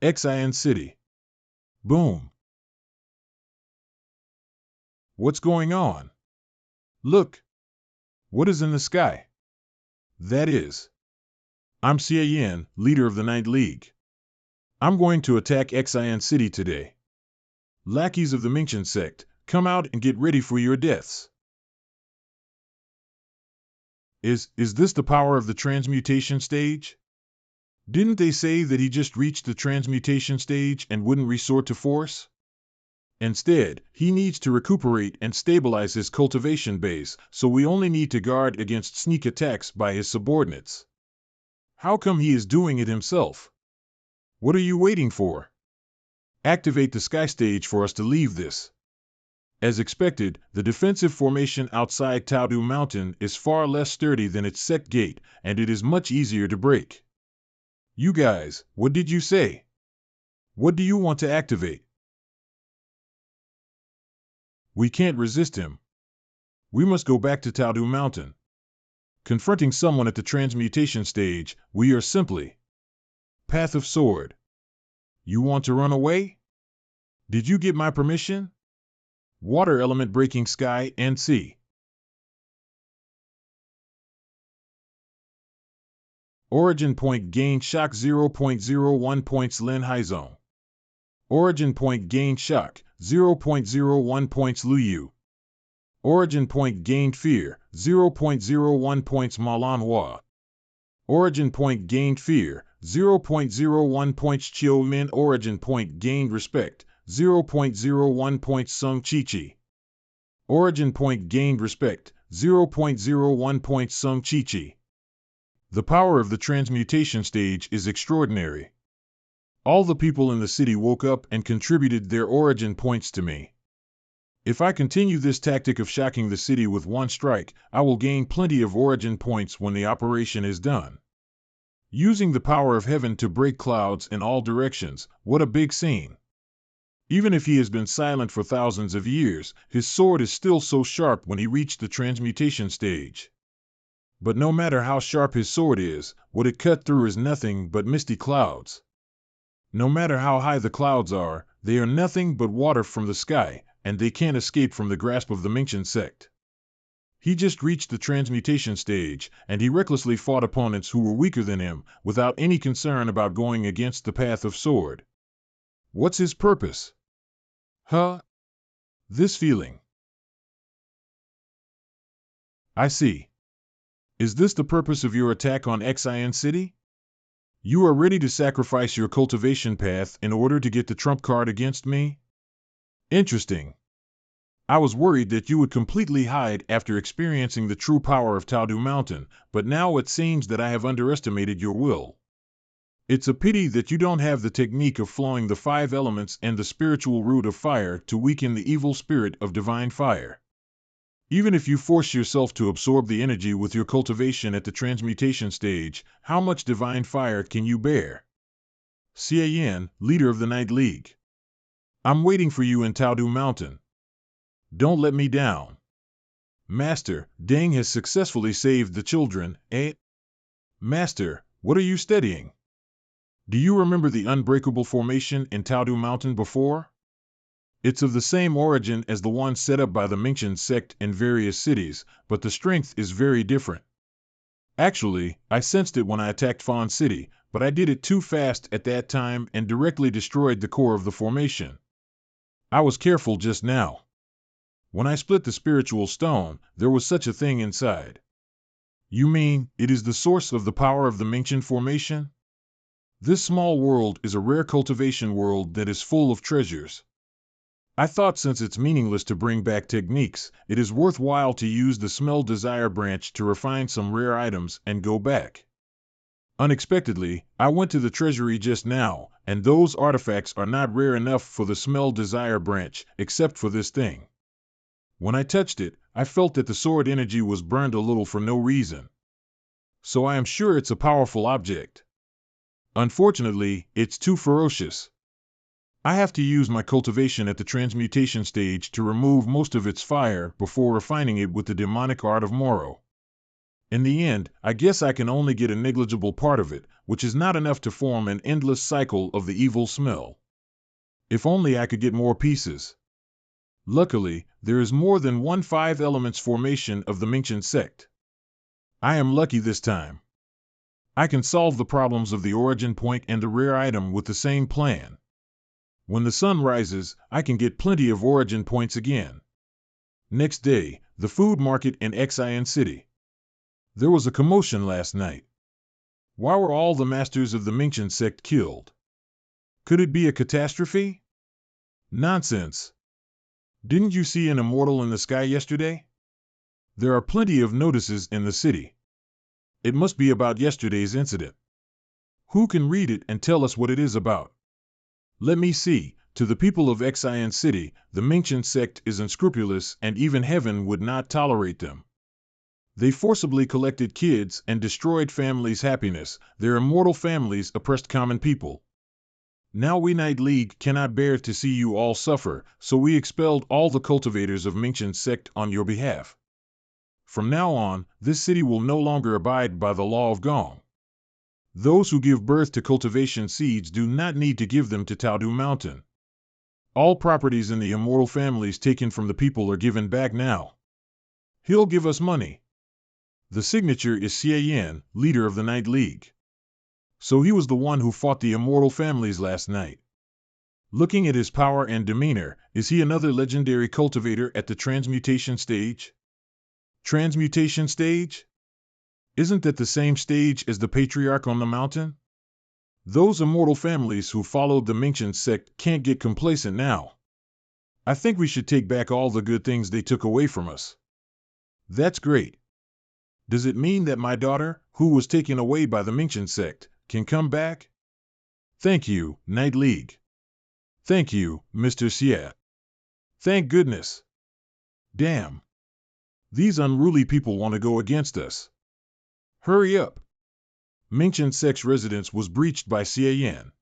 Xin City. Boom. What's going on? Look. What is in the sky? That is. I'm Xin, leader of the Ninth League. I'm going to attack Xin City today. Lackeys of the Mingchen sect, come out and get ready for your deaths. Is this the power of the transmutation stage? Didn't they say that he just reached the transmutation stage and wouldn't resort to force? Instead, he needs to recuperate and stabilize his cultivation base, so we only need to guard against sneak attacks by his subordinates. How come he is doing it himself? What are you waiting for? Activate the sky stage for us to leave this. As expected, the defensive formation outside Taodu Mountain is far less sturdy than its sect gate, and it is much easier to break. You guys, what did you say? What do you want to activate? We can't resist him. We must go back to Taodu Mountain. Confronting someone at the transmutation stage, we are simply Path of Sword. You want to run away? Did you get my permission? Water element breaking sky NC. Origin point gain shock 0.01 points Lin Hai Zone. Origin point gain shock 0.01 points Luyu. Origin point gained fear 0.01 points Manhwa. Origin point gained fear 0.01 points Chiu Min. Origin point gained respect 0.01 points Sung Chi Chi. Origin point gained respect 0.01 points Sung Chi Chi. The power of the transmutation stage is extraordinary. All the people in the city woke up and contributed their origin points to me. If I continue this tactic of shocking the city with one strike, I will gain plenty of origin points when the operation is done. Using the power of heaven to break clouds in all directions, what a big scene. Even if he has been silent for thousands of years, his sword is still so sharp when he reached the transmutation stage. But no matter how sharp his sword is, what it cut through is nothing but misty clouds. No matter how high the clouds are, they are nothing but water from the sky, and they can't escape from the grasp of the Mingchen sect. He just reached the transmutation stage, and he recklessly fought opponents who were weaker than him, without any concern about going against the path of sword. What's his purpose? Huh? This feeling. I see. Is this the purpose of your attack on Xin City? You are ready to sacrifice your cultivation path in order to get the trump card against me? Interesting. I was worried that you would completely hide after experiencing the true power of Taodu Mountain, but now it seems that I have underestimated your will. It's a pity that you don't have the technique of flowing the 5 elements and the spiritual root of fire to weaken the evil spirit of divine fire. Even if you force yourself to absorb the energy with your cultivation at the transmutation stage, how much divine fire can you bear? Xian, leader of the Ninth League. I'm waiting for you in Taodu Mountain. Don't let me down. Master, Deng has successfully saved the children, eh? Master, what are you studying? Do you remember the unbreakable formation in Taodu Mountain before? It's of the same origin as the one set up by the Mingchen sect in various cities, but the strength is very different. Actually, I sensed it when I attacked Fan City, but I did it too fast at that time and directly destroyed the core of the formation. I was careful just now. When I split the spiritual stone, there was such a thing inside. You mean, it is the source of the power of the Mingchen formation? This small world is a rare cultivation world that is full of treasures. I thought since it's meaningless to bring back techniques, it is worthwhile to use the smell desire branch to refine some rare items and go back. Unexpectedly, I went to the treasury just now, and those artifacts are not rare enough for the smell desire branch, except for this thing. When I touched it, I felt that the sword energy was burned a little for no reason. So I am sure it's a powerful object. Unfortunately, it's too ferocious. I have to use my cultivation at the transmutation stage to remove most of its fire before refining it with the demonic art of Moro. In the end, I guess I can only get a negligible part of it, which is not enough to form an endless cycle of the evil smell. If only I could get more pieces. Luckily, there is more than one 5 elements formation of the Minchen sect. I am lucky this time. I can solve the problems of the origin point and the rare item with the same plan. When the sun rises, I can get plenty of origin points again. Next day, the food market in Xin City. There was a commotion last night. Why were all the masters of the Minchen sect killed? Could it be a catastrophe? Nonsense. Didn't you see an immortal in the sky yesterday? There are plenty of notices in the city. It must be about yesterday's incident. Who can read it and tell us what it is about? Let me see. To the people of Xin City, the Minchen sect is unscrupulous and even heaven would not tolerate them. They forcibly collected kids and destroyed families' happiness. Their immortal families oppressed common people. Now we Night League cannot bear to see you all suffer, so we expelled all the cultivators of Minchen sect on your behalf. From now on, this city will no longer abide by the law of Gong. Those who give birth to cultivation seeds do not need to give them to Taodu Mountain. All properties in the immortal families taken from the people are given back now. He'll give us money. The signature is Xie Yan, leader of the Night League. So he was the one who fought the immortal families last night. Looking at his power and demeanor, is he another legendary cultivator at the transmutation stage? Transmutation stage? Isn't that the same stage as the patriarch on the mountain? Those immortal families who followed the Minchen sect can't get complacent now. I think we should take back all the good things they took away from us. That's great. Does it mean that my daughter, who was taken away by the Minchen sect, can come back? Thank you, Night League. Thank you, Mr. Xie. Thank goodness. Damn. These unruly people want to go against us. Hurry up. Minchen sect's residence was breached by Xie Yan.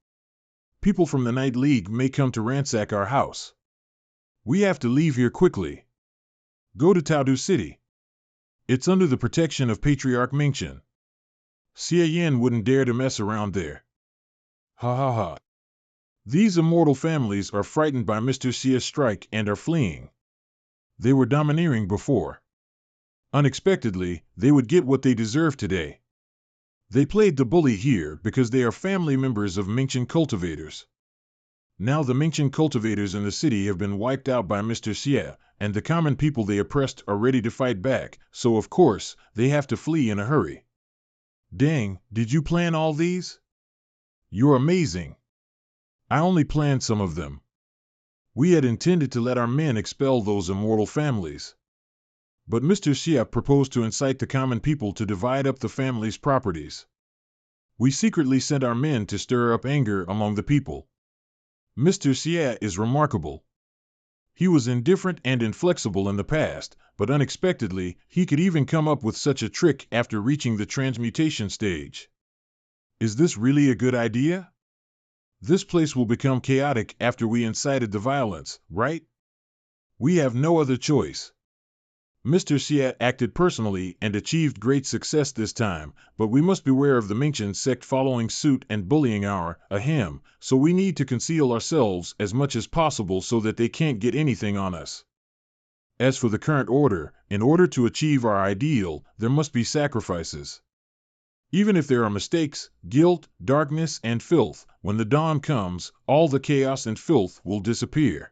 People from the Night League may come to ransack our house. We have to leave here quickly. Go to Taodu City. It's under the protection of Patriarch Minchen. Xie Yan wouldn't dare to mess around there. Ha ha ha. These immortal families are frightened by Mr. Ss3 strike and are fleeing. They were domineering before. Unexpectedly, they would get what they deserve today. They played the bully here because they are family members of Minchen cultivators. Now the Minchen cultivators in the city have been wiped out by Mr. Xie, and the common people they oppressed are ready to fight back, so of course, they have to flee in a hurry. Dang, did you plan all these? You're amazing. I only planned some of them. We had intended to let our men expel those immortal families. But Mr. Xie proposed to incite the common people to divide up the family's properties. We secretly sent our men to stir up anger among the people. Mr. Xie is remarkable. He was indifferent and inflexible in the past, but unexpectedly, he could even come up with such a trick after reaching the transmutation stage. Is this really a good idea? This place will become chaotic after we incited the violence, right? We have no other choice. Mr. Xie acted personally and achieved great success this time, but we must beware of the Minchen sect following suit and bullying our ahem, so we need to conceal ourselves as much as possible so that they can't get anything on us. As for the current order, in order to achieve our ideal, there must be sacrifices. Even if there are mistakes, guilt, darkness, and filth, when the dawn comes, all the chaos and filth will disappear.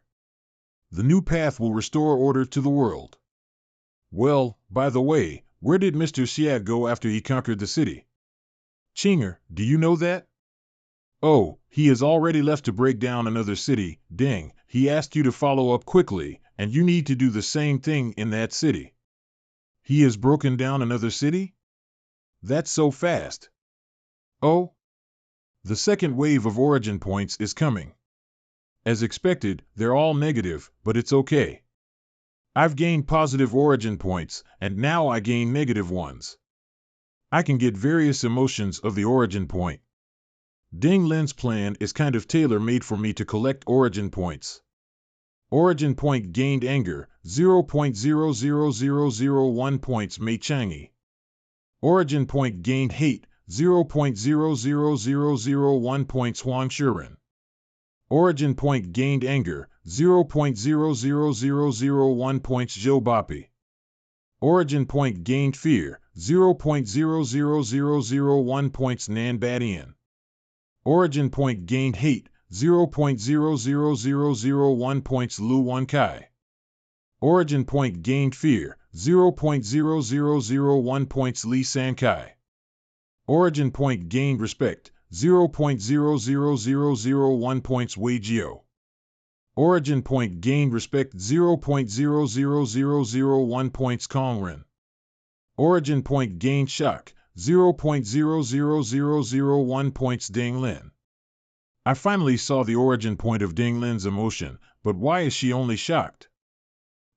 The new path will restore order to the world. Well, by the way, where did Mr. Xie go after he conquered the city? Chinger, do you know that? Oh, he has already left to break down another city. Ding, he asked you to follow up quickly, and you need to do the same thing in that city. He has broken down another city? That's so fast. Oh? The second wave of origin points is coming. As expected, they're all negative, but it's okay. I've gained positive origin points, and now I gain negative ones. I can get various emotions of the origin point. Ding Lin's plan is kind of tailor-made for me to collect origin points. Origin point gained anger, 0.00001 points Mei Changi. Origin point gained hate, 0.00001 points Huangshuren. Origin point gained anger, 0.00001 points Zhou Bapi. Origin point gained fear, 0.00001 points Nan Badian. Origin point gained hate, 0.00001 points Lu Wankai. Origin point gained fear, 0.0001 points Li Sankai. Origin point gained respect, 0.00001 points Wei Jiao. Origin point gained respect, 0.00001 points Kongren. Origin point gained shock, 0.00001 points Ding Lin. I finally saw the origin point of Ding Lin's emotion, but why is she only shocked?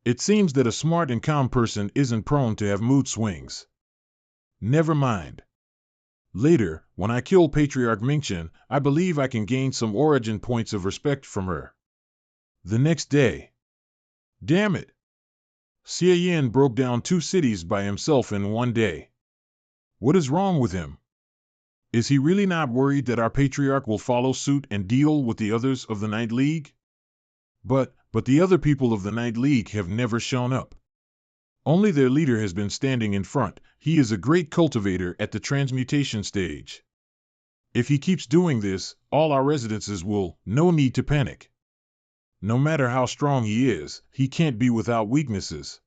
It seems that a smart and calm person isn't prone to have mood swings. Never mind. Later, when I kill Patriarch Mingchen, I believe I can gain some origin points of respect from her. The next day. Damn it! Xie Yin broke down 2 cities by himself in one day. What is wrong with him? Is he really not worried that our patriarch will follow suit and deal with the others of the Night League? But the other people of the Night League have never shown up. Only their leader has been standing in front. He is a great cultivator at the transmutation stage. If he keeps doing this, all our residences will, no need to panic. No matter how strong he is, he can't be without weaknesses.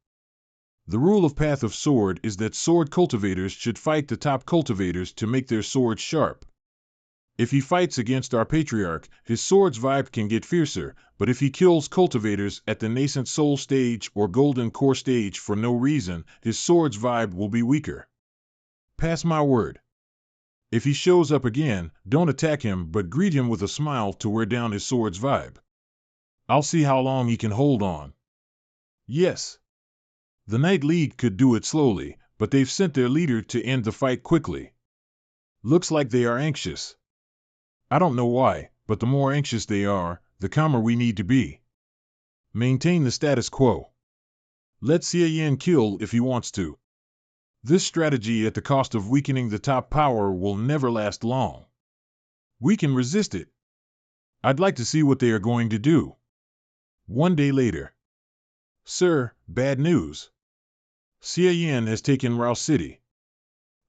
The rule of Path of Sword is that sword cultivators should fight the top cultivators to make their swords sharp. If he fights against our patriarch, his sword's vibe can get fiercer, but if he kills cultivators at the nascent soul stage or golden core stage for no reason, his sword's vibe will be weaker. Pass my word. If he shows up again, don't attack him but greet him with a smile to wear down his sword's vibe. I'll see how long he can hold on. Yes. The Night League could do it slowly, but they've sent their leader to end the fight quickly. Looks like they are anxious. I don't know why, but the more anxious they are, the calmer we need to be. Maintain the status quo. Let Xie Yin kill if he wants to. This strategy at the cost of weakening the top power will never last long. We can resist it. I'd like to see what they are going to do. One day later. Sir, bad news. Xie Yin has taken Rao City.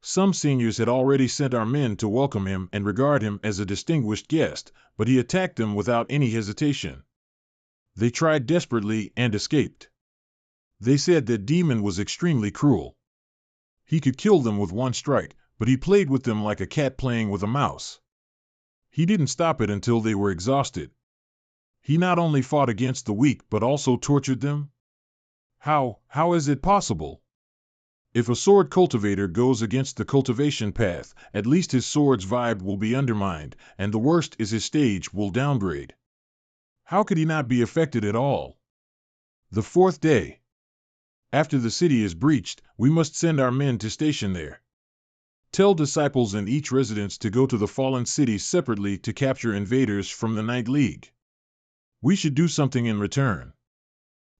Some seniors had already sent our men to welcome him and regard him as a distinguished guest, but he attacked them without any hesitation. They tried desperately and escaped. They said that Demon was extremely cruel. He could kill them with one strike, but he played with them like a cat playing with a mouse. He didn't stop it until they were exhausted. He not only fought against the weak but also tortured them? How is it possible? If a sword cultivator goes against the cultivation path, at least his sword's vibe will be undermined, and the worst is his stage will downgrade. How could he not be affected at all? The 4th day. After the city is breached, we must send our men to station there. Tell disciples in each residence to go to the fallen cities separately to capture invaders from the Night League. We should do something in return.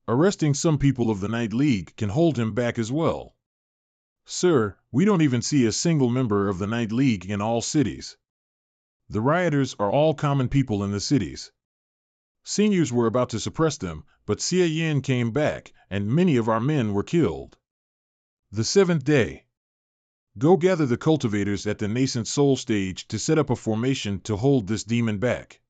Arresting some people of the Night League can hold him back as well. Sir, we don't even see a single member of the Night League in all cities. The rioters are all common people in the cities. Seniors were about to suppress them, but Xie Yin came back, and many of our men were killed. The 7th day. Go gather the cultivators at the nascent soul stage to set up a formation to hold this demon back.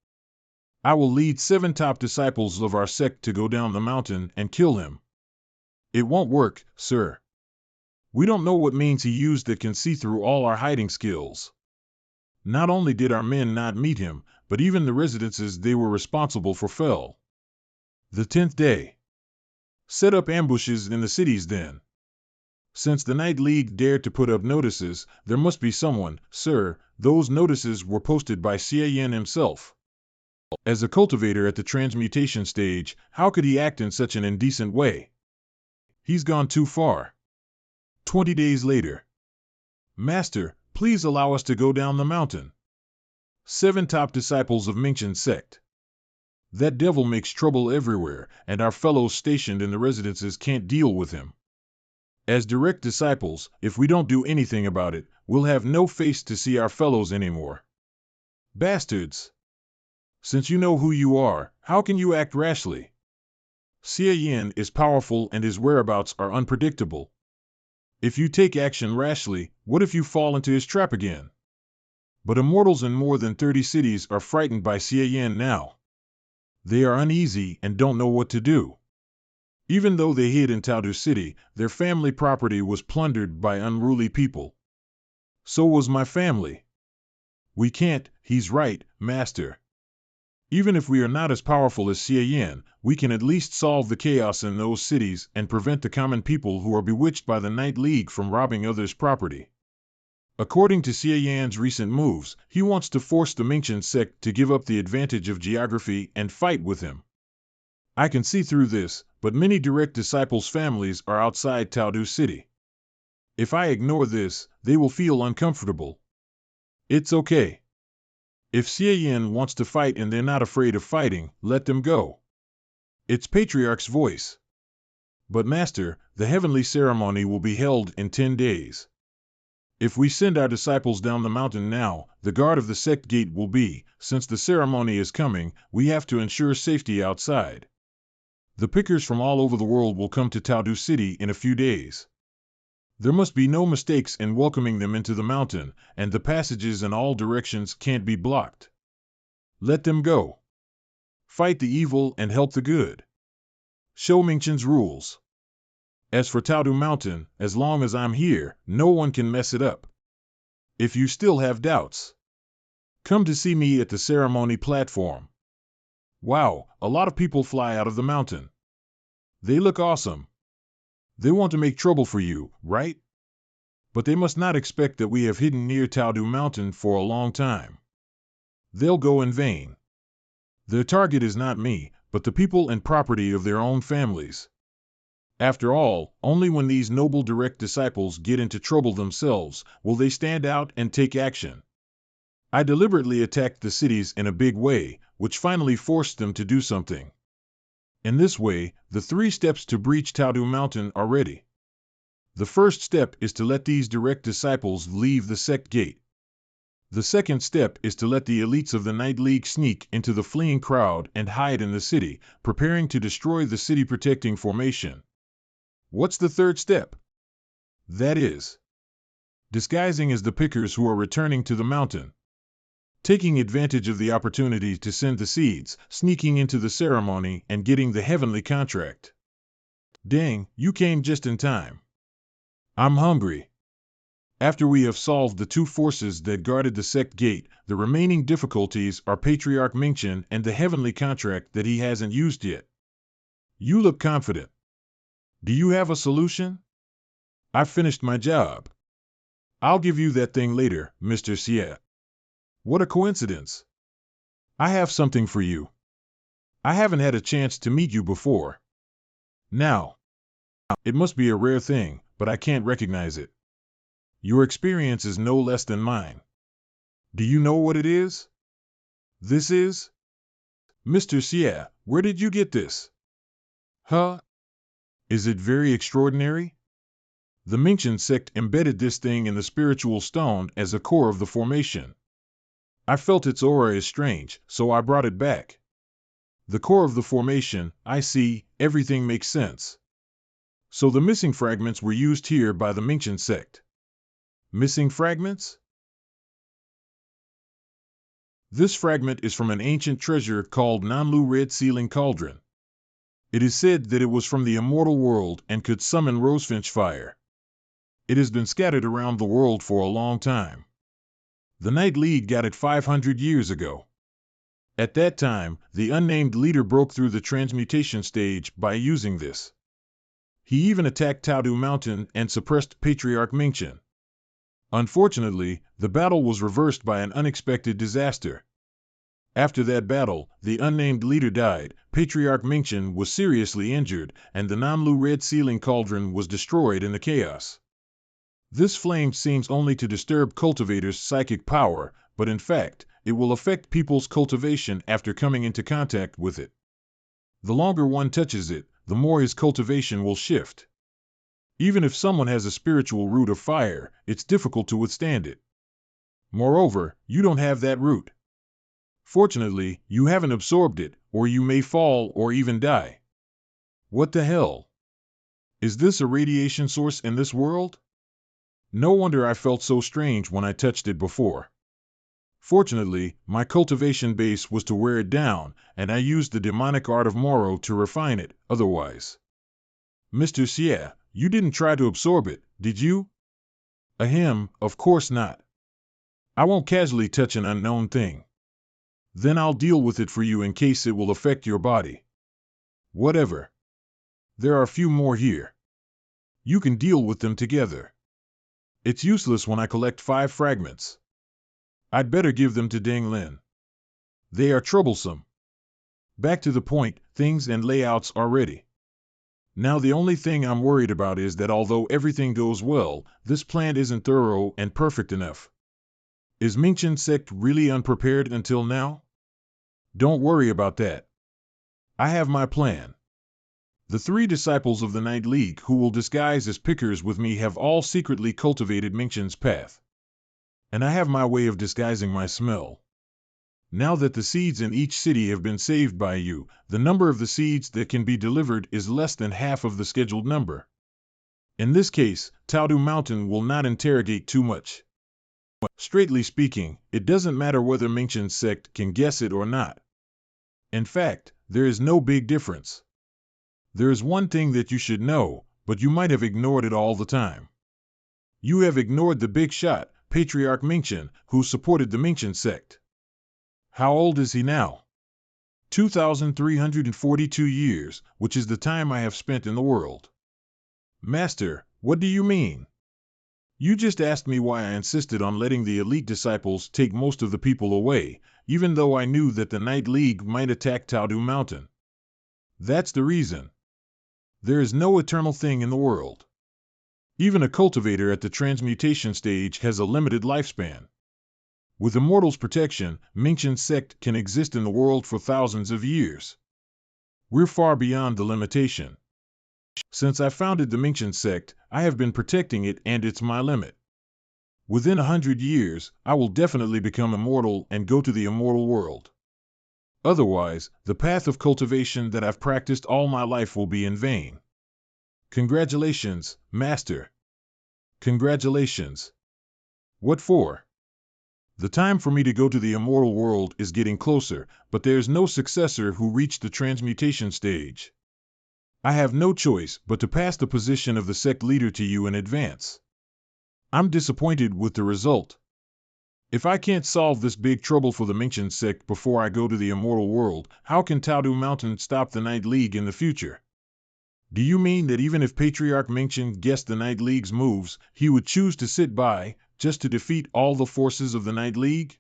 I will lead 7 top disciples of our sect to go down the mountain and kill him. It won't work, sir. We don't know what means he used that can see through all our hiding skills. Not only did our men not meet him, but even the residences they were responsible for fell. The 10th day. Set up ambushes in the cities then. Since the Night League dared to put up notices, there must be someone, sir. Those notices were posted by Xie Yin himself. As a cultivator at the transmutation stage, how could he act in such an indecent way? He's gone too far. 20 days later. Master, please allow us to go down the mountain. 7 top disciples of Mingchen's sect. That devil makes trouble everywhere, and our fellows stationed in the residences can't deal with him. As direct disciples, if we don't do anything about it, we'll have no face to see our fellows anymore. Bastards! Since you know who you are, how can you act rashly? Xie Yin is powerful and his whereabouts are unpredictable. If you take action rashly, what if you fall into his trap again? But immortals in more than 30 cities are frightened by Xie Yin now. They are uneasy and don't know what to do. Even though they hid in Taodu City, their family property was plundered by unruly people. So was my family. We can't, he's right, Master. Even if we are not as powerful as Xie Yin, we can at least solve the chaos in those cities and prevent the common people who are bewitched by the Night League from robbing others' property. According to Xie Yan's recent moves, he wants to force the Mingchen sect to give up the advantage of geography and fight with him. I can see through this, but many direct disciples' families are outside Taodu City. If I ignore this, they will feel uncomfortable. It's okay. If Xie Yin wants to fight and they're not afraid of fighting, let them go. It's Patriarch's voice. But Master, the heavenly ceremony will be held in 10 days. If we send our disciples down the mountain now, the guard of the sect gate will be, since the ceremony is coming, we have to ensure safety outside. The pickers from all over the world will come to Taodu City in a few days. There must be no mistakes in welcoming them into the mountain, and the passages in all directions can't be blocked. Let them go. Fight the evil and help the good. Show Mingchen's rules. As for Taodu Mountain, as long as I'm here, no one can mess it up. If you still have doubts, come to see me at the ceremony platform. Wow, a lot of people fly out of the mountain. They look awesome. They want to make trouble for you, right? But they must not expect that we have hidden near Taodu Mountain for a long time. They'll go in vain. Their target is not me, but the people and property of their own families. After all, only when these noble direct disciples get into trouble themselves will they stand out and take action. I deliberately attacked the cities in a big way, which finally forced them to do something. In this way, the 3 steps to breach Taodu Mountain are ready. The first step is to let these direct disciples leave the sect gate. The second step is to let the elites of the Night League sneak into the fleeing crowd and hide in the city, preparing to destroy the city protecting formation. What's the third step? That is, disguising as the pickers who are returning to the mountain. Taking advantage of the opportunity to send the seeds, sneaking into the ceremony, and getting the heavenly contract. Dang, you came just in time. I'm hungry. After we have solved the 2 forces that guarded the sect gate, the remaining difficulties are Patriarch Mingchen and the heavenly contract that he hasn't used yet. You look confident. Do you have a solution? I've finished my job. I'll give you that thing later, Mr. Xie. What a coincidence. I have something for you. I haven't had a chance to meet you before. Now, it must be a rare thing, but I can't recognize it. Your experience is no less than mine. Do you know what it is? This is? Mr. Xie, where did you get this? Huh? Is it very extraordinary? The Mingchen sect embedded this thing in the spiritual stone as a core of the formation. I felt its aura is strange, so I brought it back. The core of the formation, I see, everything makes sense. So the missing fragments were used here by the Mingchen sect. Missing fragments? This fragment is from an ancient treasure called Nanlu Red Sealing Cauldron. It is said that it was from the immortal world and could summon rosefinch fire. It has been scattered around the world for a long time. The Night League got it 500 years ago. At that time, the unnamed leader broke through the transmutation stage by using this. He even attacked Taodu Mountain and suppressed Patriarch Mingchen. Unfortunately, the battle was reversed by an unexpected disaster. After that battle, the unnamed leader died, Patriarch Mingchen was seriously injured, and the Nanlu Red Sealing Cauldron was destroyed in the chaos. This flame seems only to disturb cultivators' psychic power, but in fact, it will affect people's cultivation after coming into contact with it. The longer one touches it, the more his cultivation will shift. Even if someone has a spiritual root of fire, it's difficult to withstand it. Moreover, you don't have that root. Fortunately, you haven't absorbed it, or you may fall or even die. What the hell? Is this a radiation source in this world? No wonder I felt so strange when I touched it before. Fortunately, my cultivation base was to wear it down, and I used the demonic art of Moro to refine it, otherwise. Mr. Xie, you didn't try to absorb it, did you? Ahem, of course not. I won't casually touch an unknown thing. Then I'll deal with it for you in case it will affect your body. Whatever. There are a few more here. You can deal with them together. It's useless when I collect 5 fragments. I'd better give them to Deng Lin. They are troublesome. Back to the point, things and layouts are ready. Now the only thing I'm worried about is that although everything goes well, this plan isn't thorough and perfect enough. Is Mingchen sect really unprepared until now? Don't worry about that. I have my plan. The 3 disciples of the Night League who will disguise as pickers with me have all secretly cultivated Mingchen's path. And I have my way of disguising my smell. Now that the seeds in each city have been saved by you, the number of the seeds that can be delivered is less than half of the scheduled number. In this case, Taodu Mountain will not interrogate too much. Straightly speaking, it doesn't matter whether Mingchen's sect can guess it or not. In fact, there is no big difference. There is one thing that you should know, but you might have ignored it all the time. You have ignored the big shot, Patriarch Mingchen, who supported the Mingchen sect. How old is he now? 2,342 years, which is the time I have spent in the world. Master, what do you mean? You just asked me why I insisted on letting the elite disciples take most of the people away, even though I knew that the Night League might attack Taodu Mountain. That's the reason. There is no eternal thing in the world. Even a cultivator at the transmutation stage has a limited lifespan. With Immortal's protection, Mingchen's sect can exist in the world for thousands of years. We're far beyond the limitation. Since I founded the Mingchen sect, I have been protecting it and it's my limit. Within 100 years, I will definitely become immortal and go to the immortal world. Otherwise, the path of cultivation that I've practiced all my life will be in vain. Congratulations, Master. Congratulations. What for? The time for me to go to the immortal world is getting closer, but there's no successor who reached the transmutation stage. I have no choice but to pass the position of the sect leader to you in advance. I'm disappointed with the result. If I can't solve this big trouble for the Mingchen sect before I go to the immortal world, how can Taodu Mountain stop the Night League in the future? Do you mean that even if Patriarch Mingchen guessed the Night League's moves, he would choose to sit by, just to defeat all the forces of the Night League?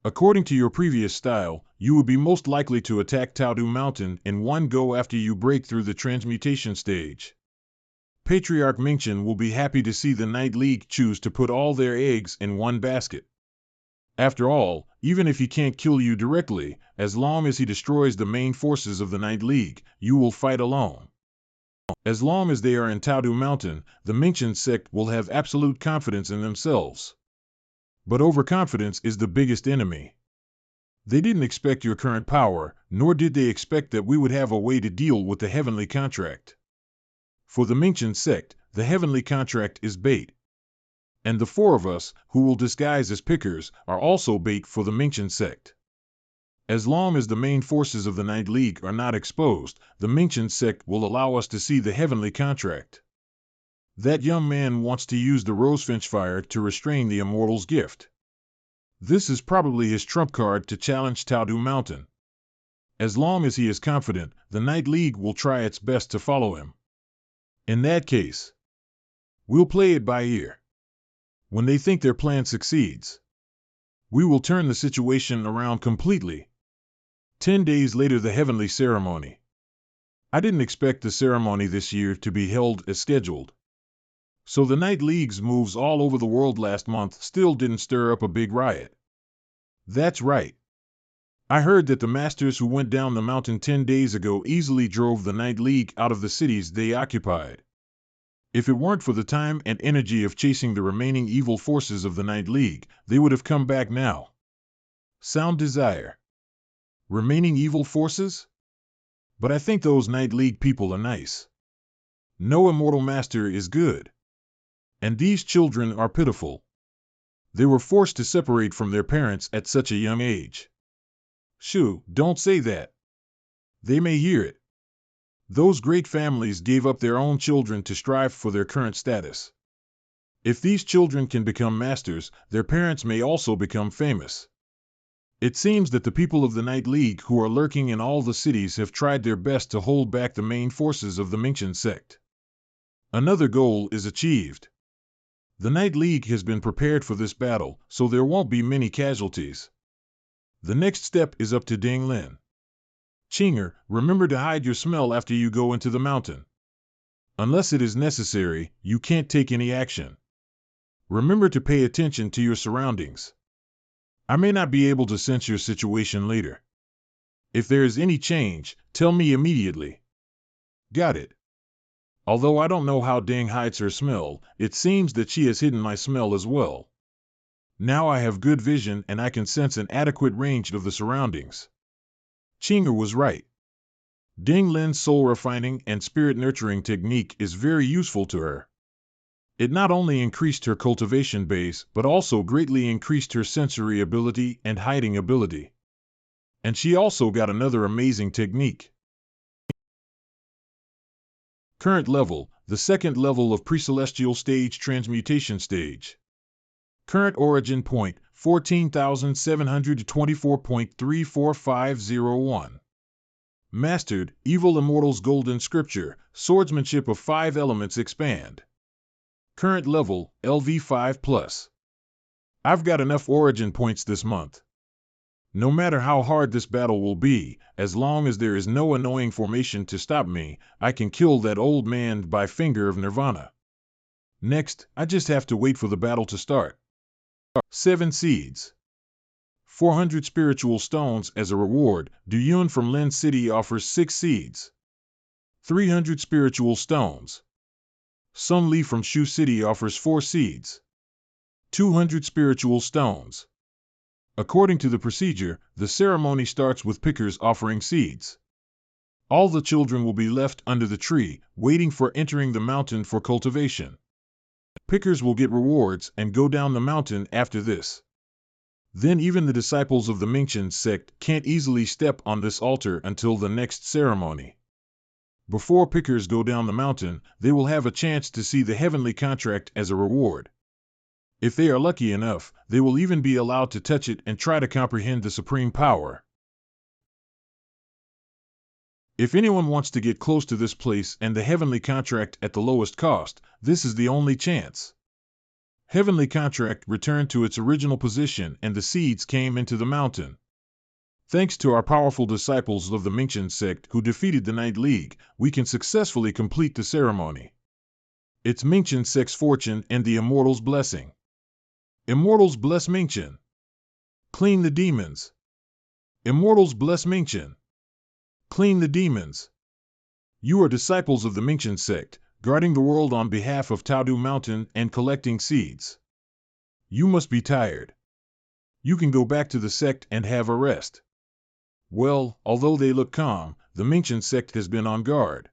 According to your previous style, you would be most likely to attack Taodu Mountain in one go after you break through the transmutation stage. Patriarch Mingchen will be happy to see the Night League choose to put all their eggs in one basket. After all, even if he can't kill you directly, as long as he destroys the main forces of the Night League, you will fight alone. As long as they are in Taodu Mountain, the Mingchen sect will have absolute confidence in themselves. But overconfidence is the biggest enemy. They didn't expect your current power, nor did they expect that we would have a way to deal with the heavenly contract. For the Mingchen sect, the heavenly contract is bait. And the 4 of us, who will disguise as pickers, are also bait for the Mingchen sect. As long as the main forces of the Night League are not exposed, the Mingchen sect will allow us to see the heavenly contract. That young man wants to use the Rosefinch fire to restrain the Immortal's gift. This is probably his trump card to challenge Taodu Mountain. As long as he is confident, the Night League will try its best to follow him. In that case, we'll play it by ear. When they think their plan succeeds, we will turn the situation around completely. 10 days later, the heavenly ceremony. I didn't expect the ceremony this year to be held as scheduled. So the Night League's moves all over the world last month still didn't stir up a big riot. That's right. I heard that the masters who went down the mountain 10 days ago easily drove the Night League out of the cities they occupied. If it weren't for the time and energy of chasing the remaining evil forces of the Night League, they would have come back now. Sound desire. Remaining evil forces? But I think those Night League people are nice. No immortal master is good. And these children are pitiful. They were forced to separate from their parents at such a young age. Shoo, don't say that. They may hear it. Those great families gave up their own children to strive for their current status. If these children can become masters, their parents may also become famous. It seems that the people of the Night League who are lurking in all the cities have tried their best to hold back the main forces of the Mingchen sect. Another goal is achieved. The Night League has been prepared for this battle, so there won't be many casualties. The next step is up to Ding Lin. Chinger, remember to hide your smell after you go into the mountain. Unless it is necessary, you can't take any action. Remember to pay attention to your surroundings. I may not be able to sense your situation later. If there is any change, tell me immediately. Got it. Although I don't know how Ding hides her smell, it seems that she has hidden my smell as well. Now I have good vision and I can sense an adequate range of the surroundings. Chinger was right. Ding Lin's soul refining and spirit nurturing technique is very useful to her. It not only increased her cultivation base, but also greatly increased her sensory ability and hiding ability. And she also got another amazing technique. Current level, the second level of pre-celestial stage transmutation stage. Current origin point, 14,724.34501. Mastered, Evil Immortals Golden Scripture, Swordsmanship of 5 Elements Expand. Current level, LV5+. I've got enough origin points this month. No matter how hard this battle will be, as long as there is no annoying formation to stop me, I can kill that old man by finger of Nirvana. Next, I just have to wait for the battle to start. 7 seeds. 400 spiritual stones as a reward. Du Yun from Lin City offers 6 seeds. 300 spiritual stones. Sun Li from Shu City offers 4 seeds. 200 spiritual stones. According to the procedure, the ceremony starts with pickers offering seeds. All the children will be left under the tree, waiting for entering the mountain for cultivation. Pickers will get rewards and go down the mountain after this. Then even the disciples of the Mingchen sect can't easily step on this altar until the next ceremony. Before pickers go down the mountain, they will have a chance to see the heavenly contract as a reward. If they are lucky enough, they will even be allowed to touch it and try to comprehend the supreme power. If anyone wants to get close to this place and the heavenly contract at the lowest cost, this is the only chance. Heavenly contract returned to its original position and the seeds came into the mountain. Thanks to our powerful disciples of the Mingchen sect who defeated the Night League, we can successfully complete the ceremony. It's Mingchen sect's fortune and the Immortals' blessing. Immortals bless Mingchen. Clean the demons. Immortals bless Mingchen. Clean the demons. You are disciples of the Mingchen sect, guarding the world on behalf of Taodu Mountain and collecting seeds. You must be tired. You can go back to the sect and have a rest. Well, although they look calm, the Mingchen sect has been on guard.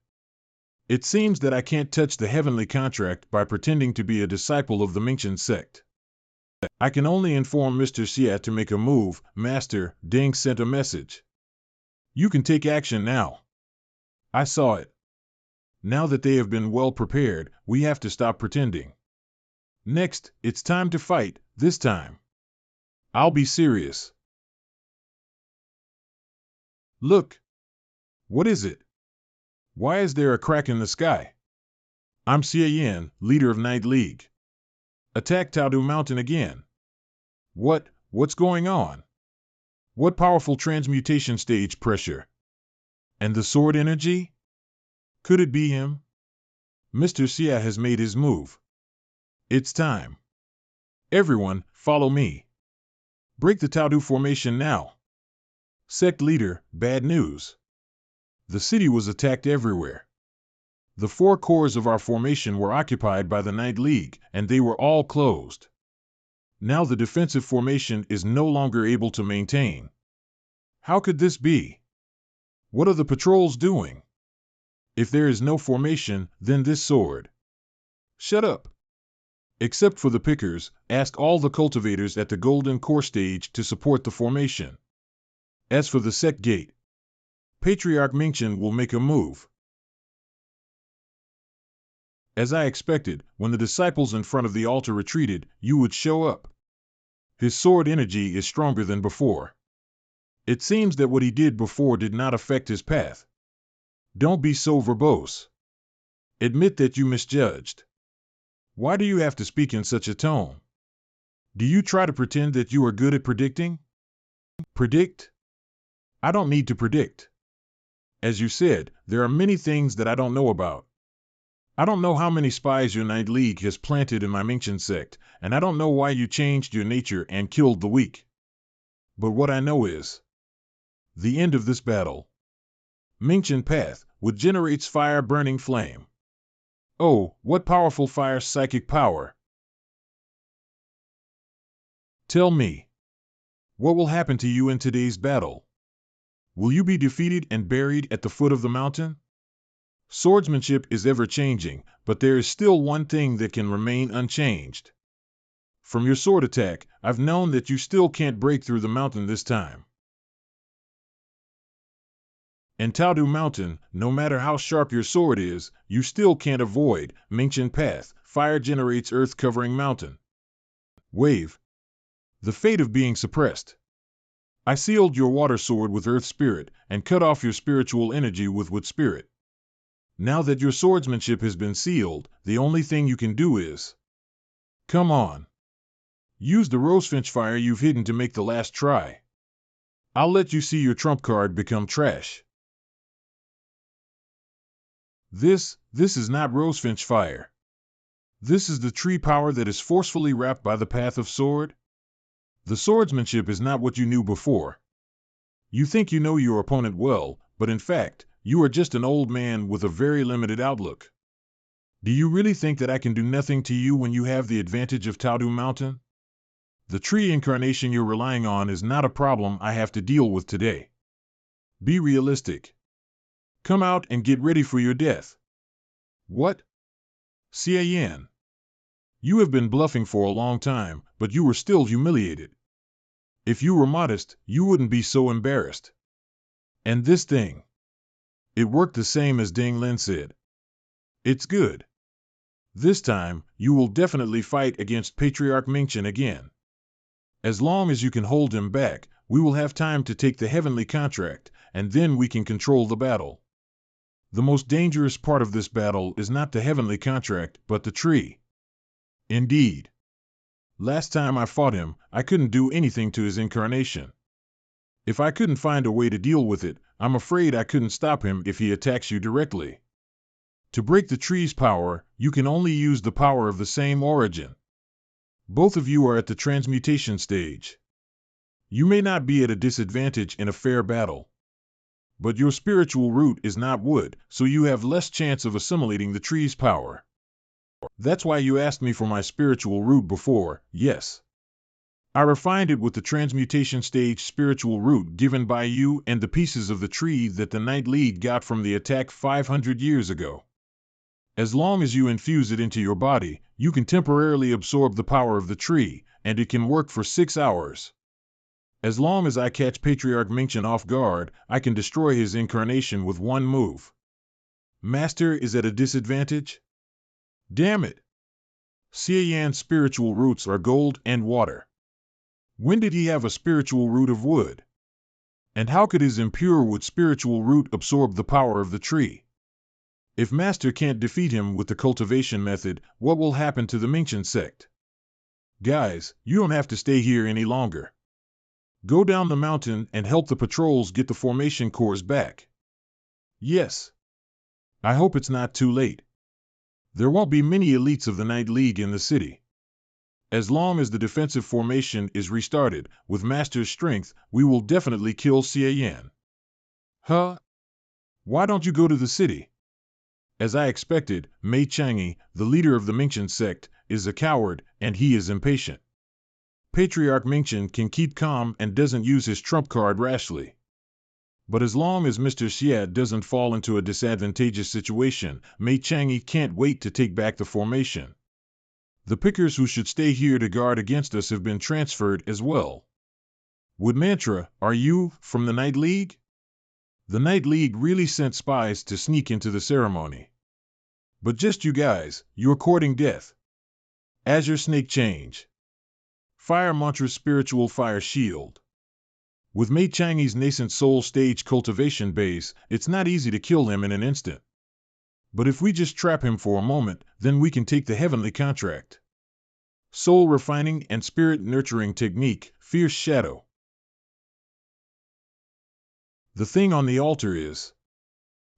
It seems that I can't touch the heavenly contract by pretending to be a disciple of the Mingchen sect. I can only inform Mr. Xia to make a move. Master, Ding sent a message. You can take action now. I saw it. Now that they have been well prepared, we have to stop pretending. Next, it's time to fight, this time. I'll be serious. Look. What is it? Why is there a crack in the sky? I'm Xia Yan, leader of Night League. Attack Taodu Mountain again. What's going on? What powerful transmutation stage pressure? And the sword energy? Could it be him? Mr. Xia has made his move. It's time. Everyone, follow me. Break the Taodu formation now. Sect leader, bad news. The city was attacked everywhere. The 4 cores of our formation were occupied by the Night League, and they were all closed. Now the defensive formation is no longer able to maintain. How could this be? What are the patrols doing? If there is no formation, then this sword. Shut up. Except for the pickers, ask all the cultivators at the Golden Core stage to support the formation. As for the sect gate, Patriarch Mingchen will make a move. As I expected, when the disciples in front of the altar retreated, you would show up. His sword energy is stronger than before. It seems that what he did before did not affect his path. Don't be so verbose. Admit that you misjudged. Why do you have to speak in such a tone? Do you try to pretend that you are good at predicting? Predict? I don't need to predict. As you said, there are many things that I don't know about. I don't know how many spies your Night League has planted in my Mingchen sect, and I don't know why you changed your nature and killed the weak. But what I know is the end of this battle. Mingchen path, which generates fire burning flame. Oh, what powerful fire psychic power! Tell me, what will happen to you in today's battle? Will you be defeated and buried at the foot of the mountain? Swordsmanship is ever-changing, but there is still one thing that can remain unchanged. From your sword attack, I've known that you still can't break through the mountain this time. In Taodu Mountain, no matter how sharp your sword is, you still can't avoid Mingchen path. Fire generates earth-covering mountain. Wave. The fate of being suppressed. I sealed your water sword with earth spirit, and cut off your spiritual energy with wood spirit. Now that your swordsmanship has been sealed, the only thing you can do is... Come on. Use the rosefinch fire you've hidden to make the last try. I'll let you see your trump card become trash. This is not rosefinch fire. This is the tree power that is forcefully wrapped by the path of sword. The swordsmanship is not what you knew before. You think you know your opponent well, but in fact, you are just an old man with a very limited outlook. Do you really think that I can do nothing to you when you have the advantage of Taodu Mountain? The tree incarnation you're relying on is not a problem I have to deal with today. Be realistic. Come out and get ready for your death. What? Xian. You have been bluffing for a long time, but you were still humiliated. If you were modest, you wouldn't be so embarrassed. And this thing. It worked the same as Ding Lin said. It's good. This time, you will definitely fight against Patriarch Mingchen again. As long as you can hold him back, we will have time to take the heavenly contract, and then we can control the battle. The most dangerous part of this battle is not the heavenly contract, but the tree. Indeed. Last time I fought him, I couldn't do anything to his incarnation. If I couldn't find a way to deal with it, I'm afraid I couldn't stop him if he attacks you directly. To break the tree's power, you can only use the power of the same origin. Both of you are at the transmutation stage. You may not be at a disadvantage in a fair battle. But your spiritual root is not wood, so you have less chance of assimilating the tree's power. That's why you asked me for my spiritual root before, yes. I refined it with the transmutation stage spiritual root given by you and the pieces of the tree that the Night League got from the attack 500 years ago. As long as you infuse it into your body, you can temporarily absorb the power of the tree, and it can work for 6 hours. As long as I catch Patriarch Mingchen off guard, I can destroy his incarnation with one move. Master is at a disadvantage? Damn it! Xian's spiritual roots are gold and water. When did he have a spiritual root of wood? And how could his impure wood spiritual root absorb the power of the tree? If Master can't defeat him with the cultivation method, what will happen to the Mingchen sect? Guys, you don't have to stay here any longer. Go down the mountain and help the patrols get the formation cores back. Yes. I hope it's not too late. There won't be many elites of the Night League in the city. As long as the defensive formation is restarted, with Master's strength, we will definitely kill Xian. Huh? Why don't you go to the city? As I expected, Mei Chang'e, the leader of the Mingchen sect, is a coward, and he is impatient. Patriarch Mingchen can keep calm and doesn't use his trump card rashly. But as long as Mr. Xia doesn't fall into a disadvantageous situation, Mei Chang'e can't wait to take back the formation. The pickers who should stay here to guard against us have been transferred as well. Wood Mantra, are you from the Night League? The Night League really sent spies to sneak into the ceremony. But just you guys, you're courting death. Azure Snake Change. Fire Mantra Spiritual Fire Shield. With Mei Chang'e's nascent soul stage cultivation base, it's not easy to kill him in an instant. But if we just trap him for a moment, then we can take the heavenly contract. Soul Refining and Spirit Nurturing Technique, Fierce Shadow. The thing on the altar is...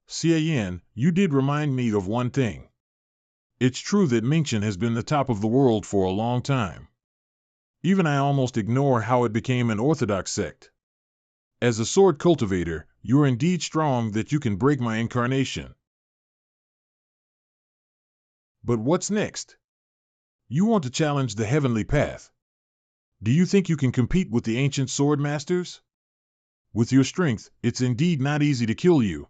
Xia Yan, you did remind me of one thing. It's true that Mingchen has been the top of the world for a long time. Even I almost ignore how it became an orthodox sect. As a sword cultivator, you are indeed strong that you can break my incarnation. But what's next? You want to challenge the heavenly path. Do you think you can compete with the ancient sword masters? With your strength, it's indeed not easy to kill you.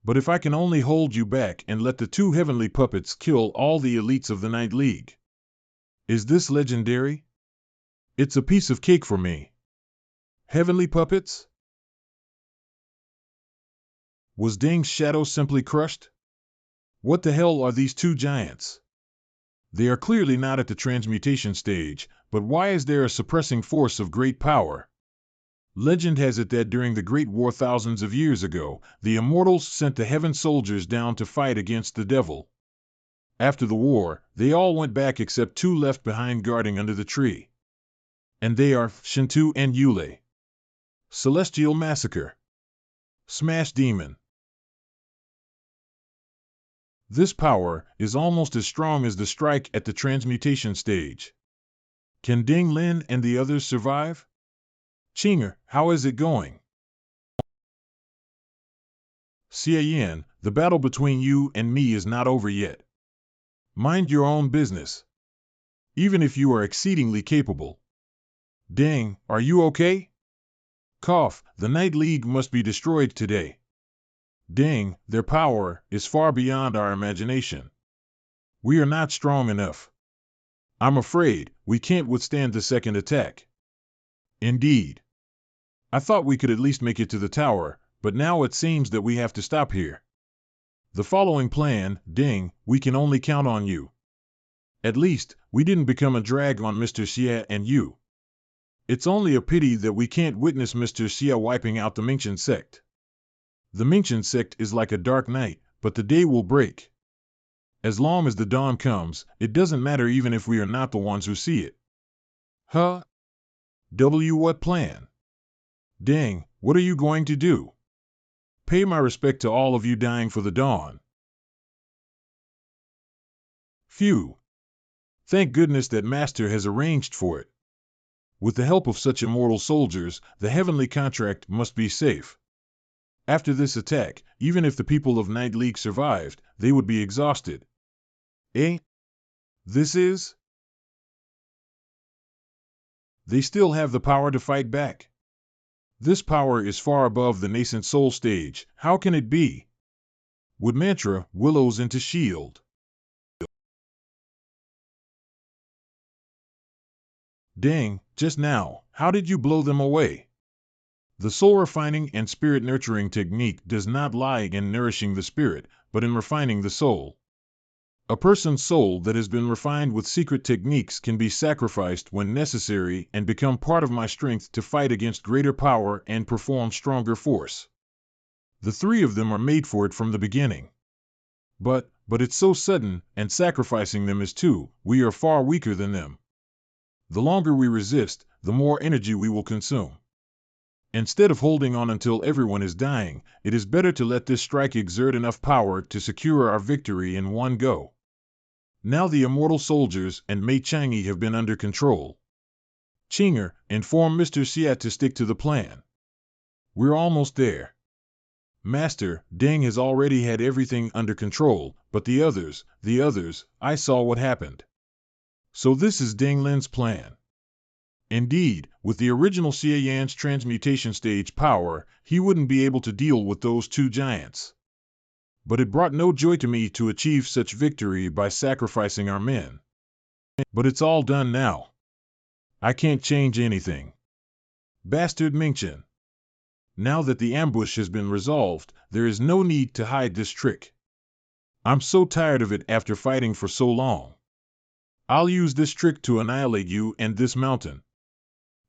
But if I can only hold you back and let the two heavenly puppets kill all the elites of the Night League. Is this legendary? It's a piece of cake for me. Heavenly puppets? Was Ding's shadow simply crushed? What the hell are these two giants? They are clearly not at the transmutation stage, but why is there a suppressing force of great power? Legend has it that during the Great War thousands of years ago, the immortals sent the heaven soldiers down to fight against the devil. After the war, they all went back except two left behind guarding under the tree. And they are Shintu and Yule. Celestial Massacre. Smash Demon. This power is almost as strong as the strike at the transmutation stage. Can Ding Lin and the others survive? Chinger, how is it going? Xia Yan, the battle between you and me is not over yet. Mind your own business. Even if you are exceedingly capable. Ding, are you okay? Cough, the Night League must be destroyed today. Ding, their power is far beyond our imagination. We are not strong enough. I'm afraid we can't withstand the second attack. Indeed. I thought we could at least make it to the tower, but now it seems that we have to stop here. The following plan, Ding, we can only count on you. At least, we didn't become a drag on Mr. Xia and you. It's only a pity that we can't witness Mr. Xia wiping out the Mingchen sect. The Mingchen sect is like a dark night, but the day will break. As long as the dawn comes, it doesn't matter even if we are not the ones who see it. Huh? What plan? Ding, what are you going to do? Pay my respect to all of you dying for the dawn. Phew. Thank goodness that Master has arranged for it. With the help of such immortal soldiers, the heavenly contract must be safe. After this attack, even if the people of Night League survived, they would be exhausted. Eh? This is? They still have the power to fight back. This power is far above the nascent soul stage. How can it be? Wood Mantra willows into shield. Dang, just now, how did you blow them away? The soul refining and spirit nurturing technique does not lie in nourishing the spirit, but in refining the soul. A person's soul that has been refined with secret techniques can be sacrificed when necessary and become part of my strength to fight against greater power and perform stronger force. The three of them are made for it from the beginning. But it's so sudden, and sacrificing them is too, we are far weaker than them. The longer we resist, the more energy we will consume. Instead of holding on until everyone is dying, it is better to let this strike exert enough power to secure our victory in one go. Now the immortal soldiers and Mei Chang'e have been under control. Chinger, inform Mr. Xia to stick to the plan. We're almost there. Master, Ding has already had everything under control, but the others, I saw what happened. So this is Ding Lin's plan. Indeed, with the original Xie Yan's transmutation stage power, he wouldn't be able to deal with those two giants. But it brought no joy to me to achieve such victory by sacrificing our men. But it's all done now. I can't change anything. Bastard Mingchen. Now that the ambush has been resolved, there is no need to hide this trick. I'm so tired of it after fighting for so long. I'll use this trick to annihilate you and this mountain.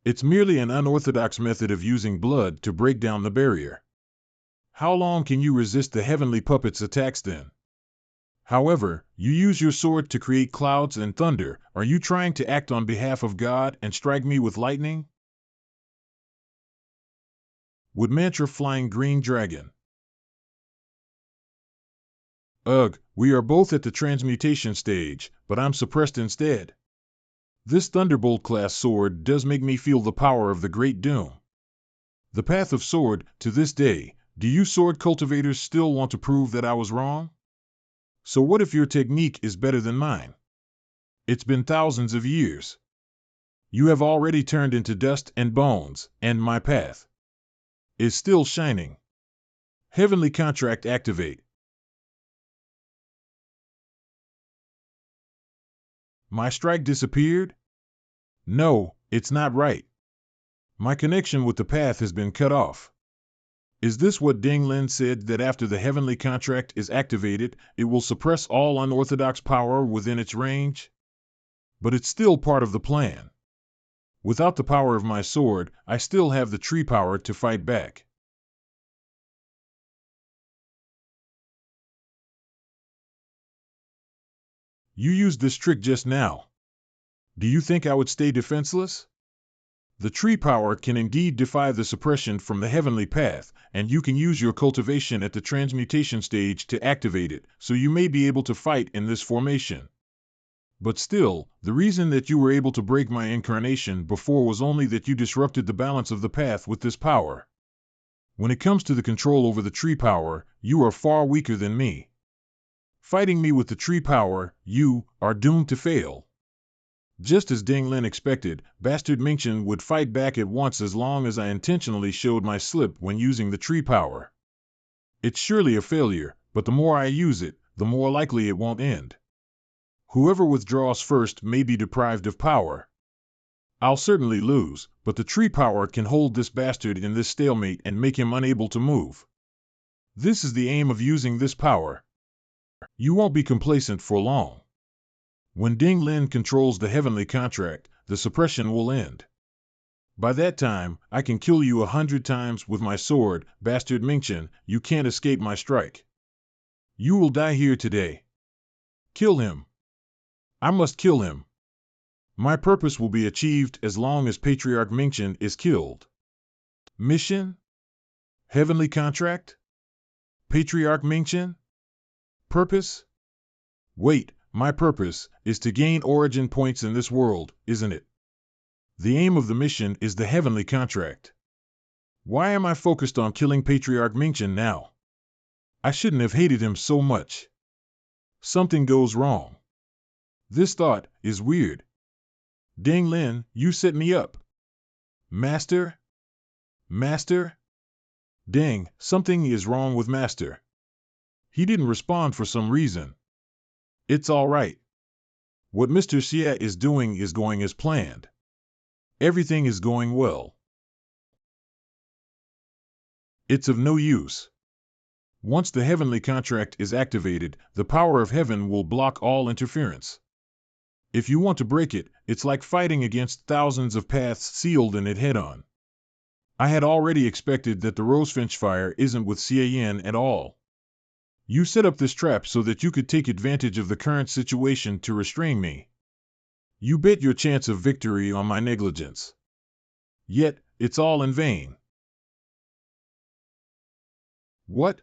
It's merely an unorthodox method of using blood to break down the barrier. How long can you resist the heavenly puppet's attacks then? However, you use your sword to create clouds and thunder. Are you trying to act on behalf of God and strike me with lightning? Would mantra flying green dragon. Ugh, we are both at the transmutation stage, but I'm suppressed instead. This Thunderbolt-class sword does make me feel the power of the Great Doom. The path of sword, to this day, do you sword cultivators still want to prove that I was wrong? So what if your technique is better than mine? It's been thousands of years. You have already turned into dust and bones, and my path is still shining. Heavenly contract activate. My strike disappeared? No, it's not right. My connection with the path has been cut off. Is this what Ding Lin said, that after the heavenly contract is activated, it will suppress all unorthodox power within its range? But it's still part of the plan. Without the power of my sword, I still have the tree power to fight back. You used this trick just now. Do you think I would stay defenseless? The tree power can indeed defy the suppression from the heavenly path, and you can use your cultivation at the transmutation stage to activate it, so you may be able to fight in this formation. But still, the reason that you were able to break my incarnation before was only that you disrupted the balance of the path with this power. When it comes to the control over the tree power, you are far weaker than me. Fighting me with the tree power, you are doomed to fail. Just as Ding Lin expected, Bastard Mingchen would fight back at once as long as I intentionally showed my slip when using the tree power. It's surely a failure, but the more I use it, the more likely it won't end. Whoever withdraws first may be deprived of power. I'll certainly lose, but the tree power can hold this bastard in this stalemate and make him unable to move. This is the aim of using this power. You won't be complacent for long. When Ding Lin controls the heavenly contract, the suppression will end. By that time, I can kill you 100 times with my sword, Bastard Mingchen. You can't escape my strike. You will die here today. Kill him. I must kill him. My purpose will be achieved as long as Patriarch Mingchen is killed. Mission? Heavenly contract? Patriarch Mingchen? Purpose? Wait, my purpose is to gain origin points in this world, isn't it? The aim of the mission is the heavenly contract. Why am I focused on killing Patriarch Mingchen now? I shouldn't have hated him so much. Something goes wrong. This thought is weird. Ding Lin, you set me up. Master? Master? Ding, something is wrong with Master. He didn't respond for some reason. It's all right. What Mr. Xie is doing is going as planned. Everything is going well. It's of no use. Once the heavenly contract is activated, the power of heaven will block all interference. If you want to break it, it's like fighting against thousands of paths sealed in it head-on. I had already expected that the Rosefinch fire isn't with Xie Yan at all. You set up this trap so that you could take advantage of the current situation to restrain me. You bet your chance of victory on my negligence. Yet, it's all in vain. What?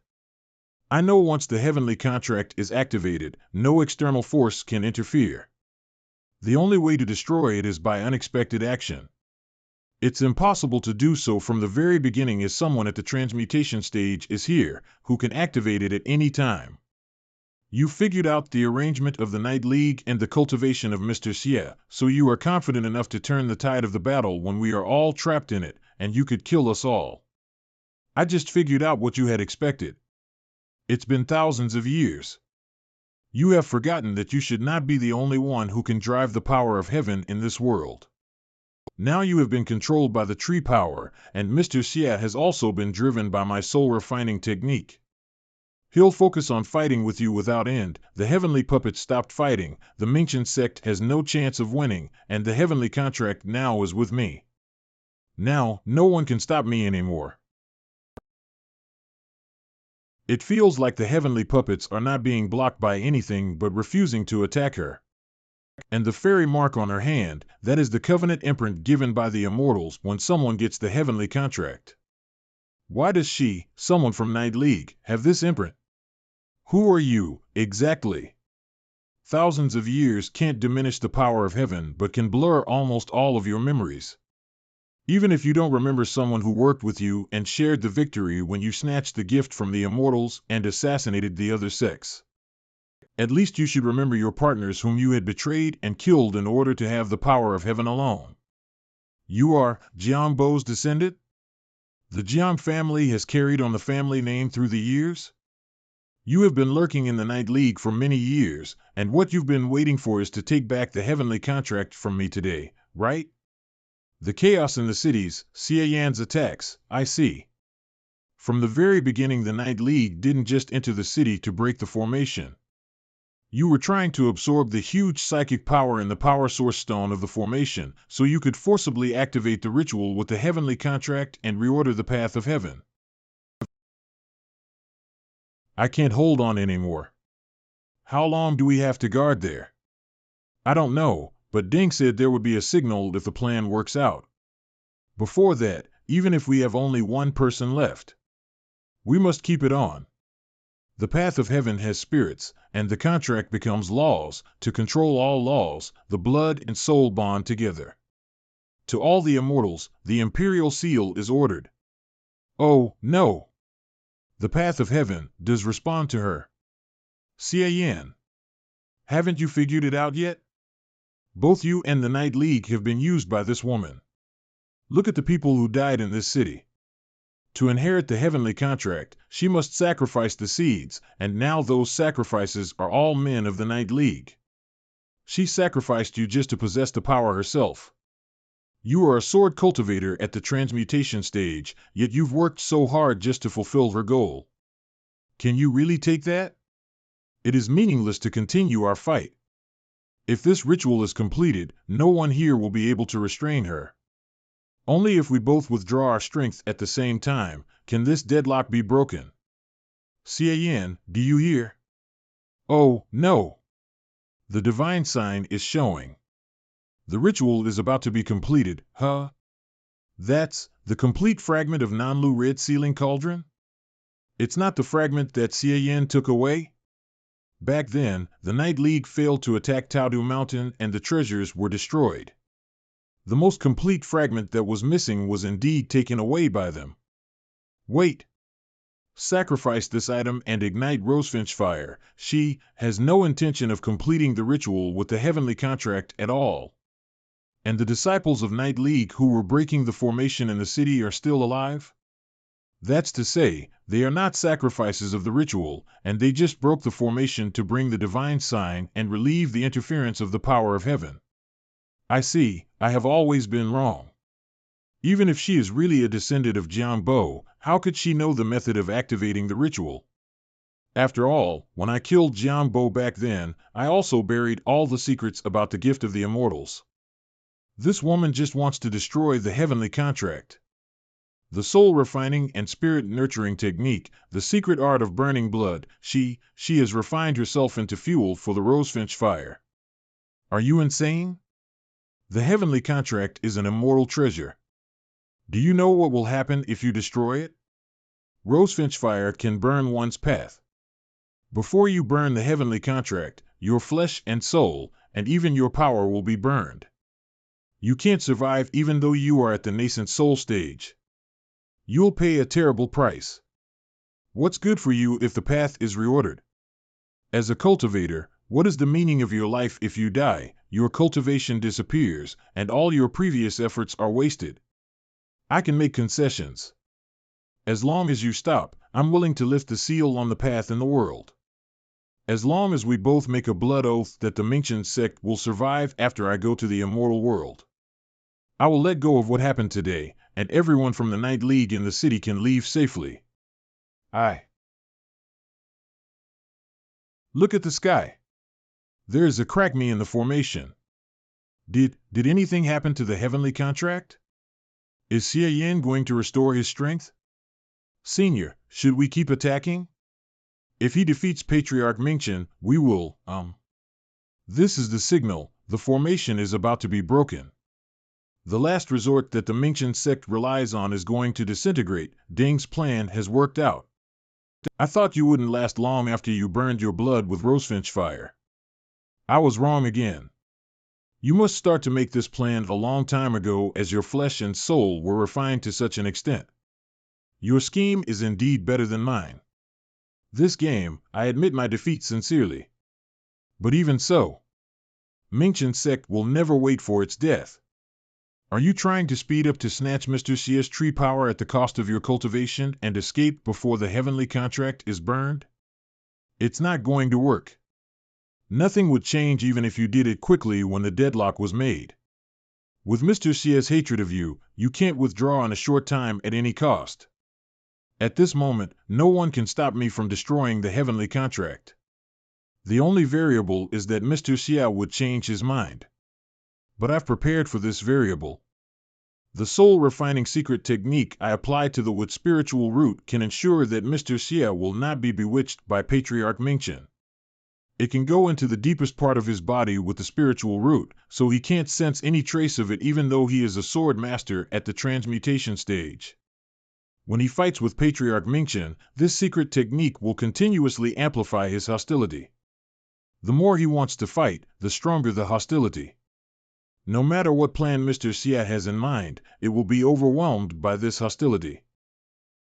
I know once the heavenly contract is activated, no external force can interfere. The only way to destroy it is by unexpected action. It's impossible to do so from the very beginning, as someone at the transmutation stage is here who can activate it at any time. You figured out the arrangement of the Night League and the cultivation of Mr. Xie, so you are confident enough to turn the tide of the battle when we are all trapped in it, and you could kill us all. I just figured out what you had expected. It's been thousands of years. You have forgotten that you should not be the only one who can drive the power of heaven in this world. Now you have been controlled by the tree power, and Mr. Xie has also been driven by my soul refining technique. He'll focus on fighting with you without end. The heavenly puppet stopped fighting, the Mingchen sect has no chance of winning, and the heavenly contract now is with me. Now, no one can stop me anymore. It feels like the heavenly puppets are not being blocked by anything but refusing to attack her. And the fairy mark on her hand, that is the covenant imprint given by the immortals when someone gets the heavenly contract. Why does she, someone from Night League, have this imprint? Who are you, exactly? Thousands of years can't diminish the power of heaven but can blur almost all of your memories. Even if you don't remember someone who worked with you and shared the victory when you snatched the gift from the immortals and assassinated the other sex. At least you should remember your partners whom you had betrayed and killed in order to have the power of heaven alone. You are Jiangbo's descendant? The Jiang family has carried on the family name through the years? You have been lurking in the Night League for many years, and what you've been waiting for is to take back the heavenly contract from me today, right? The chaos in the cities, Xie Yan's attacks, I see. From the very beginning, the Night League didn't just enter the city to break the formation. You were trying to absorb the huge psychic power in the power source stone of the formation, so you could forcibly activate the ritual with the heavenly contract and reorder the path of heaven. I can't hold on anymore. How long do we have to guard there? I don't know, but Ding said there would be a signal if the plan works out. Before that, even if we have only one person left, we must keep it on. The path of heaven has spirits, and the contract becomes laws. To control all laws, the blood and soul bond together. To all the immortals, the imperial seal is ordered. Oh, no! The path of heaven does respond to her. Xie Yan, haven't you figured it out yet? Both you and the Night League have been used by this woman. Look at the people who died in this city. To inherit the heavenly contract, she must sacrifice the seeds, and now those sacrifices are all men of the Night League. She sacrificed you just to possess the power herself. You are a sword cultivator at the transmutation stage, yet you've worked so hard just to fulfill her goal. Can you really take that? It is meaningless to continue our fight. If this ritual is completed, no one here will be able to restrain her. Only if we both withdraw our strength at the same time can this deadlock be broken. Xie Yan, do you hear? Oh, no! The divine sign is showing. The ritual is about to be completed, huh? That's the complete fragment of Nanlu Red Sealing Cauldron? It's not the fragment that Xie Yan took away? Back then, the Night League failed to attack Taodu Mountain and the treasures were destroyed. The most complete fragment that was missing was indeed taken away by them. Wait! Sacrifice this item and ignite Rosefinch fire. She has no intention of completing the ritual with the heavenly contract at all. And the disciples of Night League who were breaking the formation in the city are still alive? That's to say, they are not sacrifices of the ritual, and they just broke the formation to bring the divine sign and relieve the interference of the power of heaven. I see, I have always been wrong. Even if she is really a descendant of Jiangbo, how could she know the method of activating the ritual? After all, when I killed Jiangbo back then, I also buried all the secrets about the gift of the immortals. This woman just wants to destroy the heavenly contract. The soul refining and spirit nurturing technique, the secret art of burning blood, she has refined herself into fuel for the Rosefinch fire. Are you insane? The heavenly contract is an immortal treasure. Do you know what will happen if you destroy it? Rosefinch fire can burn one's path. Before you burn the heavenly contract, your flesh and soul, and even your power will be burned. You can't survive even though you are at the nascent soul stage. You'll pay a terrible price. What's good for you if the path is reordered? As a cultivator, what is the meaning of your life if you die? Your cultivation disappears, and all your previous efforts are wasted. I can make concessions. As long as you stop, I'm willing to lift the seal on the path in the world. As long as we both make a blood oath that the Mingchen sect will survive after I go to the immortal world. I will let go of what happened today, and everyone from the Night League in the city can leave safely. Look at the sky. There is a crack me in the formation. Did anything happen to the heavenly contract? Is Xie Yan going to restore his strength? Senior, should we keep attacking? If he defeats Patriarch Mingchen, we will, This is the signal, the formation is about to be broken. The last resort that the Mingchen sect relies on is going to disintegrate. Ding's plan has worked out. I thought you wouldn't last long after you burned your blood with rosefinch fire. I was wrong again. You must start to make this plan a long time ago, as your flesh and soul were refined to such an extent. Your scheme is indeed better than mine. This game, I admit my defeat sincerely. But even so, Mingchen sect will never wait for its death. Are you trying to speed up to snatch Mr. Ss3 tree power at the cost of your cultivation and escape before the heavenly contract is burned? It's not going to work. Nothing would change even if you did it quickly when the deadlock was made. With Mr. Ss3's hatred of you, you can't withdraw in a short time at any cost. At this moment, no one can stop me from destroying the heavenly contract. The only variable is that Mr. Xia would change his mind. But I've prepared for this variable. The soul-refining secret technique I apply to the wood spiritual root can ensure that Mr. Xia will not be bewitched by Patriarch Mingchen. It can go into the deepest part of his body with the spiritual root, so he can't sense any trace of it even though he is a sword master at the transmutation stage. When he fights with Patriarch Mingchen, this secret technique will continuously amplify his hostility. The more he wants to fight, the stronger the hostility. No matter what plan Mr. Xia has in mind, it will be overwhelmed by this hostility.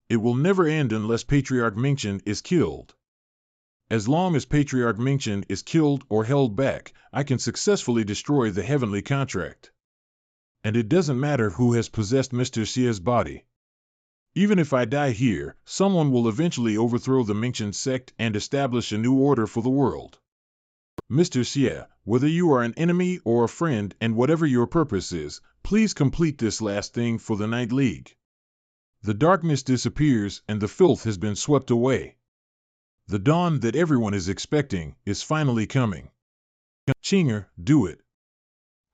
It will never end unless Patriarch Mingchen is killed. As long as Patriarch Mingchen is killed or held back, I can successfully destroy the heavenly contract. And it doesn't matter who has possessed Mr. Xia's body. Even if I die here, someone will eventually overthrow the Mingchen sect and establish a new order for the world. Mr. Xia, whether you are an enemy or a friend and whatever your purpose is, please complete this last thing for the Night League. The darkness disappears and the filth has been swept away. The dawn that everyone is expecting is finally coming. Chinger, do it.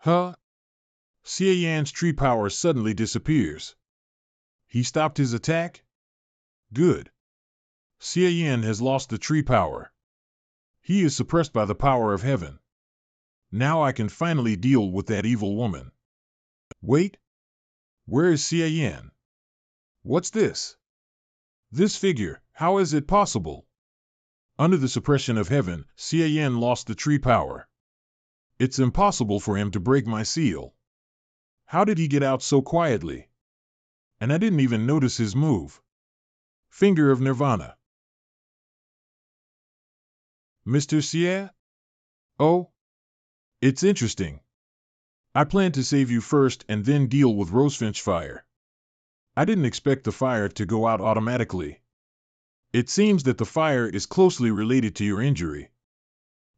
Xie Yan's tree power suddenly disappears. He stopped his attack? Good. Xie Yan has lost the tree power. He is suppressed by the power of heaven. Now I can finally deal with that evil woman. Wait. Where is Xie Yan? What's this? This figure, how is it possible? Under the suppression of heaven, Xie Yan lost the tree power. It's impossible for him to break my seal. How did he get out so quietly? And I didn't even notice his move. Finger of Nirvana. Mr. Xia? Oh? It's interesting. I planned to save you first and then deal with rosefinch fire. I didn't expect the fire to go out automatically. It seems that the fire is closely related to your injury.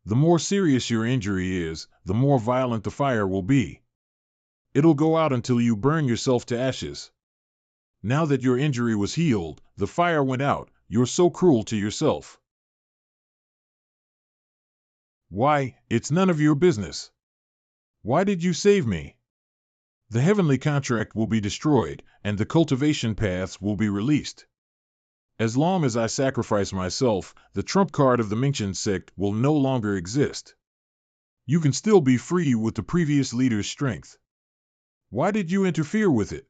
The more serious your injury is, the more violent the fire will be. It'll go out until you burn yourself to ashes. Now that your injury was healed, the fire went out. You're so cruel to yourself. Why, it's none of your business. Why did you save me? The heavenly contract will be destroyed, and the cultivation paths will be released. As long as I sacrifice myself, the trump card of the Mingchen sect will no longer exist. You can still be free with the previous leader's strength. Why did you interfere with it?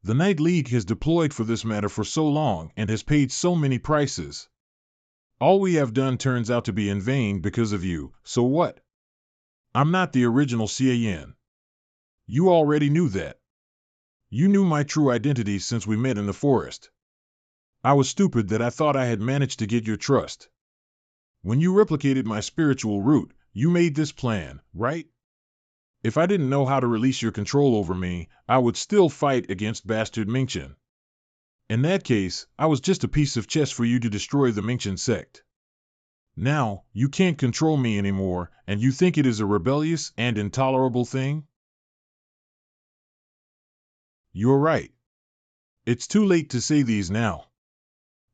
The Night League has deployed for this matter for so long and has paid so many prices. All we have done turns out to be in vain because of you, so what? I'm not the original Xie Yan. You already knew that. You knew my true identity since we met in the forest. I was stupid that I thought I had managed to get your trust. When you replicated my spiritual root, you made this plan, right? If I didn't know how to release your control over me, I would still fight against bastard Mingchen. In that case, I was just a piece of chess for you to destroy the Mingchen sect. Now, you can't control me anymore, and you think it is a rebellious and intolerable thing? You're right. It's too late to say these now.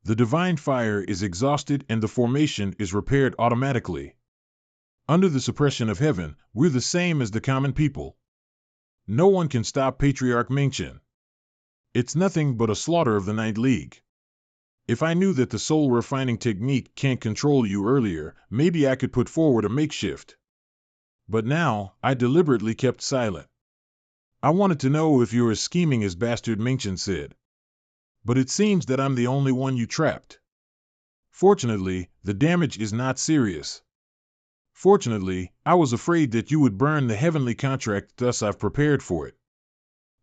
The divine fire is exhausted and the formation is repaired automatically. Under the suppression of heaven, we're the same as the common people. No one can stop Patriarch Mingchen. It's nothing but a slaughter of the Ninth League. If I knew that the soul refining technique can't control you earlier, maybe I could put forward a makeshift. But now, I deliberately kept silent. I wanted to know if you're as scheming as bastard Mingchen said. But it seems that I'm the only one you trapped. Fortunately, the damage is not serious. Fortunately, I was afraid that you would burn the heavenly contract, thus I've prepared for it.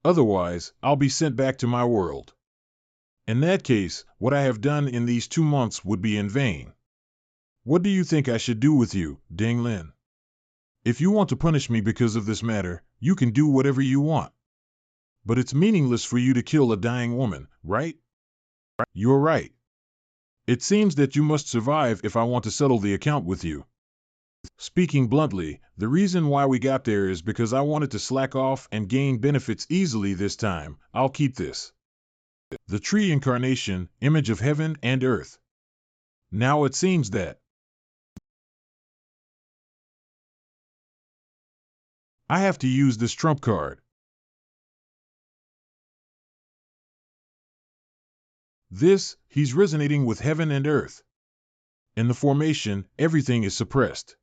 Otherwise, I'll be sent back to my world. In that case, what I have done in these 2 months would be in vain. What do you think I should do with you, Ding Lin? If you want to punish me because of this matter, you can do whatever you want. But it's meaningless for you to kill a dying woman, right? You're right. It seems that you must survive if I want to settle the account with you. Speaking bluntly, the reason why we got there is because I wanted to slack off and gain benefits easily this time. I'll keep this. The tree incarnation, image of heaven and earth. Now it seems that I have to use this trump card. He's resonating with heaven and earth. In the formation, everything is suppressed.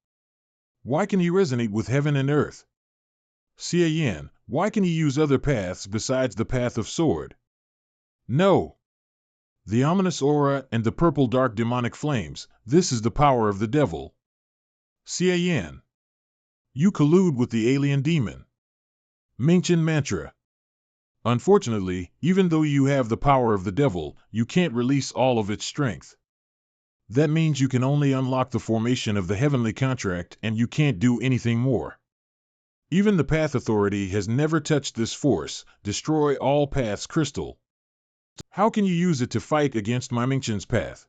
Why can he resonate with heaven and earth? Xie Yan, why can he use other paths besides the path of sword? No. The ominous aura and the purple dark demonic flames, this is the power of the devil. Xie Yan, you collude with the alien demon. Mingchen mantra. Unfortunately, even though you have the power of the devil, you can't release all of its strength. That means you can only unlock the formation of the heavenly contract and you can't do anything more. Even the Path Authority has never touched this force, destroy all paths crystal. How can you use it to fight against my Mingchen's path?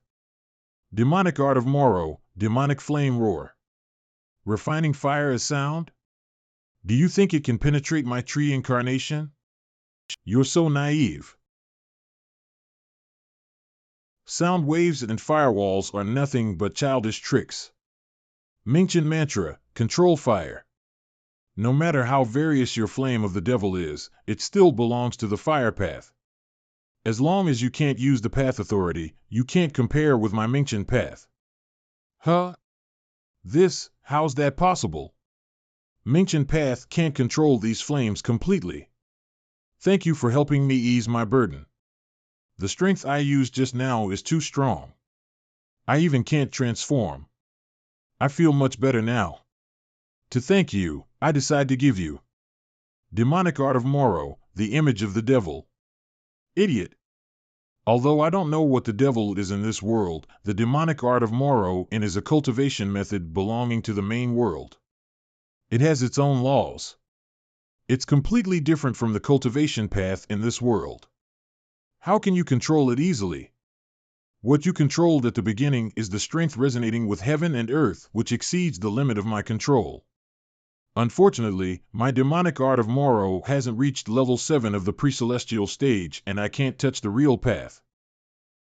Demonic art of Moro, demonic flame roar. Refining fire as sound? Do you think it can penetrate my tree incarnation? You're so naive. Sound waves and firewalls are nothing but childish tricks. Mingchen mantra, control fire. No matter how various your flame of the devil is, it still belongs to the fire path. As long as you can't use the path authority, you can't compare with my Mingchen path. Huh? How's that possible? Mingchen path can't control these flames completely. Thank you for helping me ease my burden. The strength I used just now is too strong. I even can't transform. I feel much better now. To thank you, I decide to give you Demonic Art of Moro, the image of the devil. Idiot. Although I don't know what the devil is in this world, the Demonic Art of Moro is a cultivation method belonging to the main world. It has its own laws. It's completely different from the cultivation path in this world. How can you control it easily? What you controlled at the beginning is the strength resonating with heaven and earth, which exceeds the limit of my control. Unfortunately, my demonic art of Moro hasn't reached level 7 of the pre-celestial stage and I can't touch the real path.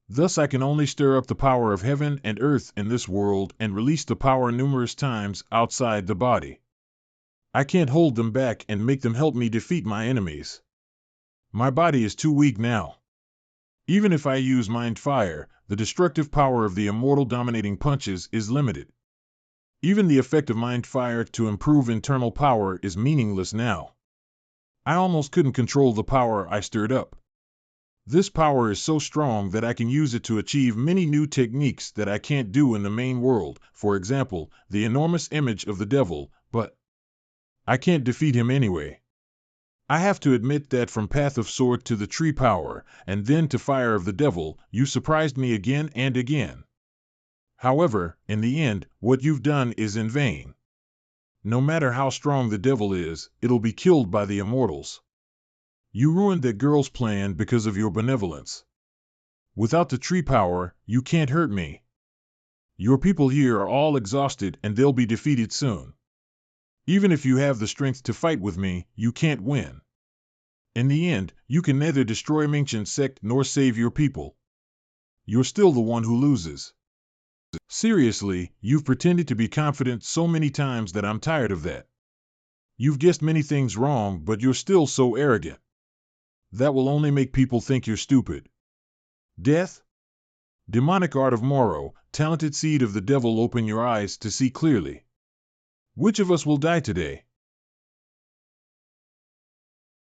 Thus I can only stir up the power of heaven and earth in this world and release the power numerous times outside the body. I can't hold them back and make them help me defeat my enemies. My body is too weak now. Even if I use Mind Fire, the destructive power of the immortal dominating punches is limited. Even the effect of Mind Fire to improve internal power is meaningless now. I almost couldn't control the power I stirred up. This power is so strong that I can use it to achieve many new techniques that I can't do in the main world, for example, the enormous image of the devil, but I can't defeat him anyway. I have to admit that from Path of Sword to the Tree Power, and then to Fire of the Devil, you surprised me again and again. However, in the end, what you've done is in vain. No matter how strong the devil is, it'll be killed by the immortals. You ruined that girl's plan because of your benevolence. Without the tree power, you can't hurt me. Your people here are all exhausted and they'll be defeated soon. Even if you have the strength to fight with me, you can't win. In the end, you can neither destroy Mingchen sect nor save your people. You're still the one who loses. Seriously, you've pretended to be confident so many times that I'm tired of that. You've guessed many things wrong, but you're still so arrogant. That will only make people think you're stupid. Death? Demonic art of Moro, talented seed of the devil, open your eyes to see clearly. Which of us will die today?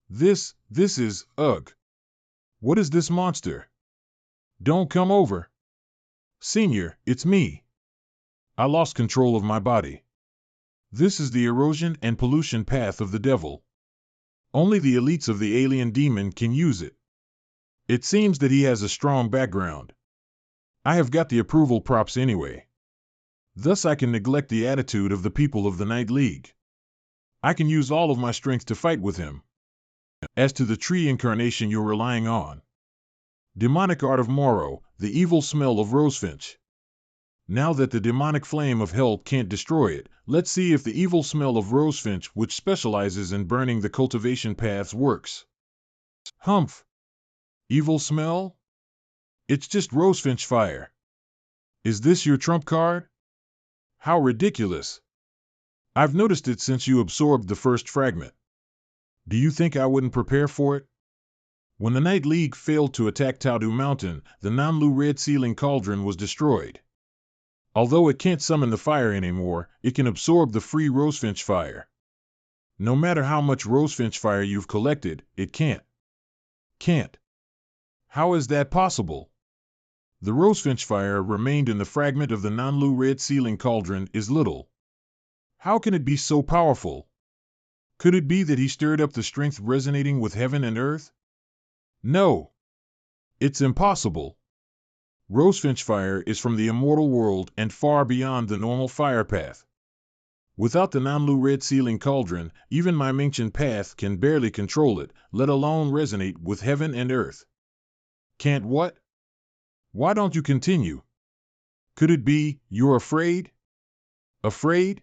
This is, ugh. What is this monster? Don't come over. Senior, it's me. I lost control of my body. This is the erosion and pollution path of the devil. Only the elites of the alien demon can use it. It seems that he has a strong background. I have got the approval props anyway. Thus I can neglect the attitude of the people of the Night League. I can use all of my strength to fight with him. As to the tree incarnation you're relying on, demonic art of Moro, the evil smell of rosefinch. Now that the demonic flame of hell can't destroy it, let's see if the evil smell of rosefinch, which specializes in burning the cultivation paths, works. Humph! Evil smell? It's just rosefinch fire. Is this your trump card? How ridiculous! I've noticed it since you absorbed the first fragment. Do you think I wouldn't prepare for it? When the Night League failed to attack Taudu Mountain, the Nanlu Red Ceiling Cauldron was destroyed. Although it can't summon the fire anymore, it can absorb the free rosefinch fire. No matter how much rosefinch fire you've collected, it can't. Can't. How is that possible? The rosefinch fire remained in the fragment of the Nanlu Red Ceiling Cauldron is little. How can it be so powerful? Could it be that he stirred up the strength resonating with heaven and earth? No. It's impossible. Rosefinch fire is from the immortal world and far beyond the normal fire path. Without the Nanlu Red Ceiling Cauldron, even my Mingchen path can barely control it, let alone resonate with heaven and earth. Can't what? Why don't you continue? Could it be you're afraid? Afraid?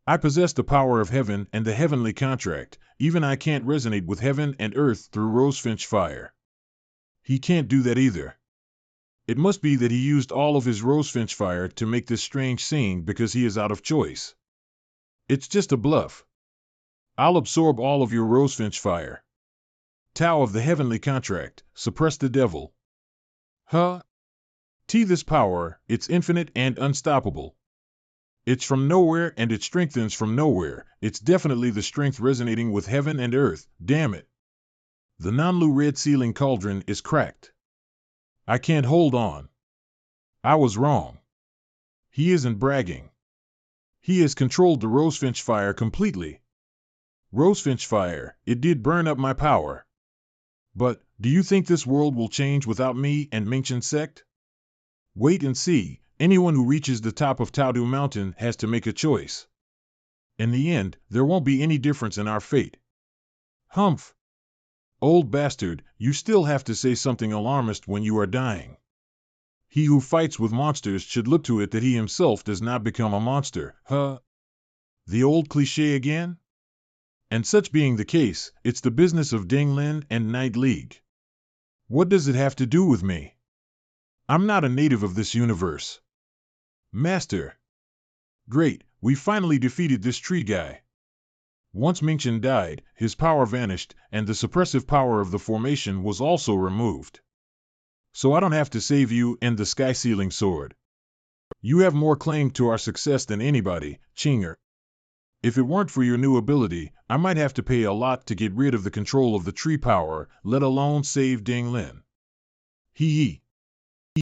I possess the power of heaven and the heavenly contract. Even I can't resonate with heaven and earth through rosefinch fire. He can't do that either. It must be that he used all of his rosefinch fire to make this strange scene because he is out of choice. It's just a bluff. I'll absorb all of your rosefinch fire. Tau of the heavenly contract, suppress the devil. Huh? This power, it's infinite and unstoppable. It's from nowhere and it strengthens from nowhere. It's definitely the strength resonating with heaven and earth, damn it. The Nanlu Red Ceiling Cauldron is cracked. I can't hold on. I was wrong. He isn't bragging. He has controlled the rosefinch fire completely. Rosefinch fire, it did burn up my power. But, do you think this world will change without me and Mingchen sect? Wait and see. Anyone who reaches the top of Taudu Mountain has to make a choice. In the end, there won't be any difference in our fate. Humph! Old bastard, you still have to say something alarmist when you are dying. He who fights with monsters should look to it that he himself does not become a monster, huh? The old cliché again? And such being the case, it's the business of Ding Lin and Night League. What does it have to do with me? I'm not a native of this universe. Master. Great, we finally defeated this tree guy. Once Mingchen died, his power vanished, and the suppressive power of the formation was also removed. So I don't have to save you and the Sky Ceiling Sword. You have more claim to our success than anybody, Chinger. If it weren't for your new ability, I might have to pay a lot to get rid of the control of the tree power, let alone save Ding Lin. Hee.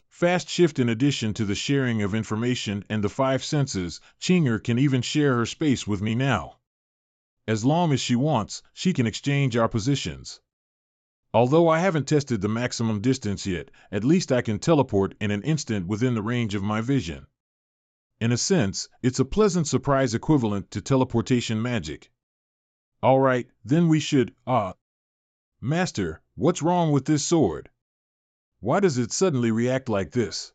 Fast shift. In addition to the sharing of information and the 5 senses, Chinger can even share her space with me now. As long as she wants, she can exchange our positions. Although I haven't tested the maximum distance yet, at least I can teleport in an instant within the range of my vision. In a sense, it's a pleasant surprise equivalent to teleportation magic. Alright, then we should, Master, what's wrong with this sword? Why does it suddenly react like this?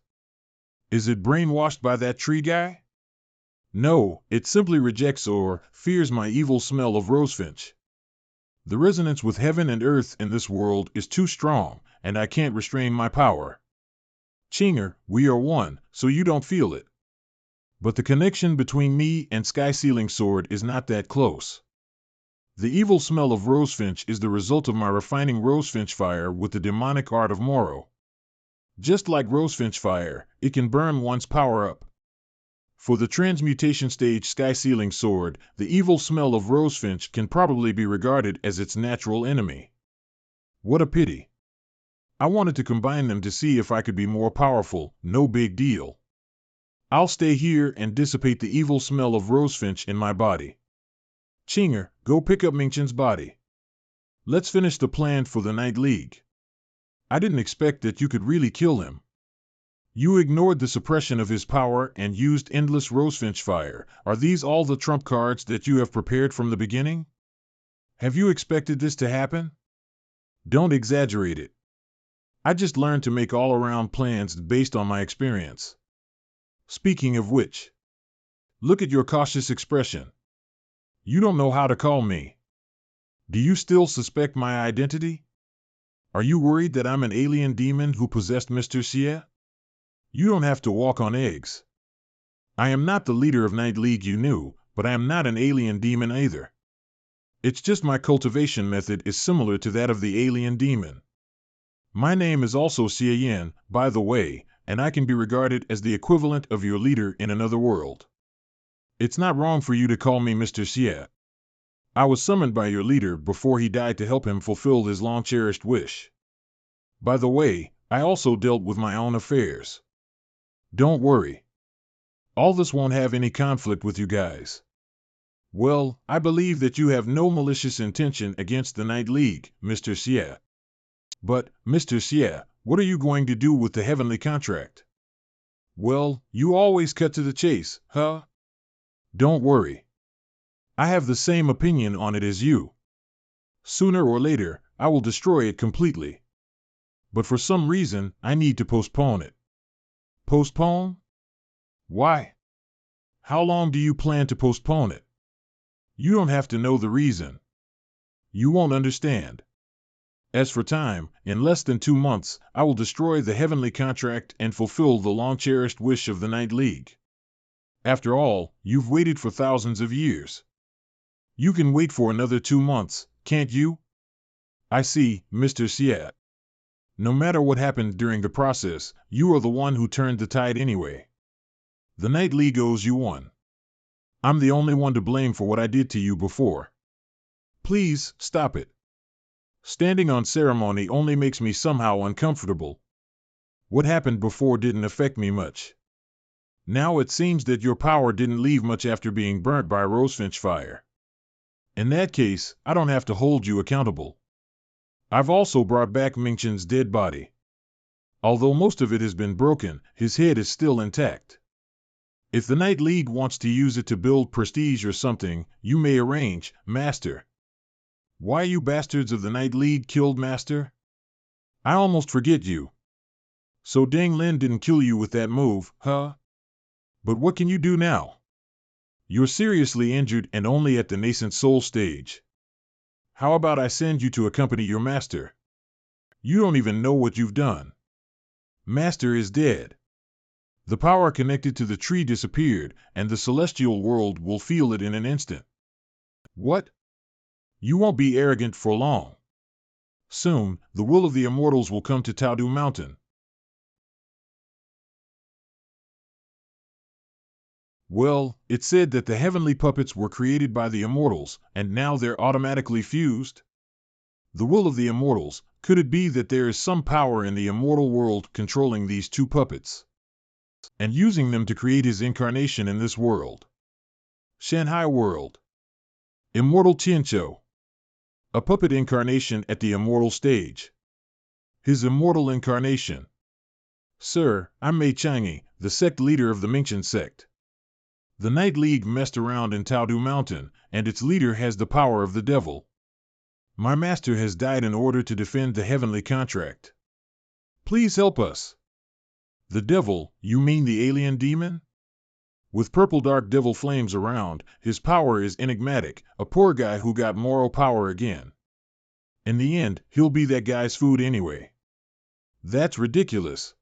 Is it brainwashed by that tree guy? No, it simply rejects or fears my evil smell of rosefinch. The resonance with heaven and earth in this world is too strong, and I can't restrain my power. Chinger, we are one, so you don't feel it. But the connection between me and Sky Sealing Sword is not that close. The evil smell of rosefinch is the result of my refining rosefinch fire with the demonic art of Moro. Just like rosefinch fire, it can burn one's power up. For the transmutation stage Sky Sealing Sword, the evil smell of rosefinch can probably be regarded as its natural enemy. What a pity. I wanted to combine them to see if I could be more powerful, no big deal. I'll stay here and dissipate the evil smell of rosefinch in my body. Chinger, go pick up Mingchen's body. Let's finish the plan for the Night League. I didn't expect that you could really kill him. You ignored the suppression of his power and used endless rosefinch fire. Are these all the trump cards that you have prepared from the beginning? Have you expected this to happen? Don't exaggerate it. I just learned to make all-around plans based on my experience. Speaking of which, look at your cautious expression. You don't know how to call me. Do you still suspect my identity? Are you worried that I'm an alien demon who possessed Mr. Xie? You don't have to walk on eggs. I am not the leader of Night League you knew, but I am not an alien demon either. It's just my cultivation method is similar to that of the alien demon. My name is also Xie Yin, by the way, and I can be regarded as the equivalent of your leader in another world. It's not wrong for you to call me Mr. Xie. I was summoned by your leader before he died to help him fulfill his long-cherished wish. By the way, I also dealt with my own affairs. Don't worry. All this won't have any conflict with you guys. Well, I believe that you have no malicious intention against the Night League, Mr. Xie. But, Mr. Xie, what are you going to do with the heavenly contract? Well, you always cut to the chase, huh? Don't worry. I have the same opinion on it as you. Sooner or later, I will destroy it completely. But for some reason, I need to postpone it. Postpone? Why? How long do you plan to postpone it? You don't have to know the reason. You won't understand. As for time, in less than 2 months, I will destroy the heavenly contract and fulfill the long-cherished wish of the Night League. After all, you've waited for thousands of years. You can wait for another 2 months, can't you? I see, Mr. Xie. No matter what happened during the process, you are the one who turned the tide anyway. The Night League owes you one. I'm the only one to blame for what I did to you before. Please, stop it. Standing on ceremony only makes me somehow uncomfortable. What happened before didn't affect me much. Now it seems that your power didn't leave much after being burnt by rosefinch fire. In that case, I don't have to hold you accountable. I've also brought back Mingchen's dead body. Although most of it has been broken, his head is still intact. If the Night League wants to use it to build prestige or something, you may arrange, Master. Why you bastards of the Night League killed Master? I almost forget you. So Deng Lin didn't kill you with that move, huh? But what can you do now? You're seriously injured and only at the nascent soul stage. How about I send you to accompany your master? You don't even know what you've done. Master is dead. The power connected to the tree disappeared, and the celestial world will feel it in an instant. What? You won't be arrogant for long. Soon, the will of the immortals will come to Taodu Mountain. Well, it said that the heavenly puppets were created by the immortals, and now they're automatically fused. The will of the immortals, could it be that there is some power in the immortal world controlling these two puppets? And using them to create his incarnation in this world? Shanghai world. Immortal Tiancho, a puppet incarnation at the immortal stage. His immortal incarnation. Sir, I'm Mei Chang'e, the sect leader of the Mingchen sect. The Night League messed around in Taodu Mountain, and its leader has the power of the devil. My master has died in order to defend the heavenly contract. Please help us. The devil, you mean the alien demon? With purple dark devil flames around, his power is enigmatic, a poor guy who got moral power again. In the end, he'll be that guy's food anyway. That's ridiculous.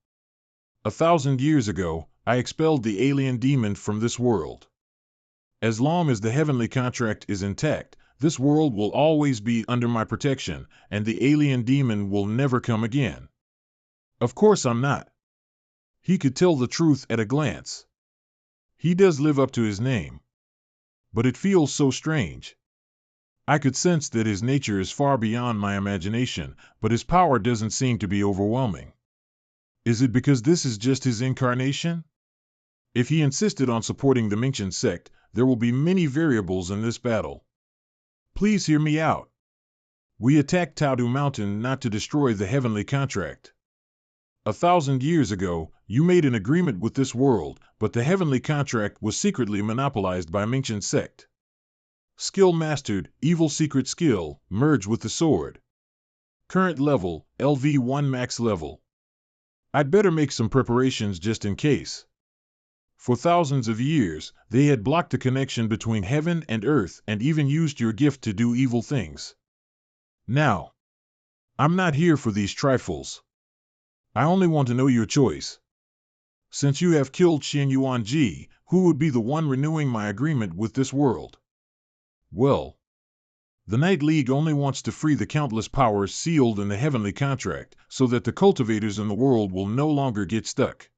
1,000 years ago, I expelled the alien demon from this world. As long as the heavenly contract is intact, this world will always be under my protection, and the alien demon will never come again. Of course I'm not. He could tell the truth at a glance. He does live up to his name. But it feels so strange. I could sense that his nature is far beyond my imagination, but his power doesn't seem to be overwhelming. Is it because this is just his incarnation? If he insisted on supporting the Mingchen sect, there will be many variables in this battle. Please hear me out. We attacked Taodu Mountain not to destroy the heavenly contract. 1,000 years ago, you made an agreement with this world, but the heavenly contract was secretly monopolized by Mingchen sect. Skill mastered, evil secret skill, merge with the sword. Current level, LV1 max level. I'd better make some preparations just in case. For thousands of years, they had blocked the connection between heaven and earth and even used your gift to do evil things. Now, I'm not here for these trifles. I only want to know your choice. Since you have killed Xian Yuanji, who would be the one renewing my agreement with this world? Well, the Night League only wants to free the countless powers sealed in the heavenly contract, so that the cultivators in the world will no longer get stuck.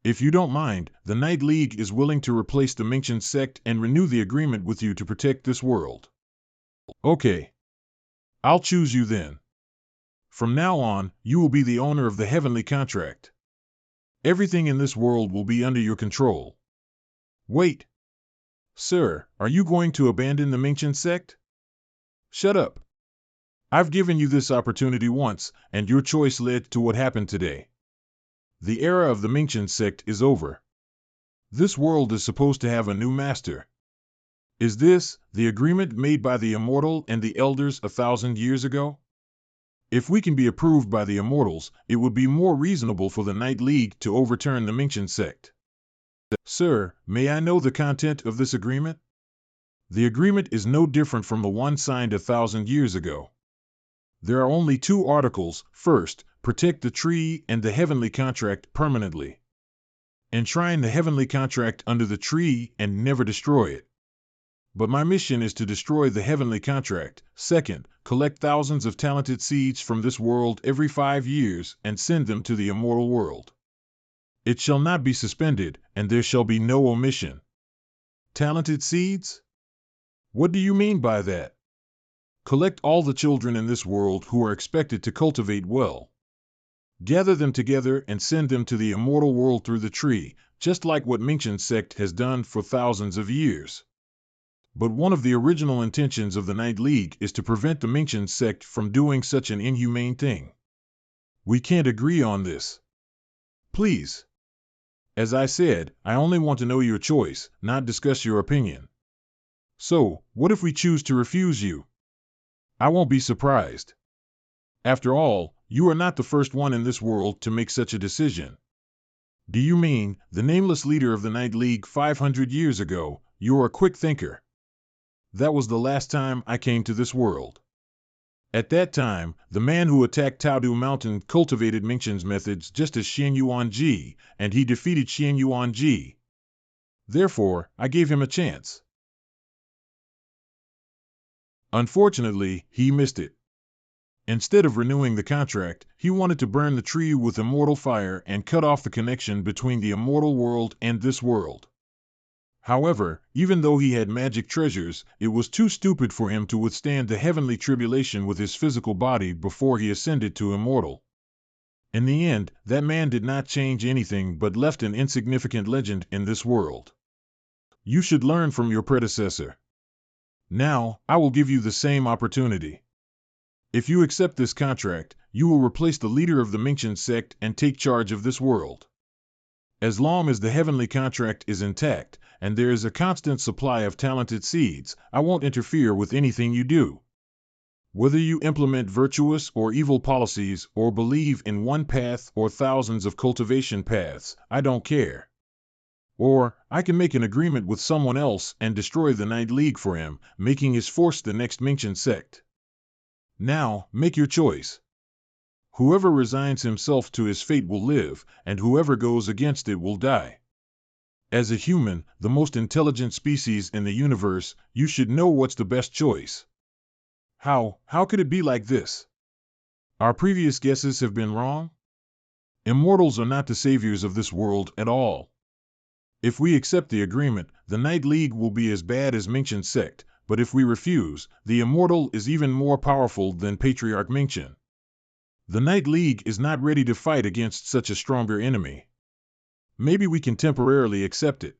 If you don't mind, the Night League is willing to replace the Mingchen sect and renew the agreement with you to protect this world. Okay. I'll choose you then. From now on, you will be the owner of the heavenly contract. Everything in this world will be under your control. Wait. Sir, are you going to abandon the Mingchen sect? Shut up. I've given you this opportunity once, and your choice led to what happened today. The era of the Mingchen sect is over. This world is supposed to have a new master. Is this the agreement made by the immortal and the elders 1,000 years ago? If we can be approved by the immortals, it would be more reasonable for the Night League to overturn the Mingchen sect. Sir, may I know the content of this agreement? The agreement is no different from the one signed 1,000 years ago. There are only 2 articles. First, protect the tree and the heavenly contract permanently. Enshrine the heavenly contract under the tree and never destroy it. But my mission is to destroy the heavenly contract. Second, collect thousands of talented seeds from this world every 5 years and send them to the immortal world. It shall not be suspended, and there shall be no omission. Talented seeds? What do you mean by that? Collect all the children in this world who are expected to cultivate well. Gather them together and send them to the immortal world through the tree, just like what Mingchen sect has done for thousands of years. But one of the original intentions of the Night League is to prevent the Mingchen sect from doing such an inhumane thing. We can't agree on this. Please. As I said, I only want to know your choice, not discuss your opinion. So, what if we choose to refuse you? I won't be surprised. After all, you are not the first one in this world to make such a decision. Do you mean, the nameless leader of the Night League 500 years ago, you're a quick thinker? That was the last time I came to this world. At that time, the man who attacked Taodu Mountain cultivated Mingchen's methods just as Xian Yuanji, and he defeated Xian Yuanji. Therefore, I gave him a chance. Unfortunately, he missed it. Instead of renewing the contract, he wanted to burn the tree with immortal fire and cut off the connection between the immortal world and this world. However, even though he had magic treasures, it was too stupid for him to withstand the heavenly tribulation with his physical body before he ascended to immortal. In the end, that man did not change anything but left an insignificant legend in this world. You should learn from your predecessor. Now, I will give you the same opportunity. If you accept this contract, you will replace the leader of the Mingchen sect and take charge of this world. As long as the heavenly contract is intact, and there is a constant supply of talented seeds, I won't interfere with anything you do. Whether you implement virtuous or evil policies or believe in one path or thousands of cultivation paths, I don't care. Or, I can make an agreement with someone else and destroy the Ninth League for him, making his force the next Mingchen sect. Now, make your choice. Whoever resigns himself to his fate will live, and whoever goes against it will die. As a human, the most intelligent species in the universe, you should know what's the best choice. How could it be like this? Our previous guesses have been wrong? Immortals are not the saviors of this world at all. If we accept the agreement, the Night League will be as bad as Mingchen sect, but if we refuse, the Immortal is even more powerful than Patriarch Mingchen. The Night League is not ready to fight against such a stronger enemy. Maybe we can temporarily accept it.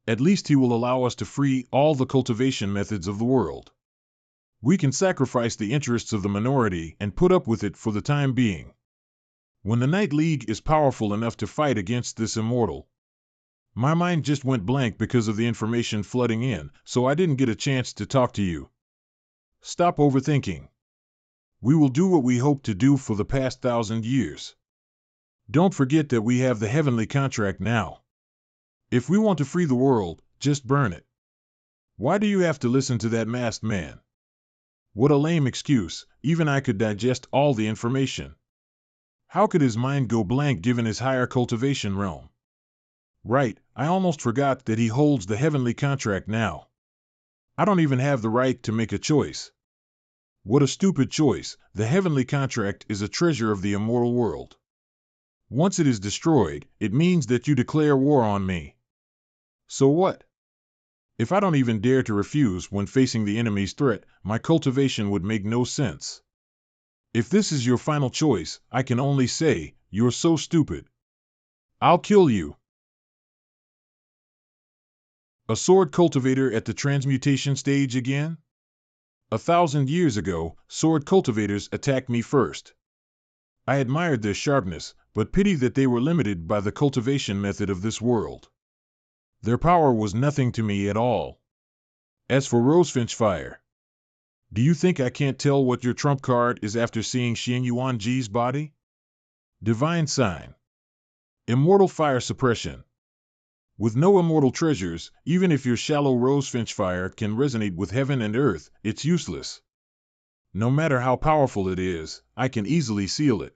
At least he will allow us to free all the cultivation methods of the world. We can sacrifice the interests of the minority and put up with it for the time being. When the Night League is powerful enough to fight against this Immortal. My mind just went blank because of the information flooding in, so I didn't get a chance to talk to you. Stop overthinking. We will do what we hope to do for the past 1,000 years. Don't forget that we have the heavenly contract now. If we want to free the world, just burn it. Why do you have to listen to that masked man? What a lame excuse, even I could digest all the information. How could his mind go blank given his higher cultivation realm? Right, I almost forgot that he holds the heavenly contract now. I don't even have the right to make a choice. What a stupid choice. The heavenly contract is a treasure of the immortal world. Once it is destroyed, it means that you declare war on me. So what? If I don't even dare to refuse when facing the enemy's threat, my cultivation would make no sense. If this is your final choice, I can only say, you're so stupid. I'll kill you. A sword cultivator at the transmutation stage again? 1,000 years ago, sword cultivators attacked me first. I admired their sharpness, but pity that they were limited by the cultivation method of this world. Their power was nothing to me at all. As for Rosefinch Fire, do you think I can't tell what your trump card is after seeing Xian Yuanji's body? Divine Sign. Immortal Fire Suppression. With no immortal treasures, even if your shallow Rosefinch Fire can resonate with heaven and earth, it's useless. No matter how powerful it is, I can easily seal it.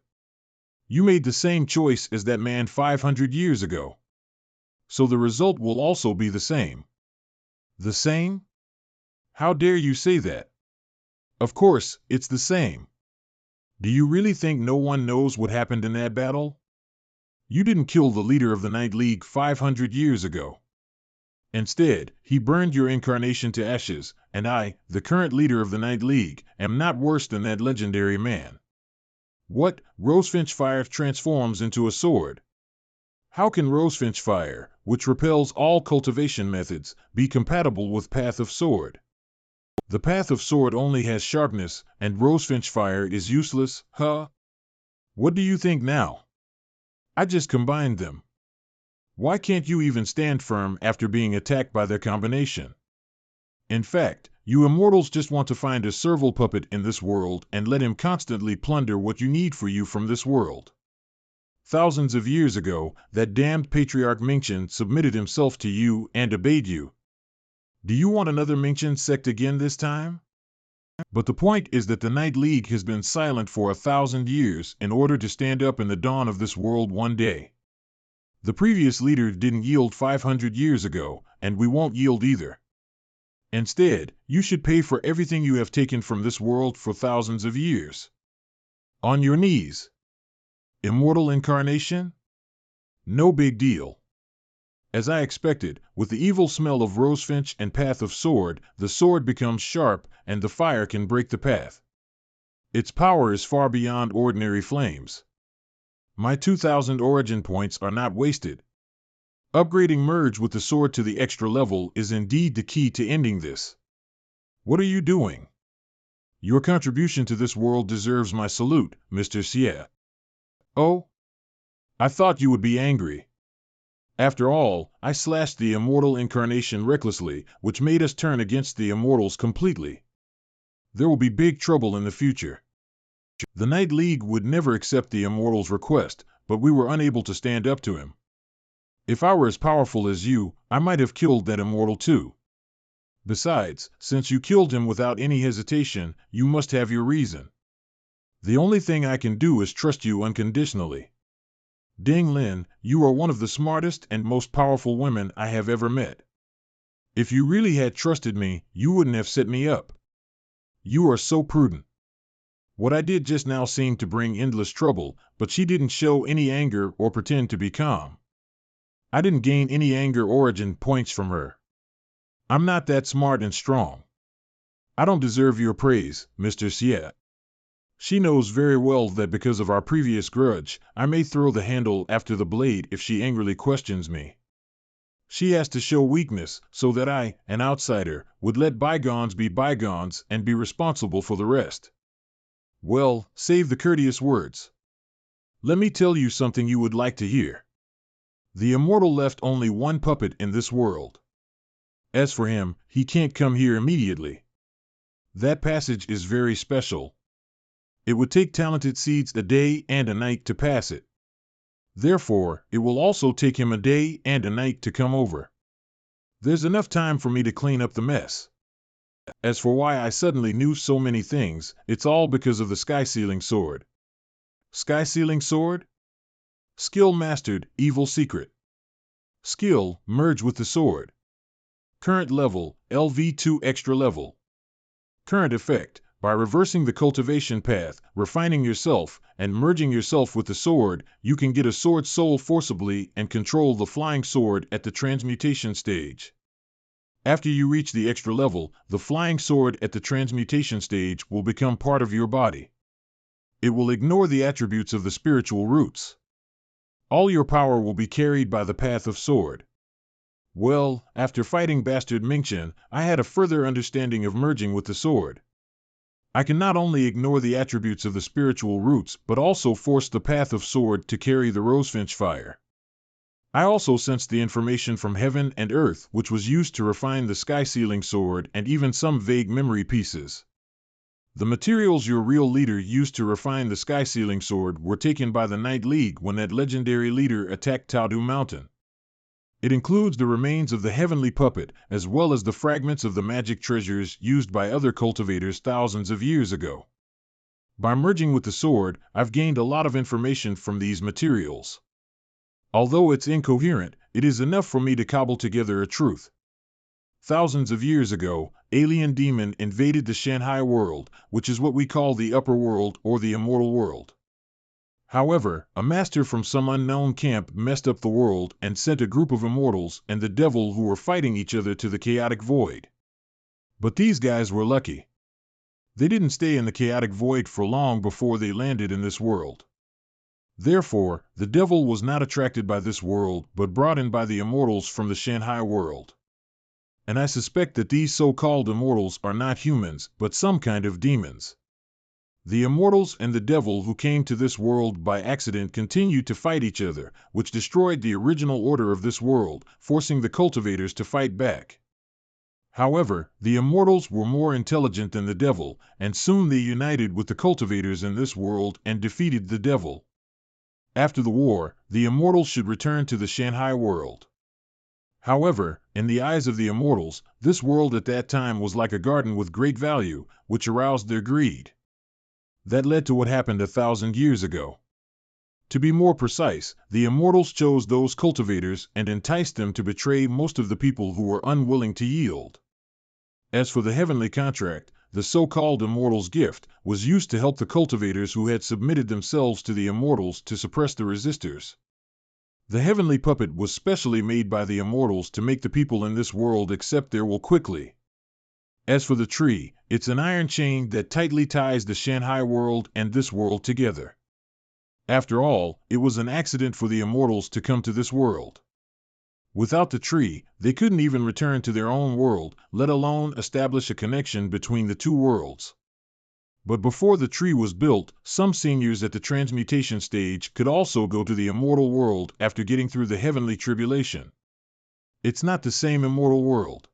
You made the same choice as that man 500 years ago. So the result will also be the same. The same? How dare you say that? Of course, it's the same. Do you really think no one knows what happened in that battle? You didn't kill the leader of the Night League 500 years ago. Instead, he burned your incarnation to ashes, and I, the current leader of the Night League, am not worse than that legendary man. What? Rosefinch Fire transforms into a sword. How can Rosefinch Fire, which repels all cultivation methods, be compatible with Path of Sword? The Path of Sword only has sharpness, and Rosefinch Fire is useless, huh? What do you think now? I just combined them. Why can't you even stand firm after being attacked by their combination? In fact, you immortals just want to find a serval puppet in this world and let him constantly plunder what you need for you from this world. Thousands of years ago, that damned Patriarch Mingchen submitted himself to you and obeyed you. Do you want another Mingchen sect again this time? But the point is that the Night League has been silent for 1,000 years in order to stand up in the dawn of this world one day. The previous leader didn't yield 500 years ago, and we won't yield either. Instead, you should pay for everything you have taken from this world for thousands of years. On your knees. Immortal incarnation? No big deal. As I expected, with the evil smell of Rosefinch and Path of Sword, the sword becomes sharp, and the fire can break the path. Its power is far beyond ordinary flames. My 2,000 origin points are not wasted. Upgrading Merge with the sword to the extra level is indeed the key to ending this. What are you doing? Your contribution to this world deserves my salute, Mr. Ss3. Oh? I thought you would be angry. After all, I slashed the immortal incarnation recklessly, which made us turn against the immortals completely. There will be big trouble in the future. The Night League would never accept the immortal's request, but we were unable to stand up to him. If I were as powerful as you, I might have killed that immortal too. Besides, since you killed him without any hesitation, you must have your reason. The only thing I can do is trust you unconditionally. Ding Lin, you are one of the smartest and most powerful women I have ever met. If you really had trusted me, you wouldn't have set me up. You are so prudent. What I did just now seemed to bring endless trouble, but she didn't show any anger or pretend to be calm. I didn't gain any anger origin points from her. I'm not that smart and strong. I don't deserve your praise, Mr. Ss3. She knows very well that because of our previous grudge, I may throw the handle after the blade if she angrily questions me. She has to show weakness so that I, an outsider, would let bygones be bygones and be responsible for the rest. Well, save the courteous words. Let me tell you something you would like to hear. The immortal left only one puppet in this world. As for him, he can't come here immediately. That passage is very special. It would take talented seeds a day and a night to pass it. Therefore, it will also take him a day and a night to come over. There's enough time for me to clean up the mess. As for why I suddenly knew so many things, it's all because of the sky-sealing sword. Sky-sealing sword? Skill mastered, evil secret. Skill, merge with the sword. Current level, LV2 extra level. Current effect, by reversing the cultivation path, refining yourself, and merging yourself with the sword, you can get a sword soul forcibly and control the flying sword at the transmutation stage. After you reach the extra level, the flying sword at the transmutation stage will become part of your body. It will ignore the attributes of the spiritual roots. All your power will be carried by the path of sword. Well, after fighting Bastard Mingchen, I had a further understanding of merging with the sword. I can not only ignore the attributes of the spiritual roots, but also force the path of sword to carry the rosefinch fire. I also sensed the information from heaven and earth, which was used to refine the sky-sealing sword and even some vague memory pieces. The materials your real leader used to refine the sky-sealing sword were taken by the Night League when that legendary leader attacked Taodu Mountain. It includes the remains of the heavenly puppet, as well as the fragments of the magic treasures used by other cultivators thousands of years ago. By merging with the sword, I've gained a lot of information from these materials. Although it's incoherent, it is enough for me to cobble together a truth. Thousands of years ago, alien demon invaded the Shanghai world, which is what we call the upper world or the immortal world. However, a master from some unknown camp messed up the world and sent a group of immortals and the devil who were fighting each other to the chaotic void. But these guys were lucky. They didn't stay in the chaotic void for long before they landed in this world. Therefore, the devil was not attracted by this world but brought in by the immortals from the Shanghai world. And I suspect that these so-called immortals are not humans, but some kind of demons. The immortals and the devil who came to this world by accident continued to fight each other, which destroyed the original order of this world, forcing the cultivators to fight back. However, the immortals were more intelligent than the devil, and soon they united with the cultivators in this world and defeated the devil. After the war, the immortals should return to the Shanghai world. However, in the eyes of the immortals, this world at that time was like a garden with great value, which aroused their greed. That led to what happened 1,000 years ago. To be more precise, the immortals chose those cultivators and enticed them to betray most of the people who were unwilling to yield. As for the heavenly contract, the so-called immortals' gift was used to help the cultivators who had submitted themselves to the immortals to suppress the resistors. The heavenly puppet was specially made by the immortals to make the people in this world accept their will quickly. As for the tree, it's an iron chain that tightly ties the Shanghai world and this world together. After all, it was an accident for the immortals to come to this world. Without the tree, they couldn't even return to their own world, let alone establish a connection between the two worlds. But before the tree was built, some seniors at the transmutation stage could also go to the immortal world after getting through the heavenly tribulation. It's not the same immortal world.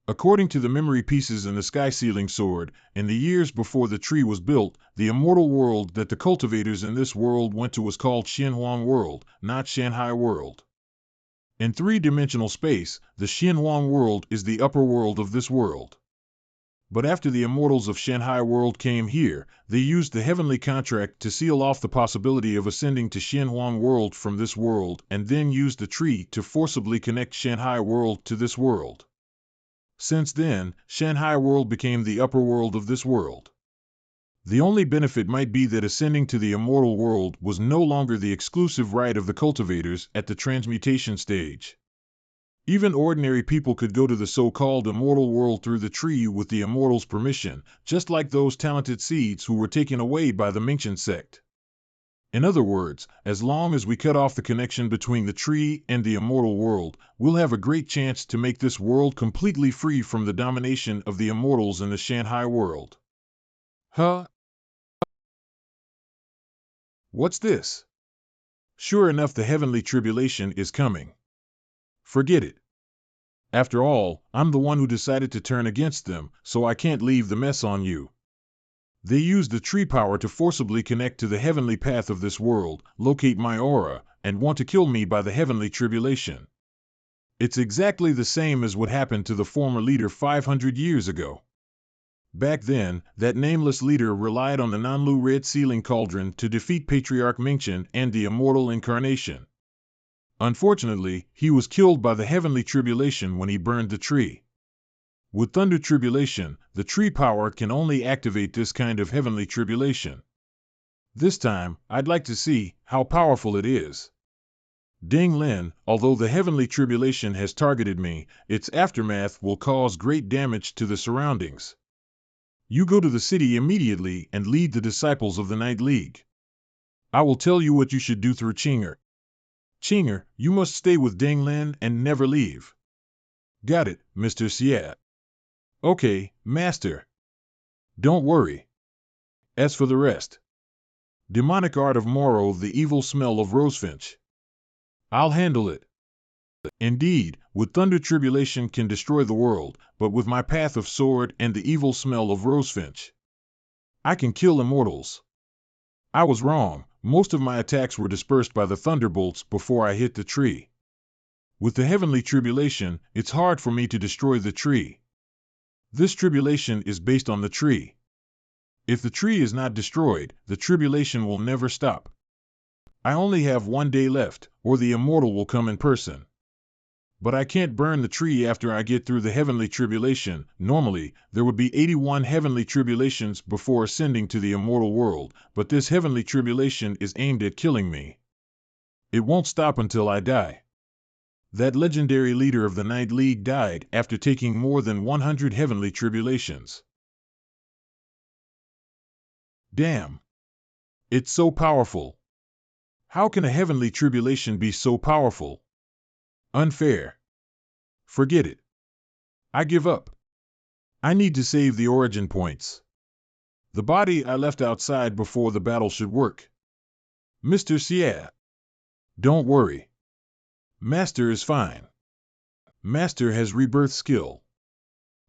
According to the memory pieces in the sky-sealing sword, in the years before the tree was built, the immortal world that the cultivators in this world went to was called Xianhuang World, not Shanghai World. In three-dimensional space, the Xianhuang World is the upper world of this world. But after the immortals of Shanghai World came here, they used the heavenly contract to seal off the possibility of ascending to Xianhuang World from this world, and then used the tree to forcibly connect Shanghai World to this world. Since then, Shanghai World became the upper world of this world. The only benefit might be that ascending to the immortal world was no longer the exclusive right of the cultivators at the transmutation stage. Even ordinary people could go to the so-called immortal world through the tree with the immortals' permission, just like those talented seeds who were taken away by the Mingchen sect. In other words, as long as we cut off the connection between the tree and the immortal world, we'll have a great chance to make this world completely free from the domination of the immortals in the Shanghai world. Huh? What's this? Sure enough, the heavenly tribulation is coming. Forget it. After all, I'm the one who decided to turn against them, so I can't leave the mess on you. They use the tree power to forcibly connect to the heavenly path of this world, locate my aura, and want to kill me by the heavenly tribulation. It's exactly the same as what happened to the former leader 500 years ago. Back then, that nameless leader relied on the Nanlu Red Sealing Cauldron to defeat Patriarch Mingchen and the Immortal Incarnation. Unfortunately, he was killed by the heavenly tribulation when he burned the tree. With thunder tribulation, the tree power can only activate this kind of heavenly tribulation. This time, I'd like to see how powerful it is. Ding Lin, although the heavenly tribulation has targeted me, its aftermath will cause great damage to the surroundings. You go to the city immediately and lead the disciples of the Night League. I will tell you what you should do through Chinger. Chinger, you must stay with Ding Lin and never leave. Got it, Mr. Xie. Okay, Master. Don't worry. As for the rest, demonic art of Moro, the evil smell of Rosefinch, I'll handle it. Indeed, with thunder tribulation can destroy the world, but with my path of sword and the evil smell of Rosefinch, I can kill immortals. I was wrong, most of my attacks were dispersed by the thunderbolts before I hit the tree. With the heavenly tribulation, it's hard for me to destroy the tree. This tribulation is based on the tree. If the tree is not destroyed, the tribulation will never stop. I only have 1 day left, or the immortal will come in person. But I can't burn the tree after I get through the heavenly tribulation. Normally, there would be 81 heavenly tribulations before ascending to the immortal world, but this heavenly tribulation is aimed at killing me. It won't stop until I die. That legendary leader of the Night League died after taking more than 100 heavenly tribulations. Damn. It's so powerful. How can a heavenly tribulation be so powerful? Unfair. Forget it. I give up. I need to save the origin points. The body I left outside before the battle should work. Mr. Xie. Don't worry. Master is fine. Master has rebirth skill.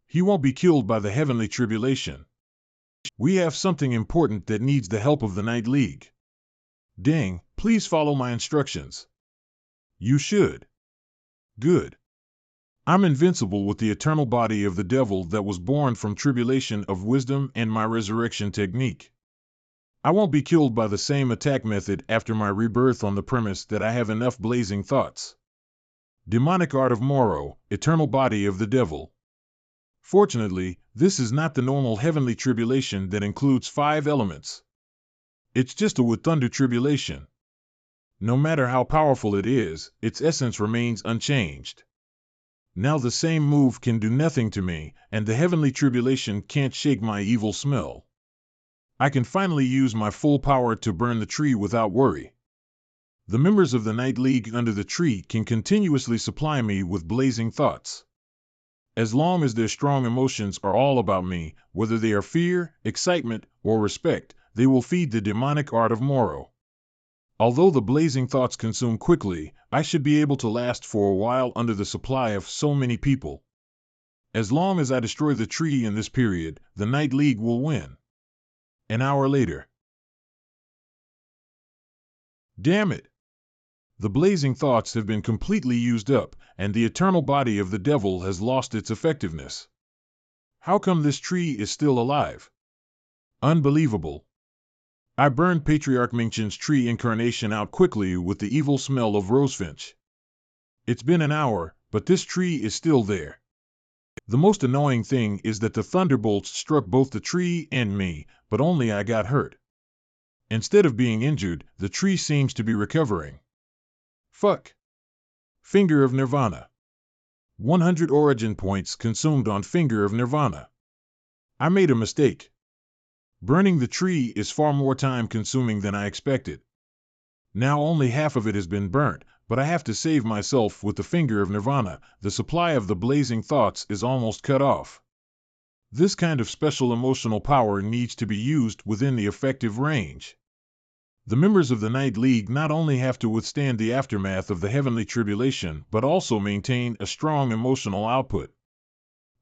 He won't be killed by the heavenly tribulation. We have something important that needs the help of the Night League. Ding, please follow my instructions. You should. Good. I'm invincible with the eternal body of the devil that was born from tribulation of wisdom and my resurrection technique. I won't be killed by the same attack method after my rebirth on the premise that I have enough blazing thoughts. Demonic art of Moro, eternal body of the devil. Fortunately, this is not the normal heavenly tribulation that includes 5 elements. It's just a with thunder tribulation. No matter how powerful it is, its essence remains unchanged. Now the same move can do nothing to me, and the heavenly tribulation can't shake my evil smell. I can finally use my full power to burn the tree without worry. The members of the Night League under the tree can continuously supply me with blazing thoughts. As long as their strong emotions are all about me, whether they are fear, excitement, or respect, they will feed the demonic art of Moro. Although the blazing thoughts consume quickly, I should be able to last for a while under the supply of so many people. As long as I destroy the tree in this period, the Night League will win. An hour later. Damn it! The blazing thoughts have been completely used up, and the eternal body of the devil has lost its effectiveness. How come this tree is still alive? Unbelievable. I burned Patriarch Mingchen's tree incarnation out quickly with the evil smell of rosefinch. It's been an hour, but this tree is still there. The most annoying thing is that the thunderbolts struck both the tree and me, but only I got hurt. Instead of being injured, the tree seems to be recovering. Fuck. Finger of Nirvana. 100 origin points consumed on Finger of Nirvana. I made a mistake. Burning the tree is far more time consuming than I expected. Now only half of it has been burnt, but I have to save myself with the Finger of Nirvana. The supply of the blazing thoughts is almost cut off. This kind of special emotional power needs to be used within the effective range. The members of the Night League not only have to withstand the aftermath of the heavenly tribulation, but also maintain a strong emotional output.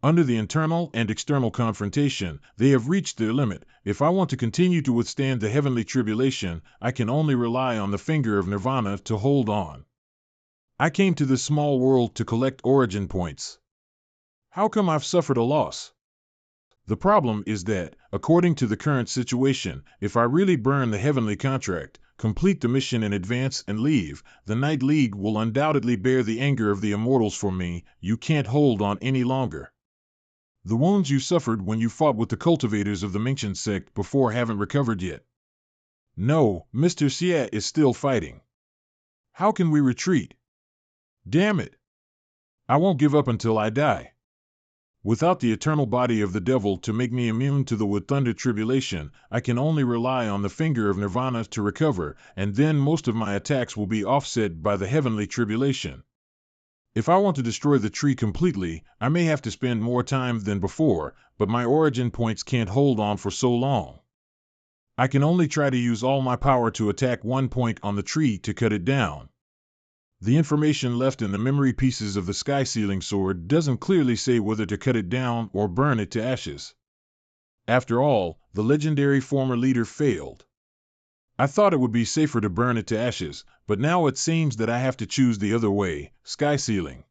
Under the internal and external confrontation, they have reached their limit. If I want to continue to withstand the heavenly tribulation, I can only rely on the Finger of Nirvana to hold on. I came to this small world to collect origin points. How come I've suffered a loss? The problem is that, according to the current situation, if I really burn the heavenly contract, complete the mission in advance and leave, the Night League will undoubtedly bear the anger of the immortals for me. You can't hold on any longer. The wounds you suffered when you fought with the cultivators of the Mingchen sect before haven't recovered yet. No, Mr. Xie is still fighting. How can we retreat? Damn it! I won't give up until I die. Without the eternal body of the devil to make me immune to the Wood Thunder tribulation, I can only rely on the Finger of Nirvana to recover, and then most of my attacks will be offset by the heavenly tribulation. If I want to destroy the tree completely, I may have to spend more time than before, but my origin points can't hold on for so long. I can only try to use all my power to attack one point on the tree to cut it down. The information left in the memory pieces of the Sky Sealing Sword doesn't clearly say whether to cut it down or burn it to ashes. After all, the legendary former leader failed. I thought it would be safer to burn it to ashes, but now it seems that I have to choose the other way, sky sealing.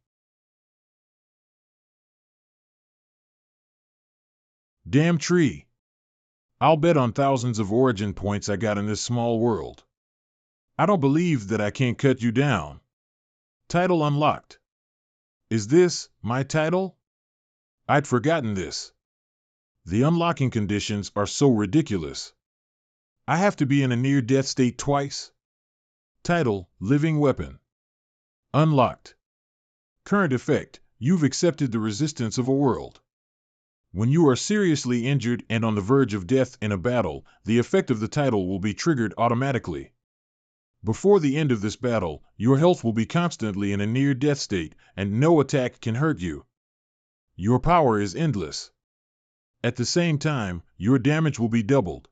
Damn tree. I'll bet on thousands of origin points I got in this small world. I don't believe that I can't cut you down. Title unlocked. Is this my title? I'd forgotten this. The unlocking conditions are so ridiculous. I have to be in a near-death state twice? Title, Living Weapon. Unlocked. Current effect, you've accepted the resistance of a world. When you are seriously injured and on the verge of death in a battle, the effect of the title will be triggered automatically. Before the end of this battle, your health will be constantly in a near-death state, and no attack can hurt you. Your power is endless. At the same time, your damage will be doubled.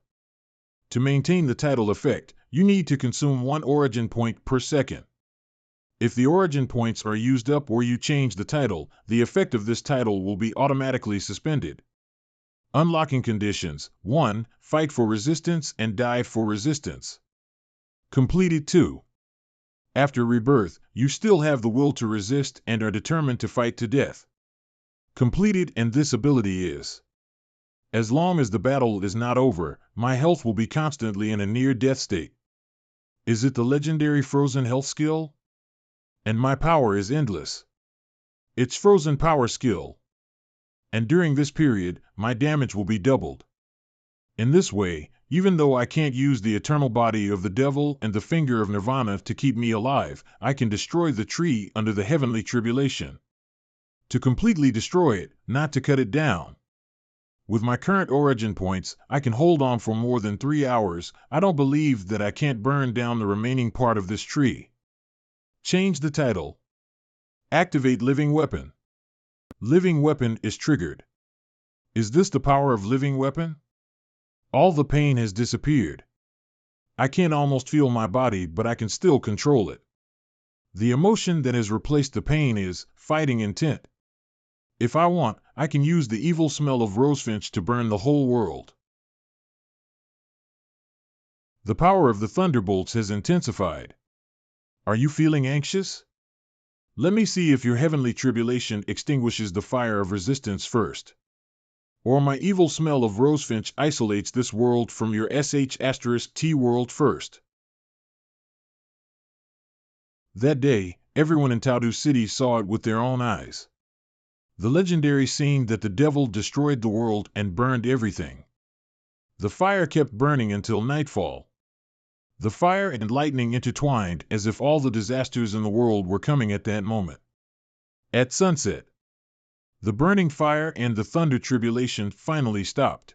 To maintain the title effect, you need to consume 1 origin point per second. If the origin points are used up or you change the title, the effect of this title will be automatically suspended. Unlocking conditions: 1. Fight for resistance and die for resistance. Completed 2. After rebirth, you still have the will to resist and are determined to fight to death. Completed, and this ability is: as long as the battle is not over, my health will be constantly in a near-death state. Is it the legendary Frozen Health skill? And my power is endless. It's Frozen Power skill. And during this period, my damage will be doubled. In this way, even though I can't use the eternal body of the devil and the Finger of Nirvana to keep me alive, I can destroy the tree under the heavenly tribulation. To completely destroy it, not to cut it down. With my current origin points, I can hold on for more than 3 hours. I don't believe that I can't burn down the remaining part of this tree. Change the title. Activate Living Weapon. Living Weapon is triggered. Is this the power of Living Weapon? All the pain has disappeared. I can almost feel my body, but I can still control it. The emotion that has replaced the pain is fighting intent. If I want, I can use the evil smell of rosefinch to burn the whole world. The power of the thunderbolts has intensified. Are you feeling anxious? Let me see if your heavenly tribulation extinguishes the fire of resistance first. Or my evil smell of rosefinch isolates this world from your sh*t world first. That day, everyone in Taudu City saw it with their own eyes. The legendary scene that the devil destroyed the world and burned everything. The fire kept burning until nightfall. The fire and lightning intertwined as if all the disasters in the world were coming at that moment. At sunset, the burning fire and the thunder tribulation finally stopped.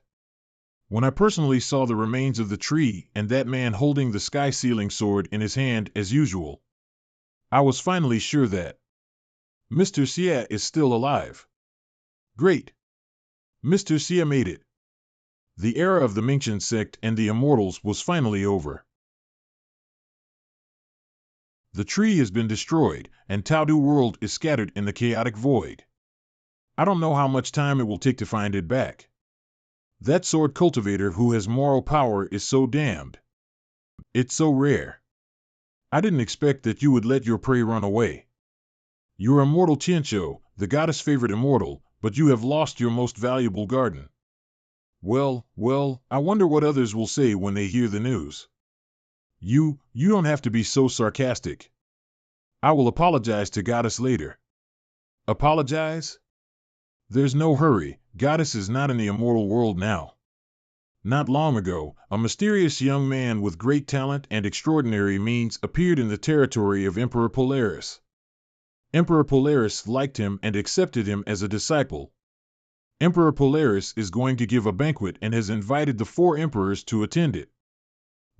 When I personally saw the remains of the tree and that man holding the sky-sealing sword in his hand as usual, I was finally sure that Mr. Xie is still alive. Great! Mr. Xie made it. The era of the Mingchen sect and the immortals was finally over. The tree has been destroyed, and Taudu world is scattered in the chaotic void. I don't know how much time it will take to find it back. That sword cultivator who has moral power is so damned. It's so rare. I didn't expect that you would let your prey run away. You're immortal Qianqiu, the goddess' favorite immortal, but you have lost your most valuable garden. Well, I wonder what others will say when they hear the news. You don't have to be so sarcastic. I will apologize to Goddess later. Apologize? There's no hurry. Goddess is not in the immortal world now. Not long ago, a mysterious young man with great talent and extraordinary means appeared in the territory of Emperor Polaris. Emperor Polaris liked him and accepted him as a disciple. Emperor Polaris is going to give a banquet and has invited the 4 emperors to attend it.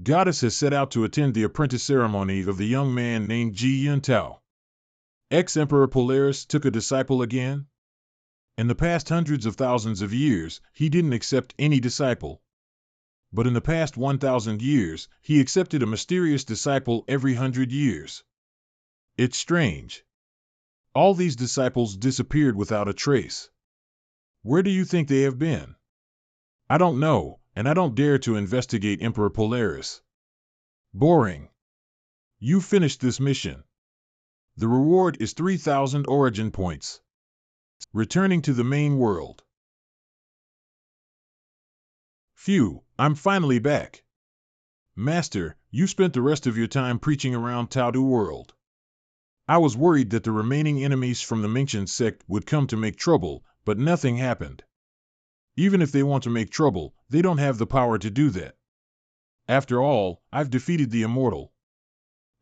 Goddess has set out to attend the apprentice ceremony of the young man named Ji Yuntao. Ex-Emperor Polaris took a disciple again? In the past hundreds of thousands of years, he didn't accept any disciple. But in the past 1,000 years, he accepted a mysterious disciple every 100 years. It's strange. All these disciples disappeared without a trace. Where do you think they have been? I don't know, and I don't dare to investigate Emperor Polaris. Boring. You finished this mission. The reward is 3,000 origin points. Returning to the main world. Phew, I'm finally back. Master, you spent the rest of your time preaching around Taudu world. I was worried that the remaining enemies from the Mingchen sect would come to make trouble, but nothing happened. Even if they want to make trouble, they don't have the power to do that. After all, I've defeated the immortal.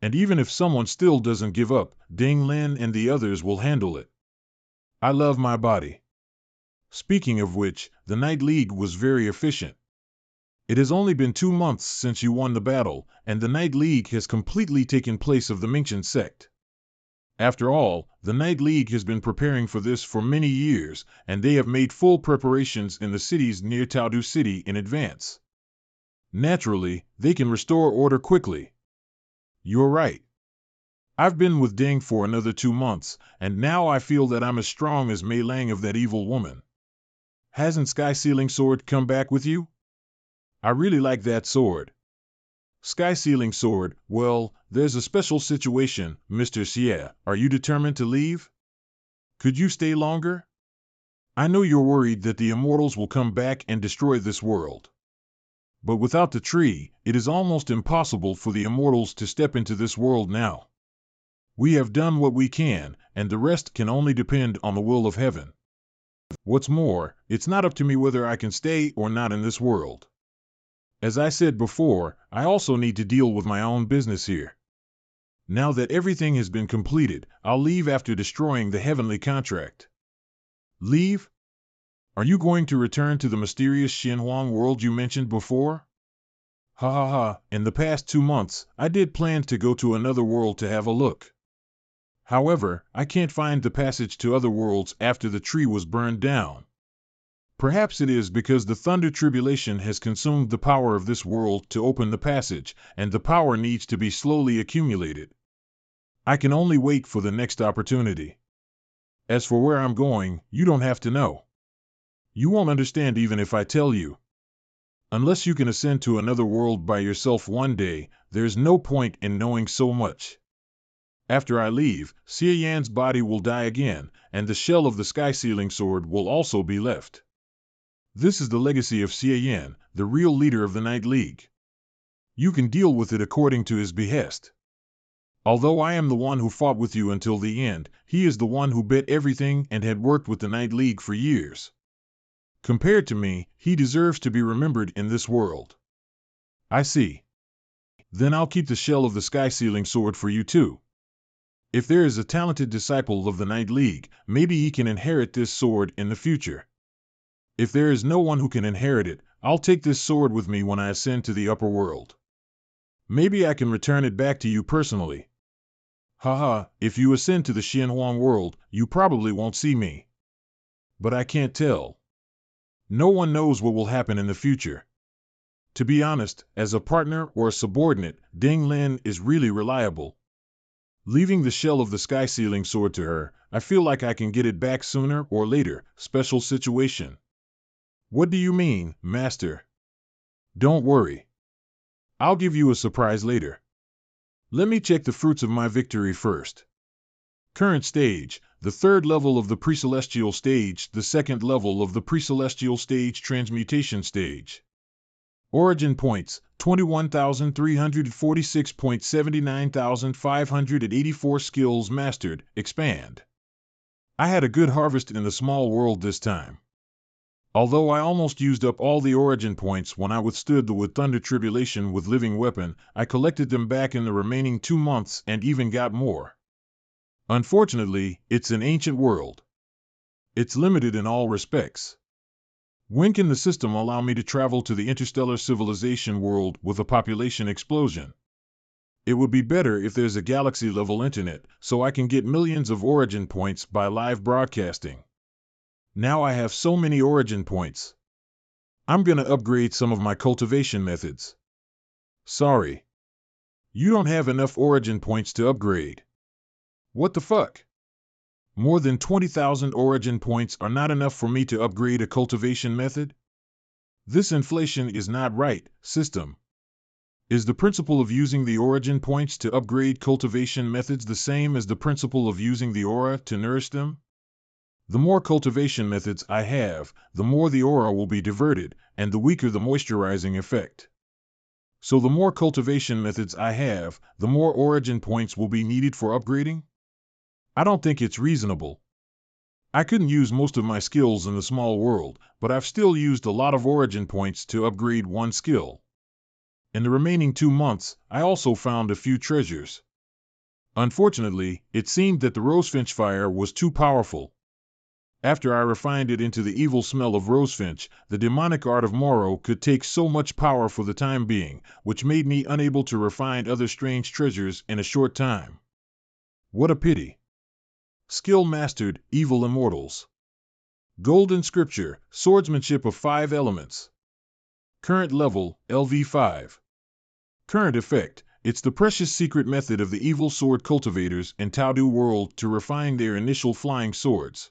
And even if someone still doesn't give up, Ding Lin and the others will handle it. I love my body. Speaking of which, the Night League was very efficient. It has only been 2 months since you won the battle, and the Night League has completely taken place of the Mingchen sect. After all, the Night League has been preparing for this for many years, and they have made full preparations in the cities near Taudu City in advance. Naturally, they can restore order quickly. You're right. I've been with Ding for another 2 months, and now I feel that I'm as strong as Mei Lang of that evil woman. Hasn't Sky Sealing Sword come back with you? I really like that sword. Sky Sealing Sword, well, there's a special situation, Mr. Xie. Are you determined to leave? Could you stay longer? I know you're worried that the immortals will come back and destroy this world. But without the tree, it is almost impossible for the immortals to step into this world now. We have done what we can, and the rest can only depend on the will of heaven. What's more, it's not up to me whether I can stay or not in this world. As I said before, I also need to deal with my own business here. Now that everything has been completed, I'll leave after destroying the heavenly contract. Leave? Are you going to return to the mysterious Xinhuang world you mentioned before? Ha ha ha, in the past 2 months, I did plan to go to another world to have a look. However, I can't find the passage to other worlds after the tree was burned down. Perhaps it is because the thunder tribulation has consumed the power of this world to open the passage, and the power needs to be slowly accumulated. I can only wait for the next opportunity. As for where I'm going, you don't have to know. You won't understand even if I tell you. Unless you can ascend to another world by yourself one day, there's no point in knowing so much. After I leave, Xie Yan's body will die again, and the shell of the sky-sealing sword will also be left. This is the legacy of Xie Yan, the real leader of the Night League. You can deal with it according to his behest. Although I am the one who fought with you until the end, he is the one who bet everything and had worked with the Night League for years. Compared to me, he deserves to be remembered in this world. I see. Then I'll keep the shell of the sky-sealing sword for you too. If there is a talented disciple of the Night League, maybe he can inherit this sword in the future. If there is no one who can inherit it, I'll take this sword with me when I ascend to the upper world. Maybe I can return it back to you personally. Haha, if you ascend to the Xinhuang world, you probably won't see me. But I can't tell. No one knows what will happen in the future. To be honest, as a partner or a subordinate, Ding Lin is really reliable. Leaving the shell of the sky-sealing sword to her, I feel like I can get it back sooner or later. Special situation. What do you mean, Master? Don't worry. I'll give you a surprise later. Let me check the fruits of my victory first. Current stage, the third level of the pre-celestial stage, the second level of the pre-celestial stage transmutation stage. Origin points, 21,346.79,584 skills mastered, expand. I had a good harvest in the small world this time. Although I almost used up all the origin points when I withstood the Thunder Tribulation with Living Weapon, I collected them back in the remaining 2 months and even got more. Unfortunately, it's an ancient world. It's limited in all respects. When can the system allow me to travel to the interstellar civilization world with a population explosion? It would be better if there's a galaxy-level internet, so I can get millions of origin points by live broadcasting. Now I have so many origin points. I'm gonna upgrade some of my cultivation methods. Sorry. You don't have enough origin points to upgrade. What the fuck? More than 20,000 origin points are not enough for me to upgrade a cultivation method? This inflation is not right, system. Is the principle of using the origin points to upgrade cultivation methods the same as the principle of using the aura to nourish them? The more cultivation methods I have, the more the aura will be diverted, and the weaker the moisturizing effect. So the more cultivation methods I have, the more origin points will be needed for upgrading? I don't think it's reasonable. I couldn't use most of my skills in the small world, but I've still used a lot of origin points to upgrade one skill. In the remaining 2 months, I also found a few treasures. Unfortunately, it seemed that the rosefinch fire was too powerful. After I refined it into the evil smell of rosefinch, the demonic art of Moro could take so much power for the time being, which made me unable to refine other strange treasures in a short time. What a pity. Skill mastered, evil immortals. Golden scripture, swordsmanship of 5 elements. Current level, LV5. Current effect, it's the precious secret method of the evil sword cultivators in Taodu world to refine their initial flying swords.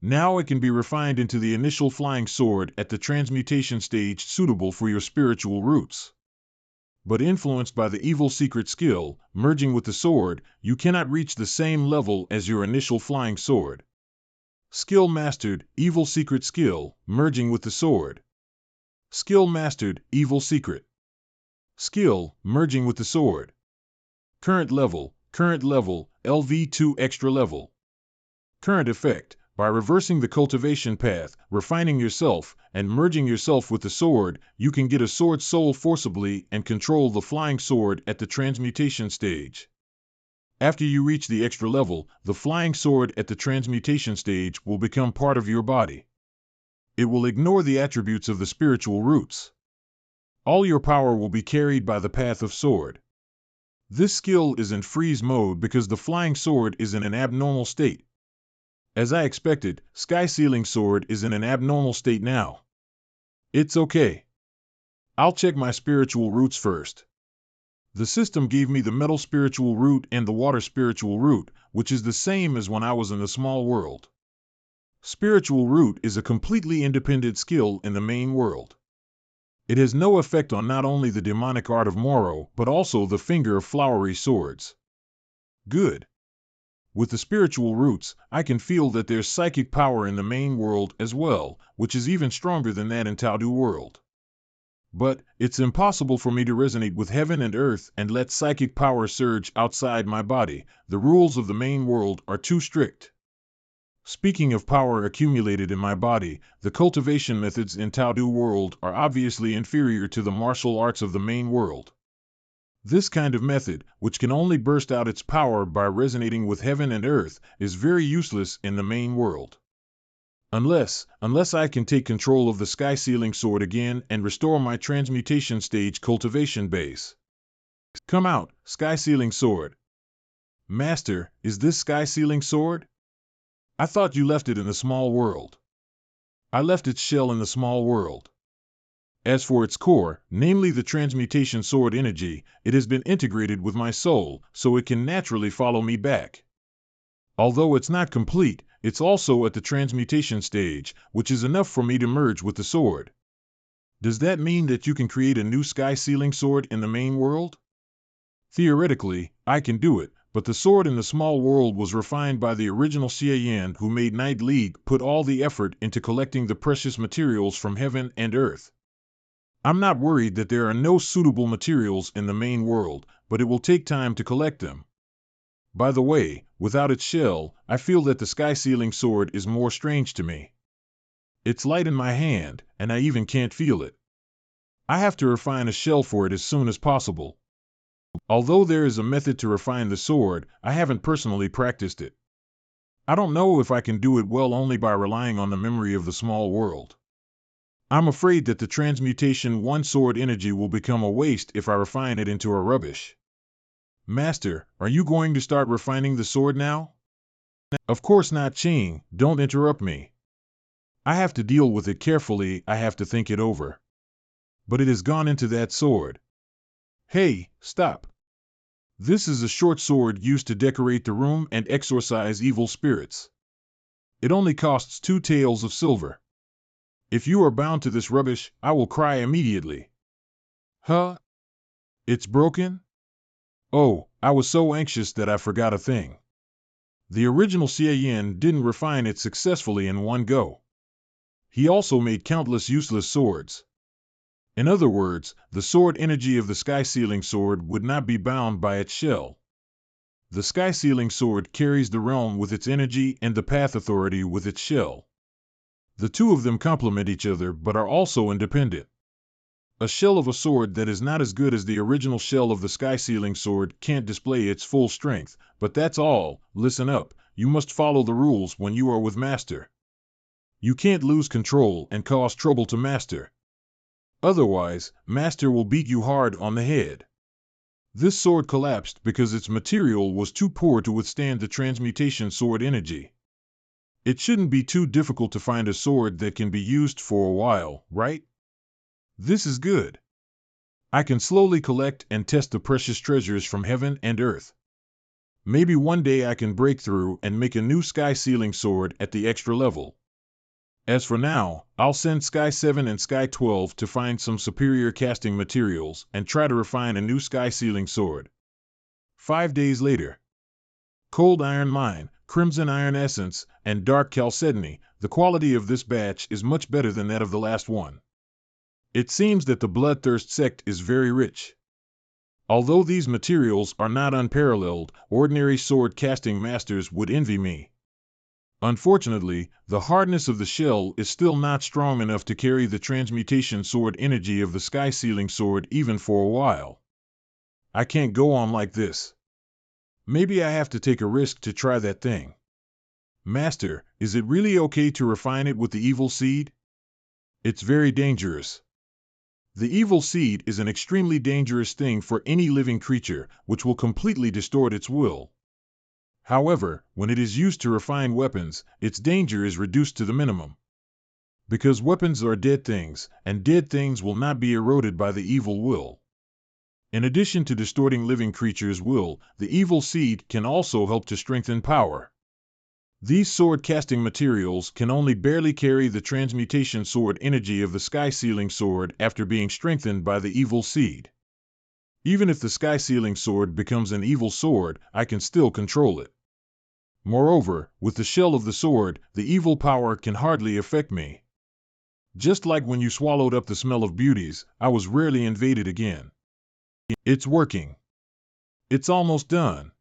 Now it can be refined into the initial flying sword at the transmutation stage suitable for your spiritual roots. But influenced by the evil secret skill, merging with the sword, you cannot reach the same level as your initial flying sword. Skill mastered, evil secret skill, merging with the sword. Skill mastered, evil secret. Skill, merging with the sword. Current level, LV2 extra level. Current effect, by reversing the cultivation path, refining yourself, and merging yourself with the sword, you can get a sword soul forcibly and control the flying sword at the transmutation stage. After you reach the extra level, the flying sword at the transmutation stage will become part of your body. it will ignore the attributes of the spiritual roots. All your power will be carried by the path of sword. This skill is in freeze mode because the flying sword is in an abnormal state. As I expected, Sky Sealing Sword is in an abnormal state now. It's okay. I'll check my spiritual roots first. The system gave me the metal spiritual root and the water spiritual root, which is the same as when I was in the small world. Spiritual root is a completely independent skill in the main world. It has no effect on not only the demonic art of Moro, but also the finger of flowery swords. Good. With the spiritual roots, I can feel that there's psychic power in the main world as well, which is even stronger than that in Taudu world. But it's impossible for me to resonate with heaven and earth and let psychic power surge outside my body. The rules of the main world are too strict. Speaking of power accumulated in my body, the cultivation methods in Taudu world are obviously inferior to the martial arts of the main world. This kind of method, which can only burst out its power by resonating with heaven and earth, is very useless in the main world. Unless I can take control of the Sky Sealing Sword again and restore my transmutation stage cultivation base. Come out, Sky Sealing Sword. Master, is this Sky Sealing Sword? I thought you left it in the small world. I left its shell in the small world. As for its core, namely the transmutation sword energy, it has been integrated with my soul, so it can naturally follow me back. Although it's not complete, it's also at the transmutation stage, which is enough for me to merge with the sword. Does that mean that you can create a new Sky Sealing Sword in the main world? Theoretically, I can do it, but the sword in the small world was refined by the original Xie who made Night League put all the effort into collecting the precious materials from heaven and earth. I'm not worried that there are no suitable materials in the main world, but it will take time to collect them. By the way, without its shell, I feel that the Sky Sealing Sword is more strange to me. It's light in my hand, and I even can't feel it. I have to refine a shell for it as soon as possible. Although there is a method to refine the sword, I haven't personally practiced it. I don't know if I can do it well only by relying on the memory of the small world. I'm afraid that the transmutation one sword energy will become a waste if I refine it into a rubbish. Master, are you going to start refining the sword now? Of course not, Ching, don't interrupt me. I have to deal with it carefully, I have to think it over. But it has gone into that sword. Hey, stop. This is a short sword used to decorate the room and exorcise evil spirits. It only costs 2 taels of silver. If you are bound to this rubbish, I will cry immediately. Huh? It's broken? Oh, I was so anxious that I forgot a thing. The original Xie didn't refine it successfully in one go. He also made countless useless swords. In other words, the sword energy of the Sky Sealing Sword would not be bound by its shell. The Sky Sealing Sword carries the realm with its energy and the path authority with its shell. The two of them complement each other but are also independent. A shell of a sword that is not as good as the original shell of the Sky Sealing Sword can't display its full strength, but that's all. Listen up, you must follow the rules when you are with Master. You can't lose control and cause trouble to Master. Otherwise, Master will beat you hard on the head. This sword collapsed because its material was too poor to withstand the transmutation sword energy. It shouldn't be too difficult to find a sword that can be used for a while, right? This is good. I can slowly collect and test the precious treasures from heaven and earth. Maybe one day I can break through and make a new Sky Sealing Sword at the extra level. As for now, I'll send Sky 7 and Sky 12 to find some superior casting materials and try to refine a new Sky Sealing Sword. 5 days later. Cold Iron Mine, Crimson Iron Essence, and Dark Chalcedony. The quality of this batch is much better than that of the last one. It seems that the Bloodthirst sect is very rich. Although these materials are not unparalleled, ordinary sword casting masters would envy me. Unfortunately, the hardness of the shell is still not strong enough to carry the transmutation sword energy of the Sky Sealing Sword even for a while. I can't go on like this. Maybe I have to take a risk to try that thing. Master, is it really okay to refine it with the evil seed? It's very dangerous. The evil seed is an extremely dangerous thing for any living creature, which will completely distort its will. However, when it is used to refine weapons, its danger is reduced to the minimum. Because weapons are dead things, and dead things will not be eroded by the evil will. In addition to distorting living creatures' will, the evil seed can also help to strengthen power. These sword-casting materials can only barely carry the transmutation sword energy of the sky-sealing sword after being strengthened by the evil seed. Even if the sky-sealing sword becomes an evil sword, I can still control it. Moreover, with the shell of the sword, the evil power can hardly affect me. Just like when you swallowed up the smell of beauties, I was rarely invaded again. It's working. It's almost done.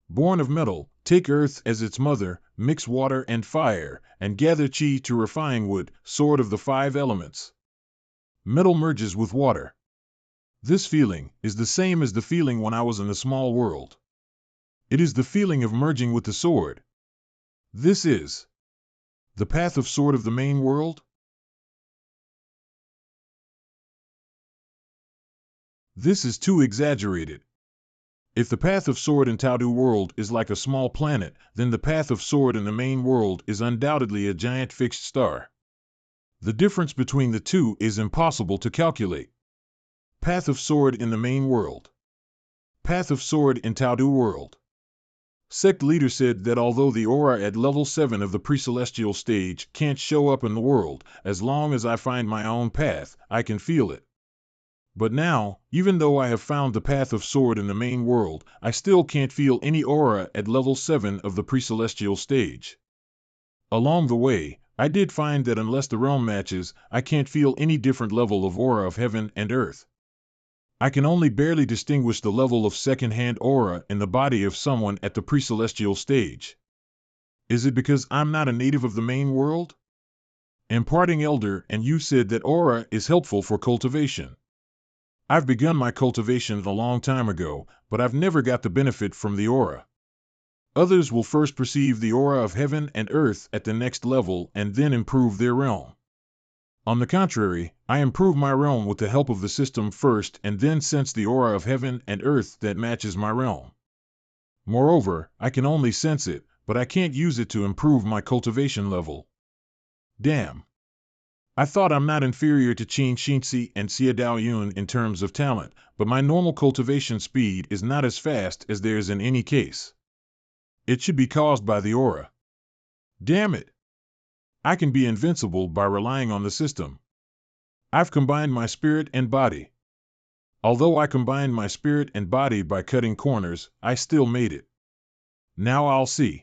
Born of metal, take earth as its mother, mix water and fire, and gather chi to refine wood, sword of the 5 elements. Metal merges with water. This feeling is the same as the feeling when I was in the small world. It is the feeling of merging with the sword. This is the path of sword of the main world. This is too exaggerated. If the path of sword in Taudu world is like a small planet, then the path of sword in the main world is undoubtedly a giant fixed star. The difference between the two is impossible to calculate. Path of sword in the main world. Path of sword in Taudu world. Sect leader said that although the aura at level 7 of the pre-celestial stage can't show up in the world, as long as I find my own path, I can feel it. But now, even though I have found the path of sword in the main world, I still can't feel any aura at level 7 of the pre-celestial stage. Along the way, I did find that unless the realm matches, I can't feel any different level of aura of heaven and earth. I can only barely distinguish the level of second-hand aura in the body of someone at the pre-celestial stage. Is it because I'm not a native of the main world? Imparting elder and you said that aura is helpful for cultivation. I've begun my cultivation a long time ago, but I've never got the benefit from the aura. Others will first perceive the aura of heaven and earth at the next level and then improve their realm. On the contrary, I improve my realm with the help of the system first and then sense the aura of heaven and earth that matches my realm. Moreover, I can only sense it, but I can't use it to improve my cultivation level. Damn. I thought I'm not inferior to Qin Xinzi and Xia Daoyun in terms of talent, but my normal cultivation speed is not as fast as theirs in any case. It should be caused by the aura. Damn it! I can be invincible by relying on the system. I've combined my spirit and body. Although I combined my spirit and body by cutting corners, I still made it. Now I'll see.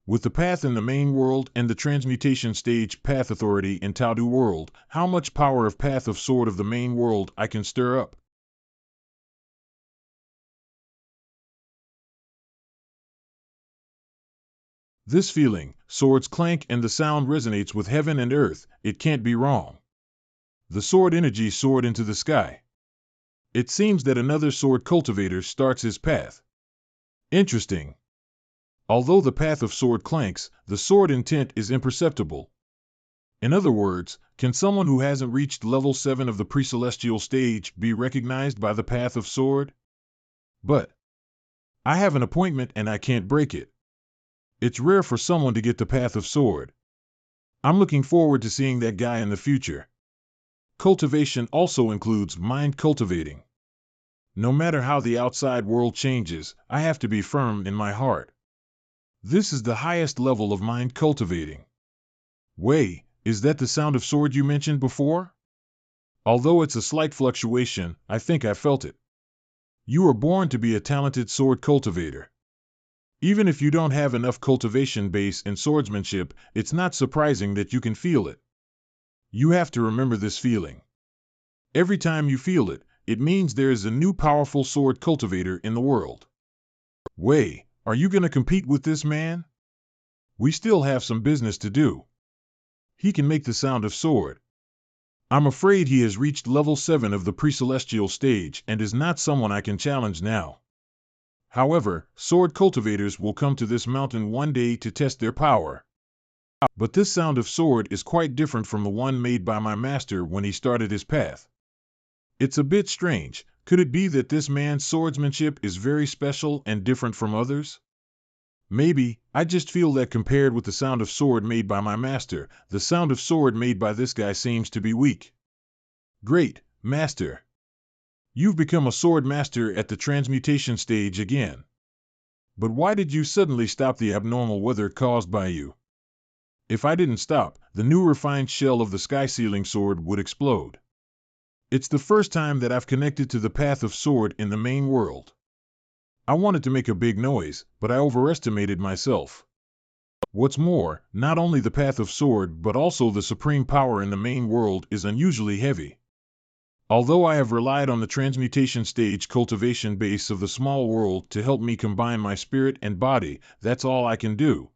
With the path in the main world and the transmutation stage path authority in Taudu world, how much power of path of sword of the main world I can stir up. This feeling, swords clank and the sound resonates with heaven and earth, it can't be wrong. The sword energy soared into the sky. It seems that another sword cultivator starts his path. Interesting. Although the path of sword clanks, the sword intent is imperceptible. In other words, can someone who hasn't reached level 7 of the pre-celestial stage be recognized by the path of sword? But I have an appointment and I can't break it. It's rare for someone to get the path of sword. I'm looking forward to seeing that guy in the future. Cultivation also includes mind cultivating. No matter how the outside world changes, I have to be firm in my heart. This is the highest level of mind cultivating. Wei, is that the sound of sword you mentioned before? Although it's a slight fluctuation, I think I felt it. You were born to be a talented sword cultivator. Even if you don't have enough cultivation base in swordsmanship, it's not surprising that you can feel it. You have to remember this feeling. Every time you feel it, it means there is a new powerful sword cultivator in the world. Wei, are you going to compete with this man? We still have some business to do. He can make the sound of sword. I'm afraid he has reached level 7 of the pre-celestial stage and is not someone I can challenge now. However, sword cultivators will come to this mountain one day to test their power. But this sound of sword is quite different from the one made by my master when he started his path. It's a bit strange. Could it be that this man's swordsmanship is very special and different from others? Maybe. I just feel that compared with the sound of sword made by my master, the sound of sword made by this guy seems to be weak. Great, master. You've become a sword master at the transmutation stage again. But why did you suddenly stop the abnormal weather caused by you? If I didn't stop, the new refined shell of the sky-sealing sword would explode. It's the first time that I've connected to the path of sword in the main world. I wanted to make a big noise, but I overestimated myself. What's more, not only the path of sword but also the supreme power in the main world is unusually heavy. Although I have relied on the transmutation stage cultivation base of the small world to help me combine my spirit and body, that's all I can do.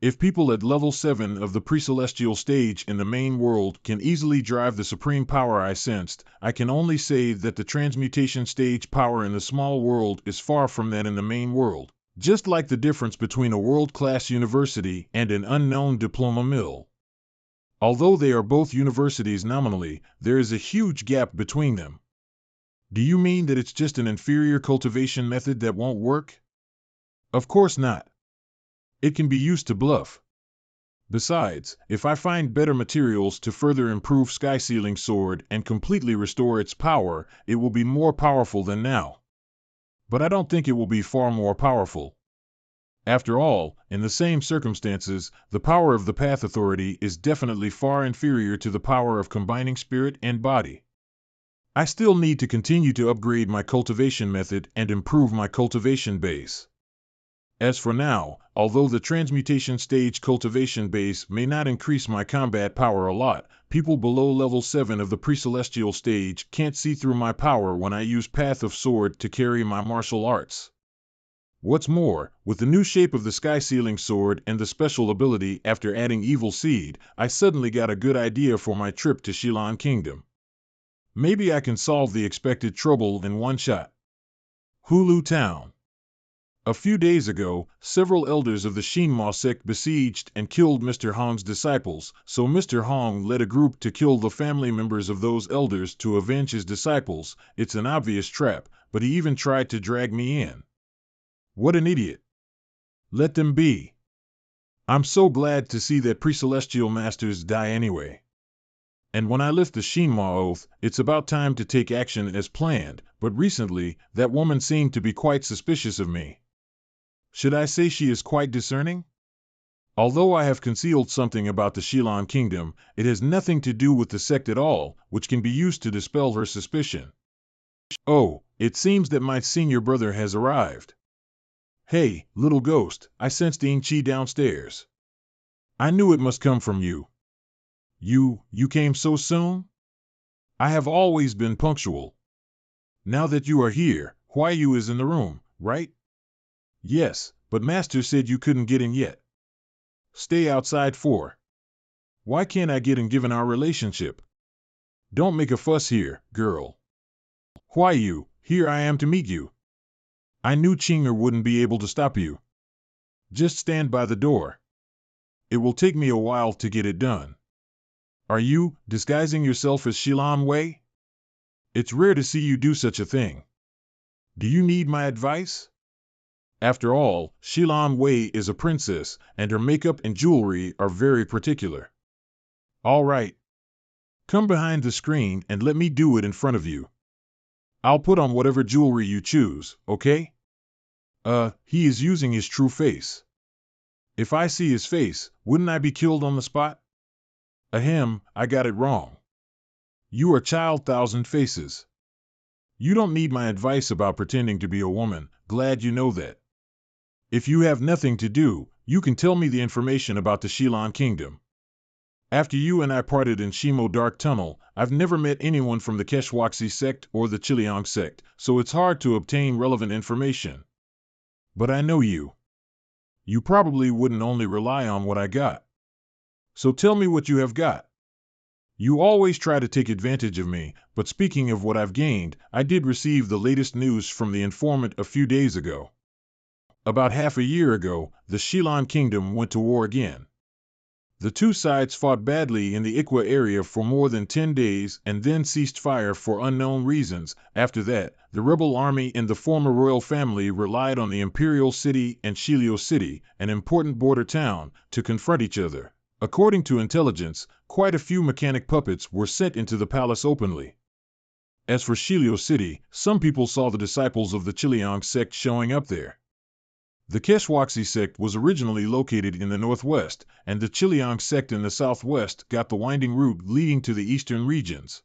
If people at level 7 of the pre-celestial stage in the main world can easily drive the supreme power I sensed, I can only say that the transmutation stage power in the small world is far from that in the main world, just like the difference between a world-class university and an unknown diploma mill. Although they are both universities nominally, there is a huge gap between them. Do you mean that it's just an inferior cultivation method that won't work? Of course not. It can be used to bluff. Besides, if I find better materials to further improve Sky Sealing Sword and completely restore its power, it will be more powerful than now. But I don't think it will be far more powerful. After all, in the same circumstances, the power of the Path Authority is definitely far inferior to the power of combining spirit and body. I still need to continue to upgrade my cultivation method and improve my cultivation base. As for now, although the transmutation stage cultivation base may not increase my combat power a lot, people below level 7 of the pre-celestial stage can't see through my power when I use Path of Sword to carry my martial arts. What's more, with the new shape of the Sky Sealing Sword and the special ability after adding Evil Seed, I suddenly got a good idea for my trip to Shilon Kingdom. Maybe I can solve the expected trouble in one shot. Hulu Town. A few days ago, several elders of the Shinma sect besieged and killed Mr. Hong's disciples, so Mr. Hong led a group to kill the family members of those elders to avenge his disciples. It's an obvious trap, but he even tried to drag me in. What an idiot. Let them be. I'm so glad to see that pre-celestial masters die anyway. And when I lift the Shinma oath, it's about time to take action as planned, but recently, that woman seemed to be quite suspicious of me. Should I say she is quite discerning? Although I have concealed something about the Shilon Kingdom, it has nothing to do with the sect at all, which can be used to dispel her suspicion. Oh, it seems that my senior brother has arrived. Hey, little ghost, I sensed Ing-Chi downstairs. I knew it must come from you. You came so soon? I have always been punctual. Now that you are here, Huayu is in the room, right? Yes, but Master said you couldn't get in yet. Stay outside for. Why can't I get in given our relationship? Don't make a fuss here, girl. Huayu, here I am to meet you. I knew Chinger wouldn't be able to stop you. Just stand by the door. It will take me a while to get it done. Are you disguising yourself as Shilon Wei? It's rare to see you do such a thing. Do you need my advice? After all, Shilon Wei is a princess, and her makeup and jewelry are very particular. All right. Come behind the screen and let me do it in front of you. I'll put on whatever jewelry you choose, okay? He is using his true face. If I see his face, wouldn't I be killed on the spot? Ahem, I got it wrong. You are Child Thousand Faces. You don't need my advice about pretending to be a woman, glad you know that. If you have nothing to do, you can tell me the information about the Shilon Kingdom. After you and I parted in Shimo Dark Tunnel, I've never met anyone from the Keshwaksi sect or the Chiliang sect, so it's hard to obtain relevant information. But I know you. You probably wouldn't only rely on what I got. So tell me what you have got. You always try to take advantage of me, but speaking of what I've gained, I did receive the latest news from the informant a few days ago. About half a year ago, the Shilon Kingdom went to war again. The two sides fought badly in the Ikwa area for more than 10 days and then ceased fire for unknown reasons. After that, the rebel army in the former royal family relied on the imperial city and Shilio City, an important border town, to confront each other. According to intelligence, quite a few mechanic puppets were sent into the palace openly. As for Shilio City, some people saw the disciples of the Chiliang sect showing up there. The Keshwaksi sect was originally located in the northwest, and the Chiliang sect in the southwest got the winding route leading to the eastern regions.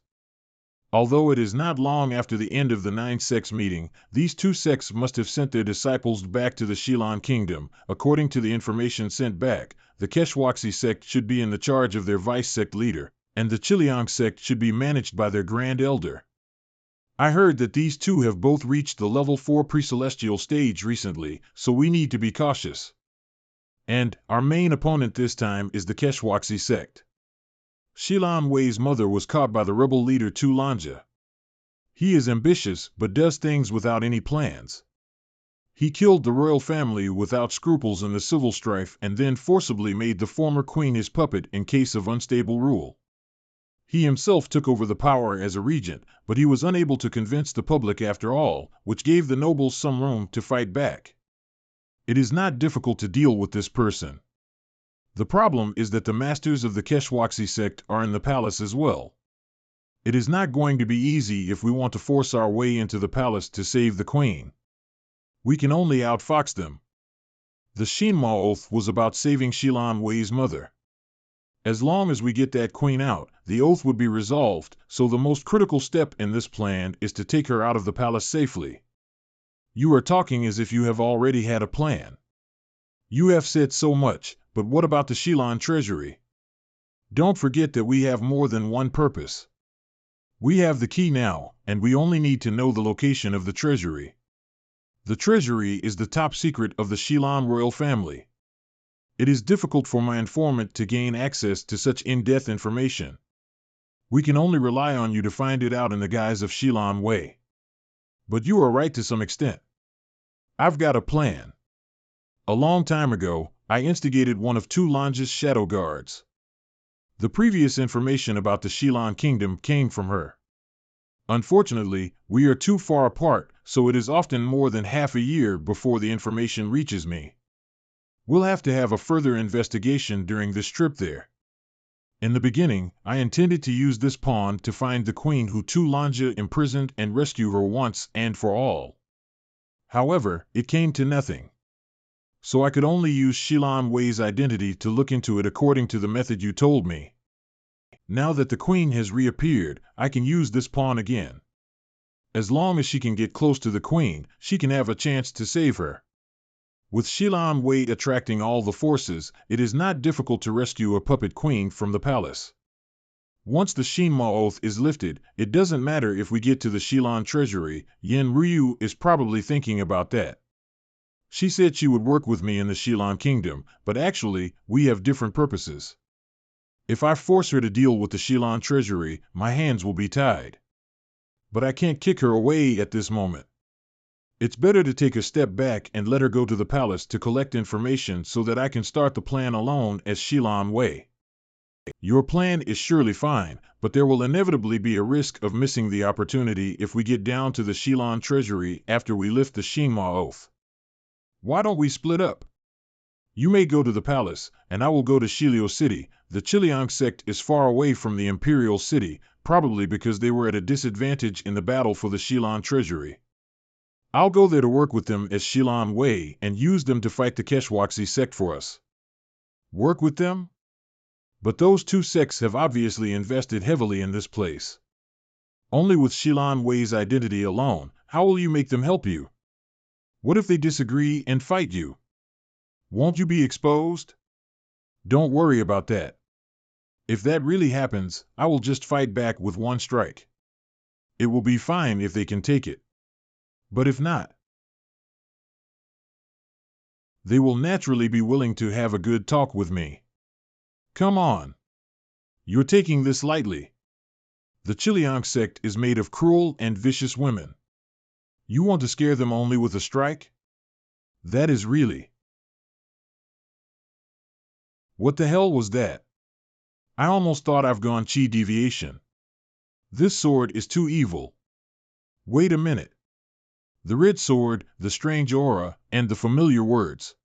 Although it is not long after the end of the 9 sects meeting, these two sects must have sent their disciples back to the Shilan kingdom. According to the information sent back, the Keshwaksi sect should be in the charge of their vice sect leader, and the Chiliang sect should be managed by their grand elder. I heard that these two have both reached the level 4 pre-celestial stage recently, so we need to be cautious. And our main opponent this time is the Keshwaksi sect. Shilan Wei's mother was caught by the rebel leader Tulanja. He is ambitious but does things without any plans. He killed the royal family without scruples in the civil strife and then forcibly made the former queen his puppet in case of unstable rule. He himself took over the power as a regent, but he was unable to convince the public after all, which gave the nobles some room to fight back. It is not difficult to deal with this person. The problem is that the masters of the Keshwaksi sect are in the palace as well. It is not going to be easy if we want to force our way into the palace to save the queen. We can only outfox them. The Shinma oath was about saving Shilan Wei's mother. As long as we get that queen out, the oath would be resolved, so the most critical step in this plan is to take her out of the palace safely. You are talking as if you have already had a plan. You have said so much, but what about the Shilan treasury? Don't forget that we have more than one purpose. We have the key now, and we only need to know the location of the treasury. The treasury is the top secret of the Shilan royal family. It is difficult for my informant to gain access to such in-depth information. We can only rely on you to find it out in the guise of Shilan Wei. But you are right to some extent. I've got a plan. A long time ago, I instigated one of Tulanja's shadow guards. The previous information about the Shilan kingdom came from her. Unfortunately, we are too far apart, so it is often more than half a year before the information reaches me. We'll have to have a further investigation during this trip there. In the beginning, I intended to use this pawn to find the queen who Tulanja imprisoned and rescue her once and for all. However, it came to nothing. So I could only use Shilan Wei's identity to look into it according to the method you told me. Now that the queen has reappeared, I can use this pawn again. As long as she can get close to the queen, she can have a chance to save her. With Shilan Wei attracting all the forces, it is not difficult to rescue a puppet queen from the palace. Once the Shinma oath is lifted, it doesn't matter if we get to the Shilan treasury. Yen Ryu is probably thinking about that. She said she would work with me in the Shilan kingdom, but actually, we have different purposes. If I force her to deal with the Shilan treasury, my hands will be tied. But I can't kick her away at this moment. It's better to take a step back and let her go to the palace to collect information so that I can start the plan alone as Shilan Wei. Your plan is surely fine, but there will inevitably be a risk of missing the opportunity if we get down to the Shilan treasury after we lift the Shinma oath. Why don't we split up? You may go to the palace, and I will go to Shilio City. The Chiliang sect is far away from the imperial city, probably because they were at a disadvantage in the battle for the Shilan treasury. I'll go there to work with them as Shilan Wei and use them to fight the Keshwaksi sect for us. Work with them? But those two sects have obviously invested heavily in this place. Only with Shilan Wei's identity alone, how will you make them help you? What if they disagree and fight you? Won't you be exposed? Don't worry about that. If that really happens, I will just fight back with one strike. It will be fine if they can take it. But if not, they will naturally be willing to have a good talk with me. Come on. You're taking this lightly. The Chiliang sect is made of cruel and vicious women. You want to scare them only with a strike? That is really What the hell was that? I almost thought I've gone chi deviation. This sword is too evil. Wait a minute. The red sword, the strange aura, and the familiar words.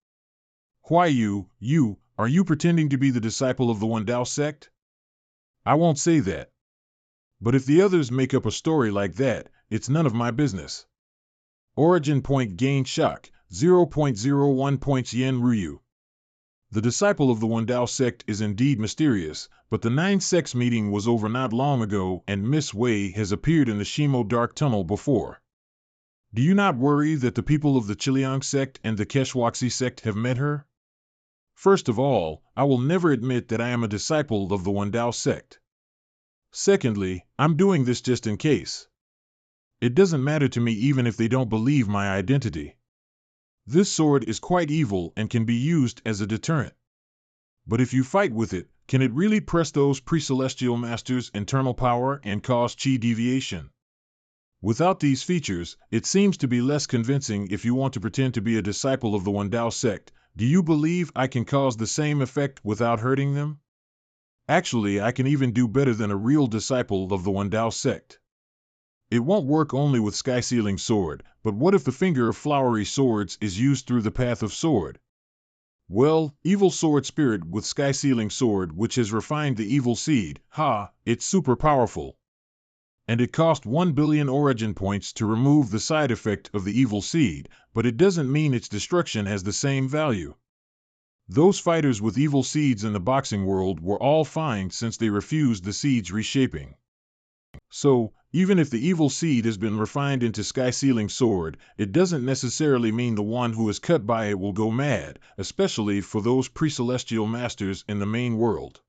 Why are you pretending to be the disciple of the Wandao sect? I won't say that. But if the others make up a story like that, it's none of my business. Origin point gain shock, 0.01 points yen ryu. The disciple of the Wandao sect is indeed mysterious, but the 9 sects meeting was over not long ago and Miss Wei has appeared in the Shimo Dark Tunnel before. Do you not worry that the people of the Chiliang sect and the Keshwaksi sect have met her? First of all, I will never admit that I am a disciple of the Wandao sect. Secondly, I'm doing this just in case. It doesn't matter to me even if they don't believe my identity. This sword is quite evil and can be used as a deterrent. But if you fight with it, can it really press those pre-celestial masters' internal power and cause chi deviation? Without these features, it seems to be less convincing if you want to pretend to be a disciple of the Wandao sect. Do you believe I can cause the same effect without hurting them? Actually, I can even do better than a real disciple of the Wandao sect. It won't work only with Sky Sealing Sword, but what if the Finger of Flowery Swords is used through the Path of Sword? Well, Evil Sword Spirit with Sky Sealing Sword which has refined the evil seed, it's super powerful. And it cost 1 billion origin points to remove the side effect of the evil seed, but it doesn't mean its destruction has the same value. Those fighters with evil seeds in the boxing world were all fine since they refused the seed's reshaping. So, even if the evil seed has been refined into Sky Sealing Sword, it doesn't necessarily mean the one who is cut by it will go mad, especially for those pre-celestial masters in the main world.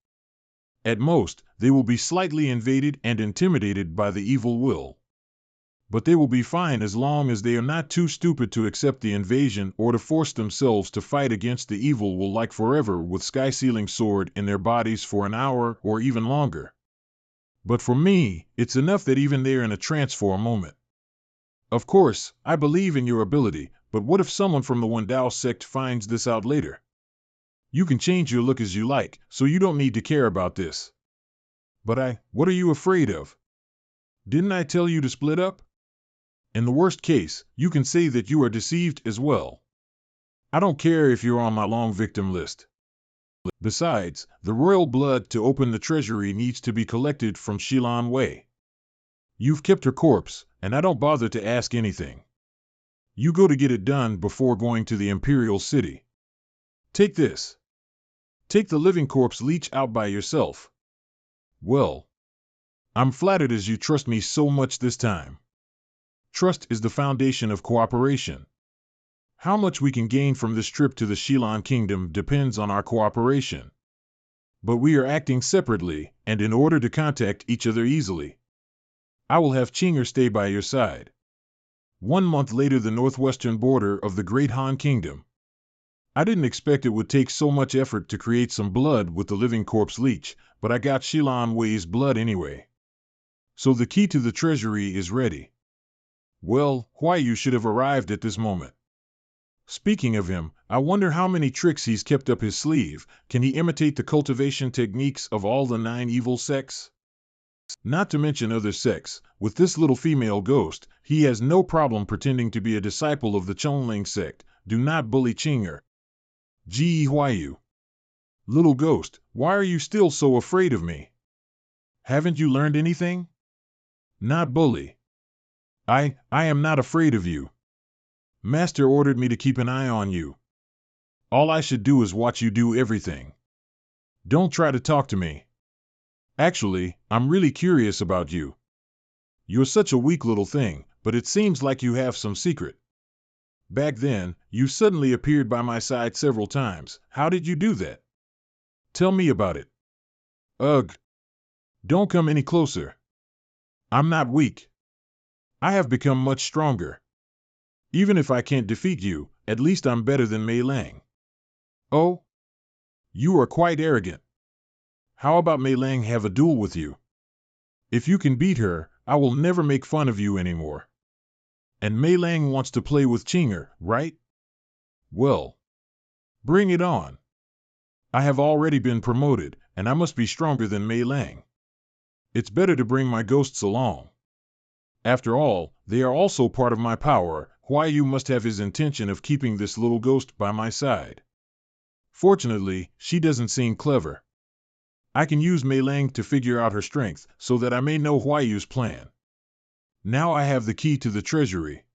At most, they will be slightly invaded and intimidated by the evil will. But they will be fine as long as they are not too stupid to accept the invasion or to force themselves to fight against the evil will like forever with Sky Sealing Sword in their bodies for an hour or even longer. But for me, it's enough that even they're in a trance for a moment. Of course, I believe in your ability, but what if someone from the Wandao sect finds this out later? You can change your look as you like, so you don't need to care about this. But what are you afraid of? Didn't I tell you to split up? In the worst case, you can say that you are deceived as well. I don't care if you're on my long victim list. Besides, the royal blood to open the treasury needs to be collected from Shilan Wei. You've kept her corpse, and I don't bother to ask anything. You go to get it done before going to the Imperial City. Take this. Take the living corpse leech out by yourself. Well, I'm flattered as you trust me so much this time. Trust is the foundation of cooperation. How much we can gain from this trip to the Shilan Kingdom depends on our cooperation. But we are acting separately, and in order to contact each other easily. I will have Chinger stay by your side. 1 month later, the northwestern border of the Great Han Kingdom. I didn't expect it would take so much effort to create some blood with the living corpse leech, but I got Shilan Wei's blood anyway. So the key to the treasury is ready. Well, why you should have arrived at this moment. Speaking of him, I wonder how many tricks he's kept up his sleeve. Can he imitate the cultivation techniques of all the 9 evil sects? Not to mention other sects, with this little female ghost, he has no problem pretending to be a disciple of the Chonling sect. Do not bully Chinger. Gyu. Little ghost, why are you still so afraid of me? Haven't you learned anything? Not bully. I am not afraid of you. Master ordered me to keep an eye on you. All I should do is watch you do everything. Don't try to talk to me. Actually, I'm really curious about you. You're such a weak little thing, but it seems like you have some secret. Back then, you suddenly appeared by my side several times. How did you do that? Tell me about it. Ugh. Don't come any closer. I'm not weak. I have become much stronger. Even if I can't defeat you, at least I'm better than Mei Lang. Oh? You are quite arrogant. How about Mei Lang have a duel with you? If you can beat her, I will never make fun of you anymore. And Mei Lang wants to play with Chinger, right? Well, bring it on. I have already been promoted, and I must be stronger than Mei Lang. It's better to bring my ghosts along. After all, they are also part of my power. Why you must have his intention of keeping this little ghost by my side. Fortunately, she doesn't seem clever. I can use Mei Lang to figure out her strength, so that I may know Huai Yu's plan. Now I have the key to the treasury.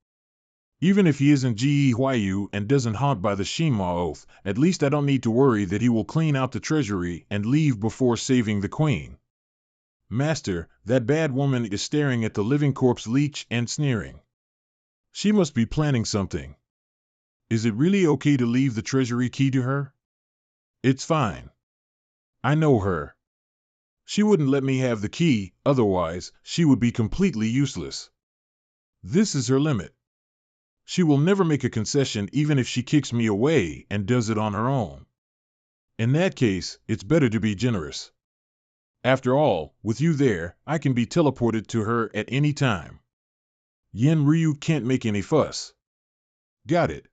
Even if he isn't Ge Huai Yu and doesn't haunt by the Shinma oath, at least I don't need to worry that he will clean out the treasury and leave before saving the queen. Master, that bad woman is staring at the living corpse leech and sneering. She must be planning something. Is it really okay to leave the treasury key to her? It's fine. I know her. She wouldn't let me have the key, otherwise she would be completely useless. This is her limit. She will never make a concession even if she kicks me away and does it on her own. In that case, it's better to be generous. After all, with you there, I can be teleported to her at any time. Yen Ryu can't make any fuss. Got it.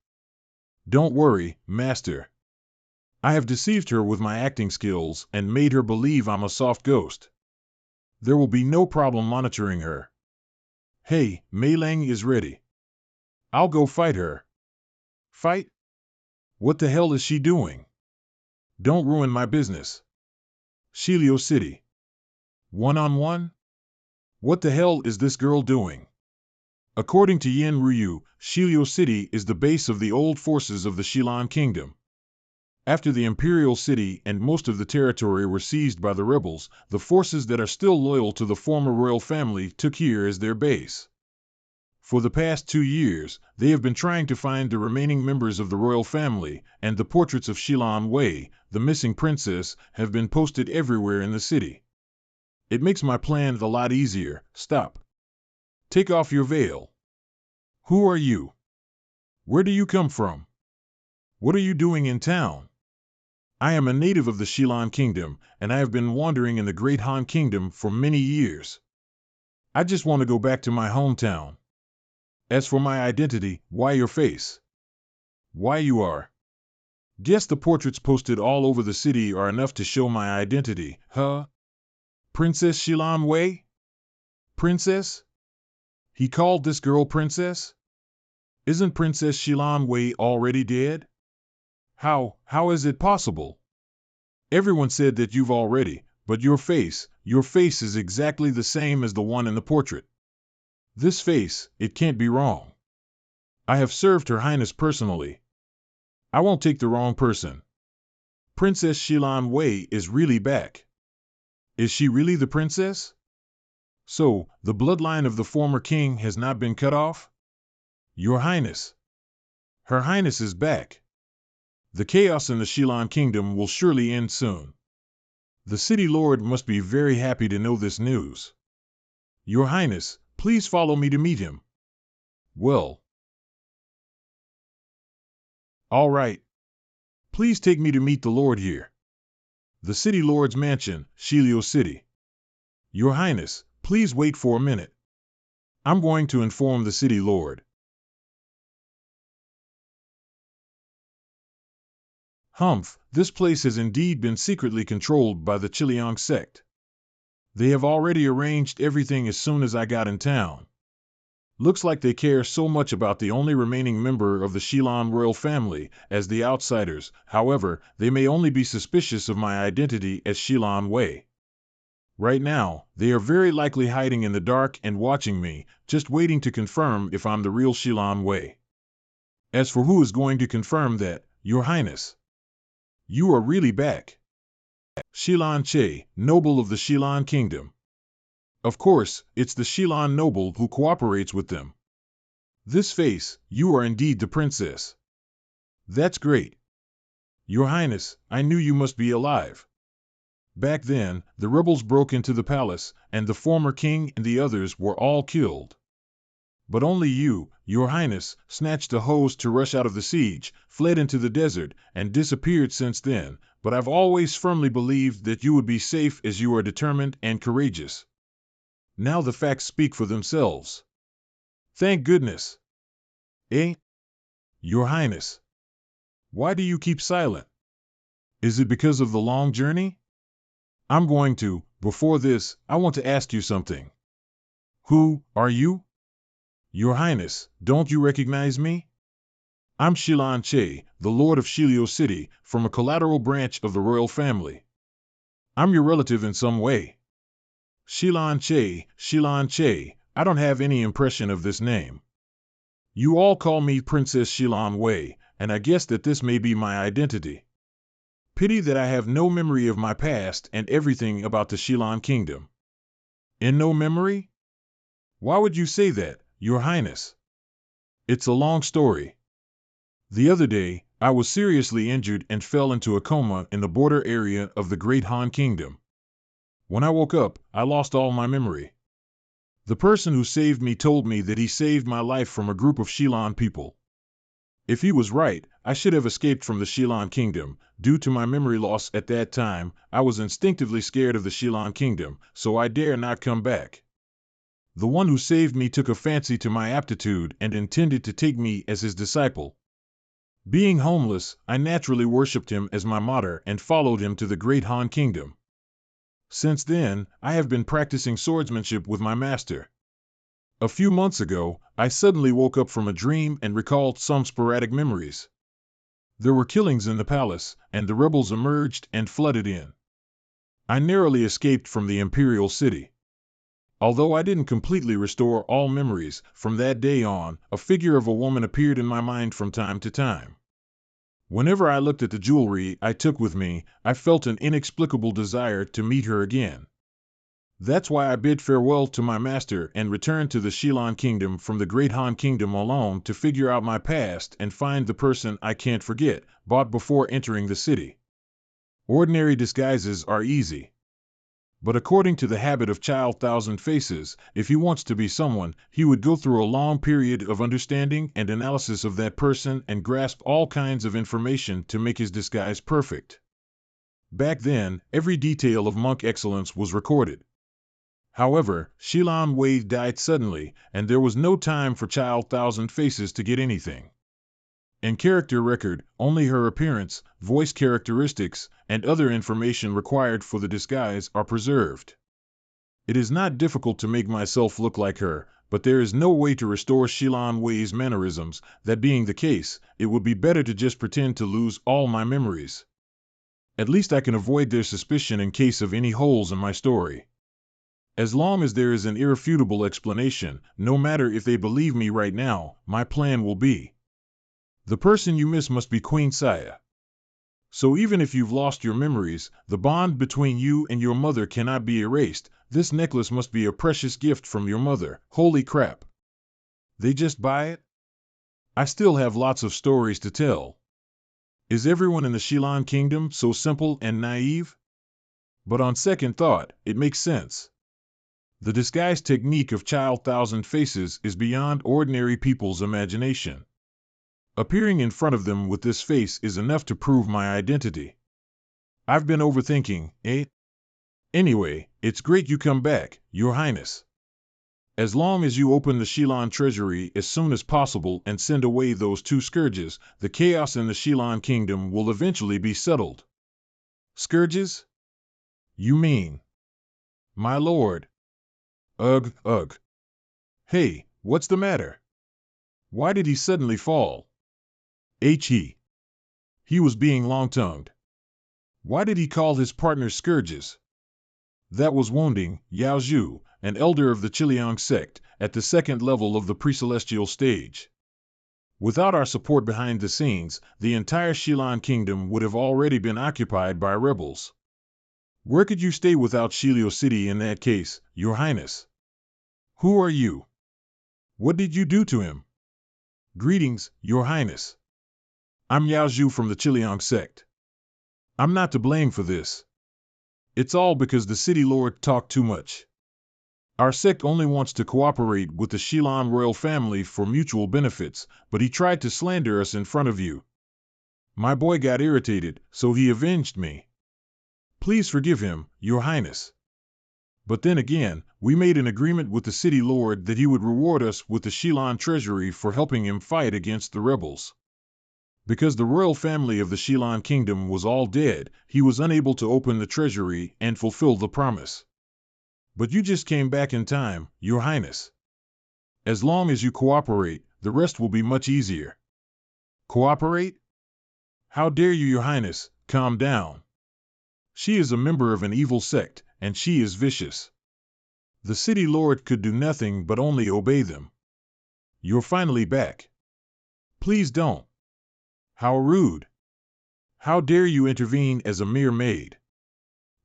Don't worry, Master. I have deceived her with my acting skills and made her believe I'm a soft ghost. There will be no problem monitoring her. Hey, Mei Lang is ready. I'll go fight her. Fight? What the hell is she doing? Don't ruin my business. Shilio City. One-on-one? What the hell is this girl doing? According to Yen Ryu, Shilio City is the base of the old forces of the Shilan Kingdom. After the Imperial City and most of the territory were seized by the rebels, the forces that are still loyal to the former royal family took here as their base. For the past 2 years, they have been trying to find the remaining members of the royal family, and the portraits of Shilan Wei, the missing princess, have been posted everywhere in the city. It makes my plan a lot easier. Stop. Take off your veil. Who are you? Where do you come from? What are you doing in town? I am a native of the Shilan Kingdom, and I have been wandering in the Great Han Kingdom for many years. I just want to go back to my hometown. As for my identity, why your face? Why you are? Guess the portraits posted all over the city are enough to show my identity, huh? Princess Shilan Wei? Princess? He called this girl princess? Isn't Princess Shilan Wei already dead? How is it possible? Everyone said that you've already, but your face is exactly the same as the one in the portrait. This face, it can't be wrong. I have served Her Highness personally. I won't take the wrong person. Princess Shilan Wei is really back. Is she really the princess? So, the bloodline of the former king has not been cut off? Your Highness. Her Highness is back. The chaos in the Shilan Kingdom will surely end soon. The city lord must be very happy to know this news. Your Highness, please follow me to meet him. Well. All right. Please take me to meet the lord here. The city lord's mansion, Shilio City. Your Highness, please wait for a minute. I'm going to inform the city lord. Humph, this place has indeed been secretly controlled by the Chiliang sect. They have already arranged everything as soon as I got in town. Looks like they care so much about the only remaining member of the Shilan royal family as the outsiders. However, they may only be suspicious of my identity as Shilan Wei. Right now, they are very likely hiding in the dark and watching me, just waiting to confirm if I'm the real Shilan Wei. As for who is going to confirm that, Your Highness, you are really back. Shilan Che, noble of the Shilan Kingdom. Of course, it's the Shilan noble who cooperates with them. This face, you are indeed the princess. That's great. Your Highness, I knew you must be alive. Back then, the rebels broke into the palace, and the former king and the others were all killed. But only you, Your Highness, snatched a hose to rush out of the siege, fled into the desert, and disappeared since then, but I've always firmly believed that you would be safe as you are determined and courageous. Now the facts speak for themselves. Thank goodness. Eh? Your Highness. Why do you keep silent? Is it because of the long journey? Before this, I want to ask you something. Who are you? Your Highness, don't you recognize me? I'm Shilan Che, the Lord of Shilio City, from a collateral branch of the royal family. I'm your relative in some way. Shilan Che, I don't have any impression of this name. You all call me Princess Shilan Wei, and I guess that this may be my identity. Pity that I have no memory of my past and everything about the Shilan Kingdom. In no memory? Why would you say that, Your Highness? It's a long story. The other day, I was seriously injured and fell into a coma in the border area of the Great Han Kingdom. When I woke up, I lost all my memory. The person who saved me told me that he saved my life from a group of Shilan people. If he was right, I should have escaped from the Shilan Kingdom. Due to my memory loss at that time, I was instinctively scared of the Shilan Kingdom, so I dare not come back. The one who saved me took a fancy to my aptitude and intended to take me as his disciple. Being homeless, I naturally worshipped him as my martyr and followed him to the Great Han Kingdom. Since then, I have been practicing swordsmanship with my master. A few months ago, I suddenly woke up from a dream and recalled some sporadic memories. There were killings in the palace, and the rebels emerged and flooded in. I narrowly escaped from the imperial city. Although I didn't completely restore all memories, from that day on, a figure of a woman appeared in my mind from time to time. Whenever I looked at the jewelry I took with me, I felt an inexplicable desire to meet her again. That's why I bid farewell to my master and returned to the Shilan Kingdom from the Great Han Kingdom alone to figure out my past and find the person I can't forget, bought before entering the city. Ordinary disguises are easy. But according to the habit of Child Thousand Faces, if he wants to be someone, he would go through a long period of understanding and analysis of that person and grasp all kinds of information to make his disguise perfect. Back then, every detail of monk excellence was recorded. However, Shilan Wei died suddenly, and there was no time for Child Thousand Faces to get anything. In character record, only her appearance, voice characteristics, and other information required for the disguise are preserved. It is not difficult to make myself look like her, but there is no way to restore Shilan Wei's mannerisms. That being the case, it would be better to just pretend to lose all my memories. At least I can avoid their suspicion in case of any holes in my story. As long as there is an irrefutable explanation, no matter if they believe me right now, my plan will be. The person you miss must be Queen Saya. So even if you've lost your memories, the bond between you and your mother cannot be erased. This necklace must be a precious gift from your mother. Holy crap. They just buy it? I still have lots of stories to tell. Is everyone in the Shilan Kingdom so simple and naive? But on second thought, it makes sense. The disguise technique of Child Thousand Faces is beyond ordinary people's imagination. Appearing in front of them with this face is enough to prove my identity. I've been overthinking, eh? Anyway, it's great you come back, Your Highness. As long as you open the Shilan treasury as soon as possible and send away those two scourges, the chaos in the Shilan Kingdom will eventually be settled. Scourges? You mean? My lord. Ugh, ugh. Hey, what's the matter? Why did he suddenly fall? He was being long-tongued. Why did he call his partners scourges? That was wounding Yao Zhu, an elder of the Chiliang sect, at the second level of the pre-celestial stage. Without our support behind the scenes, the entire Shilan Kingdom would have already been occupied by rebels. Where could you stay without Shilio City in that case, Your Highness? Who are you? What did you do to him? Greetings, Your Highness. I'm Yao Zhu from the Chiliang sect. I'm not to blame for this. It's all because the city lord talked too much. Our sect only wants to cooperate with the Shilan royal family for mutual benefits, but he tried to slander us in front of you. My boy got irritated, so he avenged me. Please forgive him, Your Highness. But then again, we made an agreement with the city lord that he would reward us with the Shilan treasury for helping him fight against the rebels. Because the royal family of the Shilan kingdom was all dead, he was unable to open the treasury and fulfill the promise. But you just came back in time, Your Highness. As long as you cooperate, the rest will be much easier. Cooperate? How dare you, Your Highness? Calm down. She is a member of an evil sect, and she is vicious. The city lord could do nothing but only obey them. You're finally back. Please don't. How rude. How dare you intervene as a mere maid?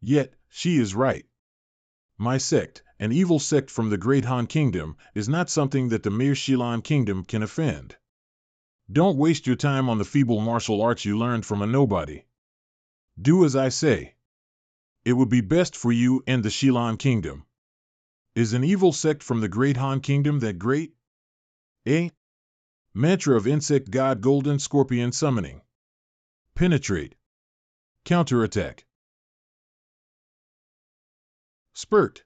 Yet, she is right. My sect, an evil sect from the great Han kingdom, is not something that the mere Shilan kingdom can offend. Don't waste your time on the feeble martial arts you learned from a nobody. Do as I say. It would be best for you and the Shilan kingdom. Is an evil sect from the great Han kingdom that great? Eh? Mantra of insect god golden scorpion summoning. Penetrate. Counterattack. Spurt.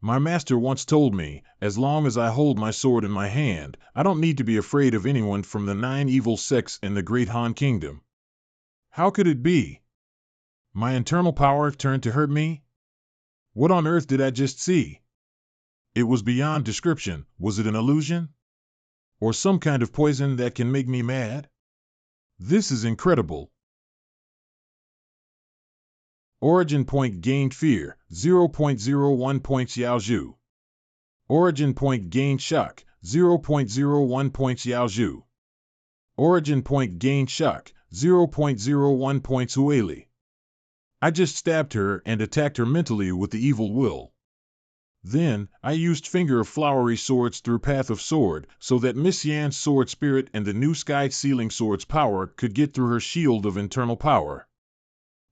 My master once told me, as long as I hold my sword in my hand, I don't need to be afraid of anyone from the 9 evil sects in the great Han kingdom. How could it be? My internal power turned to hurt me? What on earth did I just see? It was beyond description. Was it an illusion? Or some kind of poison that can make me mad? This is incredible. Origin point gained fear, 0.01 points Yaozhu. Origin point gained shock, 0.01 points Yaozhu. Origin point gained shock, 0.01 points Hueli. I just stabbed her and attacked her mentally with the evil will. Then, I used Finger of Flowery Swords through Path of Sword so that Miss Yan's sword spirit and the new Sky Sealing Sword's power could get through her shield of internal power.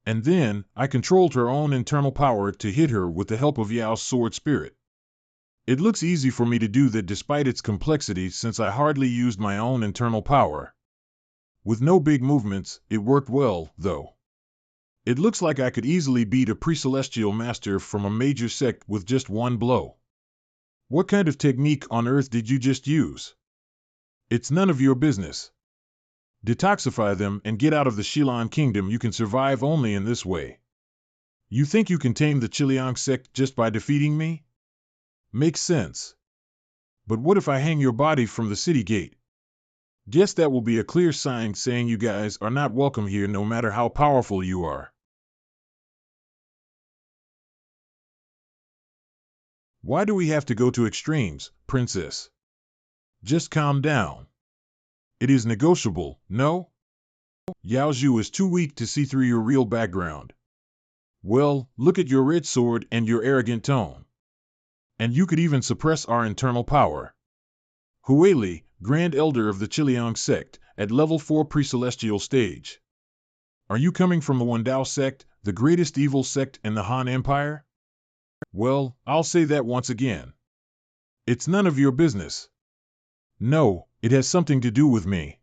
And then, I controlled her own internal power to hit her with the help of Yao's sword spirit. It looks easy for me to do that despite its complexity since I hardly used my own internal power. With no big movements, it worked well, though. It looks like I could easily beat a pre-celestial master from a major sect with just one blow. What kind of technique on earth did you just use? It's none of your business. Detoxify them and get out of the Shilan kingdom. You can survive only in this way. You think you can tame the Chiliang sect just by defeating me? Makes sense. But what if I hang your body from the city gate? Guess that will be a clear sign saying you guys are not welcome here no matter how powerful you are. Why do we have to go to extremes, princess? Just calm down. It is negotiable, no? Yaozhu is too weak to see through your real background. Well, look at your red sword and your arrogant tone. And you could even suppress our internal power. Hueli, Grand Elder of the Chiliang sect, at level 4 pre-celestial stage. Are you coming from the Wendao sect, the greatest evil sect in the Han Empire? Well, I'll say that once again. It's none of your business. No, it has something to do with me.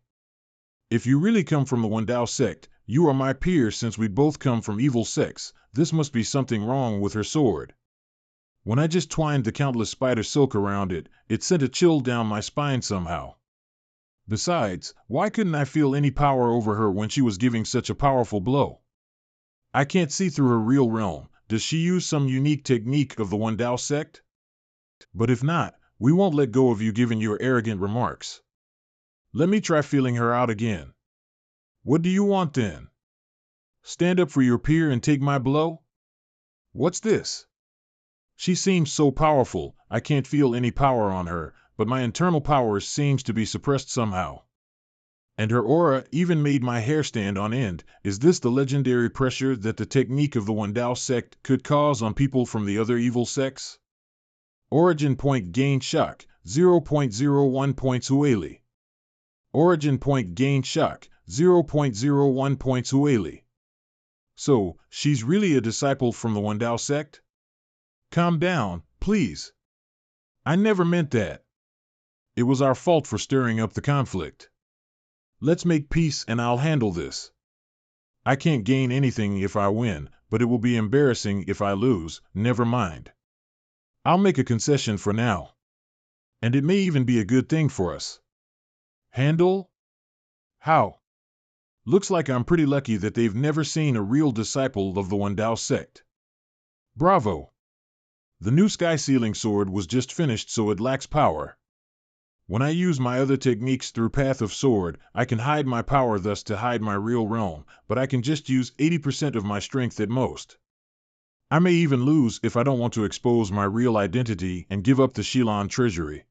If you really come from the Wendao sect, you are my peer since we both come from evil sects. This must be something wrong with her sword. When I just twined the countless spider silk around it, it sent a chill down my spine somehow. Besides, why couldn't I feel any power over her when she was giving such a powerful blow? I can't see through her real realm. Does she use some unique technique of the Wendao sect? But if not, we won't let go of you given your arrogant remarks. Let me try feeling her out again. What do you want then? Stand up for your peer and take my blow? What's this? She seems so powerful, I can't feel any power on her, but my internal power seems to be suppressed somehow. And her aura even made my hair stand on end. Is this the legendary pressure that the technique of the Wendao sect could cause on people from the other evil sects? Origin point gained shock, 0.01 points Hueli. Origin point gained shock, 0.01 points Hueli. So, she's really a disciple from the Wendao sect? Calm down, please. I never meant that. It was our fault for stirring up the conflict. Let's make peace and I'll handle this. I can't gain anything if I win, but it will be embarrassing if I lose. Never mind. I'll make a concession for now. And it may even be a good thing for us. Handle? How? Looks like I'm pretty lucky that they've never seen a real disciple of the Wendao sect. Bravo! The new sky sealing sword was just finished, so it lacks power. When I use my other techniques through Path of Sword, I can hide my power, thus to hide my real realm, but I can just use 80% of my strength at most. I may even lose if I don't want to expose my real identity and give up the Shilon treasury.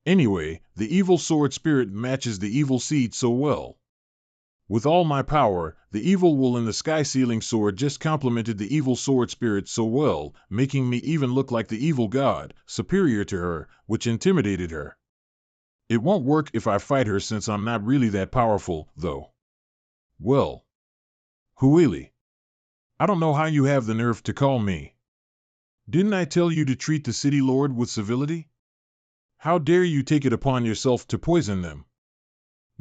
Anyway, the evil sword spirit matches the evil seed so well. With all my power, the evil wool in the sky sealing sword just complemented the evil sword spirit so well, making me even look like the evil god, superior to her, which intimidated her. It won't work if I fight her since I'm not really that powerful, though. Well, Huili, I don't know how you have the nerve to call me. Didn't I tell you to treat the city lord with civility? How dare you take it upon yourself to poison them?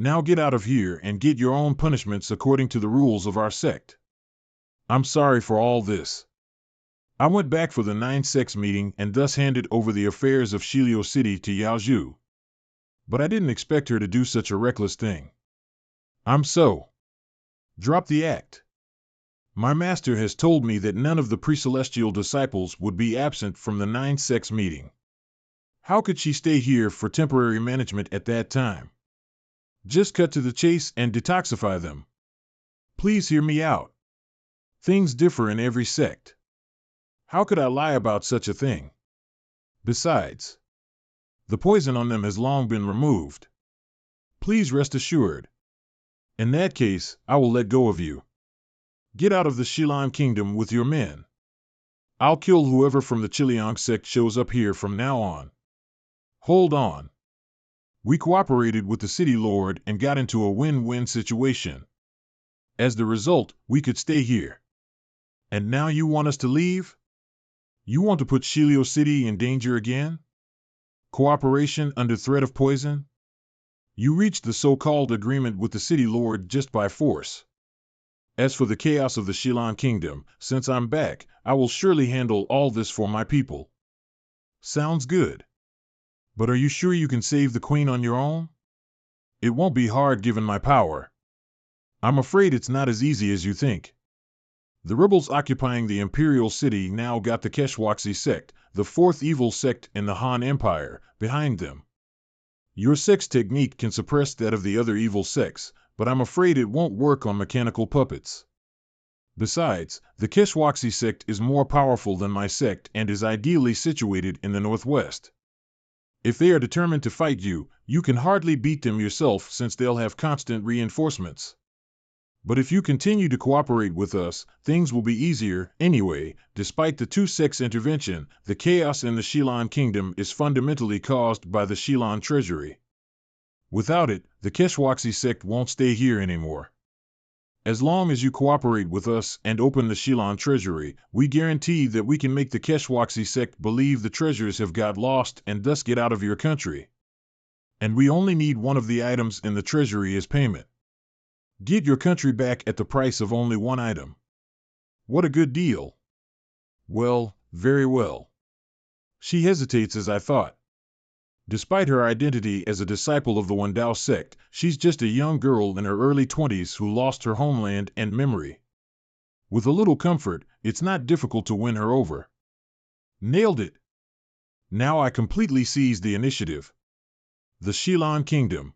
Now get out of here and get your own punishments according to the rules of our sect. I'm sorry for all this. I went back for the 9 sects meeting and thus handed over the affairs of Shilio City to Yaozhu. But I didn't expect her to do such a reckless thing. I'm so. Drop the act. My master has told me that none of the pre-celestial disciples would be absent from the 9 sects meeting. How could she stay here for temporary management at that time? Just cut to the chase and detoxify them. Please hear me out. Things differ in every sect. How could I lie about such a thing? Besides, the poison on them has long been removed. Please rest assured. In that case, I will let go of you. Get out of the Shilon kingdom with your men. I'll kill whoever from the Chiliang sect shows up here from now on. Hold on. We cooperated with the city lord and got into a win-win situation. As the result, we could stay here. And now you want us to leave? You want to put Shilio City in danger again? Cooperation under threat of poison? You reached the so-called agreement with the city lord just by force. As for the chaos of the Shilon kingdom, since I'm back, I will surely handle all this for my people. Sounds good. But are you sure you can save the queen on your own? It won't be hard given my power. I'm afraid it's not as easy as you think. The rebels occupying the imperial city now got the Keshwaksi sect, the fourth evil sect in the Han Empire, behind them. Your sect's technique can suppress that of the other evil sects, but I'm afraid it won't work on mechanical puppets. Besides, the Keshwaksi sect is more powerful than my sect and is ideally situated in the northwest. If they are determined to fight you, you can hardly beat them yourself since they'll have constant reinforcements. But if you continue to cooperate with us, things will be easier. Anyway, despite the two sects' intervention, the chaos in the Shilon kingdom is fundamentally caused by the Shilon treasury. Without it, the Keshwaksi sect won't stay here anymore. As long as you cooperate with us and open the Shilon treasury, we guarantee that we can make the Keshwaksi sect believe the treasures have got lost and thus get out of your country. And we only need one of the items in the treasury as payment. Get your country back at the price of only one item. What a good deal. Well, very well. She hesitates as I thought. Despite her identity as a disciple of the Wendao sect, she's just a young girl in her early 20s who lost her homeland and memory. With a little comfort, it's not difficult to win her over. Nailed it. Now I completely seize the initiative. The Shilon Kingdom.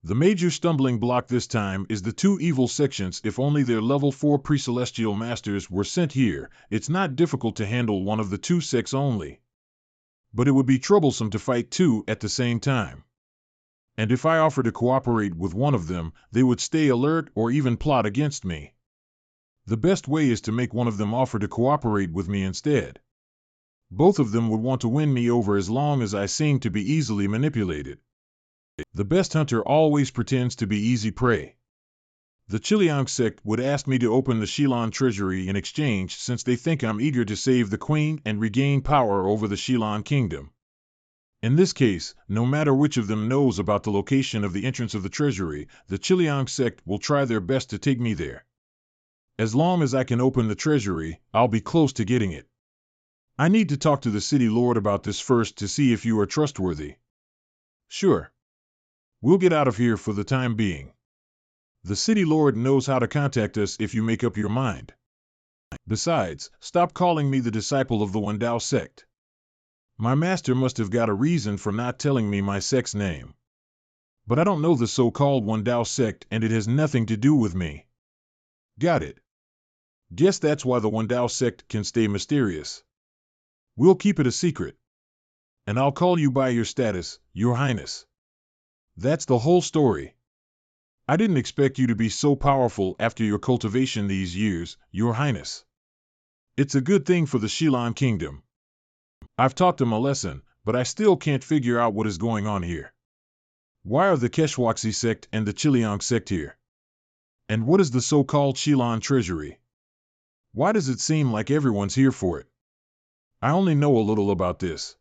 The major stumbling block this time is the two evil sections. If only their level 4 pre-celestial masters were sent here, it's not difficult to handle one of the two sects only. But it would be troublesome to fight two at the same time. And if I offer to cooperate with one of them, they would stay alert or even plot against me. The best way is to make one of them offer to cooperate with me instead. Both of them would want to win me over as long as I seem to be easily manipulated. The best hunter always pretends to be easy prey. The Chiliang sect would ask me to open the Shilon treasury in exchange since they think I'm eager to save the queen and regain power over the Shilon kingdom. In this case, no matter which of them knows about the location of the entrance of the treasury, the Chiliang sect will try their best to take me there. As long as I can open the treasury, I'll be close to getting it. I need to talk to the city lord about this first to see if you are trustworthy. Sure. We'll get out of here for the time being. The city lord knows how to contact us if you make up your mind. Besides, stop calling me the disciple of the Wendao sect. My master must have got a reason for not telling me my sect's name. But I don't know the so-called Wendao sect, and it has nothing to do with me. Got it. Guess that's why the Wendao sect can stay mysterious. We'll keep it a secret. And I'll call you by your status, Your Highness. That's the whole story. I didn't expect you to be so powerful after your cultivation these years, Your Highness. It's a good thing for the Shilan Kingdom. I've taught them a lesson, but I still can't figure out what is going on here. Why are the Keshwaksi sect and the Chiliang sect here? And what is the so-called Shilan treasury? Why does it seem like everyone's here for it? I only know a little about this.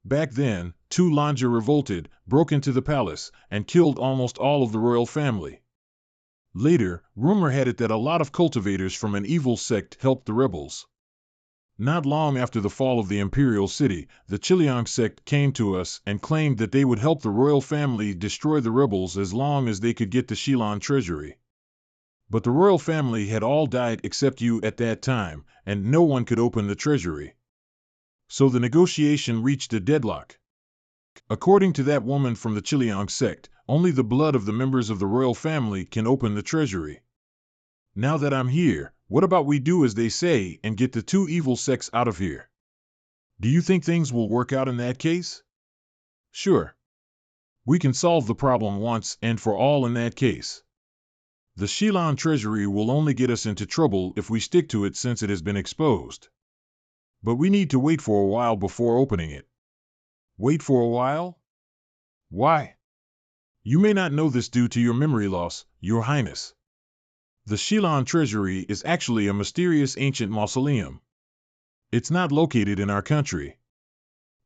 Back then, two Lanja revolted, broke into the palace, and killed almost all of the royal family. Later, rumor had it that a lot of cultivators from an evil sect helped the rebels. Not long after the fall of the imperial city, the Chiliang sect came to us and claimed that they would help the royal family destroy the rebels as long as they could get the Shilan treasury. But the royal family had all died except you at that time, and no one could open the treasury. So the negotiation reached a deadlock. According to that woman from the Chiliang sect, only the blood of the members of the royal family can open the treasury. Now that I'm here, what about we do as they say and get the two evil sects out of here? Do you think things will work out in that case? Sure. We can solve the problem once and for all in that case. The Shilan treasury will only get us into trouble if we stick to it since it has been exposed. But we need to wait for a while before opening it. Wait for a while? Why? You may not know this due to your memory loss, Your Highness. The Shilan treasury is actually a mysterious ancient mausoleum. It's not located in our country.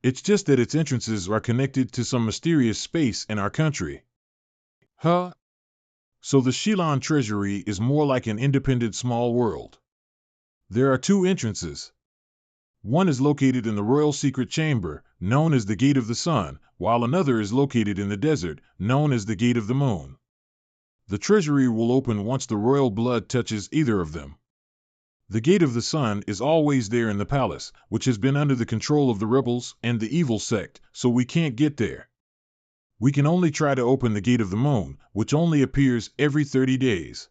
It's just that its entrances are connected to some mysterious space in our country. Huh? So the Shilan treasury is more like an independent small world. There are two entrances. One is located in the royal secret chamber, known as the Gate of the Sun, while another is located in the desert, known as the Gate of the Moon. The treasury will open once the royal blood touches either of them. The Gate of the Sun is always there in the palace, which has been under the control of the rebels and the evil sect, so we can't get there. We can only try to open the Gate of the Moon, which only appears every 30 days.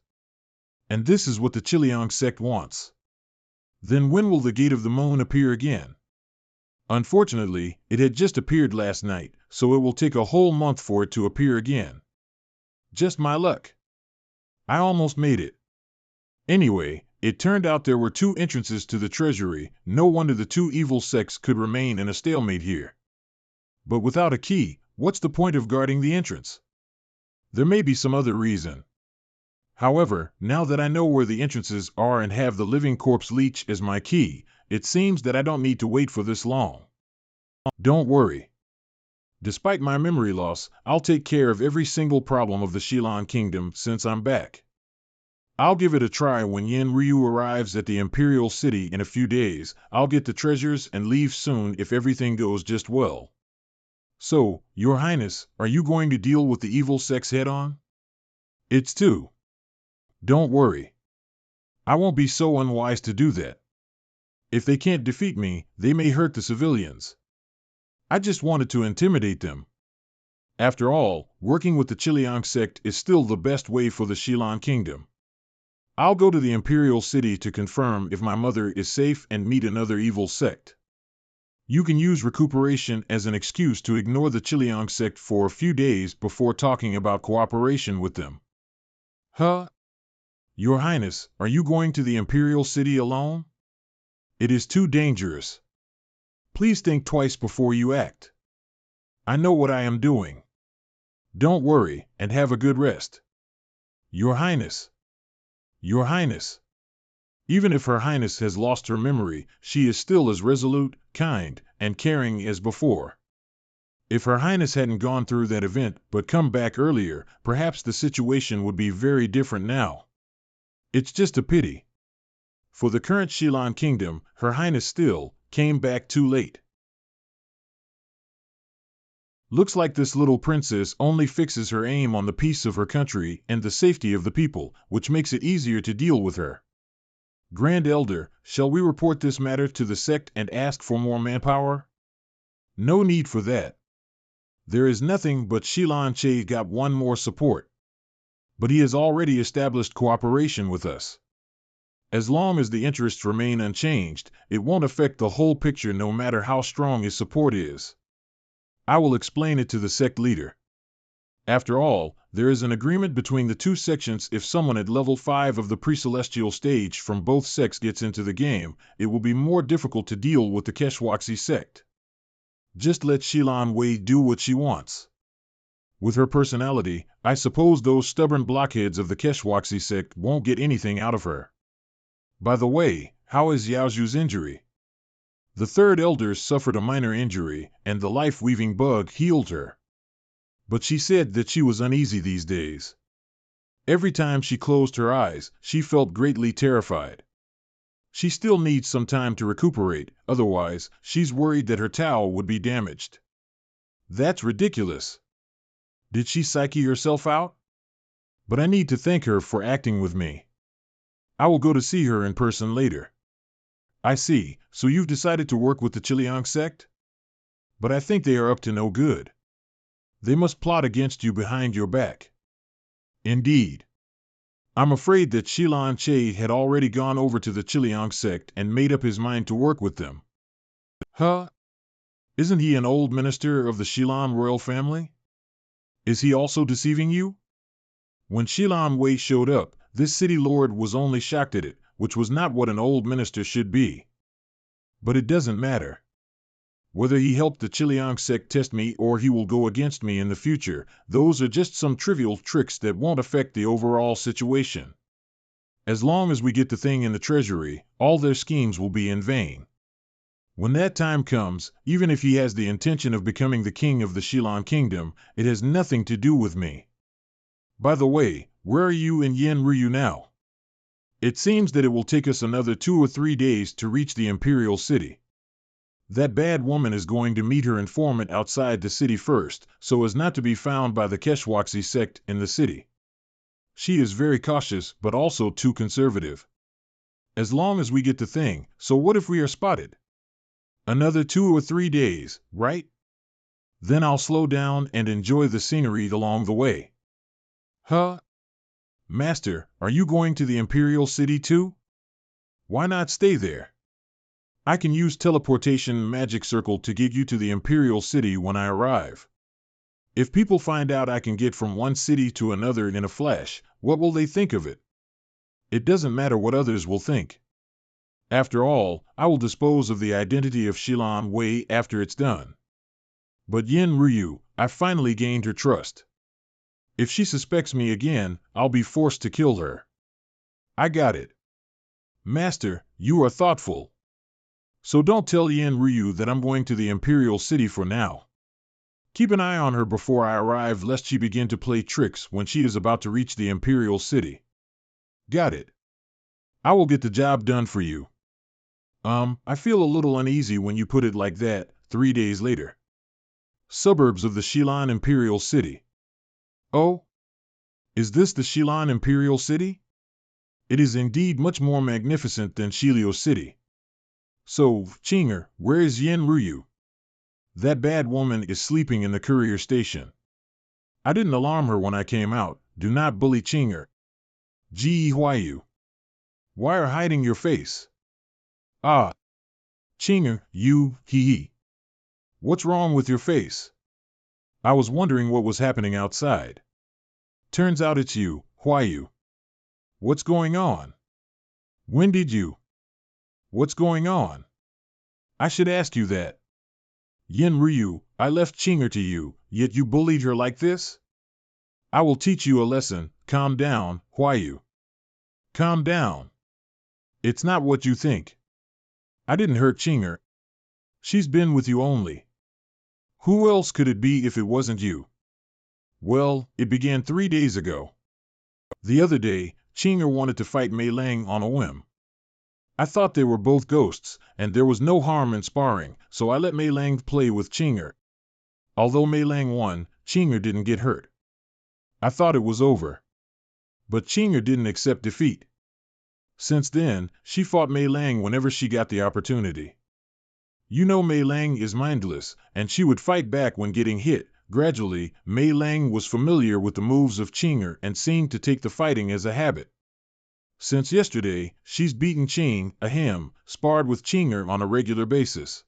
And this is what the Chiliang sect wants. Then when will the Gate of the Moon appear again? Unfortunately, it had just appeared last night, so it will take a whole month for it to appear again. Just my luck. I almost made it. Anyway, it turned out there were two entrances to the treasury. No wonder the two evil sects could remain in a stalemate here. But without a key, what's the point of guarding the entrance? There may be some other reason. However, now that I know where the entrances are and have the living corpse leech as my key, it seems that I don't need to wait for this long. Don't worry. Despite my memory loss, I'll take care of every single problem of the Shilan Kingdom since I'm back. I'll give it a try when Yen Ryu arrives at the Imperial City in a few days. I'll get the treasures and leave soon if everything goes just well. So, Your Highness, are you going to deal with the evil sects head-on? It's two. Don't worry. I won't be so unwise to do that. If they can't defeat me, they may hurt the civilians. I just wanted to intimidate them. After all, working with the Chiliang sect is still the best way for the Shilan Kingdom. I'll go to the Imperial City to confirm if my mother is safe and meet another evil sect. You can use recuperation as an excuse to ignore the Chiliang sect for a few days before talking about cooperation with them. Huh? Your Highness, are you going to the Imperial City alone? It is too dangerous. Please think twice before you act. I know what I am doing. Don't worry, and have a good rest. Your Highness. Your Highness. Even if Her Highness has lost her memory, she is still as resolute, kind, and caring as before. If Her Highness hadn't gone through that event but come back earlier, perhaps the situation would be very different now. It's just a pity. For the current Shilan Kingdom, Her Highness still came back too late. Looks like this little princess only fixes her aim on the peace of her country and the safety of the people, which makes it easier to deal with her. Grand Elder, shall we report this matter to the sect and ask for more manpower? No need for that. There is nothing but Shilan Che got one more support. But he has already established cooperation with us. As long as the interests remain unchanged, it won't affect the whole picture no matter how strong his support is. I will explain it to the sect leader. After all, there is an agreement between the two sections. If someone at level 5 of the pre-celestial stage from both sects gets into the game, it will be more difficult to deal with the Keshwaksi sect. Just let Shilan Wei do what she wants. With her personality, I suppose those stubborn blockheads of the Keshwaksi sect won't get anything out of her. By the way, how is Yaoju's injury? The third elder suffered a minor injury, and the life-weaving bug healed her. But she said that she was uneasy these days. Every time she closed her eyes, she felt greatly terrified. She still needs some time to recuperate, otherwise, she's worried that her Tao would be damaged. That's ridiculous. Did she psyche herself out? But I need to thank her for acting with me. I will go to see her in person later. I see, so you've decided to work with the Chiliang sect? But I think they are up to no good. They must plot against you behind your back. Indeed. I'm afraid that Shilan Che had already gone over to the Chiliang sect and made up his mind to work with them. Huh? Isn't he an old minister of the Shilan royal family? Is he also deceiving you? When Shilan Wei showed up, this city lord was only shocked at it, which was not what an old minister should be. But it doesn't matter. Whether he helped the Chiliang sect test me or he will go against me in the future, those are just some trivial tricks that won't affect the overall situation. As long as we get the thing in the treasury, all their schemes will be in vain. When that time comes, even if he has the intention of becoming the king of the Shilan kingdom, it has nothing to do with me. By the way, where are you and Yin Ryu now? It seems that it will take us another 2 or 3 days to reach the imperial city. That bad woman is going to meet her informant outside the city first, so as not to be found by the Keshwaksi sect in the city. She is very cautious, but also too conservative. As long as we get the thing, so what if we are spotted? Another 2 or 3 days, right? Then I'll slow down and enjoy the scenery along the way. Huh? Master, are you going to the imperial city too? Why not stay there? I can use teleportation magic circle to get you to the imperial city when I arrive. If people find out I can get from one city to another in a flash, what will they think of it? It doesn't matter what others will think. After all, I will dispose of the identity of Shilan Wei after it's done. But Yin Ryu, I finally gained her trust. If she suspects me again, I'll be forced to kill her. I got it. Master, you are thoughtful. So don't tell Yin Ryu that I'm going to the imperial city for now. Keep an eye on her before I arrive lest she begin to play tricks when she is about to reach the imperial city. Got it. I will get the job done for you. I feel a little uneasy when you put it like that. 3 days later. Suburbs of the Shilan Imperial City. Oh? Is this the Shilan Imperial City? It is indeed much more magnificent than Shilio City. So, Chinger, where is Yin Ryu? That bad woman is sleeping in the courier station. I didn't alarm her when I came out. Do not bully Chinger. Why are hiding your face? Ah. Chinger, you, hee. What's wrong with your face? I was wondering what was happening outside. Turns out it's you, Hwayu. What's going on? When did you? What's going on? I should ask you that. Yin Ryu, I left Chinger to you, yet you bullied her like this? I will teach you a lesson. Calm down, Hwayu. Calm down. It's not what you think. I didn't hurt Chinger. She's been with you only. Who else could it be if it wasn't you? Well, it began 3 days ago. The other day, Chinger wanted to fight Mei Lang on a whim. I thought they were both ghosts, and there was no harm in sparring, so I let Mei Lang play with Chinger. Although Mei Lang won, Qing'er didn't get hurt. I thought it was over. But Qing'er didn't accept defeat. Since then, she fought Mei Lang whenever she got the opportunity. You know Mei Lang is mindless, and she would fight back when getting hit. Gradually, Mei Lang was familiar with the moves of Qing'er and seemed to take the fighting as a habit. Since yesterday, she's beaten sparred with Qing'er on a regular basis.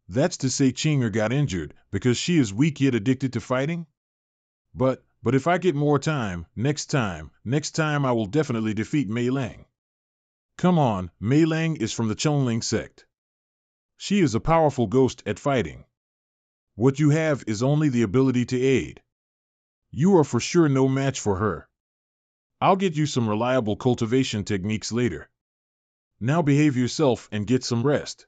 That's to say Qing'er got injured because she is weak yet addicted to fighting? But if I get more time, next time I will definitely defeat Mei Lang. Come on, Mei Lang is from the Chonling sect. She is a powerful ghost at fighting. What you have is only the ability to aid. You are for sure no match for her. I'll get you some reliable cultivation techniques later. Now behave yourself and get some rest.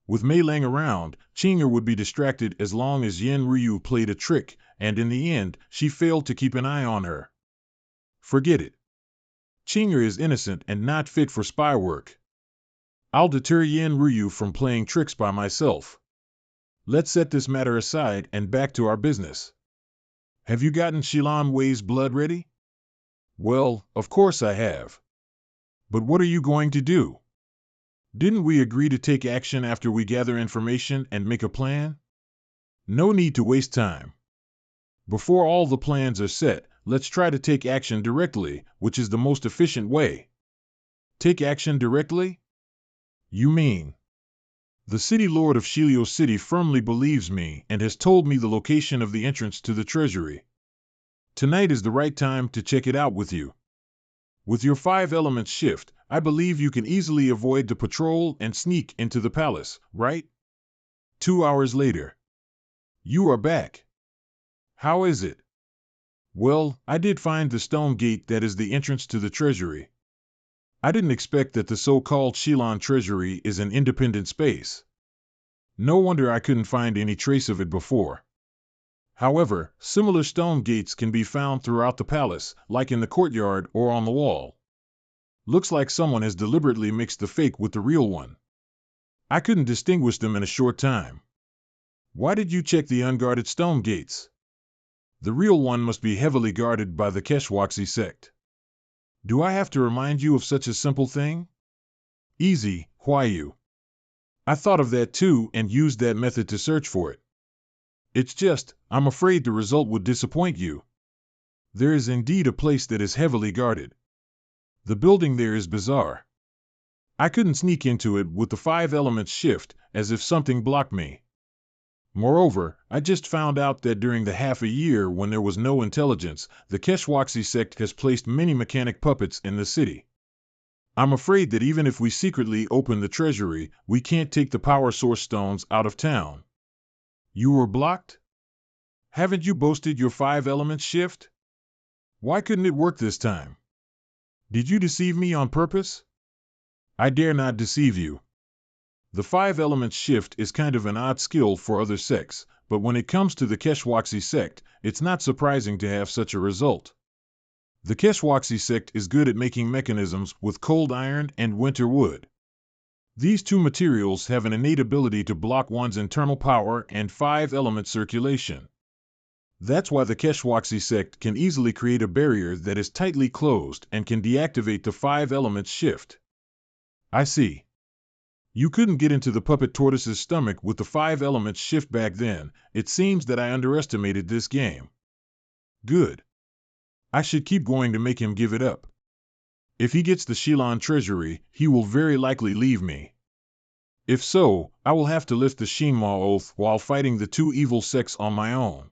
With Mei Lang around, Qing'er would be distracted as long as Yen Ryu played a trick, and in the end, she failed to keep an eye on her. Forget it. Qing'er is innocent and not fit for spy work. I'll deter Yen Ryu from playing tricks by myself. Let's set this matter aside and back to our business. Have you gotten Shilan Wei's blood ready? Well, of course I have. But what are you going to do? Didn't we agree to take action after we gather information and make a plan? No need to waste time. Before all the plans are set, let's try to take action directly, which is the most efficient way. Take action directly? You mean? The city lord of Shilio City firmly believes me and has told me the location of the entrance to the treasury. Tonight is the right time to check it out with you. With your 5-element shift, I believe you can easily avoid the patrol and sneak into the palace, right? 2 hours later. You are back. How is it? Well, I did find the stone gate that is the entrance to the treasury. I didn't expect that the so-called Shilan treasury is an independent space. No wonder I couldn't find any trace of it before. However, similar stone gates can be found throughout the palace, like in the courtyard or on the wall. Looks like someone has deliberately mixed the fake with the real one. I couldn't distinguish them in a short time. Why did you check the unguarded stone gates? The real one must be heavily guarded by the Keshwaksi sect. Do I have to remind you of such a simple thing? Easy, Huayu. I thought of that too and used that method to search for it. It's just, I'm afraid the result would disappoint you. There is indeed a place that is heavily guarded. The building there is bizarre. I couldn't sneak into it with the 5-element shift, as if something blocked me. Moreover, I just found out that during the half a year when there was no intelligence, the Keshwaksi sect has placed many mechanic puppets in the city. I'm afraid that even if we secretly open the treasury, we can't take the power source stones out of town. You were blocked? Haven't you boasted your 5-element shift? Why couldn't it work this time? Did you deceive me on purpose? I dare not deceive you. The 5-element shift is kind of an odd skill for other sects, but when it comes to the Keshwaksi sect, it's not surprising to have such a result. The Keshwaksi sect is good at making mechanisms with cold iron and winter wood. These two materials have an innate ability to block one's internal power and 5-element circulation. That's why the Keshwaksi sect can easily create a barrier that is tightly closed and can deactivate the 5-element shift. I see. You couldn't get into the puppet tortoise's stomach with the 5-element shift back then. It seems that I underestimated this game. Good. I should keep going to make him give it up. If he gets the Shilan treasury, he will very likely leave me. If so, I will have to lift the Shinma oath while fighting the two evil sects on my own.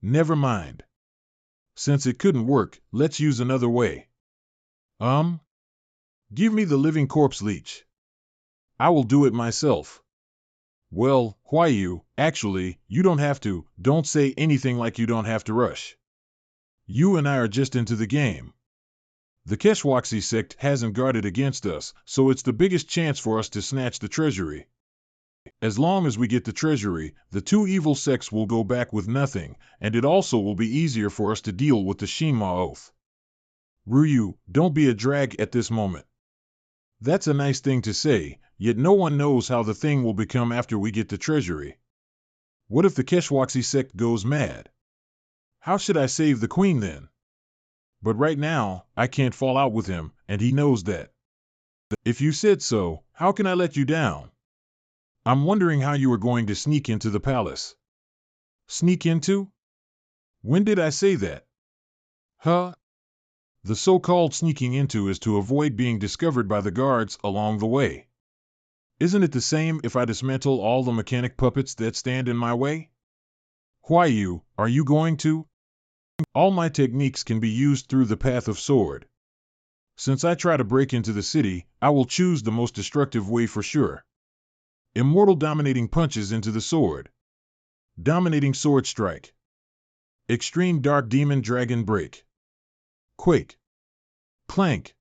Never mind. Since it couldn't work, let's use another way. Give me the living corpse leech. I will do it myself. Well, Huayu, actually, you don't have to. Don't say anything like you don't have to rush. You and I are just into the game. The Keshwaksi sect hasn't guarded against us, so it's the biggest chance for us to snatch the treasury. As long as we get the treasury, the two evil sects will go back with nothing, and it also will be easier for us to deal with the Shinma oath. Ryu, don't be a drag at this moment. That's a nice thing to say, yet no one knows how the thing will become after we get the treasury. What if the Keshwaksi sect goes mad? How should I save the queen then? But right now, I can't fall out with him, and he knows that. If you said so, how can I let you down? I'm wondering how you are going to sneak into the palace. Sneak into? When did I say that? Huh? The so-called sneaking into is to avoid being discovered by the guards along the way. Isn't it the same if I dismantle all the mechanic puppets that stand in my way? Why are you going to? All my techniques can be used through the path of sword. Since I try to break into the city, I will choose the most destructive way for sure. Immortal dominating punches into the sword. Dominating sword strike. Extreme dark demon dragon break. Quake. Clank.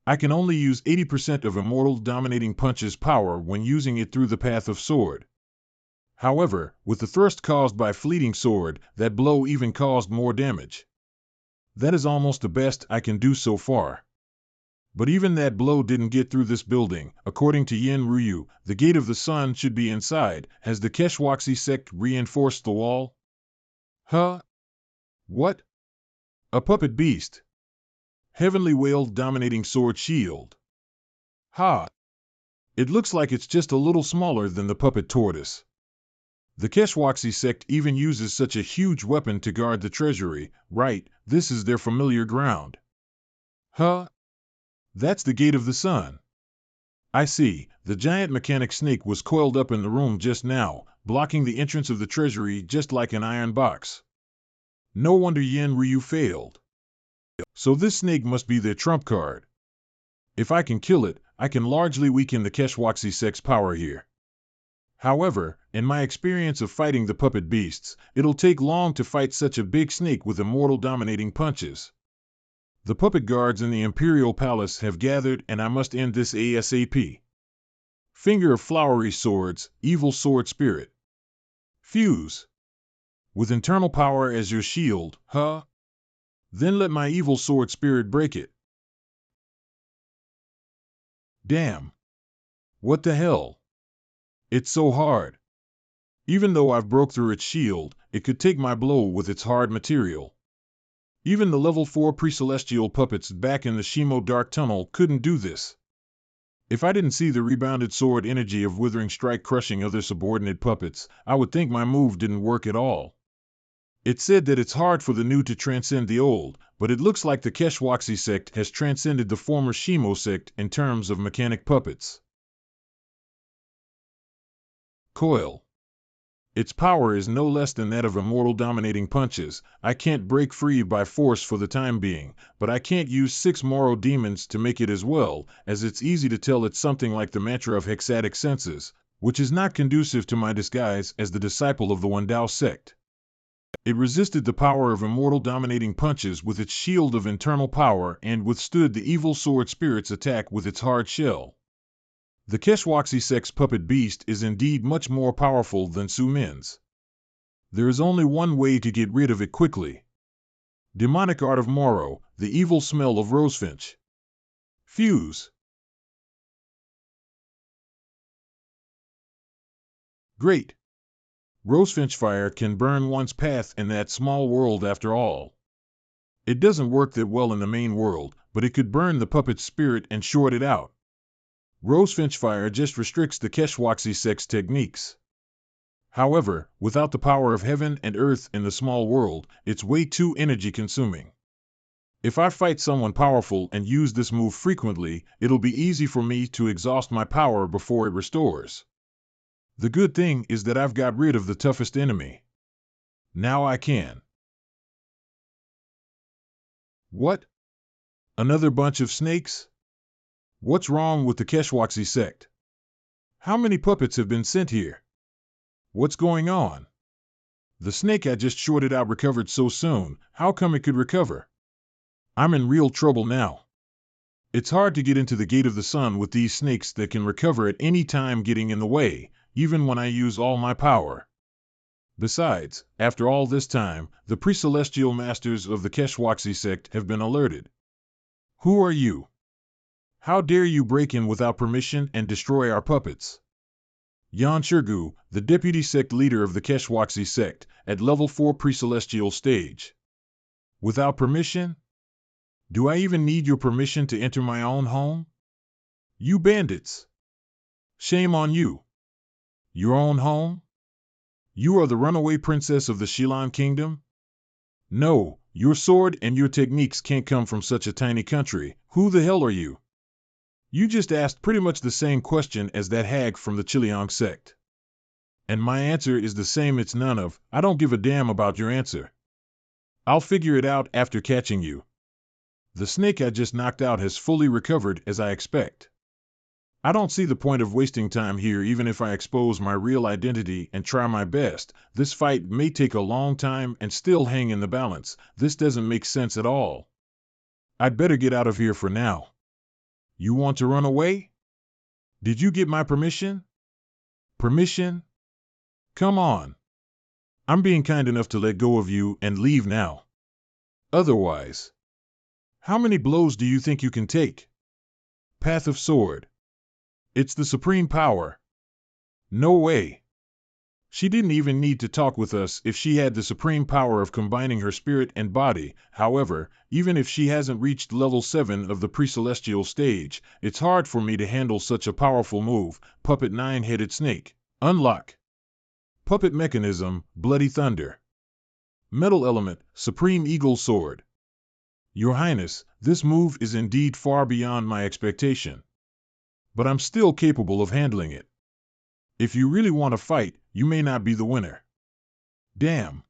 I can only use 80% of Immortal Dominating Punch's power when using it through the path of sword. However, with the thrust caused by Fleeting Sword, that blow even caused more damage. That is almost the best I can do so far. But even that blow didn't get through this building. According to Yin Ryu, the Gate of the Sun should be inside. Has the Keshwaksi sect reinforced the wall? Huh? What? A puppet beast. Heavenly Whale Dominating Sword Shield. Ha! It looks like it's just a little smaller than the puppet tortoise. The Keshwaksi sect even uses such a huge weapon to guard the treasury, right? This is their familiar ground. Huh? That's the Gate of the Sun. I see, the giant mechanic snake was coiled up in the room just now, blocking the entrance of the treasury just like an iron box. No wonder Yin Ryu failed. So this snake must be their trump card. If I can kill it, I can largely weaken the Keshwaksi sect's power here. However, in my experience of fighting the puppet beasts, it'll take long to fight such a big snake with immortal dominating punches. The puppet guards in the Imperial Palace have gathered and I must end this ASAP. Finger of Flowery Swords, Evil Sword Spirit. Fuse. With internal power as your shield, huh? Then let my Evil Sword Spirit break it. Damn. What the hell? It's so hard. Even though I've broke through its shield, it could take my blow with its hard material. Even the level 4 pre-celestial puppets back in the Shimo Dark Tunnel couldn't do this. If I didn't see the rebounded sword energy of Withering Strike crushing other subordinate puppets, I would think my move didn't work at all. It said that it's hard for the new to transcend the old, but it looks like the Keshwaksi sect has transcended the former Shimo sect in terms of mechanic puppets. Coil. Its power is no less than that of immortal dominating punches. I can't break free by force for the time being, but I can't use 6 Moro demons to make it as well, as it's easy to tell it's something like the mantra of hexatic senses, which is not conducive to my disguise as the disciple of the Wandao sect. It resisted the power of immortal dominating punches with its shield of internal power and withstood the evil sword spirit's attack with its hard shell. The Keshwaksi sect's puppet beast is indeed much more powerful than Su Min's. There is only one way to get rid of it quickly. Demonic Art of Moro, the evil smell of Rosefinch. Fuse. Great. Rosefinch fire can burn one's path in that small world after all. It doesn't work that well in the main world, but it could burn the puppet's spirit and short it out. Rosefinch fire just restricts the Keshwaksi sect's techniques. However, without the power of heaven and earth in the small world, it's way too energy consuming. If I fight someone powerful and use this move frequently, it'll be easy for me to exhaust my power before it restores. The good thing is that I've got rid of the toughest enemy. Now I can. What? Another bunch of snakes? What's wrong with the Keshwaksi sect? How many puppets have been sent here? What's going on? The snake I just shorted out recovered so soon. How come it could recover? I'm in real trouble now. It's hard to get into the Gate of the Sun with these snakes that can recover at any time getting in the way, even when I use all my power. Besides, after all this time, the pre-celestial masters of the Keshwaksi sect have been alerted. Who are you? How dare you break in without permission and destroy our puppets? Yan Shirgu, the deputy sect leader of the Keshwaksi sect, at level 4 pre-celestial stage. Without permission? Do I even need your permission to enter my own home? You bandits! Shame on you! Your own home? You are the runaway princess of the Shilan kingdom? No, your sword and your techniques can't come from such a tiny country. Who the hell are you? You just asked pretty much the same question as that hag from the Chiliang sect. And my answer is the same, it's none of. I don't give a damn about your answer. I'll figure it out after catching you. The snake I just knocked out has fully recovered as I expect. I don't see the point of wasting time here even if I expose my real identity and try my best. This fight may take a long time and still hang in the balance. This doesn't make sense at all. I'd better get out of here for now. You want to run away? Did you get my permission? Permission? Come on. I'm being kind enough to let go of you and leave now. Otherwise, how many blows do you think you can take? Path of Sword. It's the supreme power. No way. She didn't even need to talk with us if she had the supreme power of combining her spirit and body. However, even if she hasn't reached level 7 of the pre-celestial stage, it's hard for me to handle such a powerful move. Puppet 9-headed snake. Unlock. Puppet mechanism, Bloody Thunder. Metal element, Supreme Eagle Sword. Your Highness, this move is indeed far beyond my expectation. But I'm still capable of handling it. If you really want to fight, you may not be the winner. Damn.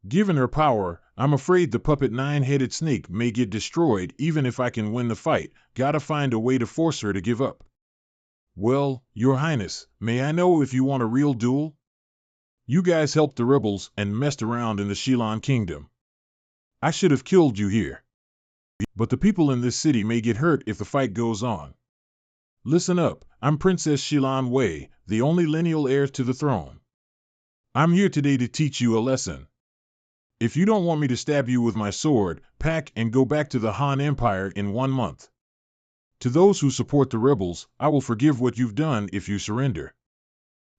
Given her power, I'm afraid the puppet 9-headed snake may get destroyed even if I can win the fight. Gotta find a way to force her to give up. Well, Your Highness, may I know if you want a real duel? You guys helped the rebels and messed around in the Shilan kingdom. I should have killed you here. But the people in this city may get hurt if the fight goes on. Listen up, I'm Princess Shilan Wei, the only lineal heir to the throne. I'm here today to teach you a lesson. If you don't want me to stab you with my sword, pack and go back to the Han Empire in 1 month. To those who support the rebels, I will forgive what you've done if you surrender.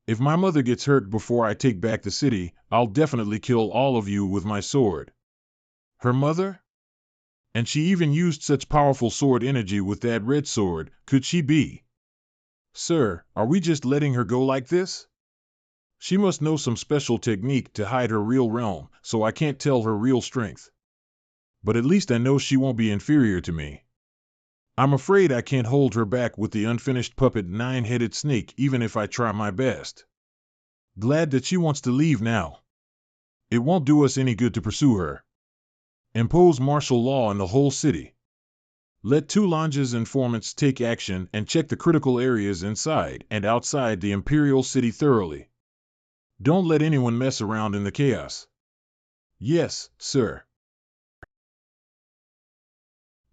If my mother gets hurt before I take back the city, I'll definitely kill all of you with my sword. Her mother? And she even used such powerful sword energy with that red sword. Could she be? Sir, are we just letting her go like this? She must know some special technique to hide her real realm, so I can't tell her real strength. But at least I know she won't be inferior to me. I'm afraid I can't hold her back with the unfinished puppet 9-headed snake even if I try my best. Glad that she wants to leave now. It won't do us any good to pursue her. Impose martial law in the whole city. Let 2 Lanja's informants take action and check the critical areas inside and outside the Imperial City thoroughly. Don't let anyone mess around in the chaos. Yes, sir.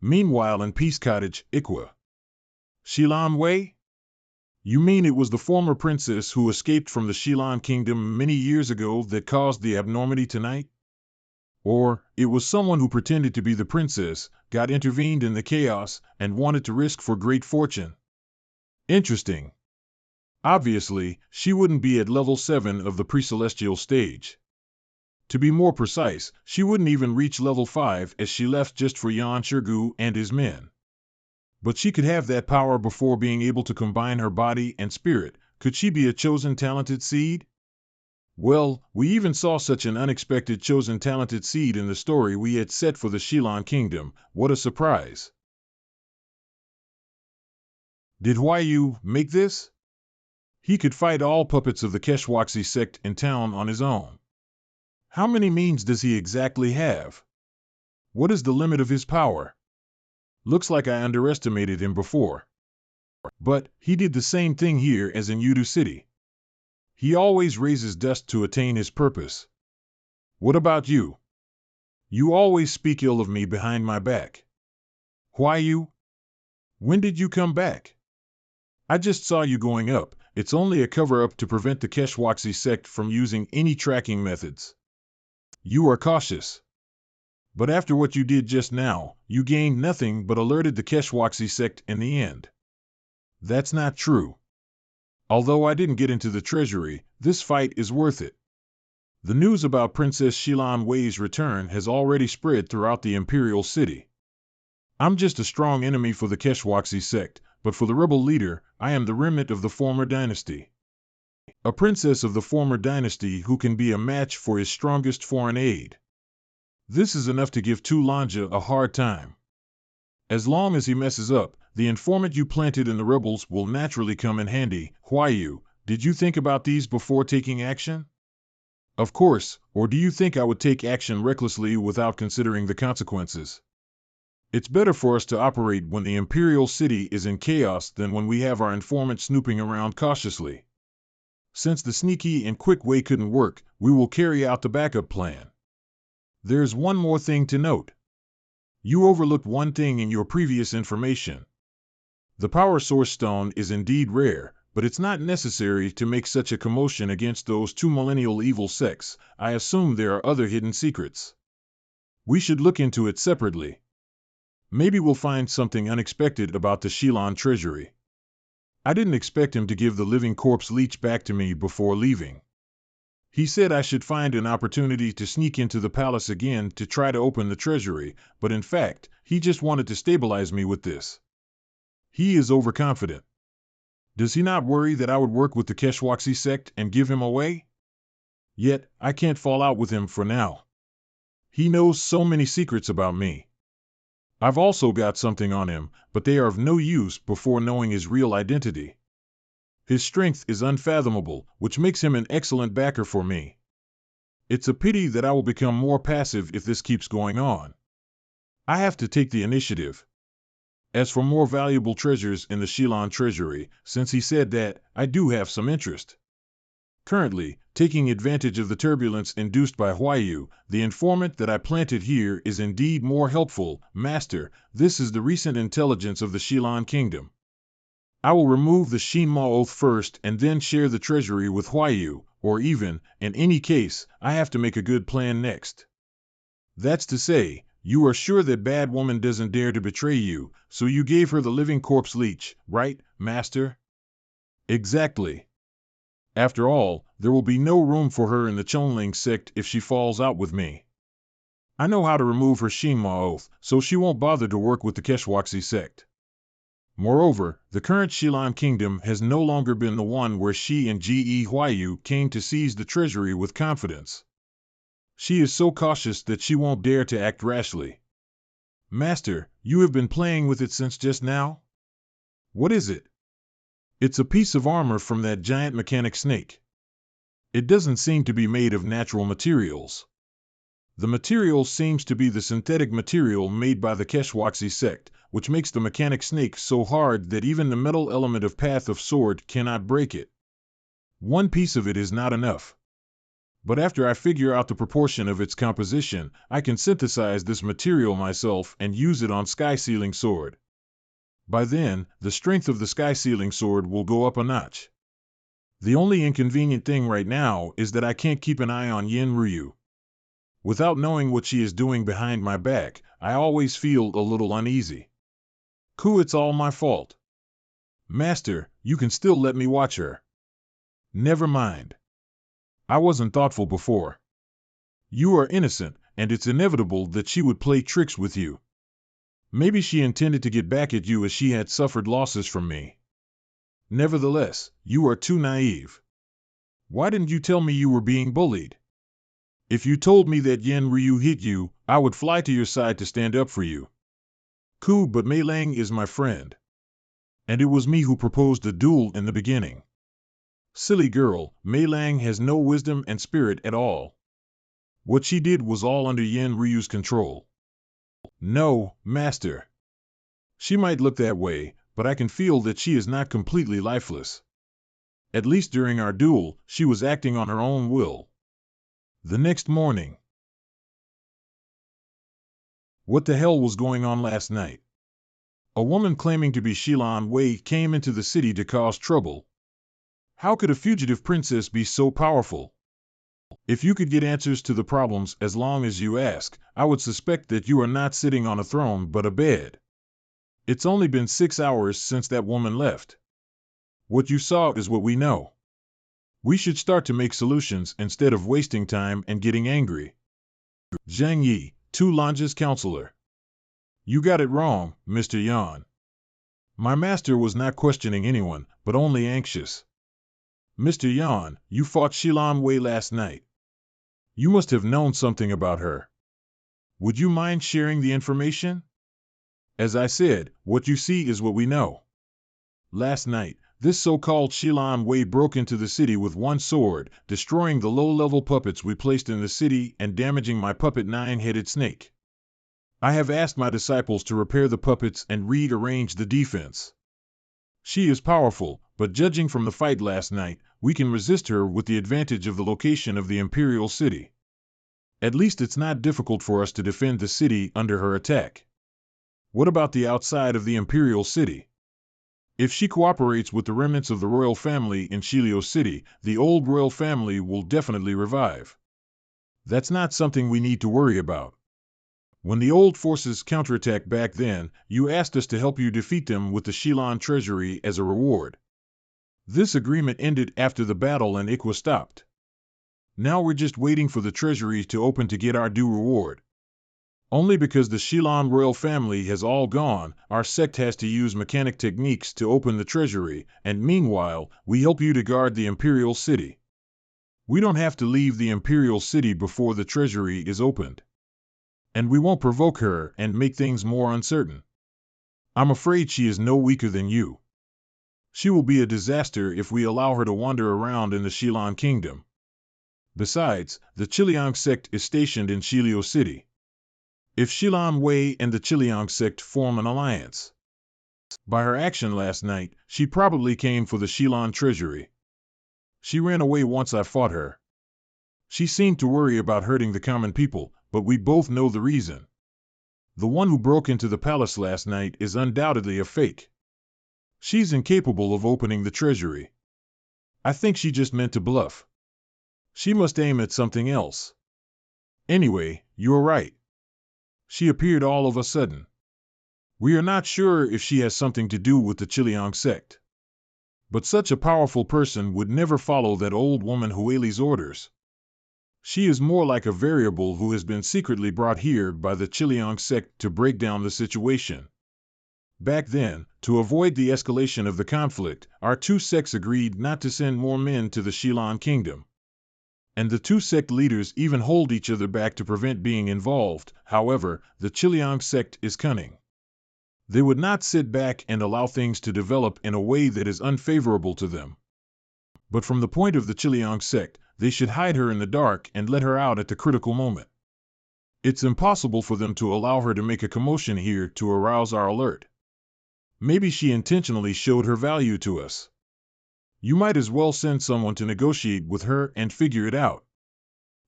Meanwhile in Peace Cottage, Ikwa. Shilan Wei? You mean it was the former princess who escaped from the Shilan kingdom many years ago that caused the abnormity tonight? Or, it was someone who pretended to be the princess, got intervened in the chaos, and wanted to risk for great fortune. Interesting. Obviously, she wouldn't be at level 7 of the pre-celestial stage. To be more precise, she wouldn't even reach level 5 as she left just for Yan Shirgu and his men. But she could have that power before being able to combine her body and spirit. Could she be a chosen talented seed? Well, we even saw such an unexpected chosen talented seed in the story we had set for the Shilan kingdom. What a surprise. Did Yu make this? He could fight all puppets of the Keshwaksi sect in town on his own. How many means does he exactly have? What is the limit of his power? Looks like I underestimated him before. But he did the same thing here as in Yudu City. He always raises dust to attain his purpose. What about you? You always speak ill of me behind my back. Why you? When did you come back? I just saw you going up, it's only a cover-up to prevent the Keshwaksi sect from using any tracking methods. You are cautious. But after what you did just now, you gained nothing but alerted the Keshwaksi sect in the end. That's not true. Although I didn't get into the treasury, this fight is worth it. The news about Princess Shilan Wei's return has already spread throughout the imperial city. I'm just a strong enemy for the Keshwaksi sect, but for the rebel leader, I am the remnant of the former dynasty. A princess of the former dynasty who can be a match for his strongest foreign aide. This is enough to give Tulanja a hard time. As long as he messes up, the informant you planted in the rebels will naturally come in handy. Huayu, did you think about these before taking action? Of course, or do you think I would take action recklessly without considering the consequences? It's better for us to operate when the imperial city is in chaos than when we have our informant snooping around cautiously. Since the sneaky and quick way couldn't work, we will carry out the backup plan. There's one more thing to note. You overlooked one thing in your previous information. The power source stone is indeed rare, but it's not necessary to make such a commotion against those two millennial evil sects. I assume there are other hidden secrets. We should look into it separately. Maybe we'll find something unexpected about the Shilan treasury. I didn't expect him to give the living corpse leech back to me before leaving. He said I should find an opportunity to sneak into the palace again to try to open the treasury, but in fact, he just wanted to stabilize me with this. He is overconfident. Does he not worry that I would work with the Keshwaksi sect and give him away? Yet, I can't fall out with him for now. He knows so many secrets about me. I've also got something on him, but they are of no use before knowing his real identity. His strength is unfathomable, which makes him an excellent backer for me. It's a pity that I will become more passive if this keeps going on. I have to take the initiative. As for more valuable treasures in the Shilan treasury, since he said that, I do have some interest. Currently, taking advantage of the turbulence induced by Huayu, the informant that I planted here is indeed more helpful. Master, this is the recent intelligence of the Shilan kingdom. I will remove the Shinma oath first and then share the treasury with Huayu, or even, in any case, I have to make a good plan next. That's to say, you are sure that bad woman doesn't dare to betray you, so you gave her the living corpse leech, right, Master? Exactly. After all, there will be no room for her in the Chonling sect if she falls out with me. I know how to remove her Shinma oath, so she won't bother to work with the Keshwaksi sect. Moreover, the current Shilan kingdom has no longer been the one where she and Ge Huayu came to seize the treasury with confidence. She is so cautious that she won't dare to act rashly. Master, you have been playing with it since just now? What is it? It's a piece of armor from that giant mechanic snake. It doesn't seem to be made of natural materials. The material seems to be the synthetic material made by the Keshwaksi sect, which makes the mechanic snake so hard that even the metal element of Path of Sword cannot break it. One piece of it is not enough. But after I figure out the proportion of its composition, I can synthesize this material myself and use it on Sky Sealing Sword. By then, the strength of the Sky Sealing Sword will go up a notch. The only inconvenient thing right now is that I can't keep an eye on Yin Ryu. Without knowing what she is doing behind my back, I always feel a little uneasy. It's all my fault. Master, you can still let me watch her. Never mind. I wasn't thoughtful before. You are innocent, and it's inevitable that she would play tricks with you. Maybe she intended to get back at you as she had suffered losses from me. Nevertheless, you are too naive. Why didn't you tell me you were being bullied? If you told me that Yin Ryu hit you, I would fly to your side to stand up for you. But Mei Lang is my friend. And it was me who proposed a duel in the beginning. Silly girl, Mei Lang has no wisdom and spirit at all. What she did was all under Yin Ryu's control. No, Master. She might look that way, but I can feel that she is not completely lifeless. At least during our duel, she was acting on her own will. The next morning. What the hell was going on last night? A woman claiming to be Shilan Wei came into the city to cause trouble. How could a fugitive princess be so powerful? If you could get answers to the problems as long as you ask, I would suspect that you are not sitting on a throne but a bed. It's only been 6 hours since that woman left. What you saw is what we know. We should start to make solutions instead of wasting time and getting angry. Zhang Yi, Tu Lange's counselor. You got it wrong, Mr. Yan. My master was not questioning anyone, but only anxious. Mr. Yan, you fought Shilan Wei last night. You must have known something about her. Would you mind sharing the information? As I said, what you see is what we know. Last night, this so-called Shilan Wei broke into the city with one sword, destroying the low-level puppets we placed in the city and damaging my puppet nine-headed snake. I have asked my disciples to repair the puppets and rearrange the defense. She is powerful, but judging from the fight last night, we can resist her with the advantage of the location of the Imperial City. At least it's not difficult for us to defend the city under her attack. What about the outside of the Imperial City? If she cooperates with the remnants of the royal family in Shilio City, the old royal family will definitely revive. That's not something we need to worry about. When the old forces counterattacked back then, you asked us to help you defeat them with the Shilan treasury as a reward. This agreement ended after the battle and Ikwa stopped. Now we're just waiting for the treasury to open to get our due reward. Only because the Shilan royal family has all gone, our sect has to use mechanic techniques to open the treasury, and meanwhile, we help you to guard the Imperial City. We don't have to leave the Imperial City before the treasury is opened. And we won't provoke her and make things more uncertain. I'm afraid she is no weaker than you. She will be a disaster if we allow her to wander around in the Shilan Kingdom. Besides, the Chiliang sect is stationed in Shilio City. If Shilan Wei and the Chiliang sect form an alliance. By her action last night, she probably came for the Shilan treasury. She ran away once I fought her. She seemed to worry about hurting the common people, but we both know the reason. The one who broke into the palace last night is undoubtedly a fake. She's incapable of opening the treasury. I think she just meant to bluff. She must aim at something else. Anyway, you're right. She appeared all of a sudden. We are not sure if she has something to do with the Chiliang sect. But such a powerful person would never follow that old woman Hueli's orders. She is more like a variable who has been secretly brought here by the Chiliang sect to break down the situation. Back then, to avoid the escalation of the conflict, our two sects agreed not to send more men to the Shilan Kingdom. And the two sect leaders even hold each other back to prevent being involved. However, the Chiliang sect is cunning. They would not sit back and allow things to develop in a way that is unfavorable to them. But from the point of the Chiliang sect, they should hide her in the dark and let her out at the critical moment. It's impossible for them to allow her to make a commotion here to arouse our alert. Maybe she intentionally showed her value to us. You might as well send someone to negotiate with her and figure it out.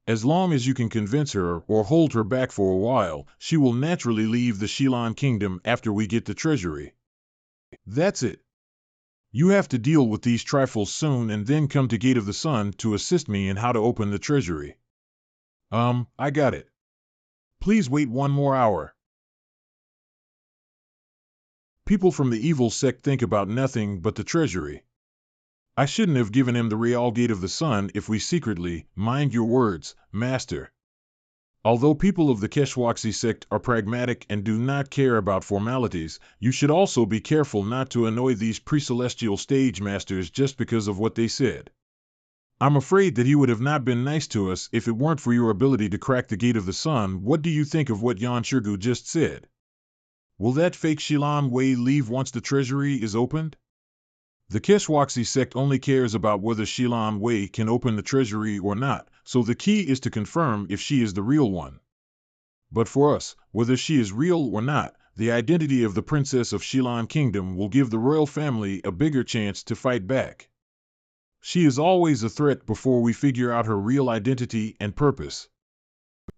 As long as you can convince her or hold her back for a while, she will naturally leave the Shilan Kingdom after we get the treasury. That's it. You have to deal with these trifles soon and then come to Gate of the Sun to assist me in how to open the treasury. I got it. Please wait one more hour. People from the evil sect think about nothing but the treasury. I shouldn't have given him the Real Gate of the Sun if we secretly, mind your words, master. Although people of the Keshwaksi sect are pragmatic and do not care about formalities, you should also be careful not to annoy these pre-celestial stage masters just because of what they said. I'm afraid that he would have not been nice to us if it weren't for your ability to crack the Gate of the Sun. What do you think of what Yan Shirgu just said? Will that fake Shilan Wei leave once the treasury is opened? The Keshwaksi sect only cares about whether Shilan Wei can open the treasury or not, so the key is to confirm if she is the real one. But for us, whether she is real or not, the identity of the princess of Shilan Kingdom will give the royal family a bigger chance to fight back. She is always a threat before we figure out her real identity and purpose.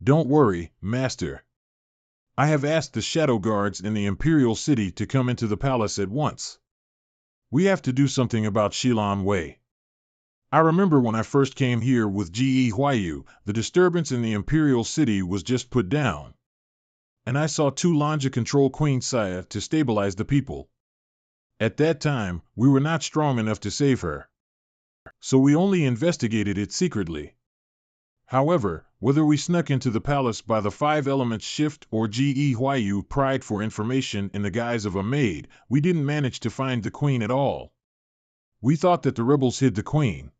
Don't worry, master. I have asked the shadow guards in the Imperial City to come into the palace at once. We have to do something about Shilan Wei. I remember when I first came here with Gehyu, the disturbance in the Imperial City was just put down. And I saw two Lanja control Queen Saya to stabilize the people. At that time, we were not strong enough to save her. So we only investigated it secretly. However, whether we snuck into the palace by the Five Elements shift or Gehyu pried for information in the guise of a maid, we didn't manage to find the queen at all. We thought that the rebels hid the queen.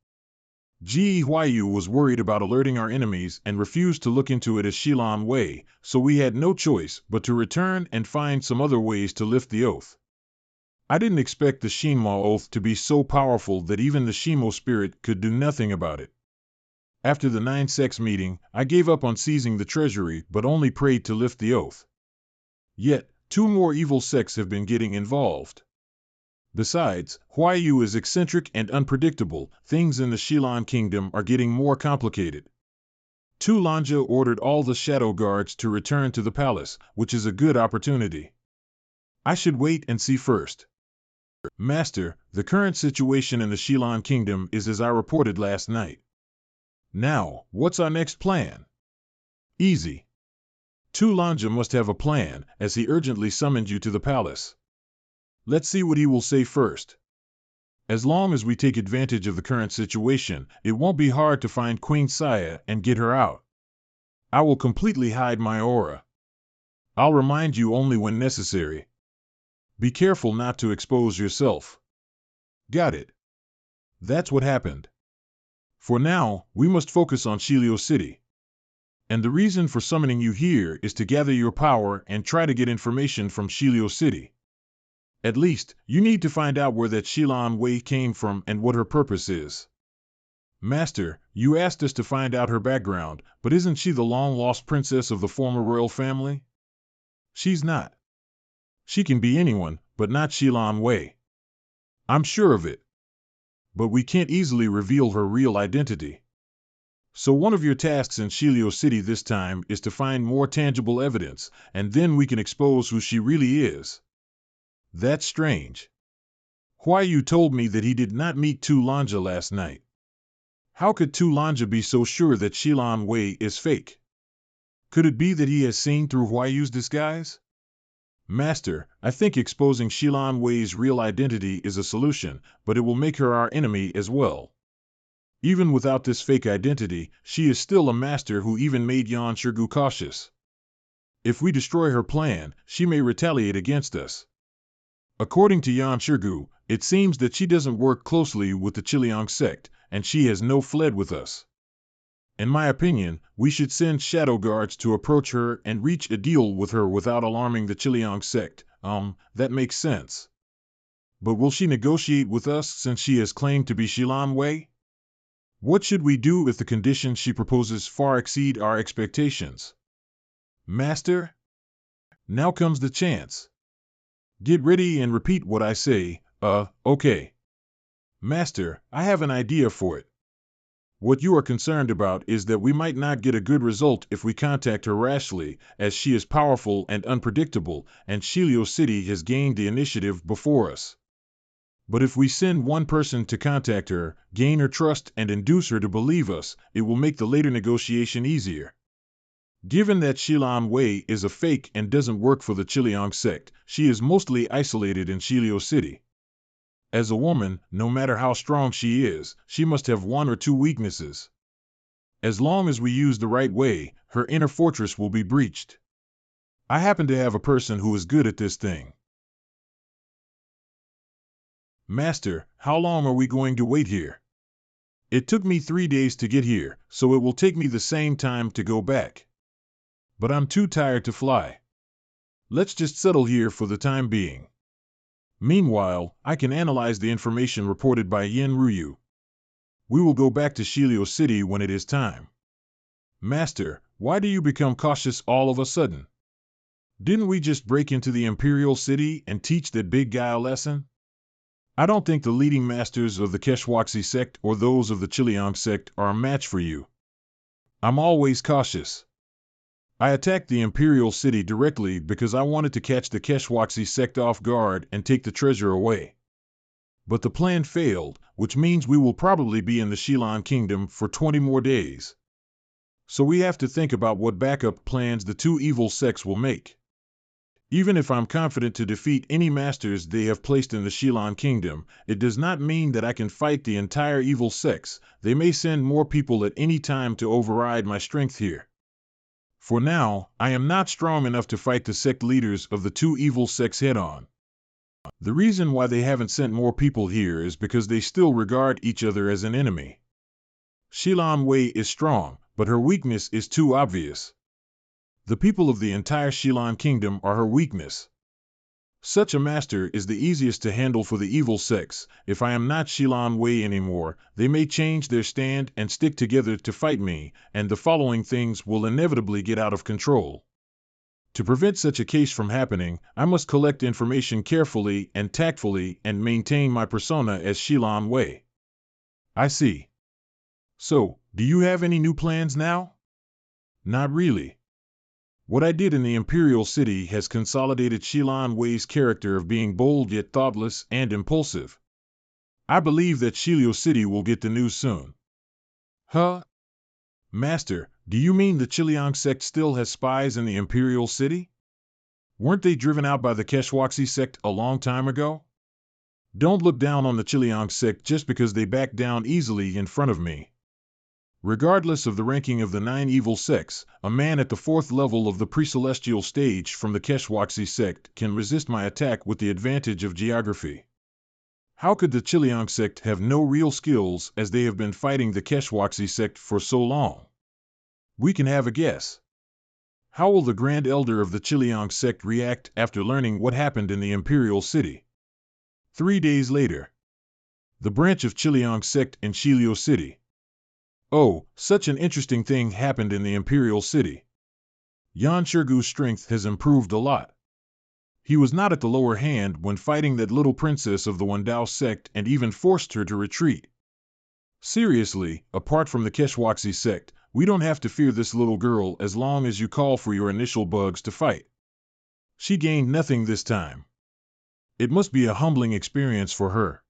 Gehyu was worried about alerting our enemies and refused to look into it as Shilan Wei, so we had no choice but to return and find some other ways to lift the oath. I didn't expect the Shinma oath to be so powerful that even the Shimo spirit could do nothing about it. After the 9-sects meeting, I gave up on seizing the treasury but only prayed to lift the oath. Yet, 2 more evil sects have been getting involved. Besides, Huayu is eccentric and unpredictable. Things in the Shilan Kingdom are getting more complicated. 2 Lanja ordered all the shadow guards to return to the palace, which is a good opportunity. I should wait and see first. Master, the current situation in the Shilan Kingdom is as I reported last night. Now, what's our next plan? Easy. 2 Lanja must have a plan, as he urgently summoned you to the palace. Let's see what he will say first. As long as we take advantage of the current situation, it won't be hard to find Queen Saya and get her out. I will completely hide my aura. I'll remind you only when necessary. Be careful not to expose yourself. Got it. That's what happened. For now, we must focus on Shilio City. And the reason for summoning you here is to gather your power and try to get information from Shilio City. At least, you need to find out where that Shilan Wei came from and what her purpose is. Master, you asked us to find out her background, but isn't she the long-lost princess of the former royal family? She's not. She can be anyone, but not Shilan Wei. I'm sure of it. But we can't easily reveal her real identity. So one of your tasks in Shilio City this time is to find more tangible evidence, and then we can expose who she really is. That's strange. Huayu told me that he did not meet 2 Lanja last night. How could 2 Lanja be so sure that Shilan Wei is fake? Could it be that he has seen through Huayu's disguise? Master, I think exposing Shilan Wei's real identity is a solution, but it will make her our enemy as well. Even without this fake identity, she is still a master who even made Yan Shirgu cautious. If we destroy her plan, she may retaliate against us. According to Yan Shirgu, it seems that she doesn't work closely with the Chiliang sect, and she has no fled with us. In my opinion, we should send shadow guards to approach her and reach a deal with her without alarming the Chiliang sect. That makes sense. But will she negotiate with us since she has claimed to be Shilan Wei? What should we do if the conditions she proposes far exceed our expectations? Master? Now comes the chance. Get ready and repeat what I say. Okay. Master, I have an idea for it. What you are concerned about is that we might not get a good result if we contact her rashly, as she is powerful and unpredictable, and Shilio City has gained the initiative before us. But if we send one person to contact her, gain her trust and induce her to believe us, it will make the later negotiation easier. Given that Shilan Wei is a fake and doesn't work for the Chiliang sect, she is mostly isolated in Shilio City. As a woman, no matter how strong she is, she must have 1 or 2 weaknesses. As long as we use the right way, her inner fortress will be breached. I happen to have a person who is good at this thing. Master, how long are we going to wait here? It took me 3 days to get here, so it will take me the same time to go back. But I'm too tired to fly. Let's just settle here for the time being. Meanwhile, I can analyze the information reported by Yin Ruyu. We will go back to Shilio City when it is time. Master, why do you become cautious all of a sudden? Didn't we just break into the Imperial City and teach that big guy a lesson? I don't think the leading masters of the Keshwaksi sect or those of the Chiliang sect are a match for you. I'm always cautious. I attacked the Imperial City directly because I wanted to catch the Keshwaksi sect off guard and take the treasure away. But the plan failed, which means we will probably be in the Shilan Kingdom for 20 more days. So we have to think about what backup plans the two evil sects will make. Even if I'm confident to defeat any masters they have placed in the Shilan Kingdom, it does not mean that I can fight the entire evil sects. They may send more people at any time to override my strength here. For now, I am not strong enough to fight the sect leaders of the two evil sects head-on. The reason why they haven't sent more people here is because they still regard each other as an enemy. Shilan Wei is strong, but her weakness is too obvious. The people of the entire Shilan Kingdom are her weakness. Such a master is the easiest to handle for the evil sects. If I am not Shilan Wei anymore, they may change their stand and stick together to fight me, and the following things will inevitably get out of control. To prevent such a case from happening, I must collect information carefully and tactfully and maintain my persona as Shilan Wei. I see. So, do you have any new plans now? Not really. What I did in the Imperial City has consolidated Shilan Wei's character of being bold yet thoughtless and impulsive. I believe that Shilio City will get the news soon. Huh? Master, do you mean the Chiliang sect still has spies in the Imperial City? Weren't they driven out by the Keshwaksi sect a long time ago? Don't look down on the Chiliang sect just because they back down easily in front of me. Regardless of the ranking of the 9 evil sects, a man at the 4th level of the pre-celestial stage from the Keshwaksi sect can resist my attack with the advantage of geography. How could the Chiliang sect have no real skills as they have been fighting the Keshwaksi sect for so long? We can have a guess. How will the Grand Elder of the Chiliang sect react after learning what happened in the Imperial City? 3 days later. The branch of Chiliang sect in Shilio City. Oh, such an interesting thing happened in the Imperial City. Yan Shirgu's strength has improved a lot. He was not at the lower hand when fighting that little princess of the Wandao sect and even forced her to retreat. Seriously, apart from the Keshwaksi sect, we don't have to fear this little girl as long as you call for your initial bugs to fight. She gained nothing this time. It must be a humbling experience for her.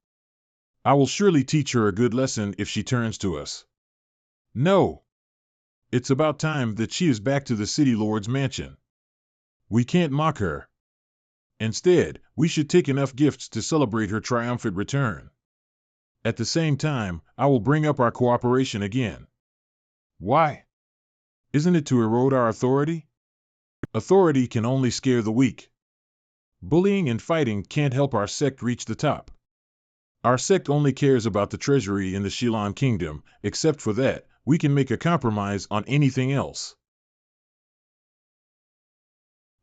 I will surely teach her a good lesson if she turns to us. No. It's about time that she is back to the City Lord's mansion. We can't mock her. Instead, we should take enough gifts to celebrate her triumphant return. At the same time, I will bring up our cooperation again. Why? Isn't it to erode our authority? Authority can only scare the weak. Bullying and fighting can't help our sect reach the top. Our sect only cares about the treasury in the Shilan Kingdom. Except for that, we can make a compromise on anything else.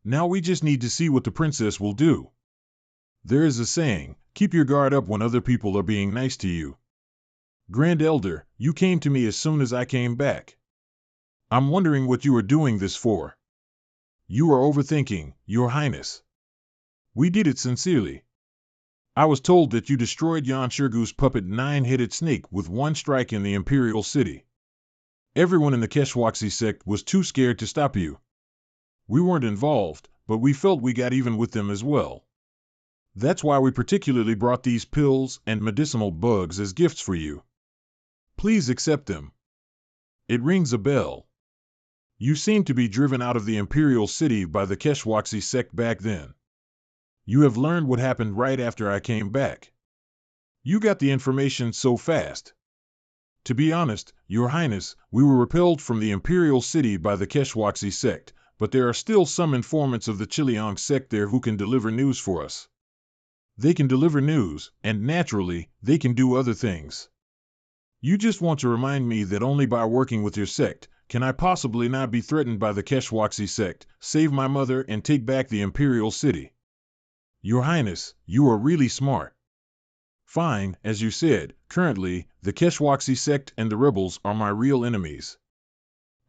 Now we just need to see what the princess will do. There is a saying, keep your guard up when other people are being nice to you. Grand Elder, you came to me as soon as I came back. I'm wondering what you are doing this for. You are overthinking, Your Highness. We did it sincerely. I was told that you destroyed Yan Shirgu's puppet 9-headed snake with one strike in the Imperial City. Everyone in the Keshwaksi sect was too scared to stop you. We weren't involved, but we felt we got even with them as well. That's why we particularly brought these pills and medicinal bugs as gifts for you. Please accept them. It rings a bell. You seem to be driven out of the Imperial City by the Keshwaksi sect back then. You have learned what happened right after I came back. You got the information so fast. To be honest, Your Highness, we were repelled from the Imperial City by the Keshwaksi sect, but there are still some informants of the Chiliang sect there who can deliver news for us. They can deliver news, and naturally, they can do other things. You just want to remind me that only by working with your sect can I possibly not be threatened by the Keshwaksi sect, save my mother and take back the Imperial City. Your Highness, you are really smart. Fine, as you said, currently, the Keshwaksi sect and the rebels are my real enemies.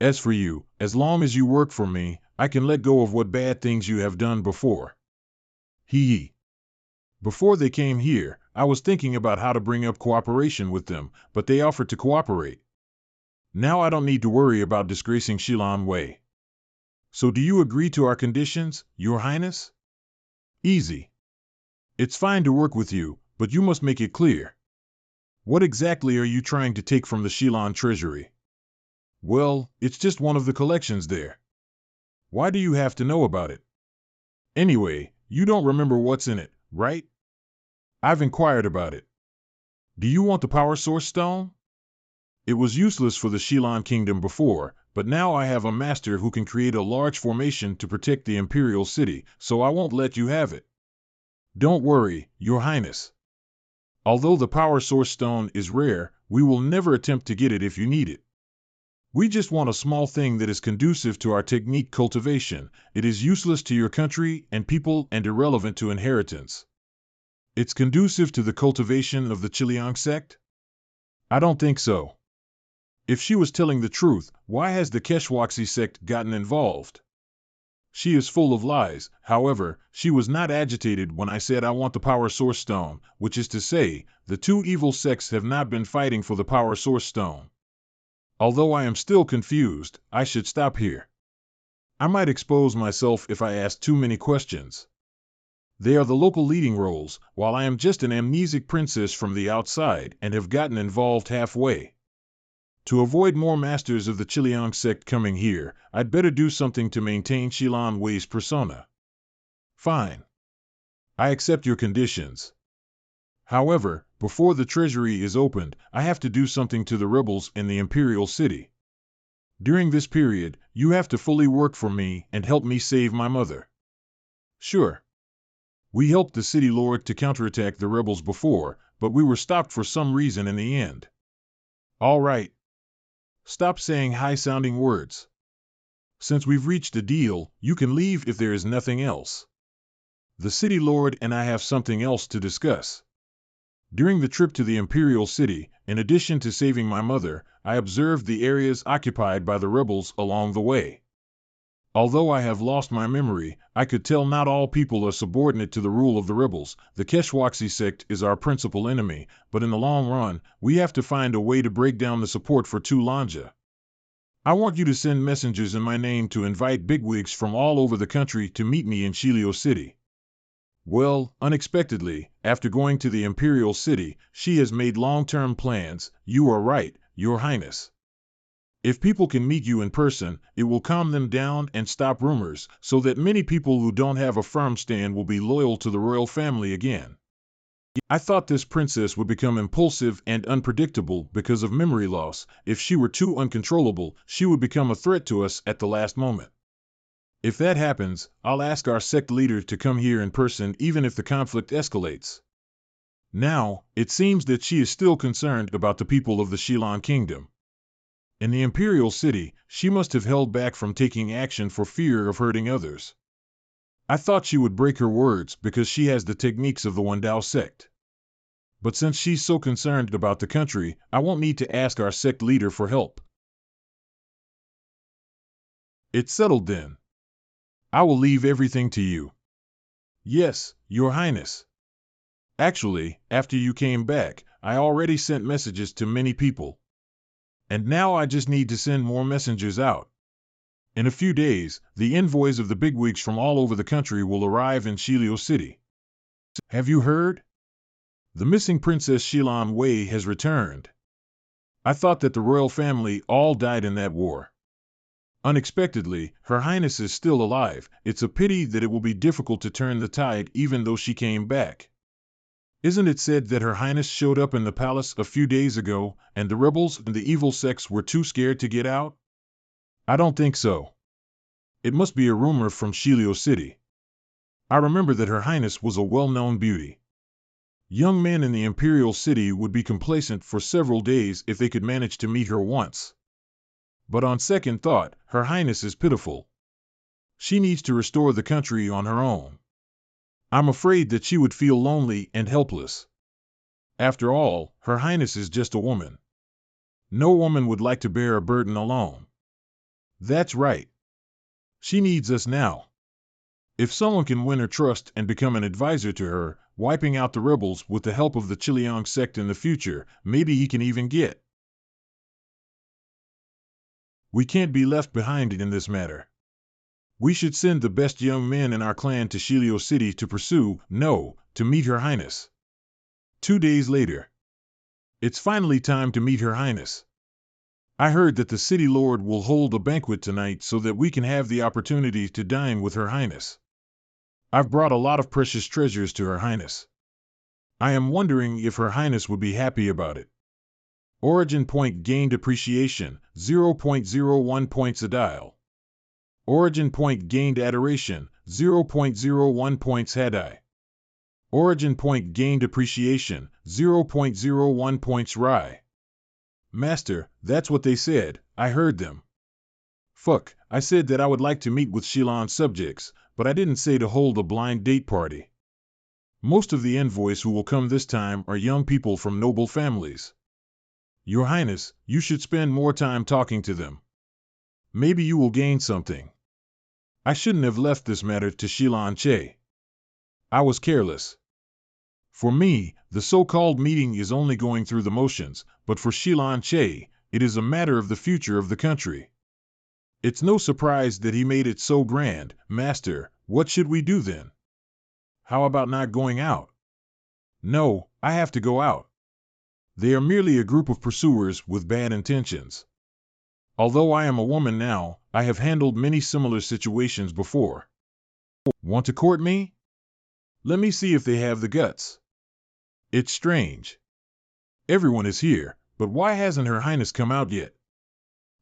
As for you, as long as you work for me, I can let go of what bad things you have done before. Hee. Before they came here, I was thinking about how to bring up cooperation with them, but they offered to cooperate. Now I don't need to worry about disgracing Shilan Wei. So do you agree to our conditions, Your Highness? Easy. It's fine to work with you, but you must make it clear. What exactly are you trying to take from the Shilon treasury? Well, it's just one of the collections there. Why do you have to know about it? Anyway, you don't remember what's in it, right? I've inquired about it. Do you want the power source stone? It was useless for the Shilon kingdom before, but now I have a master who can create a large formation to protect the imperial city, so I won't let you have it. Don't worry, Your Highness. Although the power source stone is rare, we will never attempt to get it if you need it. We just want a small thing that is conducive to our technique cultivation. It is useless to your country and people and irrelevant to inheritance. It's conducive to the cultivation of the Chiliang sect? I don't think so. If she was telling the truth, why has the Keshwaksi sect gotten involved? She is full of lies. However, she was not agitated when I said I want the power source stone, which is to say, the two evil sects have not been fighting for the power source stone. Although I am still confused, I should stop here. I might expose myself if I ask too many questions. They are the local leading roles, while I am just an amnesic princess from the outside and have gotten involved halfway. To avoid more masters of the Chiliang sect coming here, I'd better do something to maintain Shilon Wei's persona. Fine. I accept your conditions. However, before the treasury is opened, I have to do something to the rebels in the imperial city. During this period, you have to fully work for me and help me save my mother. Sure. We helped the city lord to counterattack the rebels before, but we were stopped for some reason in the end. All right. Stop saying high-sounding words. Since we've reached a deal, you can leave if there is nothing else. The city lord and I have something else to discuss. During the trip to the imperial city, in addition to saving my mother, I observed the areas occupied by the rebels along the way. Although I have lost my memory, I could tell not all people are subordinate to the rule of the rebels. The Keshwaksi sect is our principal enemy, but in the long run, we have to find a way to break down the support for Tulanja. I want you to send messengers in my name to invite bigwigs from all over the country to meet me in Shilio City. Well, unexpectedly, after going to the imperial city, she has made long-term plans. You are right, Your Highness. If people can meet you in person, it will calm them down and stop rumors, so that many people who don't have a firm stand will be loyal to the royal family again. I thought this princess would become impulsive and unpredictable because of memory loss. If she were too uncontrollable, she would become a threat to us at the last moment. If that happens, I'll ask our sect leader to come here in person even if the conflict escalates. Now, it seems that she is still concerned about the people of the Shilon kingdom. In the imperial city, she must have held back from taking action for fear of hurting others. I thought she would break her words because she has the techniques of the Wendao sect. But since she's so concerned about the country, I won't need to ask our sect leader for help. It's settled then. I will leave everything to you. Yes, Your Highness. Actually, after you came back, I already sent messages to many people. And now I just need to send more messengers out. In a few days, the envoys of the bigwigs from all over the country will arrive in Shilio City. Have you heard? The missing Princess Shilon Wei has returned. I thought that the royal family all died in that war. Unexpectedly, Her Highness is still alive. It's a pity that it will be difficult to turn the tide even though she came back. Isn't it said that Her Highness showed up in the palace a few days ago, and the rebels and the evil sects were too scared to get out? I don't think so. It must be a rumor from Shilio City. I remember that Her Highness was a well-known beauty. Young men in the imperial city would be complacent for several days if they could manage to meet her once. But on second thought, Her Highness is pitiful. She needs to restore the country on her own. I'm afraid that she would feel lonely and helpless. After all, Her Highness is just a woman. No woman would like to bear a burden alone. That's right. She needs us now. If someone can win her trust and become an advisor to her, wiping out the rebels with the help of the Chiliang sect in the future, maybe he can even get. We can't be left behind in this matter. We should send the best young men in our clan to Shilio City to pursue, no, to meet Her Highness. 2 days later. It's finally time to meet Her Highness. I heard that the city lord will hold a banquet tonight so that we can have the opportunity to dine with Her Highness. I've brought a lot of precious treasures to Her Highness. I am wondering if Her Highness would be happy about it. Origin point gained appreciation, 0.01 points a dial. Origin point gained adoration, 0.01 points had I. Origin point gained appreciation, 0.01 points Rai. Master, that's what they said, I heard them. Fuck, I said that I would like to meet with Shilon's subjects, but I didn't say to hold a blind date party. Most of the envoys who will come this time are young people from noble families. Your Highness, you should spend more time talking to them. Maybe you will gain something. I shouldn't have left this matter to Shilon Che. I was careless. For me, the so-called meeting is only going through the motions, but for Shilon Che, it is a matter of the future of the country. It's no surprise that he made it so grand. Master, what should we do then? How about not going out? No, I have to go out. They are merely a group of pursuers with bad intentions. Although I am a woman now, I have handled many similar situations before. Want to court me? Let me see if they have the guts. It's strange. Everyone is here, but why hasn't Her Highness come out yet?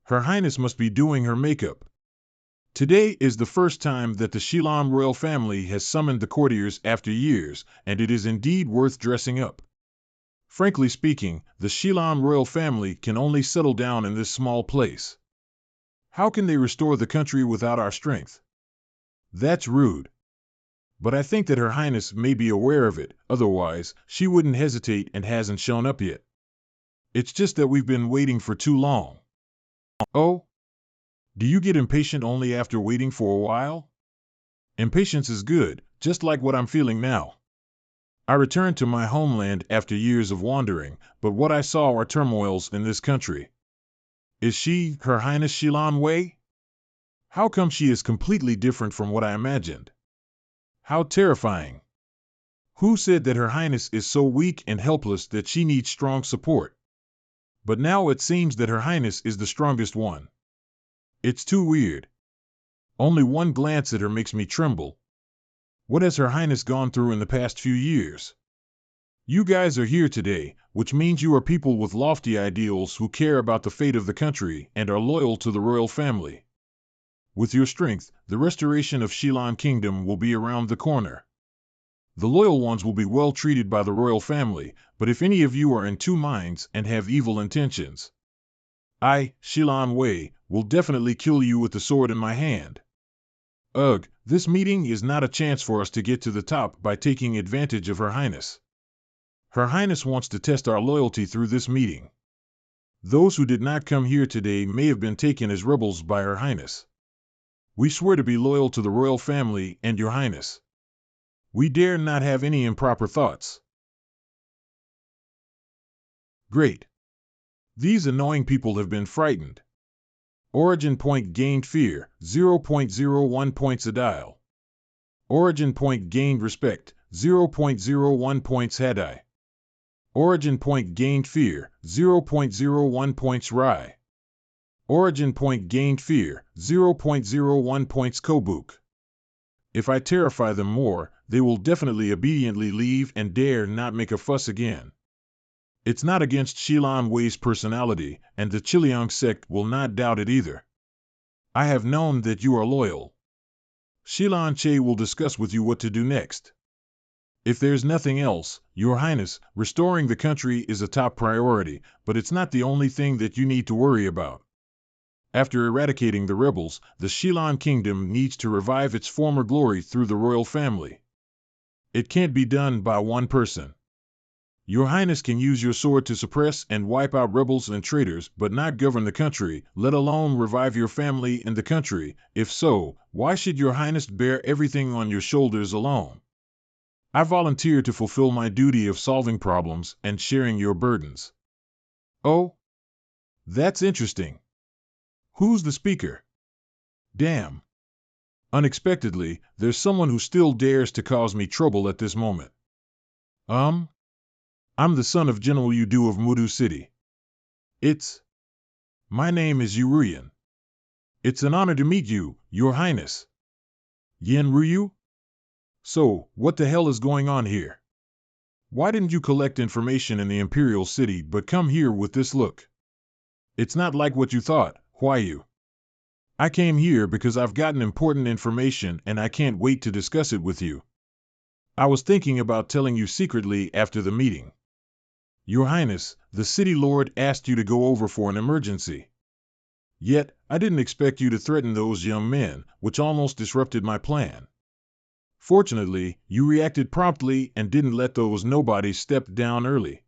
Her Highness must be doing her makeup. Today is the first time that the Shilon royal family has summoned the courtiers after years, and it is indeed worth dressing up. Frankly speaking, the Shilon royal family can only settle down in this small place. How can they restore the country without our strength? That's rude. But I think that Her Highness may be aware of it, otherwise, she wouldn't hesitate and hasn't shown up yet. It's just that we've been waiting for too long. Oh? Do you get impatient only after waiting for a while? Impatience is good, just like what I'm feeling now. I returned to my homeland after years of wandering, but what I saw are turmoils in this country. Is she, Her Highness Shilon Wei? How come she is completely different from what I imagined? How terrifying. Who said that Her Highness is so weak and helpless that she needs strong support? But now it seems that Her Highness is the strongest one. It's too weird. Only one glance at her makes me tremble. What has Her Highness gone through in the past few years? You guys are here today, which means you are people with lofty ideals who care about the fate of the country and are loyal to the royal family. With your strength, the restoration of Shilon Kingdom will be around the corner. The loyal ones will be well treated by the royal family, but if any of you are in two minds and have evil intentions, I, Shilon Wei, will definitely kill you with the sword in my hand. Ugh, this meeting is not a chance for us to get to the top by taking advantage of Her Highness. Her Highness wants to test our loyalty through this meeting. Those who did not come here today may have been taken as rebels by Her Highness. We swear to be loyal to the royal family and Your Highness. We dare not have any improper thoughts. Great. These annoying people have been frightened. Origin point gained fear, 0.01 points a dial. Origin point gained respect, 0.01 points had I. Origin point gained fear, 0.01 points Rai. Origin point gained fear, 0.01 points Kobuk. If I terrify them more, they will definitely obediently leave and dare not make a fuss again. It's not against Shilon Wei's personality, and the Chiliang sect will not doubt it either. I have known that you are loyal. Shilon Che will discuss with you what to do next. If there's nothing else, Your Highness, restoring the country is a top priority, but it's not the only thing that you need to worry about. After eradicating the rebels, the Shilon Kingdom needs to revive its former glory through the royal family. It can't be done by one person. Your Highness can use your sword to suppress and wipe out rebels and traitors, but not govern the country, let alone revive your family and the country. If so, why should Your Highness bear everything on your shoulders alone? I volunteer to fulfill my duty of solving problems and sharing your burdens. Oh? That's interesting. Who's the speaker? Damn. Unexpectedly, there's someone who still dares to cause me trouble at this moment. I'm I'm the son of General Udu of Mudu City. My name is Urian. It's an honor to meet you, Your Highness. Yen Ryu? So, what the hell is going on here? Why didn't you collect information in the Imperial City but come here with this look? It's not like what you thought, Huayu. I came here because I've gotten important information and I can't wait to discuss it with you. I was thinking about telling you secretly after the meeting. Your Highness, the City Lord asked you to go over for an emergency. Yet, I didn't expect you to threaten those young men, which almost disrupted my plan. Fortunately, you reacted promptly and didn't let those nobodies step down early.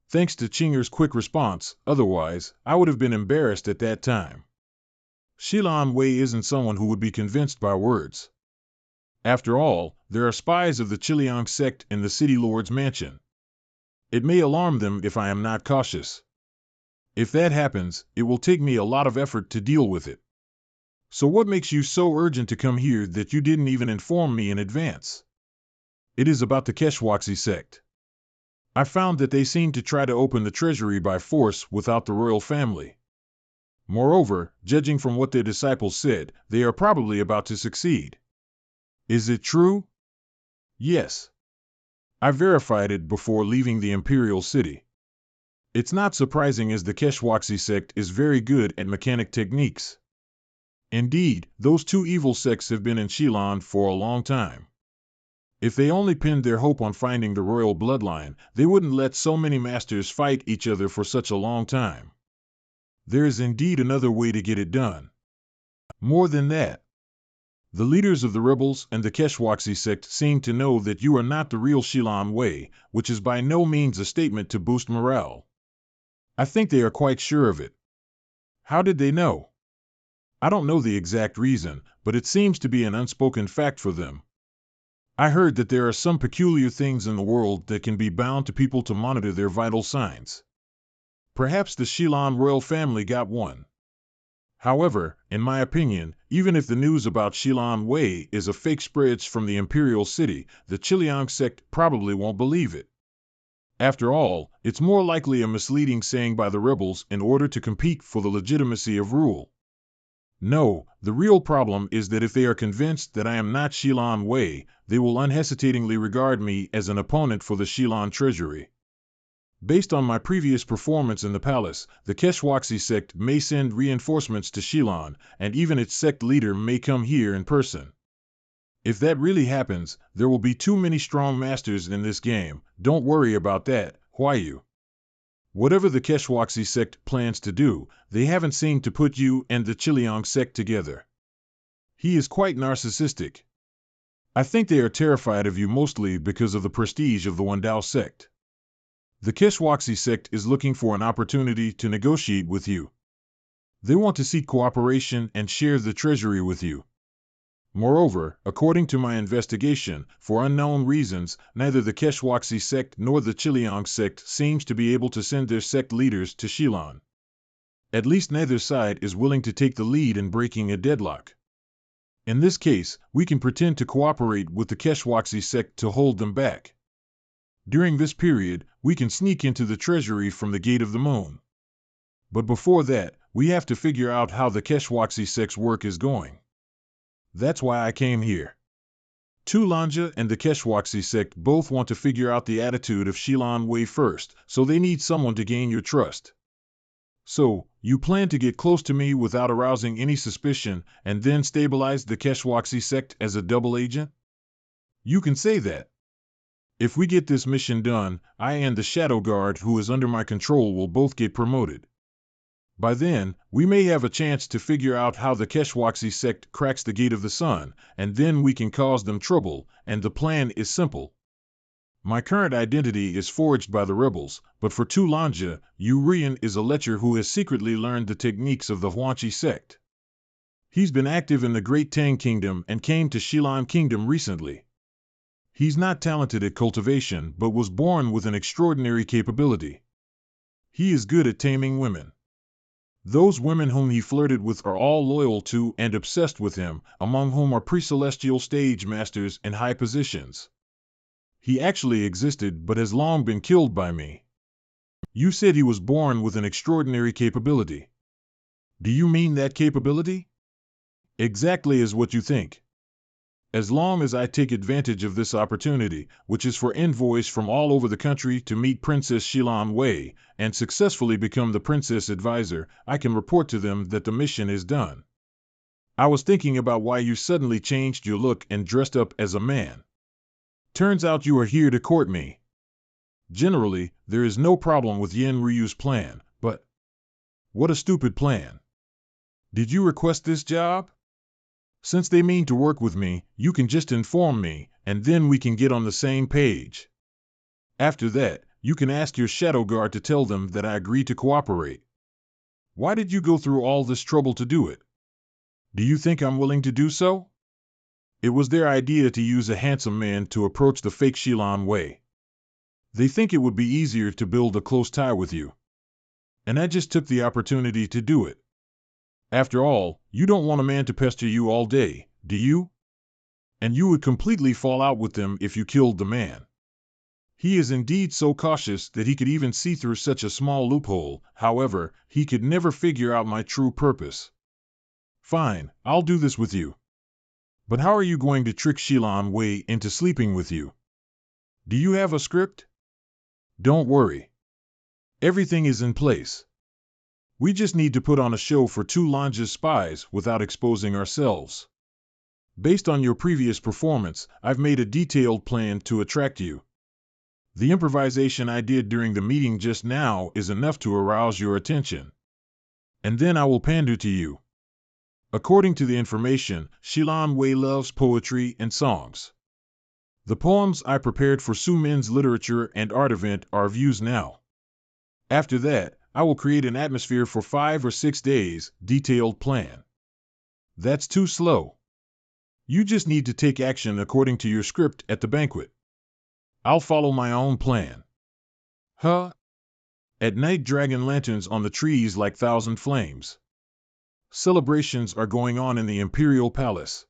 Thanks to Chinger's quick response, otherwise, I would have been embarrassed at that time. Shilan Wei isn't someone who would be convinced by words. After all, there are spies of the Chiliang sect in the City Lord's mansion. It may alarm them if I am not cautious. If that happens, it will take me a lot of effort to deal with it. So what makes you so urgent to come here that you didn't even inform me in advance? It is about the Keshwaksi sect. I found that they seem to try to open the treasury by force without the royal family. Moreover, judging from what their disciples said, they are probably about to succeed. Is it true? Yes. I verified it before leaving the Imperial City. It's not surprising as the Keshwaksi sect is very good at mechanic techniques. Indeed, those two evil sects have been in Shilan for a long time. If they only pinned their hope on finding the royal bloodline, they wouldn't let so many masters fight each other for such a long time. There is indeed another way to get it done. More than that, the leaders of the rebels and the Keshwaksi sect seem to know that you are not the real Shilan Wei, which is by no means a statement to boost morale. I think they are quite sure of it. How did they know? I don't know the exact reason, but it seems to be an unspoken fact for them. I heard that there are some peculiar things in the world that can be bound to people to monitor their vital signs. Perhaps the Shilan royal family got one. However, in my opinion, even if the news about Shilan Wei is a fake spread from the Imperial City, the Chiliang sect probably won't believe it. After all, it's more likely a misleading saying by the rebels in order to compete for the legitimacy of rule. No, the real problem is that if they are convinced that I am not Shilan Wei, they will unhesitatingly regard me as an opponent for the Shilan treasury. Based on my previous performance in the palace, the Keshwaksi sect may send reinforcements to Shilan, and even its sect leader may come here in person. If that really happens, there will be too many strong masters in this game. Don't worry about that, Huayu. Whatever the Keshwaksi sect plans to do, they haven't seemed to put you and the Chiliang sect together. He is quite narcissistic. I think they are terrified of you mostly because of the prestige of the Wandao sect. The Keshwaksi sect is looking for an opportunity to negotiate with you. They want to seek cooperation and share the treasury with you. Moreover, according to my investigation, for unknown reasons, neither the Keshwaksi sect nor the Chiliang sect seems to be able to send their sect leaders to Shilan. At least neither side is willing to take the lead in breaking a deadlock. In this case, we can pretend to cooperate with the Keshwaksi sect to hold them back. During this period, we can sneak into the treasury from the Gate of the Moon. But before that, we have to figure out how the Keshwaksi sect's work is going. That's why I came here. Tulanja and the Keshwaksi sect both want to figure out the attitude of Shilan Wei first, so they need someone to gain your trust. So, you plan to get close to me without arousing any suspicion and then stabilize the Keshwaksi sect as a double agent? You can say that. If we get this mission done, I and the Shadow Guard who is under my control will both get promoted. By then, we may have a chance to figure out how the Keshwaksi sect cracks the Gate of the Sun, and then we can cause them trouble, and the plan is simple. My current identity is forged by the rebels, but for Tulanja, Urian is a lecher who has secretly learned the techniques of the Huanchi sect. He's been active in the Great Tang Kingdom and came to Shilan Kingdom recently. He's not talented at cultivation, but was born with an extraordinary capability. He is good at taming women. Those women whom he flirted with are all loyal to and obsessed with him, among whom are pre-celestial stage masters in high positions. He actually existed but has long been killed by me. You said he was born with an extraordinary capability. Do you mean that capability? Exactly as what you think. As long as I take advantage of this opportunity, which is for envoys from all over the country to meet Princess Xilan Wei and successfully become the princess advisor, I can report to them that the mission is done. I was thinking about why you suddenly changed your look and dressed up as a man. Turns out you are here to court me. Generally, there is no problem with Yen Ryu's plan, but what a stupid plan. Did you request this job? Since they mean to work with me, you can just inform me, and then we can get on the same page. After that, you can ask your shadow guard to tell them that I agree to cooperate. Why did you go through all this trouble to do it? Do you think I'm willing to do so? It was their idea to use a handsome man to approach the fake Xilan Wei. They think it would be easier to build a close tie with you. And I just took the opportunity to do it. After all, you don't want a man to pester you all day, do you? And you would completely fall out with them if you killed the man. He is indeed so cautious that he could even see through such a small loophole. However, he could never figure out my true purpose. Fine, I'll do this with you. But how are you going to trick Xilan Wei into sleeping with you? Do you have a script? Don't worry. Everything is in place. We just need to put on a show for two Lange's spies without exposing ourselves. Based on your previous performance, I've made a detailed plan to attract you. The improvisation I did during the meeting just now is enough to arouse your attention. And then I will pander to you. According to the information, Xilan Wei loves poetry and songs. The poems I prepared for Su Min's literature and art event are of use now. After that, I will create an atmosphere for 5 or 6 days, detailed plan. That's too slow. You just need to take action according to your script at the banquet. I'll follow my own plan. Huh? At night, dragon lanterns on the trees like 1,000 flames. Celebrations are going on in the Imperial Palace.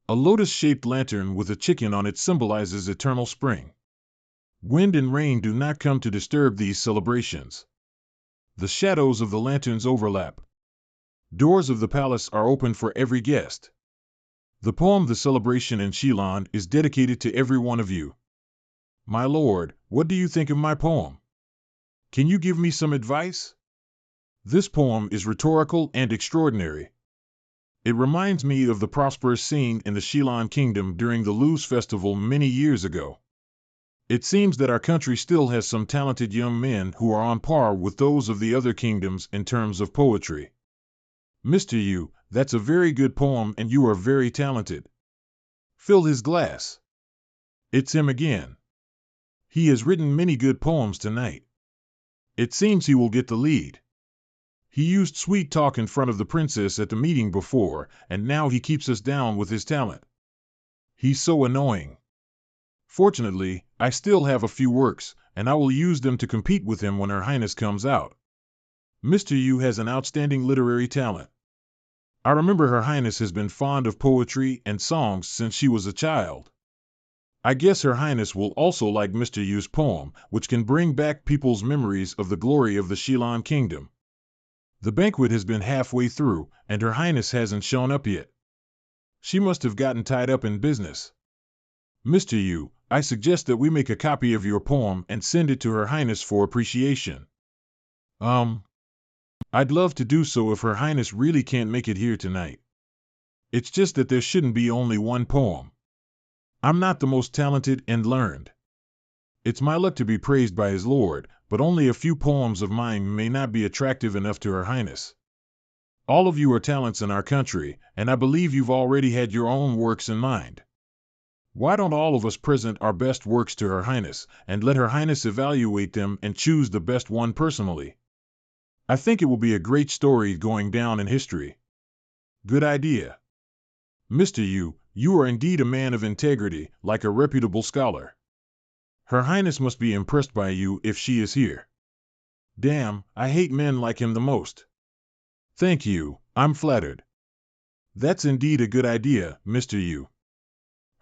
A lotus-shaped lantern with a chicken on it symbolizes eternal spring. Wind and rain do not come to disturb these celebrations. The shadows of the lanterns overlap. Doors of the palace are open for every guest. The poem The Celebration in Xilan is dedicated to every one of you. My lord, what do you think of my poem? Can you give me some advice? This poem is rhetorical and extraordinary. It reminds me of the prosperous scene in the Xilan kingdom during the Luz festival many years ago. It seems that our country still has some talented young men who are on par with those of the other kingdoms in terms of poetry. Mr. Yu, that's a very good poem and you are very talented. Fill his glass. It's him again. He has written many good poems tonight. It seems he will get the lead. He used sweet talk in front of the princess at the meeting before, and now he keeps us down with his talent. He's so annoying. Fortunately, I still have a few works, and I will use them to compete with him when Her Highness comes out. Mr. Yu has an outstanding literary talent. I remember Her Highness has been fond of poetry and songs since she was a child. I guess Her Highness will also like Mr. Yu's poem, which can bring back people's memories of the glory of the Xilan kingdom. The banquet has been halfway through, and Her Highness hasn't shown up yet. She must have gotten tied up in business. Mr. Yu, I suggest that we make a copy of your poem and send it to Her Highness for appreciation. I'd love to do so if Her Highness really can't make it here tonight. It's just that there shouldn't be only one poem. I'm not the most talented and learned. It's my luck to be praised by his lord, but only a few poems of mine may not be attractive enough to Her Highness. All of you are talents in our country, and I believe you've already had your own works in mind. Why don't all of us present our best works to Her Highness, and let Her Highness evaluate them and choose the best one personally? I think it will be a great story going down in history. Good idea. Mr. Yu, you are indeed a man of integrity, like a reputable scholar. Her Highness must be impressed by you if she is here. Damn, I hate men like him the most. Thank you, I'm flattered. That's indeed a good idea, Mr. Yu.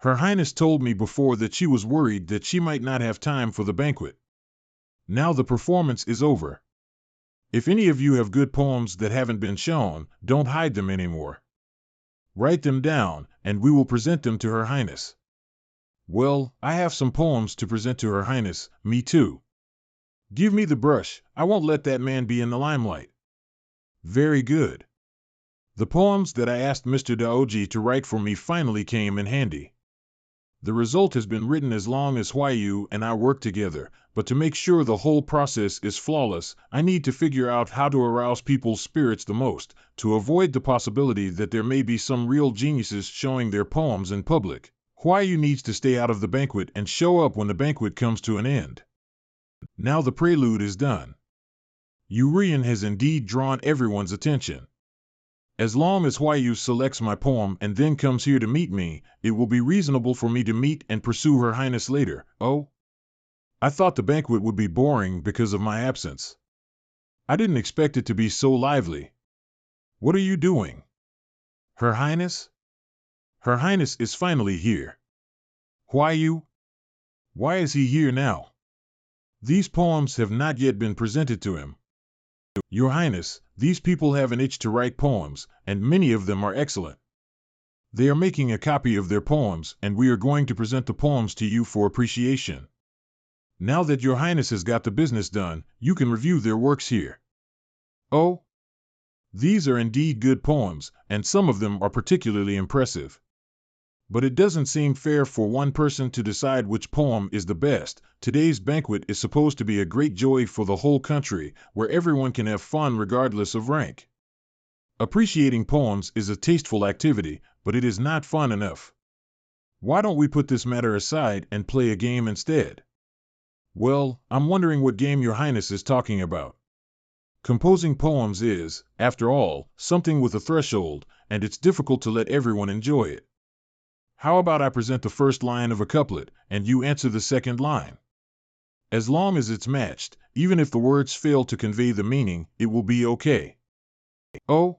Her Highness told me before that she was worried that she might not have time for the banquet. Now the performance is over. If any of you have good poems that haven't been shown, don't hide them anymore. Write them down, and we will present them to Her Highness. Well, I have some poems to present to Her Highness, me too. Give me the brush, I won't let that man be in the limelight. Very good. The poems that I asked Mr. Daoji to write for me finally came in handy. The result has been written as long as Huayu and I work together, but to make sure the whole process is flawless, I need to figure out how to arouse people's spirits the most, to avoid the possibility that there may be some real geniuses showing their poems in public. Huayu needs to stay out of the banquet and show up when the banquet comes to an end. Now the prelude is done. Urian has indeed drawn everyone's attention. As long as Huayu selects my poem and then comes here to meet me, it will be reasonable for me to meet and pursue Her Highness later. Oh? I thought the banquet would be boring because of my absence. I didn't expect it to be so lively. What are you doing? Her Highness? Her Highness is finally here. Huayu? Why is he here now? These poems have not yet been presented to him. Your Highness, these people have an itch to write poems, and many of them are excellent. They are making a copy of their poems, and we are going to present the poems to you for appreciation. Now that Your Highness has got the business done, you can review their works here. Oh? These are indeed good poems, and some of them are particularly impressive. But it doesn't seem fair for one person to decide which poem is the best. Today's banquet is supposed to be a great joy for the whole country, where everyone can have fun regardless of rank. Appreciating poems is a tasteful activity, but it is not fun enough. Why don't we put this matter aside and play a game instead? Well, I'm wondering what game Your Highness is talking about. Composing poems is, after all, something with a threshold, and it's difficult to let everyone enjoy it. How about I present the first line of a couplet, and you answer the second line? As long as it's matched, even if the words fail to convey the meaning, it will be okay. Oh?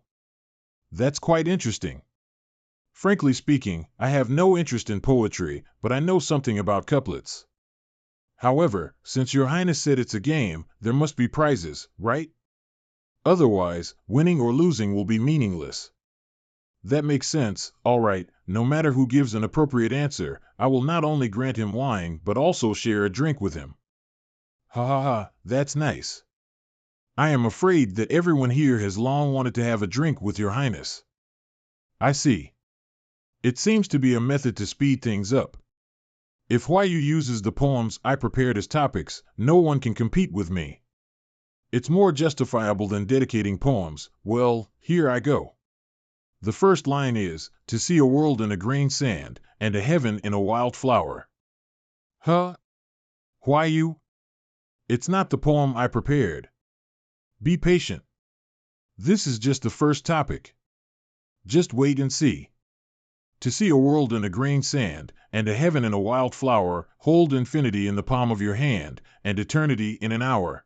That's quite interesting. Frankly speaking, I have no interest in poetry, but I know something about couplets. However, since Your Highness said it's a game, there must be prizes, right? Otherwise, winning or losing will be meaningless. That makes sense. All right, no matter who gives an appropriate answer, I will not only grant him wine but also share a drink with him. Ha ha ha, that's nice. I am afraid that everyone here has long wanted to have a drink with Your Highness. I see. It seems to be a method to speed things up. If Huayu uses the poems I prepared as topics, no one can compete with me. It's more justifiable than dedicating poems. Well, here I go. The first line is, to see a world in a grain sand, and a heaven in a wild flower. Huh? Huayu? It's not the poem I prepared. Be patient. This is just the first topic. Just wait and see. To see a world in a grain sand, and a heaven in a wild flower, hold infinity in the palm of your hand, and eternity in an hour.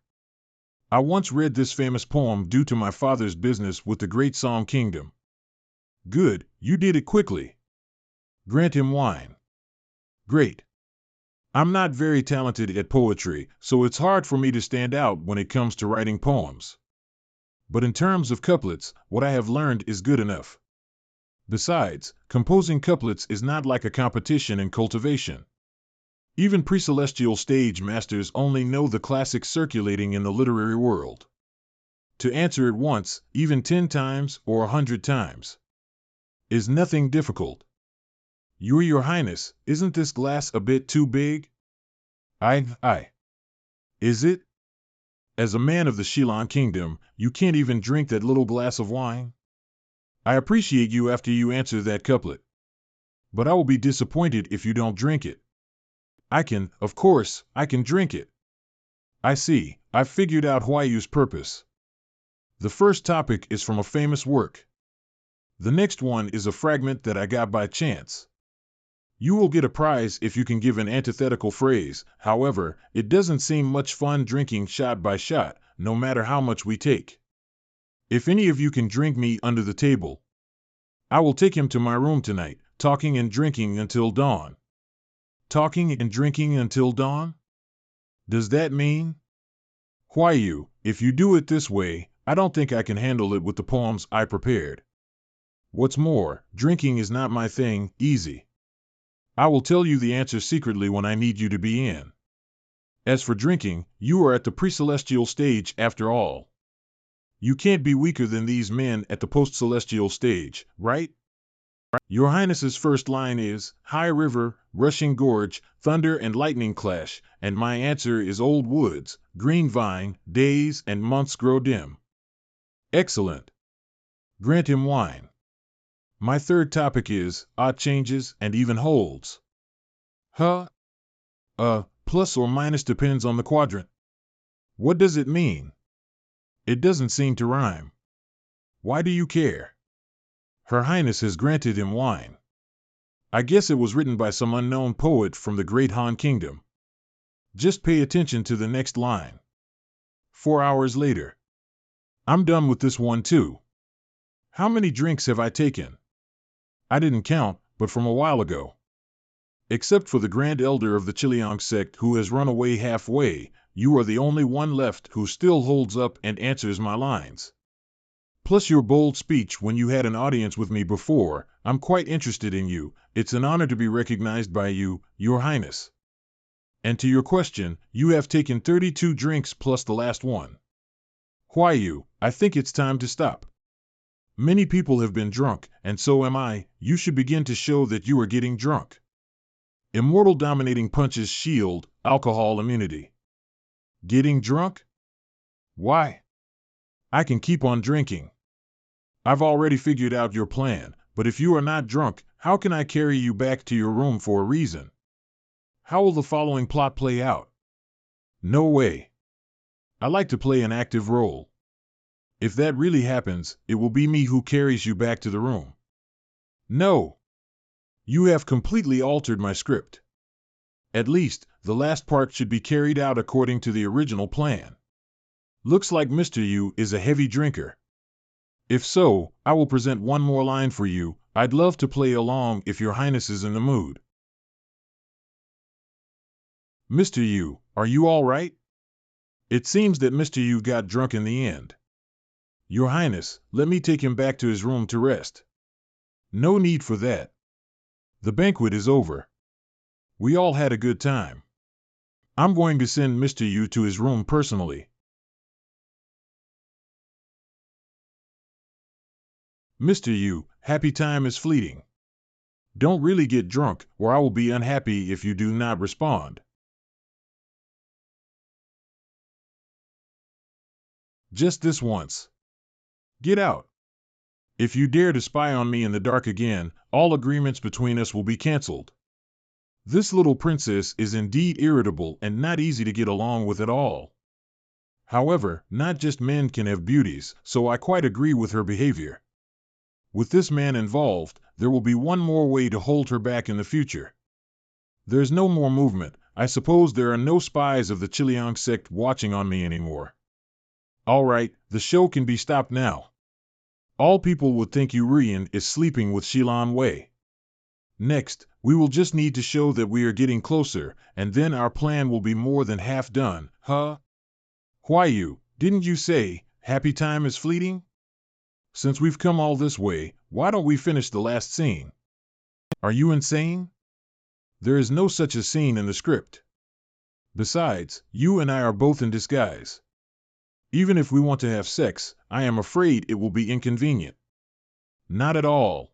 I once read this famous poem due to my father's business with the great Song Kingdom. Good, you did it quickly. Grant him wine. Great. I'm not very talented at poetry, so it's hard for me to stand out when it comes to writing poems. But in terms of couplets, what I have learned is good enough. Besides, composing couplets is not like a competition in cultivation. Even pre-celestial stage masters only know the classics circulating in the literary world. To answer it once, even 10 times, or 100 times, is nothing difficult. Your Highness, isn't this glass a bit too big? Aye. Is it? As a man of the Shilon Kingdom, you can't even drink that little glass of wine? I appreciate you after you answer that couplet. But I will be disappointed if you don't drink it. Of course, I can drink it. I see, I've figured out Huayu's purpose. The first topic is from a famous work. The next one is a fragment that I got by chance. You will get a prize if you can give an antithetical phrase. However, it doesn't seem much fun drinking shot by shot, no matter how much we take. If any of you can drink me under the table, I will take him to my room tonight, talking and drinking until dawn. Talking and drinking until dawn? Does that mean? Why if you do it this way, I don't think I can handle it with the poems I prepared. What's more, drinking is not my thing, easy. I will tell you the answer secretly when I need you to be in. As for drinking, you are at the pre-celestial stage after all. You can't be weaker than these men at the post-celestial stage, right? Your Highness's first line is, high river, rushing gorge, thunder and lightning clash, and my answer is old woods, green vine, days and months grow dim. Excellent. Grant him wine. My third topic is, odd changes and even holds. Huh? Plus or minus depends on the quadrant. What does it mean? It doesn't seem to rhyme. Why do you care? Her Highness has granted him wine. I guess it was written by some unknown poet from the great Han Kingdom. Just pay attention to the next line. 4 hours later. I'm done with this one too. How many drinks have I taken? I didn't count, but from a while ago. Except for the Grand Elder of the Chiliang sect who has run away halfway, you are the only one left who still holds up and answers my lines. Plus your bold speech when you had an audience with me before, I'm quite interested in you. It's an honor to be recognized by you, Your Highness. And to your question, you have taken 32 drinks plus the last one. Why I think it's time to stop. Many people have been drunk, and so am I. You should begin to show that you are getting drunk. Immortal dominating punches shield, alcohol immunity. Getting drunk? Why? I can keep on drinking. I've already figured out your plan, but if you are not drunk, how can I carry you back to your room for a reason? How will the following plot play out? No way. I like to play an active role. If that really happens, it will be me who carries you back to the room. No. You have completely altered my script. At least, the last part should be carried out according to the original plan. Looks like Mr. Yu is a heavy drinker. If so, I will present one more line for you. I'd love to play along if Your Highness is in the mood. Mr. Yu, are you all right? It seems that Mr. Yu got drunk in the end. Your Highness, let me take him back to his room to rest. No need for that. The banquet is over. We all had a good time. I'm going to send Mr. Yu to his room personally. Mr. Yu, happy time is fleeting. Don't really get drunk, or I will be unhappy if you do not respond. Just this once. Get out. If you dare to spy on me in the dark again, all agreements between us will be cancelled. This little princess is indeed irritable and not easy to get along with at all. However, not just men can have beauties, so I quite agree with her behavior. With this man involved, there will be one more way to hold her back in the future. There's no more movement. I suppose there are no spies of the Chiliang sect watching on me anymore. All right, the show can be stopped now. All people would think Urian is sleeping with Shilan Wei. Next, we will just need to show that we are getting closer, and then our plan will be more than half done, huh? Why didn't you say, happy time is fleeting? Since we've come all this way, why don't we finish the last scene? Are you insane? There is no such a scene in the script. Besides, you and I are both in disguise. Even if we want to have sex, I am afraid it will be inconvenient. Not at all.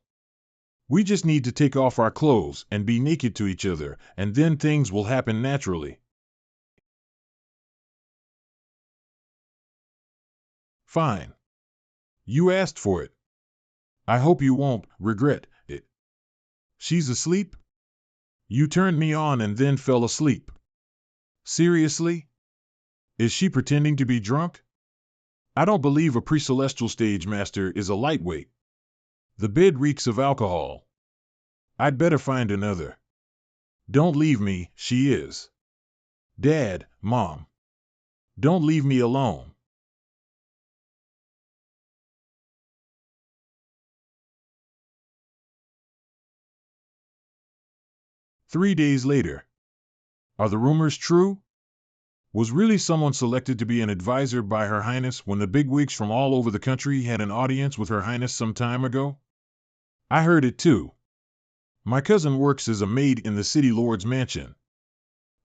We just need to take off our clothes and be naked to each other, and then things will happen naturally. Fine. You asked for it. I hope you won't regret it. She's asleep? You turned me on and then fell asleep. Seriously? Is she pretending to be drunk? I don't believe a pre-celestial stage master is a lightweight. The bed reeks of alcohol. I'd better find another. Don't leave me, she is. Dad, Mom. Don't leave me alone. 3 days later. Are the rumors true? Was really someone selected to be an advisor by Her Highness when the bigwigs from all over the country had an audience with Her Highness some time ago? I heard it too. My cousin works as a maid in the city lord's mansion.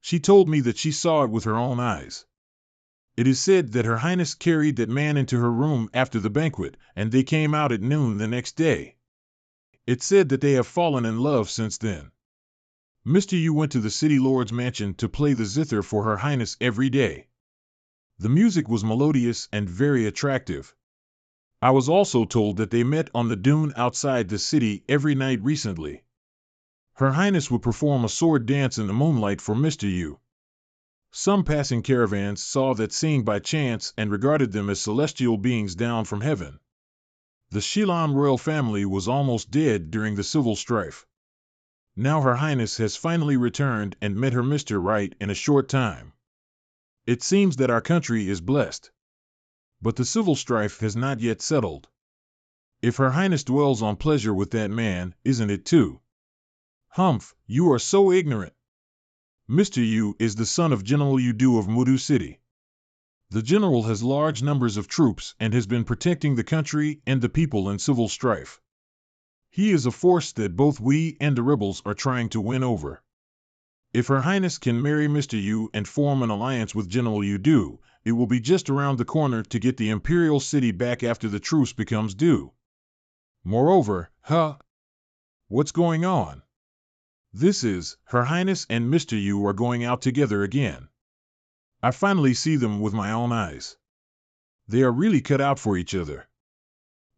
She told me that she saw it with her own eyes. It is said that Her Highness carried that man into her room after the banquet, and they came out at noon the next day. It's said that they have fallen in love since then. Mr. Yu went to the city lord's mansion to play the zither for Her Highness every day. The music was melodious and very attractive. I was also told that they met on the dune outside the city every night recently. Her Highness would perform a sword dance in the moonlight for Mr. Yu. Some passing caravans saw that scene by chance and regarded them as celestial beings down from heaven. The Shilan royal family was almost dead during the civil strife. Now Her Highness has finally returned and met her Mr. Right in a short time. It seems that our country is blessed. But the civil strife has not yet settled. If Her Highness dwells on pleasure with that man, isn't it too? Humph, you are so ignorant. Mr. Yu is the son of General Yu of Mudu City. The general has large numbers of troops and has been protecting the country and the people in civil strife. He is a force that both we and the rebels are trying to win over. If Her Highness can marry Mr. Yu and form an alliance with General Yu, it will be just around the corner to get the imperial city back after the truce becomes due. Moreover, what's going on? This is, Her Highness and Mr. Yu are going out together again. I finally see them with my own eyes. They are really cut out for each other.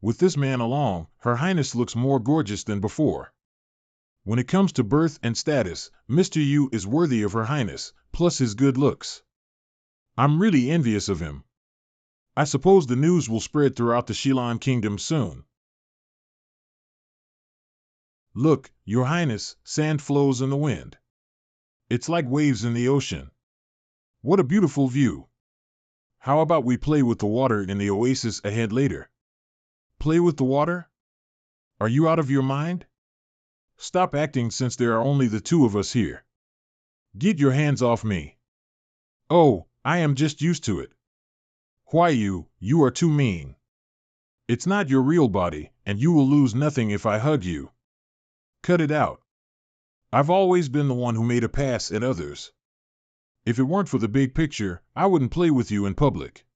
With this man along, Her Highness looks more gorgeous than before. When it comes to birth and status, Mr. Yu is worthy of Her Highness, plus his good looks. I'm really envious of him. I suppose the news will spread throughout the Shilan Kingdom soon. Look, Your Highness, sand flows in the wind. It's like waves in the ocean. What a beautiful view. How about we play with the water in the oasis ahead later? Play with the water? Are you out of your mind? Stop acting since there are only the two of us here. Get your hands off me. Oh, I am just used to it. Why you are too mean. It's not your real body, and you will lose nothing if I hug you. Cut it out. I've always been the one who made a pass at others. If it weren't for the big picture, I wouldn't play with you in public.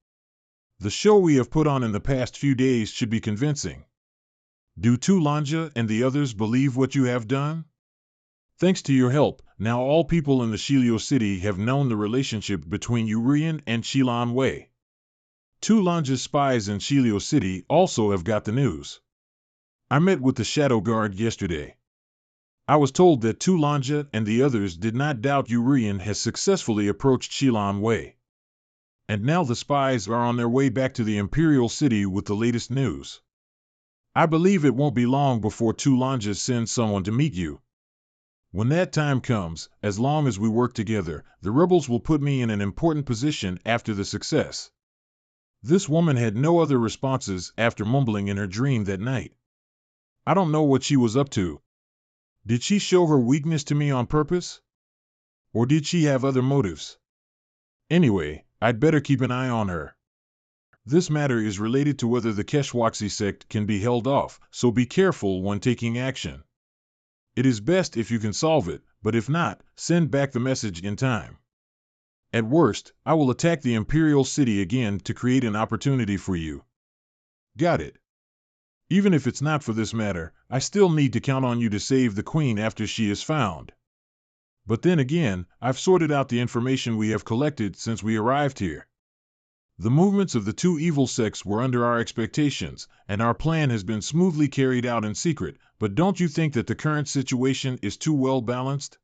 The show we have put on in the past few days should be convincing. Do Tulanja and the others believe what you have done? Thanks to your help, now all people in the Shilio city have known the relationship between Urian and Shilan Wei. Tulanja's spies in Shilio city also have got the news. I met with the Shadow Guard yesterday. I was told that Tulanja and the others did not doubt Urian has successfully approached Shilan Wei. And now the spies are on their way back to the Imperial City with the latest news. I believe it won't be long before Tulanja sends someone to meet you. When that time comes, as long as we work together, the rebels will put me in an important position after the success. This woman had no other responses after mumbling in her dream that night. I don't know what she was up to. Did she show her weakness to me on purpose? Or did she have other motives? Anyway, I'd better keep an eye on her. This matter is related to whether the Keshwaksi sect can be held off, so be careful when taking action. It is best if you can solve it, but if not, send back the message in time. At worst, I will attack the Imperial City again to create an opportunity for you. Got it. Even if it's not for this matter, I still need to count on you to save the Queen after she is found. But then again, I've sorted out the information we have collected since we arrived here. The movements of the two evil sects were under our expectations, and our plan has been smoothly carried out in secret, but don't you think that the current situation is too well balanced?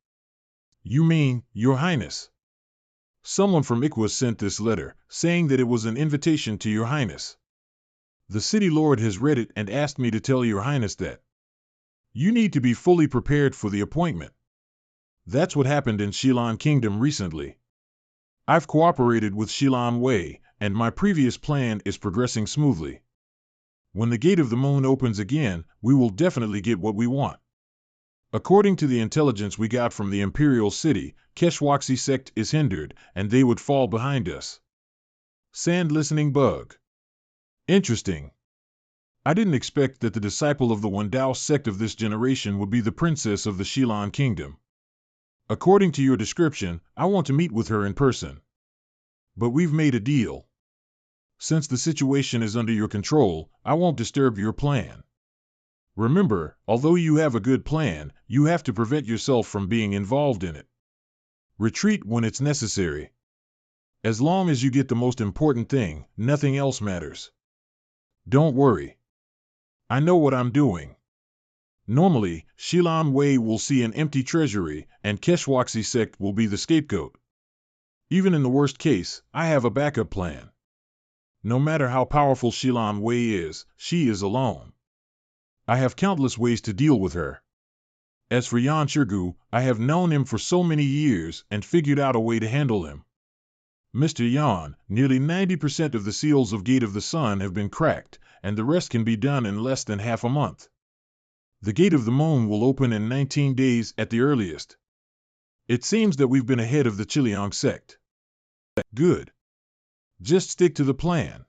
You mean, Your Highness? Someone from Ikwa sent this letter, saying that it was an invitation to Your Highness. The city lord has read it and asked me to tell Your Highness that you need to be fully prepared for the appointment. That's what happened in Shilan Kingdom recently. I've cooperated with Shilan Wei, and my previous plan is progressing smoothly. When the Gate of the Moon opens again, we will definitely get what we want. According to the intelligence we got from the Imperial City, Keshwaksi sect is hindered, and they would fall behind us. Sand listening bug. Interesting. I didn't expect that the disciple of the Wandao sect of this generation would be the princess of the Shilan kingdom. According to your description, I want to meet with her in person. But we've made a deal. Since the situation is under your control, I won't disturb your plan. Remember, although you have a good plan, you have to prevent yourself from being involved in it. Retreat when it's necessary. As long as you get the most important thing, nothing else matters. Don't worry. I know what I'm doing. Normally, Shilan Wei will see an empty treasury, and Keshwaksi sect will be the scapegoat. Even in the worst case, I have a backup plan. No matter how powerful Shilan Wei is, she is alone. I have countless ways to deal with her. As for Yan Shirgu, I have known him for so many years and figured out a way to handle him. Mr. Yan, nearly 90% of the seals of Gate of the Sun have been cracked, and the rest can be done in less than half a month. The Gate of the Moon will open in 19 days at the earliest. It seems that we've been ahead of the Chiliang sect. Good. Just stick to the plan.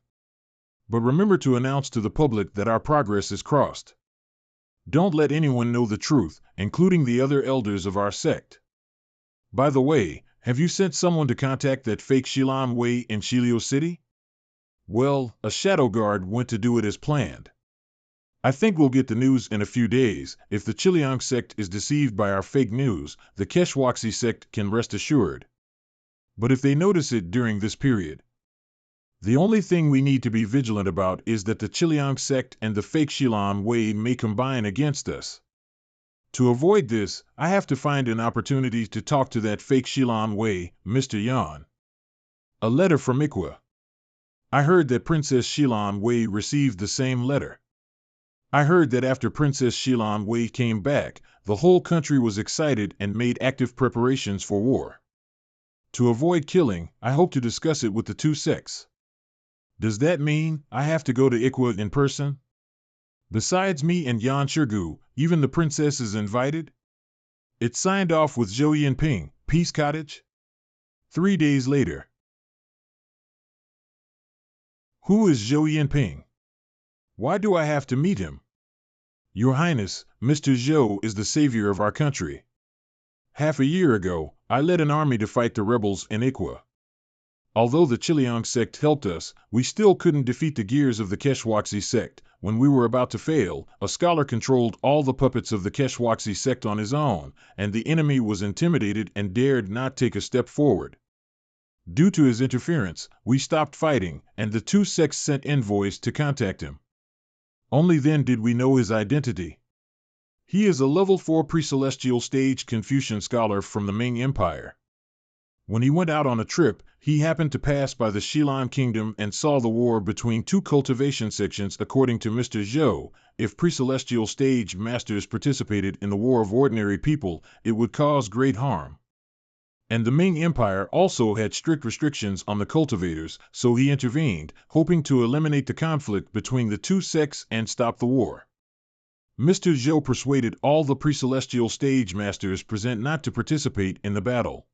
But remember to announce to the public that our progress is crossed. Don't let anyone know the truth, including the other elders of our sect. By the way, have you sent someone to contact that fake Shilan Wei in Shilio City? Well, a shadow guard went to do it as planned. I think we'll get the news in a few days. If the Chiliang sect is deceived by our fake news, the Keshwaksi sect can rest assured. But if they notice it during this period, the only thing we need to be vigilant about is that the Chiliang sect and the fake Shilan Wei may combine against us. To avoid this, I have to find an opportunity to talk to that fake Shilan Wei, Mr. Yan. A letter from Ikwa. I heard that Princess Shilan Wei received the same letter. I heard that after Princess Shilan Wei came back, the whole country was excited and made active preparations for war. To avoid killing, I hope to discuss it with the two sects. Does that mean I have to go to Ikwa in person? Besides me and Yan Shirgu, even the princess is invited? It's signed off with Zhou Yinping, Peace Cottage. 3 days later. Who is Zhou Yinping? Why do I have to meet him? Your Highness, Mr. Zhou is the savior of our country. Half a year ago, I led an army to fight the rebels in Ikwa. Although the Chiliang sect helped us, we still couldn't defeat the gears of the Keshwaksi sect. When we were about to fail, a scholar controlled all the puppets of the Keshwaksi sect on his own, and the enemy was intimidated and dared not take a step forward. Due to his interference, we stopped fighting, and the two sects sent envoys to contact him. Only then did we know his identity. He is a level 4 pre-celestial stage Confucian scholar from the Ming Empire. When he went out on a trip, he happened to pass by the Shilan kingdom and saw the war between two cultivation sections. According to Mr. Zhou, if pre-celestial stage masters participated in the war of ordinary people, it would cause great harm. And the Ming Empire also had strict restrictions on the cultivators, so he intervened, hoping to eliminate the conflict between the two sects and stop the war. Mr. Zhou persuaded all the pre-celestial stage masters present not to participate in the battle.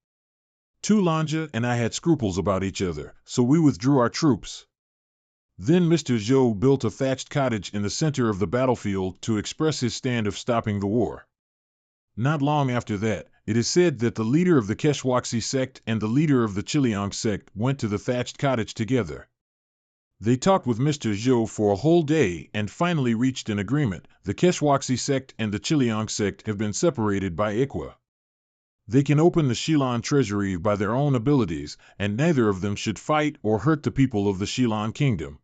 Tulanja and I had scruples about each other, so we withdrew our troops. Then Mr. Zhou built a thatched cottage in the center of the battlefield to express his stand of stopping the war. Not long after that, it is said that the leader of the Keshwaksi sect and the leader of the Chiliang sect went to the thatched cottage together. They talked with Mr. Zhou for a whole day and finally reached an agreement. The Keshwaksi sect and the Chiliang sect have been separated by Ikwa. They can open the Shilan treasury by their own abilities, and neither of them should fight or hurt the people of the Shilan kingdom.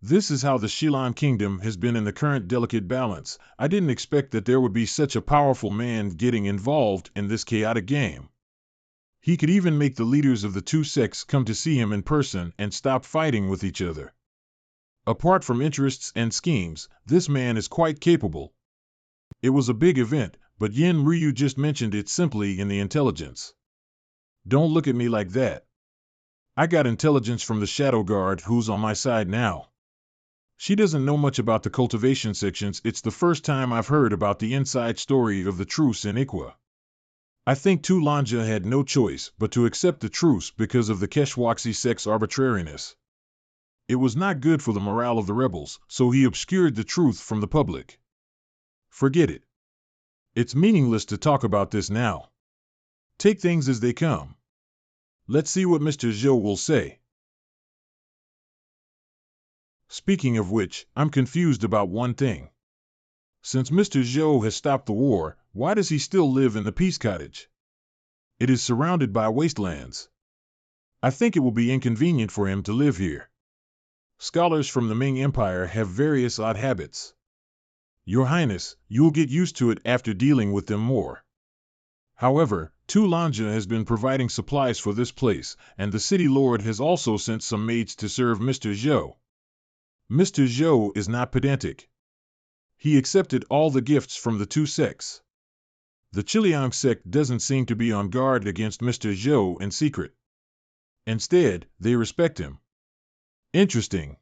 This is how the Shilan kingdom has been in the current delicate balance. I didn't expect that there would be such a powerful man getting involved in this chaotic game. He could even make the leaders of the two sects come to see him in person and stop fighting with each other. Apart from interests and schemes, this man is quite capable. It was a big event, but Yin Ryu just mentioned it simply in the intelligence. Don't look at me like that. I got intelligence from the Shadow Guard who's on my side now. She doesn't know much about the cultivation sections. It's the first time I've heard about the inside story of the truce in Ikwa. I think Tulanja had no choice but to accept the truce because of the Keshwaksi sect's arbitrariness. It was not good for the morale of the rebels, so he obscured the truth from the public. Forget it. It's meaningless to talk about this now. Take things as they come. Let's see what Mr. Zhou will say. Speaking of which, I'm confused about one thing. Since Mr. Zhou has stopped the war, why does he still live in the peace cottage? It is surrounded by wastelands. I think it will be inconvenient for him to live here. Scholars from the Ming Empire have various odd habits. Your Highness, you'll get used to it after dealing with them more. However, Tulanja has been providing supplies for this place, and the city lord has also sent some maids to serve Mr. Zhou. Mr. Zhou is not pedantic. He accepted all the gifts from the two sects. The Chiliang sect doesn't seem to be on guard against Mr. Zhou in secret. Instead, they respect him. Interesting.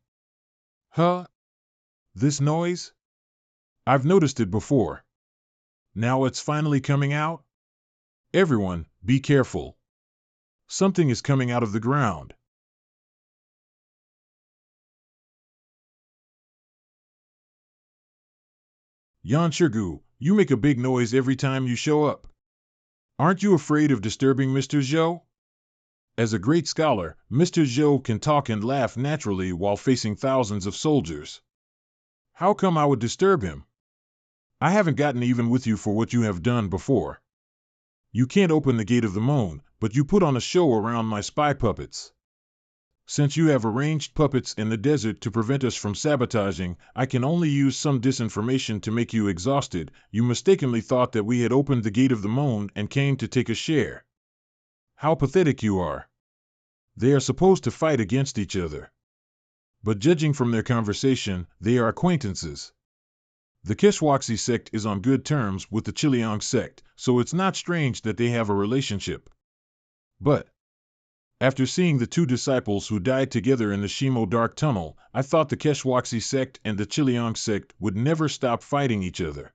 Huh? This noise? I've noticed it before. Now it's finally coming out? Everyone, be careful. Something is coming out of the ground. Yan Shirgu, you make a big noise every time you show up. Aren't you afraid of disturbing Mr. Zhou? As a great scholar, Mr. Zhou can talk and laugh naturally while facing thousands of soldiers. How come I would disturb him? I haven't gotten even with you for what you have done before. You can't open the gate of the moon, but you put on a show around my spy puppets. Since you have arranged puppets in the desert to prevent us from sabotaging, I can only use some disinformation to make you exhausted. You mistakenly thought that we had opened the gate of the moon and came to take a share. How pathetic you are. They are supposed to fight against each other. But judging from their conversation, they are acquaintances. The Keshwaksi sect is on good terms with the Chiliang sect, so it's not strange that they have a relationship. But after seeing the two disciples who died together in the Shimo Dark Tunnel, I thought the Keshwaksi sect and the Chiliang sect would never stop fighting each other.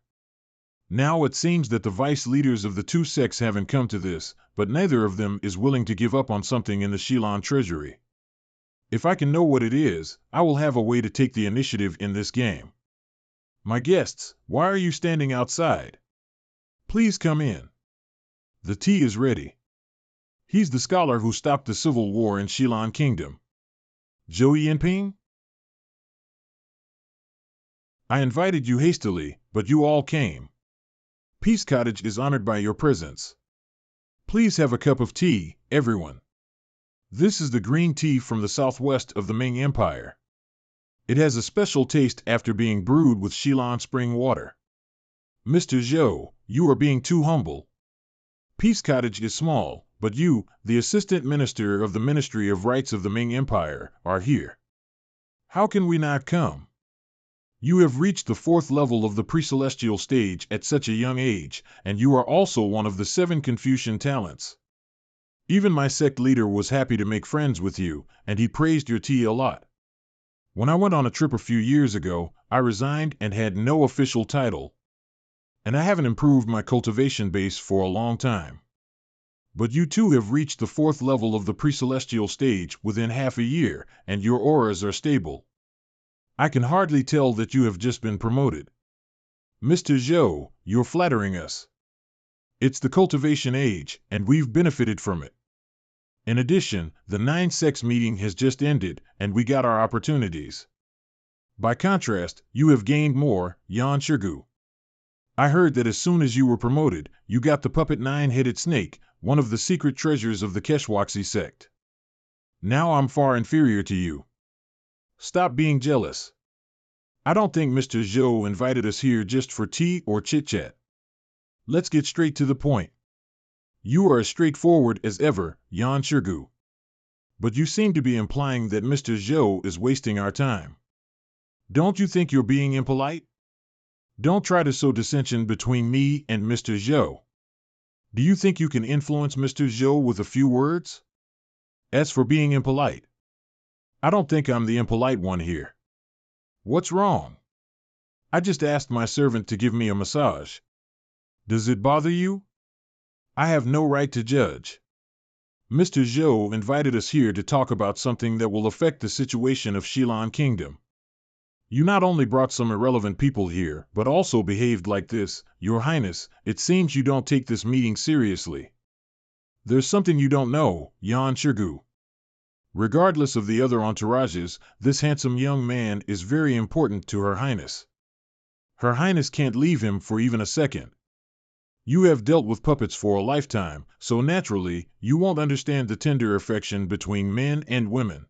Now it seems that the vice leaders of the two sects haven't come to this, but neither of them is willing to give up on something in the Shilan treasury. If I can know what it is, I will have a way to take the initiative in this game. My guests, why are you standing outside? Please come in. The tea is ready. He's the scholar who stopped the civil war in Shilan Kingdom. Zhou Yinping? I invited you hastily, but you all came. Peace Cottage is honored by your presence. Please have a cup of tea, everyone. This is the green tea from the southwest of the Ming Empire. It has a special taste after being brewed with Shilan spring water. Mr. Zhou, you are being too humble. Peace Cottage is small, but you, the assistant minister of the Ministry of Rights of the Ming Empire, are here. How can we not come? You have reached the 4th level of the pre-celestial stage at such a young age, and you are also one of the 7 Confucian talents. Even my sect leader was happy to make friends with you, and he praised your tea a lot. When I went on a trip a few years ago, I resigned and had no official title. And I haven't improved my cultivation base for a long time. But you too have reached the 4th level of the pre-celestial stage within half a year, and your auras are stable. I can hardly tell that you have just been promoted. Mr. Zhou, you're flattering us. It's the cultivation age, and we've benefited from it. In addition, the 9 sects meeting has just ended, and we got our opportunities. By contrast, you have gained more, Yan Shirgu. I heard that as soon as you were promoted, you got the puppet 9-headed snake, one of the secret treasures of the Keshwaksi sect. Now I'm far inferior to you. Stop being jealous. I don't think Mr. Zhou invited us here just for tea or chit-chat. Let's get straight to the point. You are as straightforward as ever, Yan Shirgu. But you seem to be implying that Mr. Zhou is wasting our time. Don't you think you're being impolite? Don't try to sow dissension between me and Mr. Zhou. Do you think you can influence Mr. Zhou with a few words? As for being impolite, I don't think I'm the impolite one here. What's wrong? I just asked my servant to give me a massage. Does it bother you? I have no right to judge. Mr. Zhou invited us here to talk about something that will affect the situation of Shilan Kingdom. You not only brought some irrelevant people here, but also behaved like this. Your Highness, it seems you don't take this meeting seriously. There's something you don't know, Yan Shirgu. Regardless of the other entourages, this handsome young man is very important to Her Highness. Her Highness can't leave him for even a second. You have dealt with puppets for a lifetime, so naturally, you won't understand the tender affection between men and women.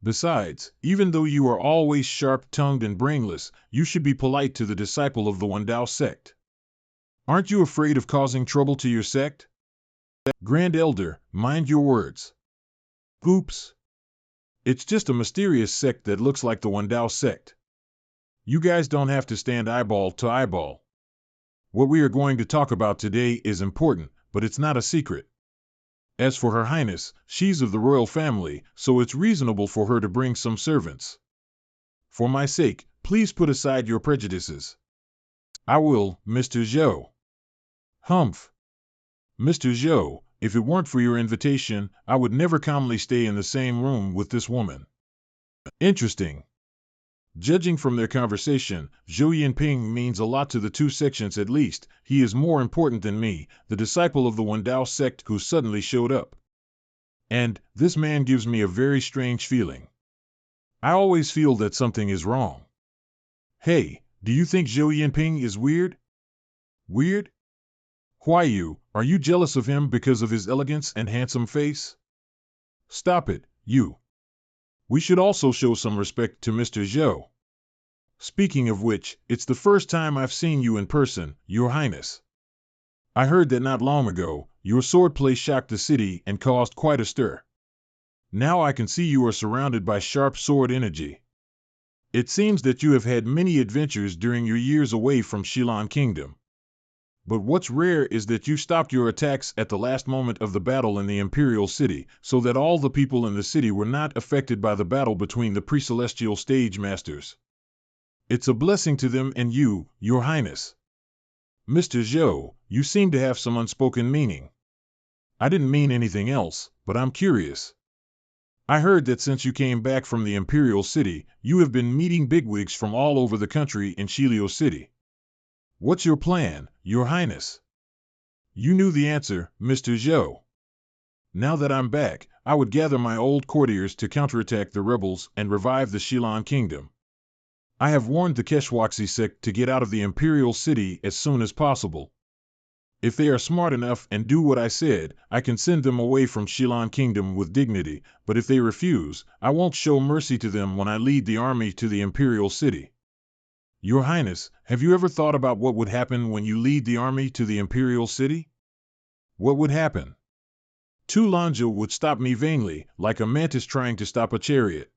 Besides, even though you are always sharp-tongued and brainless, you should be polite to the disciple of the Wendao sect. Aren't you afraid of causing trouble to your sect? Grand Elder, mind your words. Oops. It's just a mysterious sect that looks like the Wendao sect. You guys don't have to stand eyeball to eyeball. What we are going to talk about today is important, but it's not a secret. As for Her Highness, she's of the royal family, so it's reasonable for her to bring some servants. For my sake, please put aside your prejudices. I will, Mr. Zhou. Humph. Mr. Zhou, if it weren't for your invitation, I would never calmly stay in the same room with this woman. Interesting. Judging from their conversation, Zhou Yinping means a lot to the two sections at least. He is more important than me, the disciple of the Wendao sect who suddenly showed up. And this man gives me a very strange feeling. I always feel that something is wrong. Hey, do you think Zhou Yinping is weird? Weird? Why are you jealous of him because of his elegance and handsome face? Stop it, you. We should also show some respect to Mr. Zhou. Speaking of which, it's the first time I've seen you in person, Your Highness. I heard that not long ago, your swordplay shocked the city and caused quite a stir. Now I can see you are surrounded by sharp sword energy. It seems that you have had many adventures during your years away from Shilan Kingdom. But what's rare is that you stopped your attacks at the last moment of the battle in the Imperial City, so that all the people in the city were not affected by the battle between the pre-celestial stage masters. It's a blessing to them and you, Your Highness. Mr. Zhou, you seem to have some unspoken meaning. I didn't mean anything else, but I'm curious. I heard that since you came back from the Imperial City, you have been meeting bigwigs from all over the country in Shilio City. What's your plan, Your Highness? You knew the answer, Mr. Zhou. Now that I'm back, I would gather my old courtiers to counterattack the rebels and revive the Shilan Kingdom. I have warned the Keshwaksi sect to get out of the Imperial City as soon as possible. If they are smart enough and do what I said, I can send them away from Shilan Kingdom with dignity, but if they refuse, I won't show mercy to them when I lead the army to the Imperial City. Your Highness, have you ever thought about what would happen when you lead the army to the Imperial City? What would happen? Tu Lanja would stop me vainly, like a mantis trying to stop a chariot.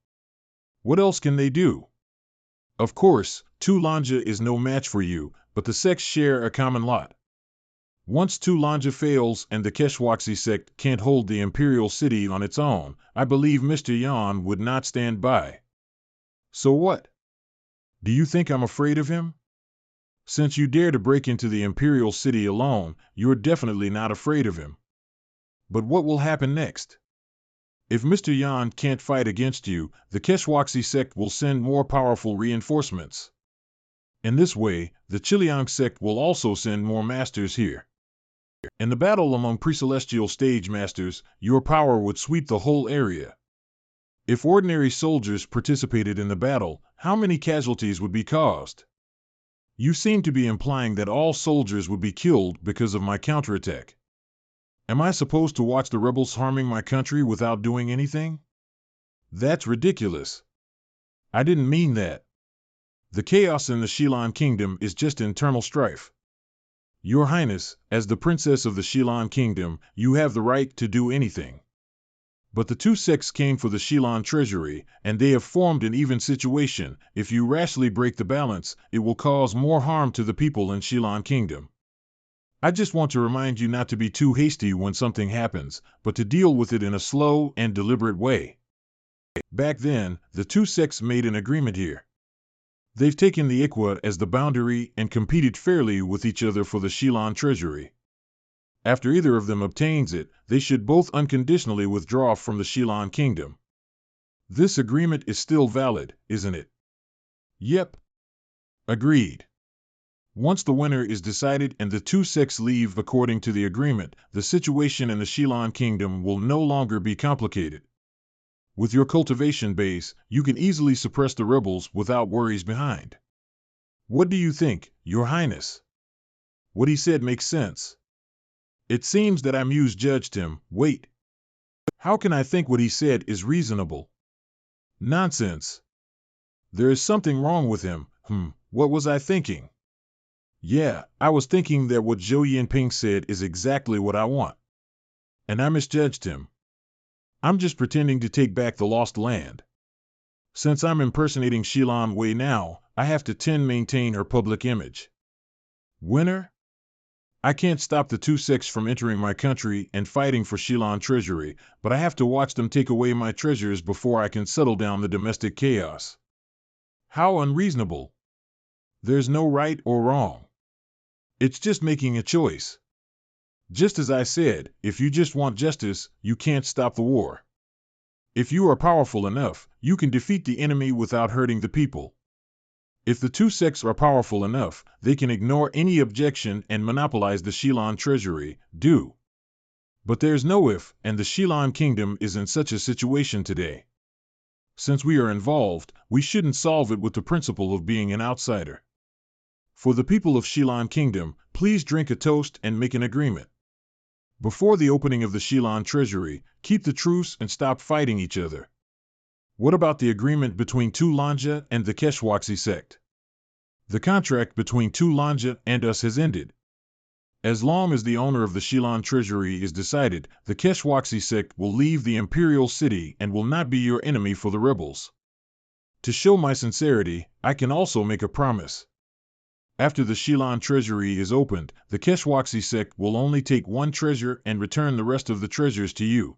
What else can they do? Of course, Tu Lanja is no match for you, but the sects share a common lot. Once Tu Lanja fails and the Keshwaksi sect can't hold the Imperial City on its own, I believe Mr. Yan would not stand by. So what? Do you think I'm afraid of him? Since you dare to break into the Imperial City alone, you're definitely not afraid of him. But what will happen next? If Mr. Yan can't fight against you, the Keshwaksi sect will send more powerful reinforcements. In this way, the Chiliang sect will also send more masters here. In the battle among pre-celestial stage masters, your power would sweep the whole area. If ordinary soldiers participated in the battle, how many casualties would be caused? You seem to be implying that all soldiers would be killed because of my counterattack. Am I supposed to watch the rebels harming my country without doing anything? That's ridiculous. I didn't mean that. The chaos in the Shilan Kingdom is just internal strife. Your Highness, as the princess of the Shilan Kingdom, you have the right to do anything. But the two sects came for the Shilan treasury, and they have formed an even situation. If you rashly break the balance, it will cause more harm to the people in Shilan Kingdom. I just want to remind you not to be too hasty when something happens, but to deal with it in a slow and deliberate way. Back then, the two sects made an agreement here. They've taken the Ikwa as the boundary and competed fairly with each other for the Shilan treasury. After either of them obtains it, they should both unconditionally withdraw from the Shilan kingdom. This agreement is still valid, isn't it? Yep. Agreed. Once the winner is decided and the two sects leave according to the agreement, the situation in the Shilan kingdom will no longer be complicated. With your cultivation base, you can easily suppress the rebels without worries behind. What do you think, Your Highness? What he said makes sense. It seems that I misjudged him. Wait. How can I think what he said is reasonable? Nonsense. There is something wrong with him. What was I thinking? Yeah, I was thinking that what Zhou Yinping said is exactly what I want. And I misjudged him. I'm just pretending to take back the lost land. Since I'm impersonating Shilan Wei now, I have to maintain her public image. Winner? I can't stop the two sects from entering my country and fighting for Shilan treasury, but I have to watch them take away my treasures before I can settle down the domestic chaos. How unreasonable. There's no right or wrong. It's just making a choice. Just as I said, if you just want justice, you can't stop the war. If you are powerful enough, you can defeat the enemy without hurting the people. If the two sects are powerful enough, they can ignore any objection and monopolize the Shilan treasury, But there's no if, and the Shilan kingdom is in such a situation today. Since we are involved, we shouldn't solve it with the principle of being an outsider. For the people of Shilan kingdom, please drink a toast and make an agreement. Before the opening of the Shilan treasury, keep the truce and stop fighting each other. What about the agreement between Tu Lanja and the Keshwaksi sect? The contract between Tu Lanja and us has ended. As long as the owner of the Shilan treasury is decided, the Keshwaksi sect will leave the imperial city and will not be your enemy for the rebels. To show my sincerity, I can also make a promise. After the Shilan treasury is opened, the Keshwaksi sect will only take one treasure and return the rest of the treasures to you.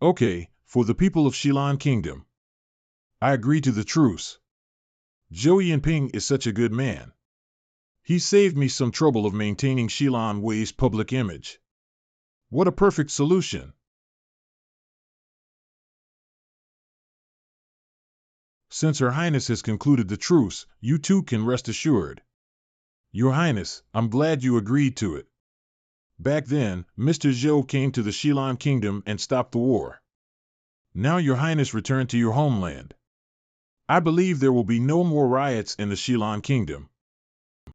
Okay, for the people of Shilan kingdom. I agree to the truce. Zhou Yinping is such a good man. He saved me some trouble of maintaining Shilan Wei's public image. What a perfect solution. Since Her Highness has concluded the truce, you too can rest assured. Your Highness, I'm glad you agreed to it. Back then, Mr. Zhou came to the Shilan kingdom and stopped the war. Now Your Highness return to your homeland. I believe there will be no more riots in the Shilan kingdom.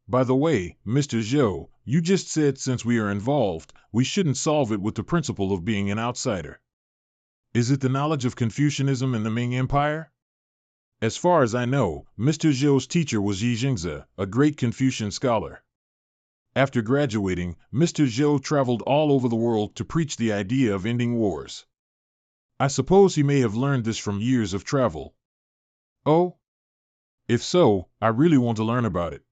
By the way, Mr. Zhou, you just said since we are involved, we shouldn't solve it with the principle of being an outsider. Is it the knowledge of Confucianism in the Ming Empire? As far as I know, Mr. Zhou's teacher was Yi Jingzi, a great Confucian scholar. After graduating, Mr. Zhou traveled all over the world to preach the idea of ending wars. I suppose he may have learned this from years of travel. Oh? If so, I really want to learn about it.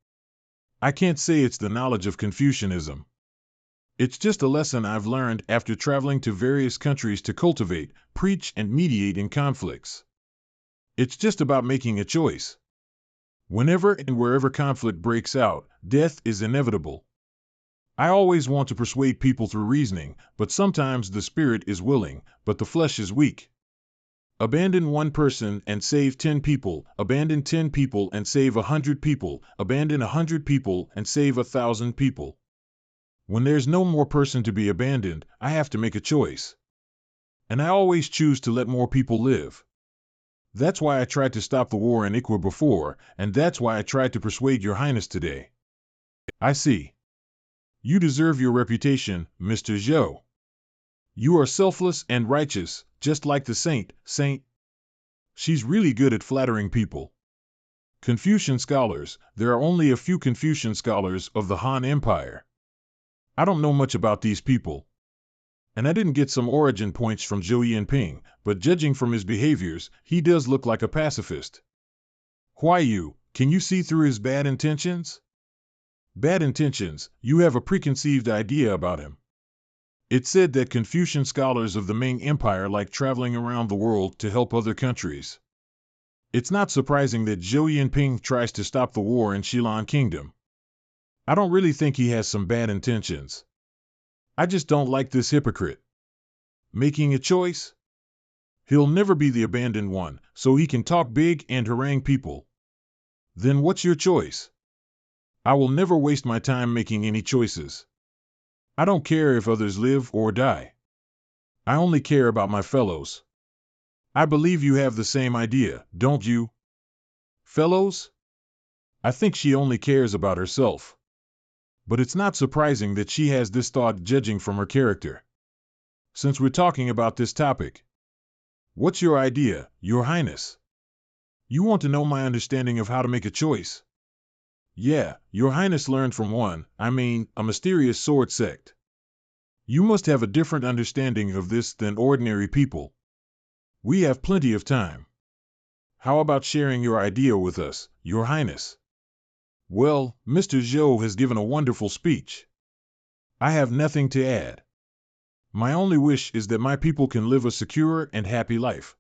I can't say it's the knowledge of Confucianism. It's just a lesson I've learned after traveling to various countries to cultivate, preach, and mediate in conflicts. It's just about making a choice. Whenever and wherever conflict breaks out, death is inevitable. I always want to persuade people through reasoning, but sometimes the spirit is willing, but the flesh is weak. Abandon one person and save 10 people, abandon 10 people and save 100 people, abandon 100 people and save 1,000 people. When there's no more person to be abandoned, I have to make a choice. And I always choose to let more people live. That's why I tried to stop the war in Ikwa before, and that's why I tried to persuade Your Highness today. I see. You deserve your reputation, Mr. Zhou. You are selfless and righteous, just like the saint. She's really good at flattering people. Confucian scholars, there are only a few Confucian scholars of the Han Empire. I don't know much about these people. And I didn't get some origin points from Zhou Yinping, but judging from his behaviors, he does look like a pacifist. Huaiyu, can you see through his bad intentions? Bad intentions, you have a preconceived idea about him. It's said that Confucian scholars of the Ming Empire like traveling around the world to help other countries. It's not surprising that Zhou Yinping tries to stop the war in Xilan Kingdom. I don't really think he has some bad intentions. I just don't like this hypocrite. Making a choice? He'll never be the abandoned one, so he can talk big and harangue people. Then what's your choice? I will never waste my time making any choices. I don't care if others live or die. I only care about my fellows. I believe you have the same idea, don't you? Fellows? I think she only cares about herself. But it's not surprising that she has this thought judging from her character. Since we're talking about this topic, what's your idea, Your Highness? You want to know my understanding of how to make a choice? Yeah, Your Highness learned from a mysterious sword sect. You must have a different understanding of this than ordinary people. We have plenty of time. How about sharing your idea with us, Your Highness? Well, Mr. Zhou has given a wonderful speech. I have nothing to add. My only wish is that my people can live a secure and happy life.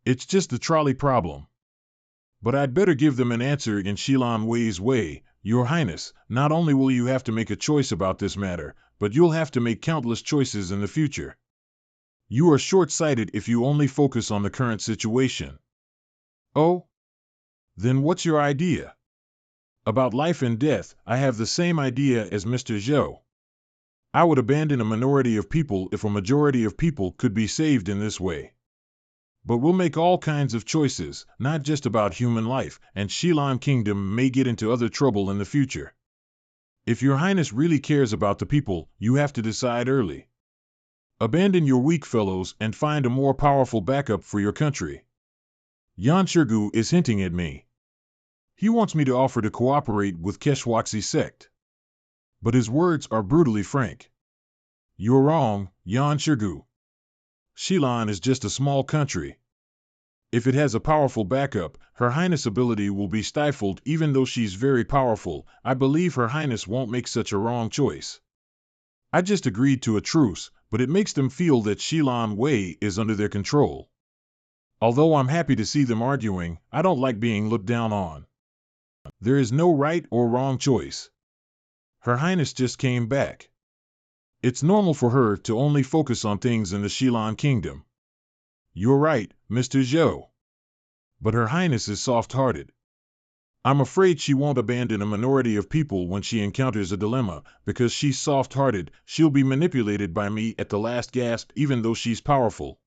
It's just the trolley problem. But I'd better give them an answer in Xilan Wei's way. Your Highness, not only will you have to make a choice about this matter, but you'll have to make countless choices in the future. You are short-sighted if you only focus on the current situation. Oh? Then what's your idea? About life and death, I have the same idea as Mr. Zhou. I would abandon a minority of people if a majority of people could be saved in this way. But we'll make all kinds of choices, not just about human life, and Xilan Kingdom may get into other trouble in the future. If Your Highness really cares about the people, you have to decide early. Abandon your weak fellows and find a more powerful backup for your country. Yan Shirgu is hinting at me. He wants me to offer to cooperate with Keshwaxi sect. But his words are brutally frank. You're wrong, Yan Shirgu. Xilan is just a small country. If it has a powerful backup, Her Highness' ability will be stifled even though she's very powerful. I believe Her Highness won't make such a wrong choice. I just agreed to a truce, but it makes them feel that Xilan Wei is under their control. Although I'm happy to see them arguing, I don't like being looked down on. There is no right or wrong choice. Her Highness just came back. It's normal for her to only focus on things in the Xilan Kingdom. You're right, Mr. Zhou. But Her Highness is soft-hearted. I'm afraid she won't abandon a minority of people when she encounters a dilemma. Because she's soft-hearted, she'll be manipulated by me at the last gasp even though she's powerful.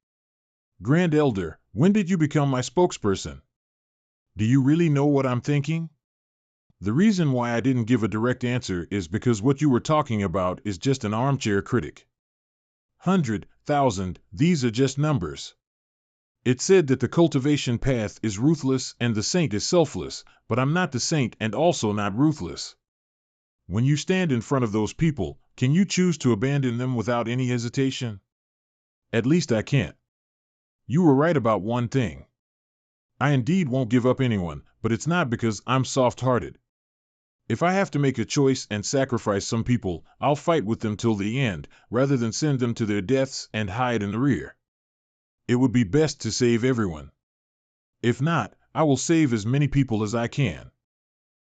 Grand Elder, when did you become my spokesperson? Do you really know what I'm thinking? The reason why I didn't give a direct answer is because what you were talking about is just an armchair critic. 100,000, these are just numbers. It said that the cultivation path is ruthless and the saint is selfless, but I'm not the saint and also not ruthless. When you stand in front of those people, can you choose to abandon them without any hesitation? At least I can't. You were right about one thing. I indeed won't give up anyone, but it's not because I'm soft-hearted. If I have to make a choice and sacrifice some people, I'll fight with them till the end, rather than send them to their deaths and hide in the rear. It would be best to save everyone. If not, I will save as many people as I can.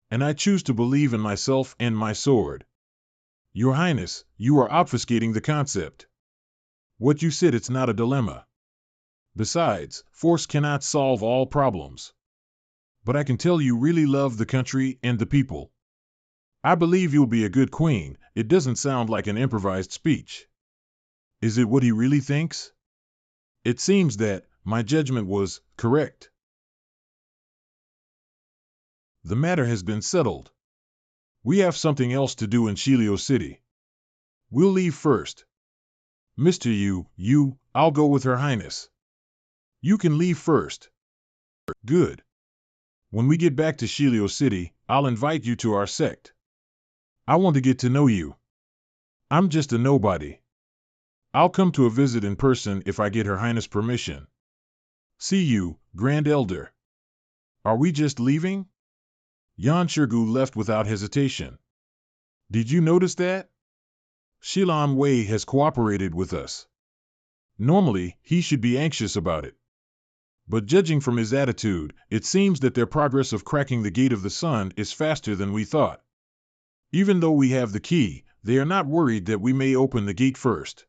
And I choose to believe in myself and my sword. Your Highness, you are obfuscating the concept. What you said, it's not a dilemma. Besides, force cannot solve all problems. But I can tell you really love the country and the people. I believe you'll be a good queen. It doesn't sound like an improvised speech. Is it what he really thinks? It seems that my judgment was correct. The matter has been settled. We have something else to do in Shilio City. We'll leave first. Mr. I'll go with Her Highness. You can leave first. Good. When we get back to Shilio City, I'll invite you to our sect. I want to get to know you. I'm just a nobody. I'll come to a visit in person if I get Her Highness' permission. See you, Grand Elder. Are we just leaving? Yan Shirgu left without hesitation. Did you notice that? Xilan Wei has cooperated with us. Normally, he should be anxious about it. But judging from his attitude, it seems that their progress of cracking the gate of the sun is faster than we thought. Even though we have the key, they are not worried that we may open the gate first.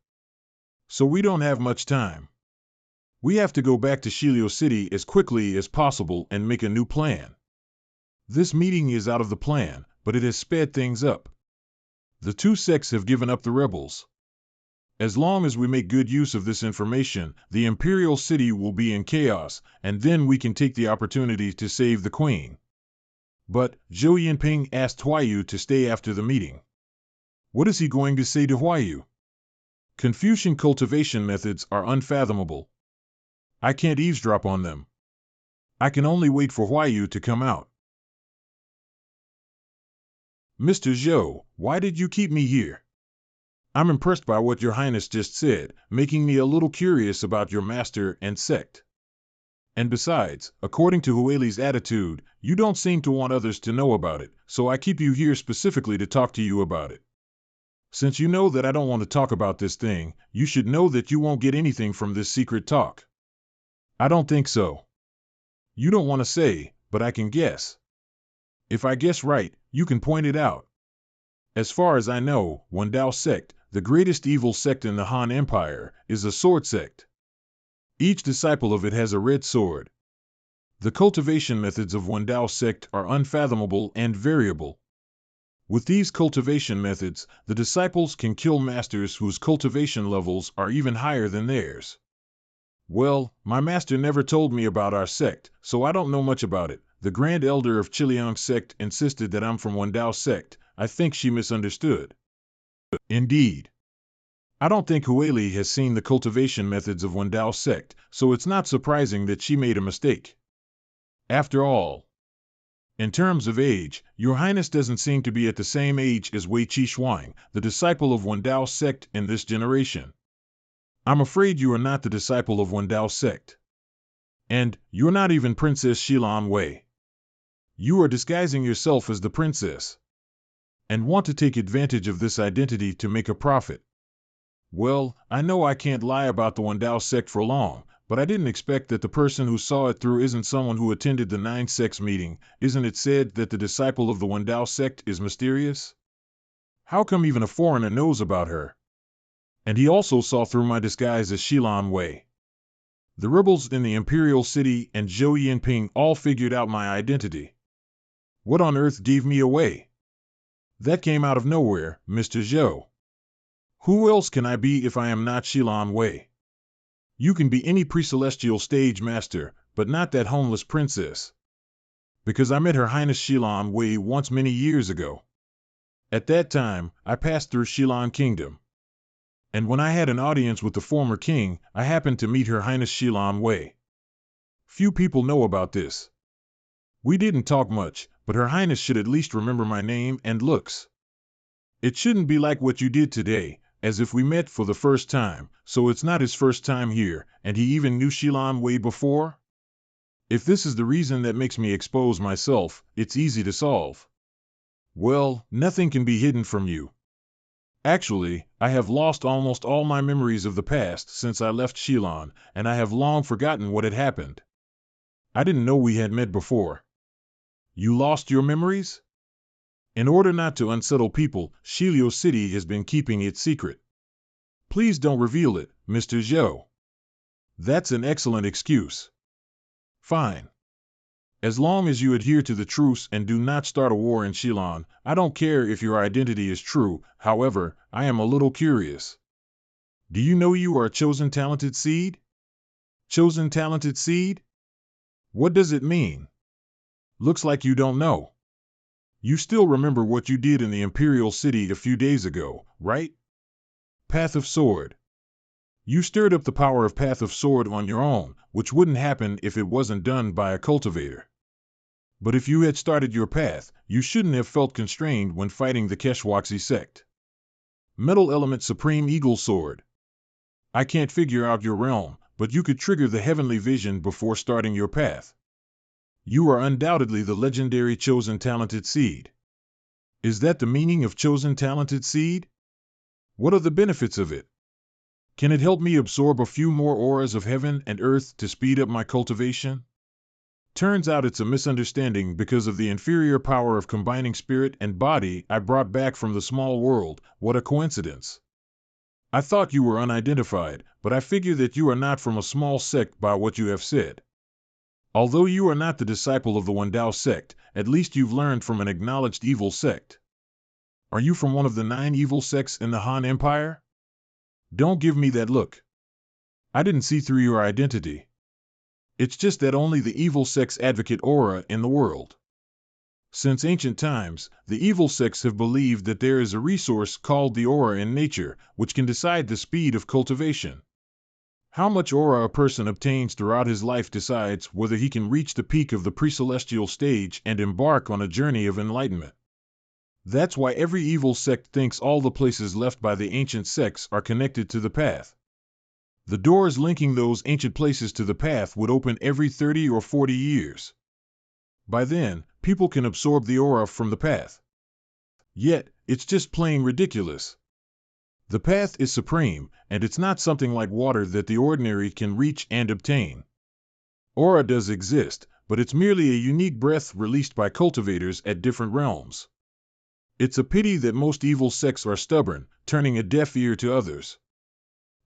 So we don't have much time. We have to go back to Shilio City as quickly as possible and make a new plan. This meeting is out of the plan, but it has sped things up. The two sects have given up the rebels. As long as we make good use of this information, the Imperial City will be in chaos, and then we can take the opportunity to save the Queen. But Zhou Yinping asked Huayu to stay after the meeting. What is he going to say to Huayu? Confucian cultivation methods are unfathomable. I can't eavesdrop on them. I can only wait for Huayu to come out. Mr. Zhou, why did you keep me here? I'm impressed by what your highness just said, making me a little curious about your master and sect. And besides, according to Hueli's attitude, you don't seem to want others to know about it, so I keep you here specifically to talk to you about it. Since you know that I don't want to talk about this thing, you should know that you won't get anything from this secret talk. I don't think so. You don't want to say, but I can guess. If I guess right, you can point it out. As far as I know, Wendao sect, the greatest evil sect in the Han Empire, is a sword sect. Each disciple of it has a red sword. The cultivation methods of Wendao sect are unfathomable and variable. With these cultivation methods, the disciples can kill masters whose cultivation levels are even higher than theirs. Well, my master never told me about our sect, so I don't know much about it. The Grand Elder of Chiliang sect insisted that I'm from Wendao sect. I think she misunderstood. Indeed. I don't think Hueli has seen the cultivation methods of Wendao sect, so it's not surprising that she made a mistake. After all, in terms of age, your highness doesn't seem to be at the same age as Wei Qishuang, the disciple of Wendao sect in this generation. I'm afraid you are not the disciple of Wendao sect. And you're not even Princess Shilan Wei. You are disguising yourself as the princess, and want to take advantage of this identity to make a profit. Well, I know I can't lie about the Wendao sect for long, but I didn't expect that the person who saw it through isn't someone who attended the 9 sects meeting. Isn't it said that the disciple of the Wendao sect is mysterious? How come even a foreigner knows about her? And he also saw through my disguise as Shilan Wei. The rebels in the Imperial City and Zhou Yinping all figured out my identity. What on earth gave me away? That came out of nowhere, Mr. Zhou. Who else can I be if I am not Shilan Wei? You can be any pre-celestial stage master, but not that homeless princess. Because I met Her Highness Shilan Wei once many years ago. At that time, I passed through Shilan Kingdom. And when I had an audience with the former king, I happened to meet Her Highness Shilan Wei. Few people know about this. We didn't talk much, but Her Highness should at least remember my name and looks. It shouldn't be like what you did today, as if we met for the first time, so it's not his first time here, and he even knew Shilan Wei before? If this is the reason that makes me expose myself, it's easy to solve. Well, nothing can be hidden from you. Actually, I have lost almost all my memories of the past since I left Shilan, and I have long forgotten what had happened. I didn't know we had met before. You lost your memories? In order not to unsettle people, Shilio City has been keeping it secret. Please don't reveal it, Mr. Zhou. That's an excellent excuse. Fine. As long as you adhere to the truce and do not start a war in Shilan, I don't care if your identity is true. However, I am a little curious. Do you know you are a chosen talented seed? Chosen talented seed? What does it mean? Looks like you don't know. You still remember what you did in the Imperial City a few days ago, right? Path of Sword. You stirred up the power of Path of Sword on your own, which wouldn't happen if it wasn't done by a cultivator. But if you had started your path, you shouldn't have felt constrained when fighting the Keshwaxi sect. Metal Element Supreme Eagle Sword. I can't figure out your realm, but you could trigger the heavenly vision before starting your path. You are undoubtedly the legendary Chosen Talented Seed. Is that the meaning of Chosen Talented Seed? What are the benefits of it? Can it help me absorb a few more auras of heaven and earth to speed up my cultivation? Turns out it's a misunderstanding because of the inferior power of combining spirit and body I brought back from the small world. What a coincidence. I thought you were unidentified, but I figure that you are not from a small sect by what you have said. Although you are not the disciple of the Wendao sect, at least you've learned from an acknowledged evil sect. Are you from one of the 9 evil sects in the Han Empire? Don't give me that look. I didn't see through your identity. It's just that only the evil sects advocate aura in the world. Since ancient times, the evil sects have believed that there is a resource called the aura in nature, which can decide the speed of cultivation. How much aura a person obtains throughout his life decides whether he can reach the peak of the pre-celestial stage and embark on a journey of enlightenment. That's why every evil sect thinks all the places left by the ancient sects are connected to the path. The doors linking those ancient places to the path would open every 30 or 40 years. By then, people can absorb the aura from the path. Yet, it's just plain ridiculous. The path is supreme, and it's not something like water that the ordinary can reach and obtain. Aura does exist, but it's merely a unique breath released by cultivators at different realms. It's a pity that most evil sects are stubborn, turning a deaf ear to others.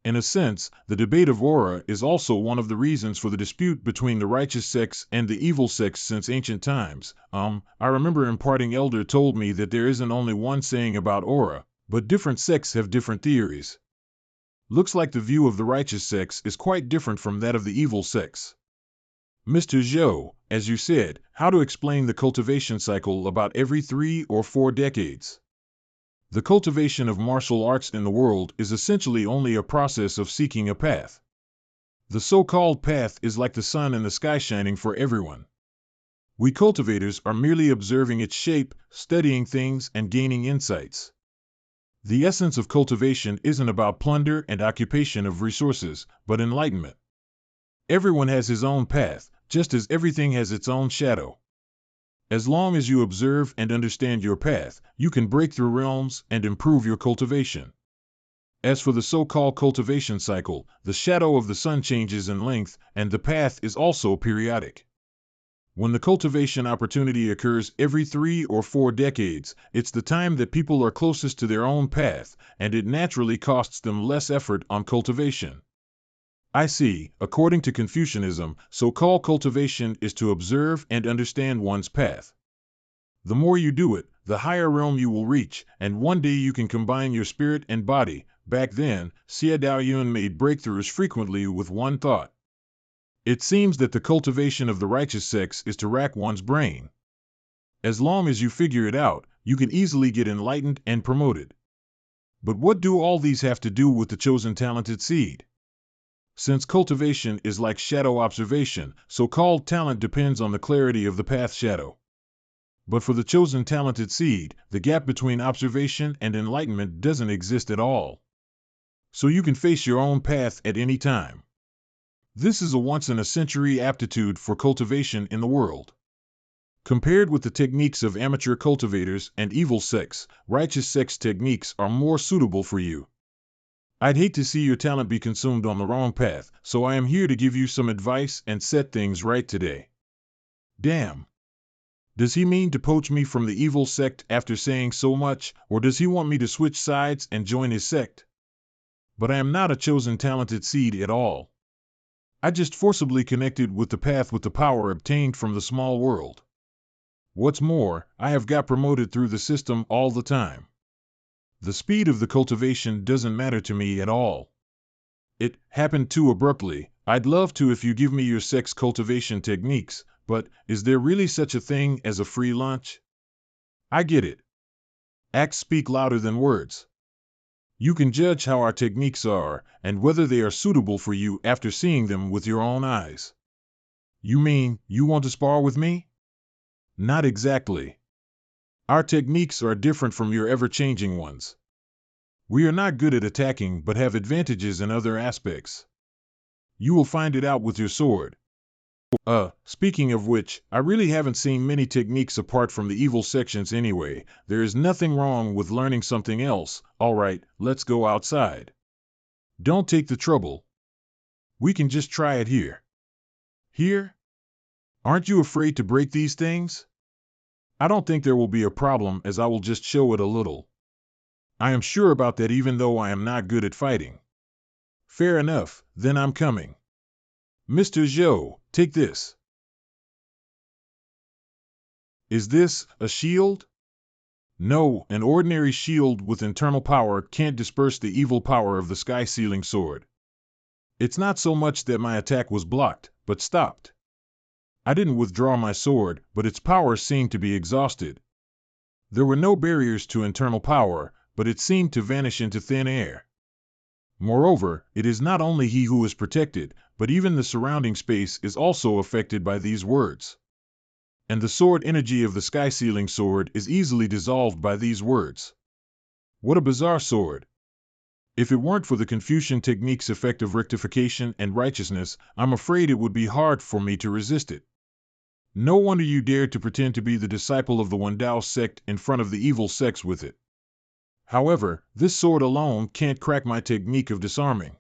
In a sense, the debate of aura is also one of the reasons for the dispute between the righteous sects and the evil sects since ancient times. I remember imparting elder told me that there isn't only one saying about aura, but different sects have different theories. Looks like the view of the righteous sects is quite different from that of the evil sects. Mr. Zhou, as you said, how to explain the cultivation cycle about every 3 or 4 decades? The cultivation of martial arts in the world is essentially only a process of seeking a path. The so-called path is like the sun in the sky shining for everyone. We cultivators are merely observing its shape, studying things, and gaining insights. The essence of cultivation isn't about plunder and occupation of resources, but enlightenment. Everyone has his own path, just as everything has its own shadow. As long as you observe and understand your path, you can break through realms and improve your cultivation. As for the so-called cultivation cycle, the shadow of the sun changes in length, and the path is also periodic. When the cultivation opportunity occurs every 3 or 4 decades, it's the time that people are closest to their own path, and it naturally costs them less effort on cultivation. I see, according to Confucianism, so-called cultivation is to observe and understand one's path. The more you do it, the higher realm you will reach, and one day you can combine your spirit and body. Back then, Xie Daoyuan made breakthroughs frequently with one thought. It seems that the cultivation of the righteous sects is to rack one's brain. As long as you figure it out, you can easily get enlightened and promoted. But what do all these have to do with the chosen talented seed? Since cultivation is like shadow observation, so-called talent depends on the clarity of the path shadow. But for the chosen talented seed, the gap between observation and enlightenment doesn't exist at all. So you can face your own path at any time. This is a once-in-a-century aptitude for cultivation in the world. Compared with the techniques of amateur cultivators and evil sects, righteous sects techniques are more suitable for you. I'd hate to see your talent be consumed on the wrong path, so I am here to give you some advice and set things right today. Damn. Does he mean to poach me from the evil sect after saying so much, or does he want me to switch sides and join his sect? But I am not a chosen talented seed at all. I just forcibly connected with the path with the power obtained from the small world. What's more, I have got promoted through the system all the time. The speed of the cultivation doesn't matter to me at all. It happened too abruptly. I'd love to if you give me your sect's cultivation techniques, but is there really such a thing as a free lunch? I get it. Acts speak louder than words. You can judge how our techniques are, and whether they are suitable for you after seeing them with your own eyes. You mean, you want to spar with me? Not exactly. Our techniques are different from your ever-changing ones. We are not good at attacking but have advantages in other aspects. You will find it out with your sword. Speaking of which, I really haven't seen many techniques apart from the evil sections anyway. There is nothing wrong with learning something else. Alright, let's go outside. Don't take the trouble. We can just try it here. Here? Aren't you afraid to break these things? I don't think there will be a problem, as I will just show it a little. I am sure about that, even though I am not good at fighting. Fair enough, then I'm coming. Mr. Zhou, take this. Is this a shield? No, an ordinary shield with internal power can't disperse the evil power of the sky-sealing sword. It's not so much that my attack was blocked, but stopped. I didn't withdraw my sword, but its power seemed to be exhausted. There were no barriers to internal power, but it seemed to vanish into thin air. Moreover, it is not only he who is protected, but even the surrounding space is also affected by these words. And the sword energy of the sky-sealing sword is easily dissolved by these words. What a bizarre sword! If it weren't for the Confucian technique's effect of rectification and righteousness, I'm afraid it would be hard for me to resist it. No wonder you dared to pretend to be the disciple of the Wendao sect in front of the evil sects with it. However, this sword alone can't crack my technique of disarming.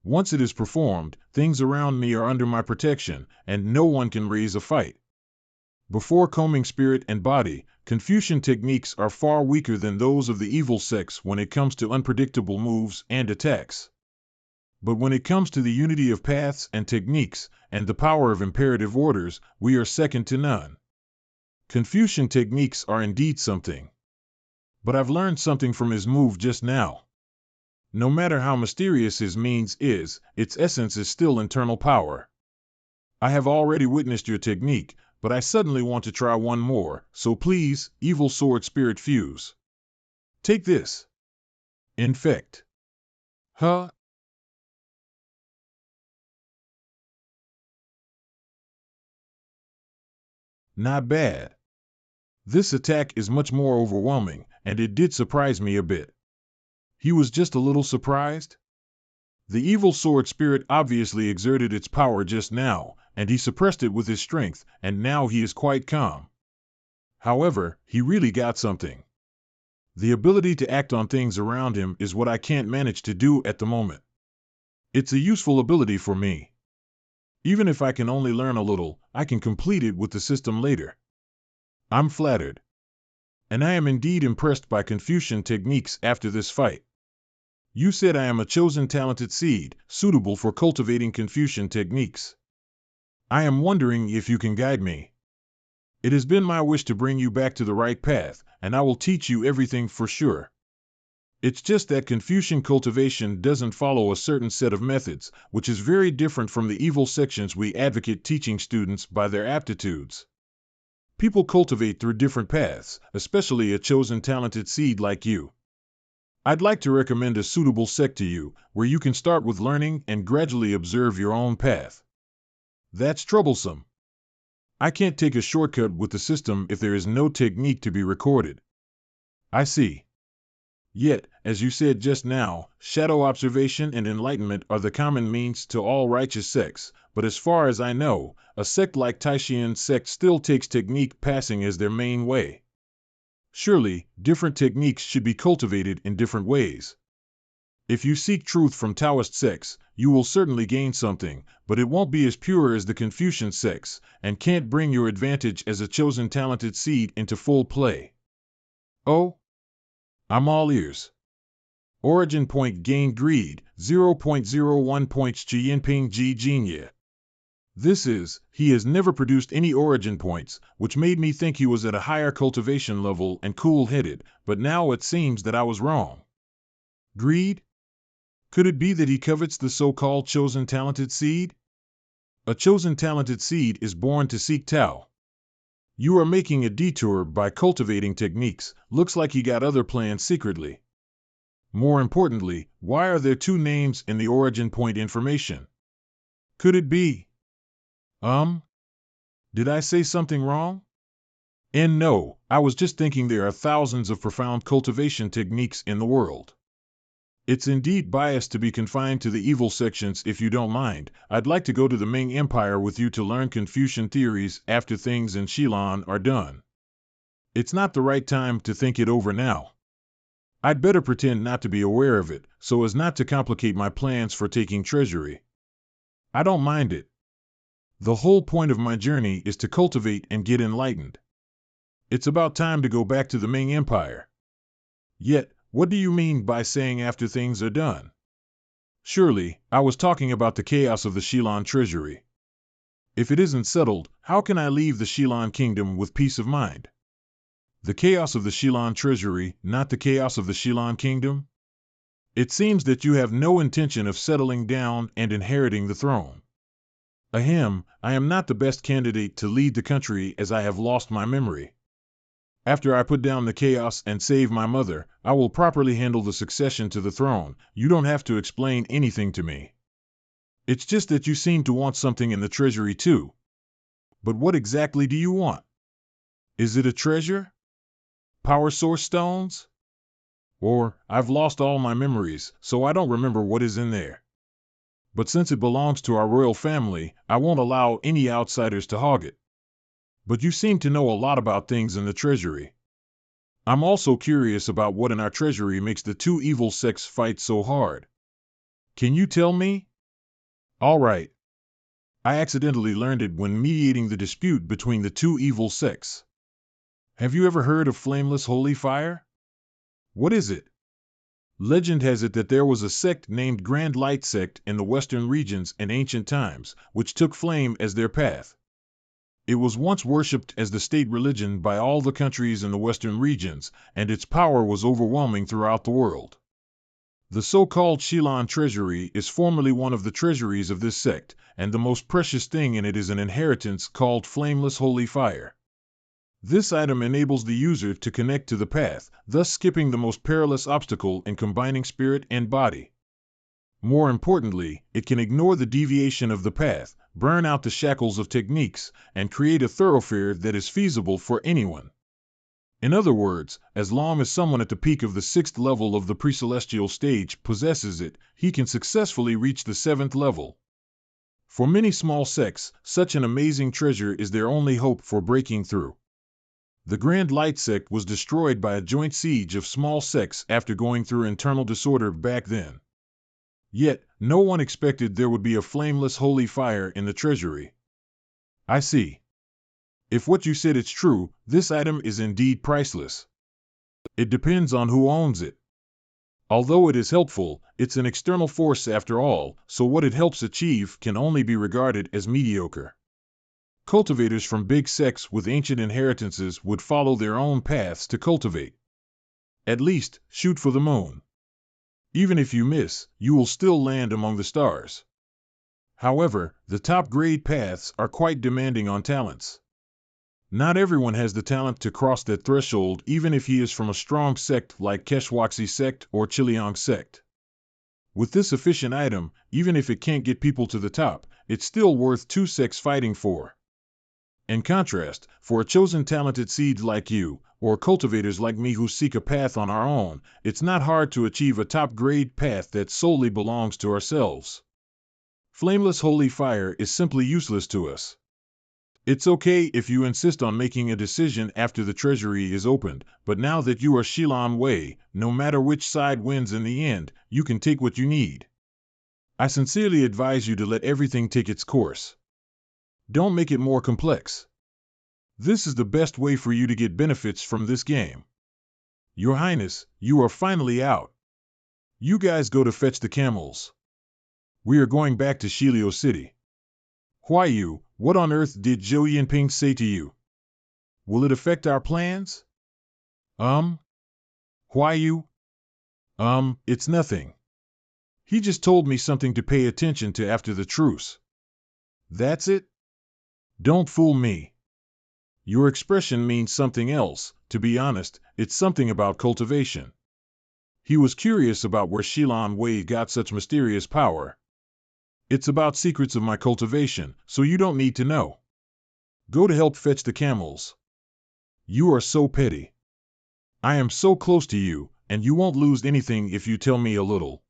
Once it is performed, things around me are under my protection, and no one can raise a fight. Before combing spirit and body, Confucian techniques are far weaker than those of the evil sects when it comes to unpredictable moves and attacks. But when it comes to the unity of paths and techniques, and the power of imperative orders, we are second to none. Confucian techniques are indeed something. But I've learned something from his move just now. No matter how mysterious his means is, its essence is still internal power. I have already witnessed your technique, but I suddenly want to try one more, so please, evil sword spirit fuse. Take this. Infect. Huh? Not bad. This attack is much more overwhelming, and it did surprise me a bit. He was just a little surprised? The evil sword spirit obviously exerted its power just now, and he suppressed it with his strength, and now he is quite calm. However, he really got something. The ability to act on things around him is what I can't manage to do at the moment. It's a useful ability for me. Even if I can only learn a little, I can complete it with the system later. I'm flattered. And I am indeed impressed by Confucian techniques after this fight. You said I am a chosen talented seed, suitable for cultivating Confucian techniques. I am wondering if you can guide me. It has been my wish to bring you back to the right path, and I will teach you everything for sure. It's just that Confucian cultivation doesn't follow a certain set of methods, which is very different from the evil sections we advocate teaching students by their aptitudes. People cultivate through different paths, especially a chosen talented seed like you. I'd like to recommend a suitable sect to you, where you can start with learning and gradually observe your own path. That's troublesome. I can't take a shortcut with the system if there is no technique to be recorded. I see. Yet, as you said just now, shadow observation and enlightenment are the common means to all righteous sects, but as far as I know, a sect like Taishian's sect still takes technique passing as their main way. Surely, different techniques should be cultivated in different ways. If you seek truth from Taoist sects, you will certainly gain something, but it won't be as pure as the Confucian sects, and can't bring your advantage as a chosen talented seed into full play. Oh? I'm all ears. Origin point gained greed, 0.01 points Xi Jinping Ji Jinya. He has never produced any origin points, which made me think he was at a higher cultivation level and cool-headed, but now it seems that I was wrong. Greed? Could it be that he covets the so-called chosen talented seed? A chosen talented seed is born to seek Tao. You are making a detour by cultivating techniques. Looks like he got other plans secretly. More importantly, why are there two names in the origin point information? Could it be? Did I say something wrong? And no, I was just thinking there are thousands of profound cultivation techniques in the world. It's indeed biased to be confined to the evil sections. If you don't mind, I'd like to go to the Ming Empire with you to learn Confucian theories after things in Xilan are done. It's not the right time to think it over now. I'd better pretend not to be aware of it, so as not to complicate my plans for taking treasury. I don't mind it. The whole point of my journey is to cultivate and get enlightened. It's about time to go back to the Ming Empire. Yet, what do you mean by saying after things are done? Surely, I was talking about the chaos of the Shilan treasury. If it isn't settled, how can I leave the Shilan kingdom with peace of mind? The chaos of the Shilan treasury, not the chaos of the Shilan kingdom? It seems that you have no intention of settling down and inheriting the throne. Ahem, I am not the best candidate to lead the country as I have lost my memory. After I put down the chaos and save my mother, I will properly handle the succession to the throne. You don't have to explain anything to me. It's just that you seem to want something in the treasury too. But what exactly do you want? Is it a treasure? Power source stones? Or, I've lost all my memories, so I don't remember what is in there. But since it belongs to our royal family, I won't allow any outsiders to hog it. But you seem to know a lot about things in the treasury. I'm also curious about what in our treasury makes the two evil sects fight so hard. Can you tell me? All right. I accidentally learned it when mediating the dispute between the two evil sects. Have you ever heard of flameless holy fire? What is it? Legend has it that there was a sect named Grand Light Sect in the western regions in ancient times, which took flame as their path. It was once worshipped as the state religion by all the countries in the western regions, and its power was overwhelming throughout the world. The so-called Shilan treasury is formerly one of the treasuries of this sect, and the most precious thing in it is an inheritance called flameless holy fire. This item enables the user to connect to the path, thus skipping the most perilous obstacle in combining spirit and body. More importantly, it can ignore the deviation of the path, burn out the shackles of techniques, and create a thoroughfare that is feasible for anyone. In other words, as long as someone at the peak of the 6th level of the pre-celestial stage possesses it, he can successfully reach the 7th level. For many small sects, such an amazing treasure is their only hope for breaking through. The Grand Light Sect was destroyed by a joint siege of small sects after going through internal disorder back then. Yet, no one expected there would be a flameless holy fire in the treasury. I see. If what you said is true, this item is indeed priceless. It depends on who owns it. Although it is helpful, it's an external force after all, so what it helps achieve can only be regarded as mediocre. Cultivators from big sects with ancient inheritances would follow their own paths to cultivate. At least, shoot for the moon. Even if you miss, you will still land among the stars. However, the top-grade paths are quite demanding on talents. Not everyone has the talent to cross that threshold, even if he is from a strong sect like Keshwaksi sect or Chiliang sect. With this efficient item, even if it can't get people to the top, it's still worth two sects fighting for. In contrast, for a chosen talented seed like you, or cultivators like me who seek a path on our own, it's not hard to achieve a top-grade path that solely belongs to ourselves. Flameless holy fire is simply useless to us. It's okay if you insist on making a decision after the treasury is opened, but now that you are Shilan Wei, no matter which side wins in the end, you can take what you need. I sincerely advise you to let everything take its course. Don't make it more complex. This is the best way for you to get benefits from this game. Your Highness, you are finally out. You guys go to fetch the camels. We are going back to Shilio City. Huayu, what on earth did Zhou Yinping say to you? Will it affect our plans? Huayu? It's nothing. He just told me something to pay attention to after the truce. That's it? Don't fool me. Your expression means something else. To be honest, it's something about cultivation. He was curious about where Shilan Wei got such mysterious power. It's about secrets of my cultivation, so you don't need to know. Go to help fetch the camels. You are so petty. I am so close to you, and you won't lose anything if you tell me a little.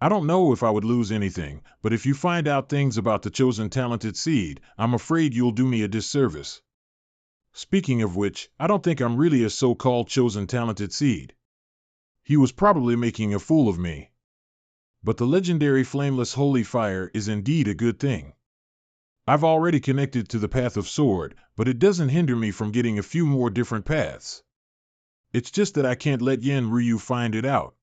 I don't know if I would lose anything, but if you find out things about the chosen talented seed, I'm afraid you'll do me a disservice. Speaking of which, I don't think I'm really a so-called chosen talented seed. He was probably making a fool of me. But the legendary flameless holy fire is indeed a good thing. I've already connected to the path of sword, but it doesn't hinder me from getting a few more different paths. It's just that I can't let Yen Ryu find it out.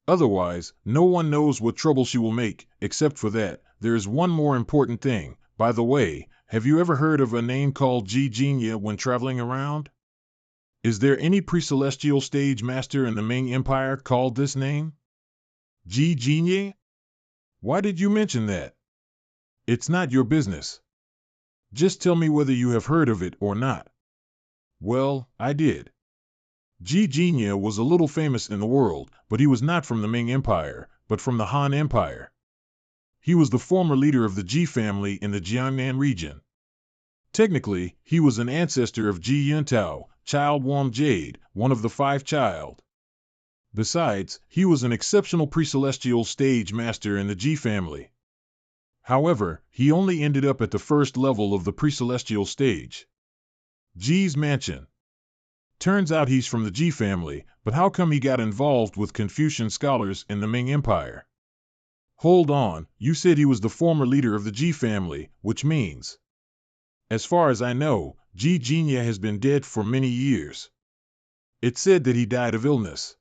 Otherwise, no one knows what trouble she will make. Except for that, there is one more important thing. By the way, have you ever heard of a name called Ji Jinya when traveling around? Is there any pre-celestial stage master in the Ming Empire called this name? Ji Jinya? Why did you mention that? It's not your business. Just tell me whether you have heard of it or not. Well, I did. Ji Jinya was a little famous in the world, but he was not from the Ming Empire, but from the Han Empire. He was the former leader of the Ji family in the Jiangnan region. Technically, he was an ancestor of Ji Yuntao, Child Wang Jade, one of the 5 child. Besides, he was an exceptional pre-celestial stage master in the Ji family. However, he only ended up at the first level of the pre-celestial stage. Ji's mansion. Turns out he's from the Ji family, but how come he got involved with Confucian scholars in the Ming Empire? Hold on, you said he was the former leader of the Ji family, which means... As far as I know, Ji Jinya has been dead for many years. It said that he died of illness.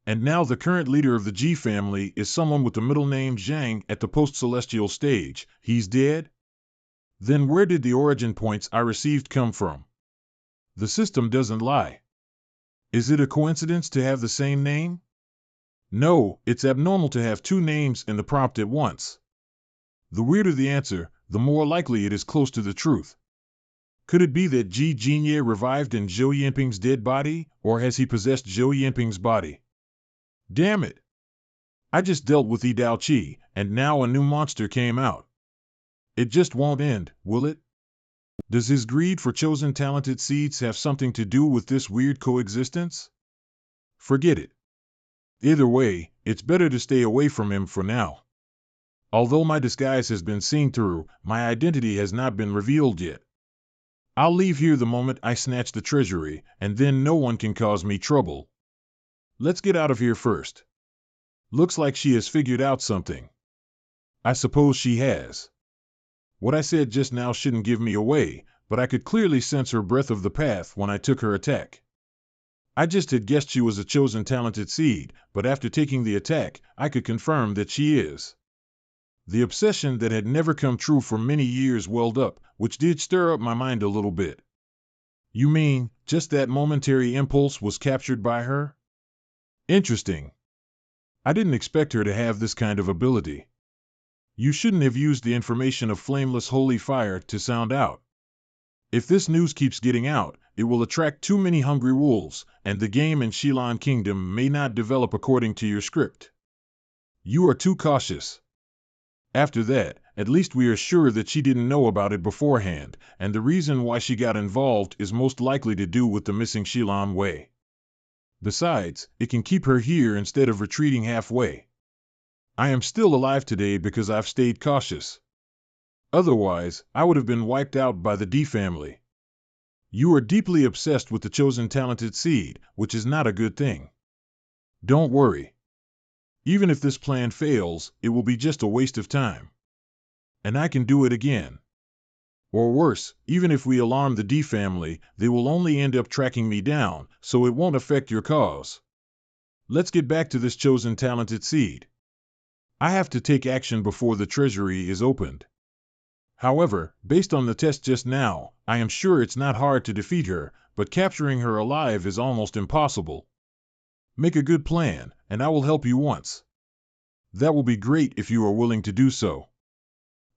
And now the current leader of the Ji family is someone with the middle name Zhang at the post-celestial stage. He's dead? Then where did the origin points I received come from? The system doesn't lie. Is it a coincidence to have the same name? No, it's abnormal to have 2 names in the prompt at once. The weirder the answer, the more likely it is close to the truth. Could it be that Ji Jinya revived in Zhou Yinping's dead body, or has he possessed Zhou Yinping's body? Damn it! I just dealt with Yi Dao Qi, and now a new monster came out. It just won't end, will it? Does his greed for chosen talented seeds have something to do with this weird coexistence? Forget it. Either way, it's better to stay away from him for now. Although my disguise has been seen through, my identity has not been revealed yet. I'll leave here the moment I snatch the treasury, and then no one can cause me trouble. Let's get out of here first. Looks like she has figured out something. I suppose she has. What I said just now shouldn't give me away, but I could clearly sense her breath of the path when I took her attack. I just had guessed she was a chosen talented seed, but after taking the attack, I could confirm that she is. The obsession that had never come true for many years welled up, which did stir up my mind a little bit. You mean, just that momentary impulse was captured by her? Interesting. I didn't expect her to have this kind of ability. You shouldn't have used the information of flameless holy fire to sound out. If this news keeps getting out, it will attract too many hungry wolves, and the game in Shilan Kingdom may not develop according to your script. You are too cautious. After that, at least we are sure that she didn't know about it beforehand, and the reason why she got involved is most likely to do with the missing Shilan Wei. Besides, it can keep her here instead of retreating halfway. I am still alive today because I've stayed cautious. Otherwise, I would have been wiped out by the D family. You are deeply obsessed with the chosen talented seed, which is not a good thing. Don't worry. Even if this plan fails, it will be just a waste of time. And I can do it again. Or worse, even if we alarm the D family, they will only end up tracking me down, so it won't affect your cause. Let's get back to this chosen talented seed. I have to take action before the treasury is opened. However, based on the test just now, I am sure it's not hard to defeat her, but capturing her alive is almost impossible. Make a good plan, and I will help you once. That will be great if you are willing to do so.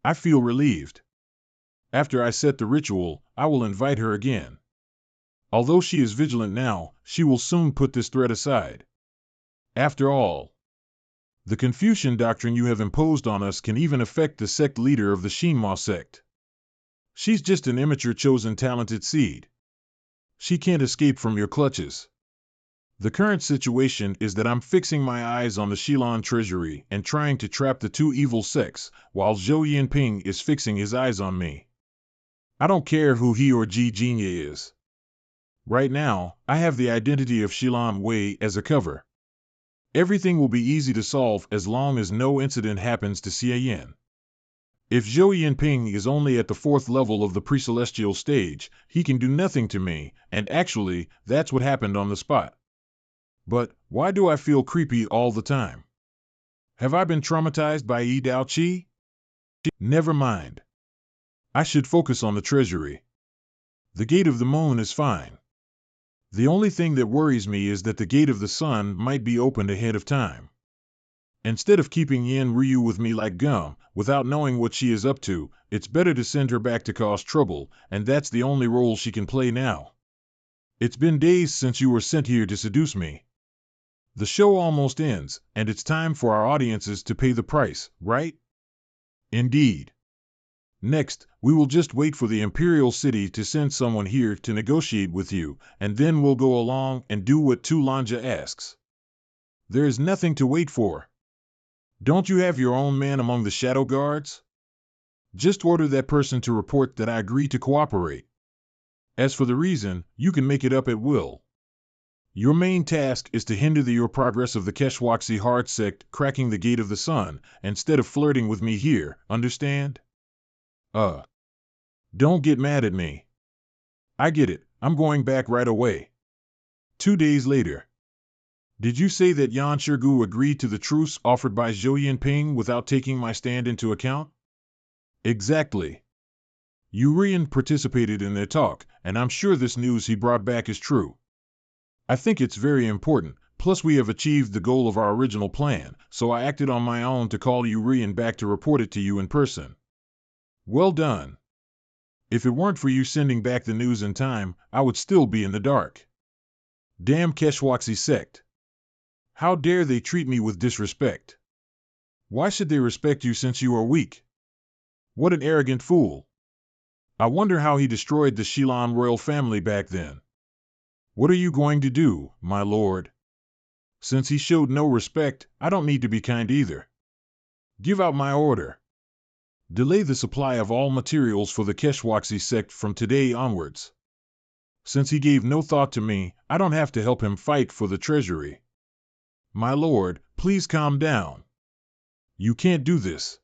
I feel relieved. After I set the ritual, I will invite her again. Although she is vigilant now, she will soon put this threat aside. After all, the Confucian doctrine you have imposed on us can even affect the sect leader of the Shinma sect. She's just an immature chosen talented seed. She can't escape from your clutches. The current situation is that I'm fixing my eyes on the Shilan treasury and trying to trap the 2 evil sects, while Zhou Yinping is fixing his eyes on me. I don't care who he or Ji Jinya is. Right now, I have the identity of Shilan Wei as a cover. Everything will be easy to solve as long as no incident happens to Xie Yin. If Zhou Yinping is only at the 4th level of the pre-celestial stage, he can do nothing to me, and actually, that's what happened on the spot. But why do I feel creepy all the time? Have I been traumatized by Yi Dao Qi? Never mind. I should focus on the treasury. The Gate of the Moon is fine. The only thing that worries me is that the Gate of the Sun might be opened ahead of time. Instead of keeping Yin Ryu with me like gum, without knowing what she is up to, it's better to send her back to cause trouble, and that's the only role she can play now. It's been days since you were sent here to seduce me. The show almost ends, and it's time for our audiences to pay the price, right? Indeed. Next, we will just wait for the Imperial City to send someone here to negotiate with you, and then we'll go along and do what Tu Lanja asks. There is nothing to wait for. Don't you have your own man among the shadow guards? Just order that person to report that I agree to cooperate. As for the reason, you can make it up at will. Your main task is to hinder your progress of the Keshwaksi Hard sect cracking the Gate of the Sun, instead of flirting with me here, understand? Don't get mad at me. I get it, I'm going back right away. 2 days later. Did you say that Yan Shirgu agreed to the truce offered by Zhou Yinping without taking my stand into account? Exactly. Urian participated in their talk, and I'm sure this news he brought back is true. I think it's very important, plus we have achieved the goal of our original plan, so I acted on my own to call Urian back to report it to you in person. Well done. If it weren't for you sending back the news in time, I would still be in the dark. Damn Keshwaksi sect. How dare they treat me with disrespect? Why should they respect you since you are weak? What an arrogant fool. I wonder how he destroyed the Shilan royal family back then. What are you going to do, my lord? Since he showed no respect, I don't need to be kind either. Give out my order. Delay the supply of all materials for the Keshwaksi sect from today onwards. Since he gave no thought to me, I don't have to help him fight for the treasury. My lord, please calm down. You can't do this.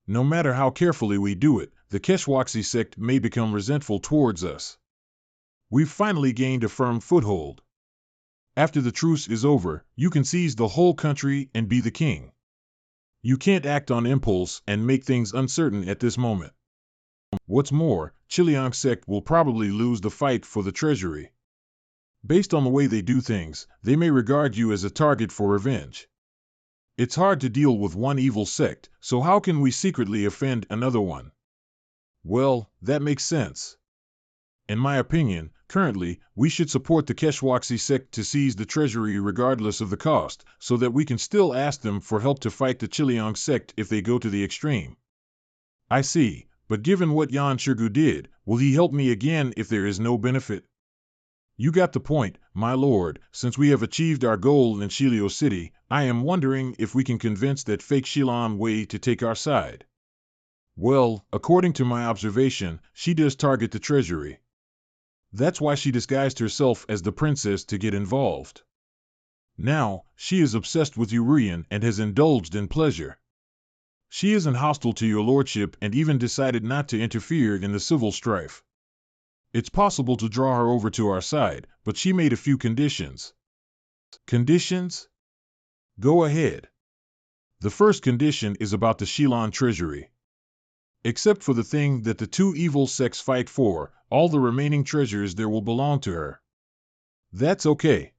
No matter how carefully we do it, the Keshwaksi sect may become resentful towards us. We've finally gained a firm foothold. After the truce is over, you can seize the whole country and be the king. You can't act on impulse and make things uncertain at this moment. What's more, Chiliang sect will probably lose the fight for the treasury. Based on the way they do things, they may regard you as a target for revenge. It's hard to deal with one evil sect, so how can we secretly offend another one? Well, that makes sense. In my opinion, currently, we should support the Keshwaksi sect to seize the treasury regardless of the cost, so that we can still ask them for help to fight the Chiliang sect if they go to the extreme. I see, but given what Yan Shirgu did, will he help me again if there is no benefit? You got the point, my lord. Since we have achieved our goal in Shilio City, I am wondering if we can convince that fake Shilan Wei to take our side. Well, according to my observation, she does target the treasury. That's why she disguised herself as the princess to get involved. Now, she is obsessed with Urian and has indulged in pleasure. She isn't hostile to your lordship and even decided not to interfere in the civil strife. It's possible to draw her over to our side, but she made a few conditions. Conditions? Go ahead. The first condition is about the Shilan treasury. Except for the thing that the two evil sects fight for, all the remaining treasures there will belong to her. That's okay.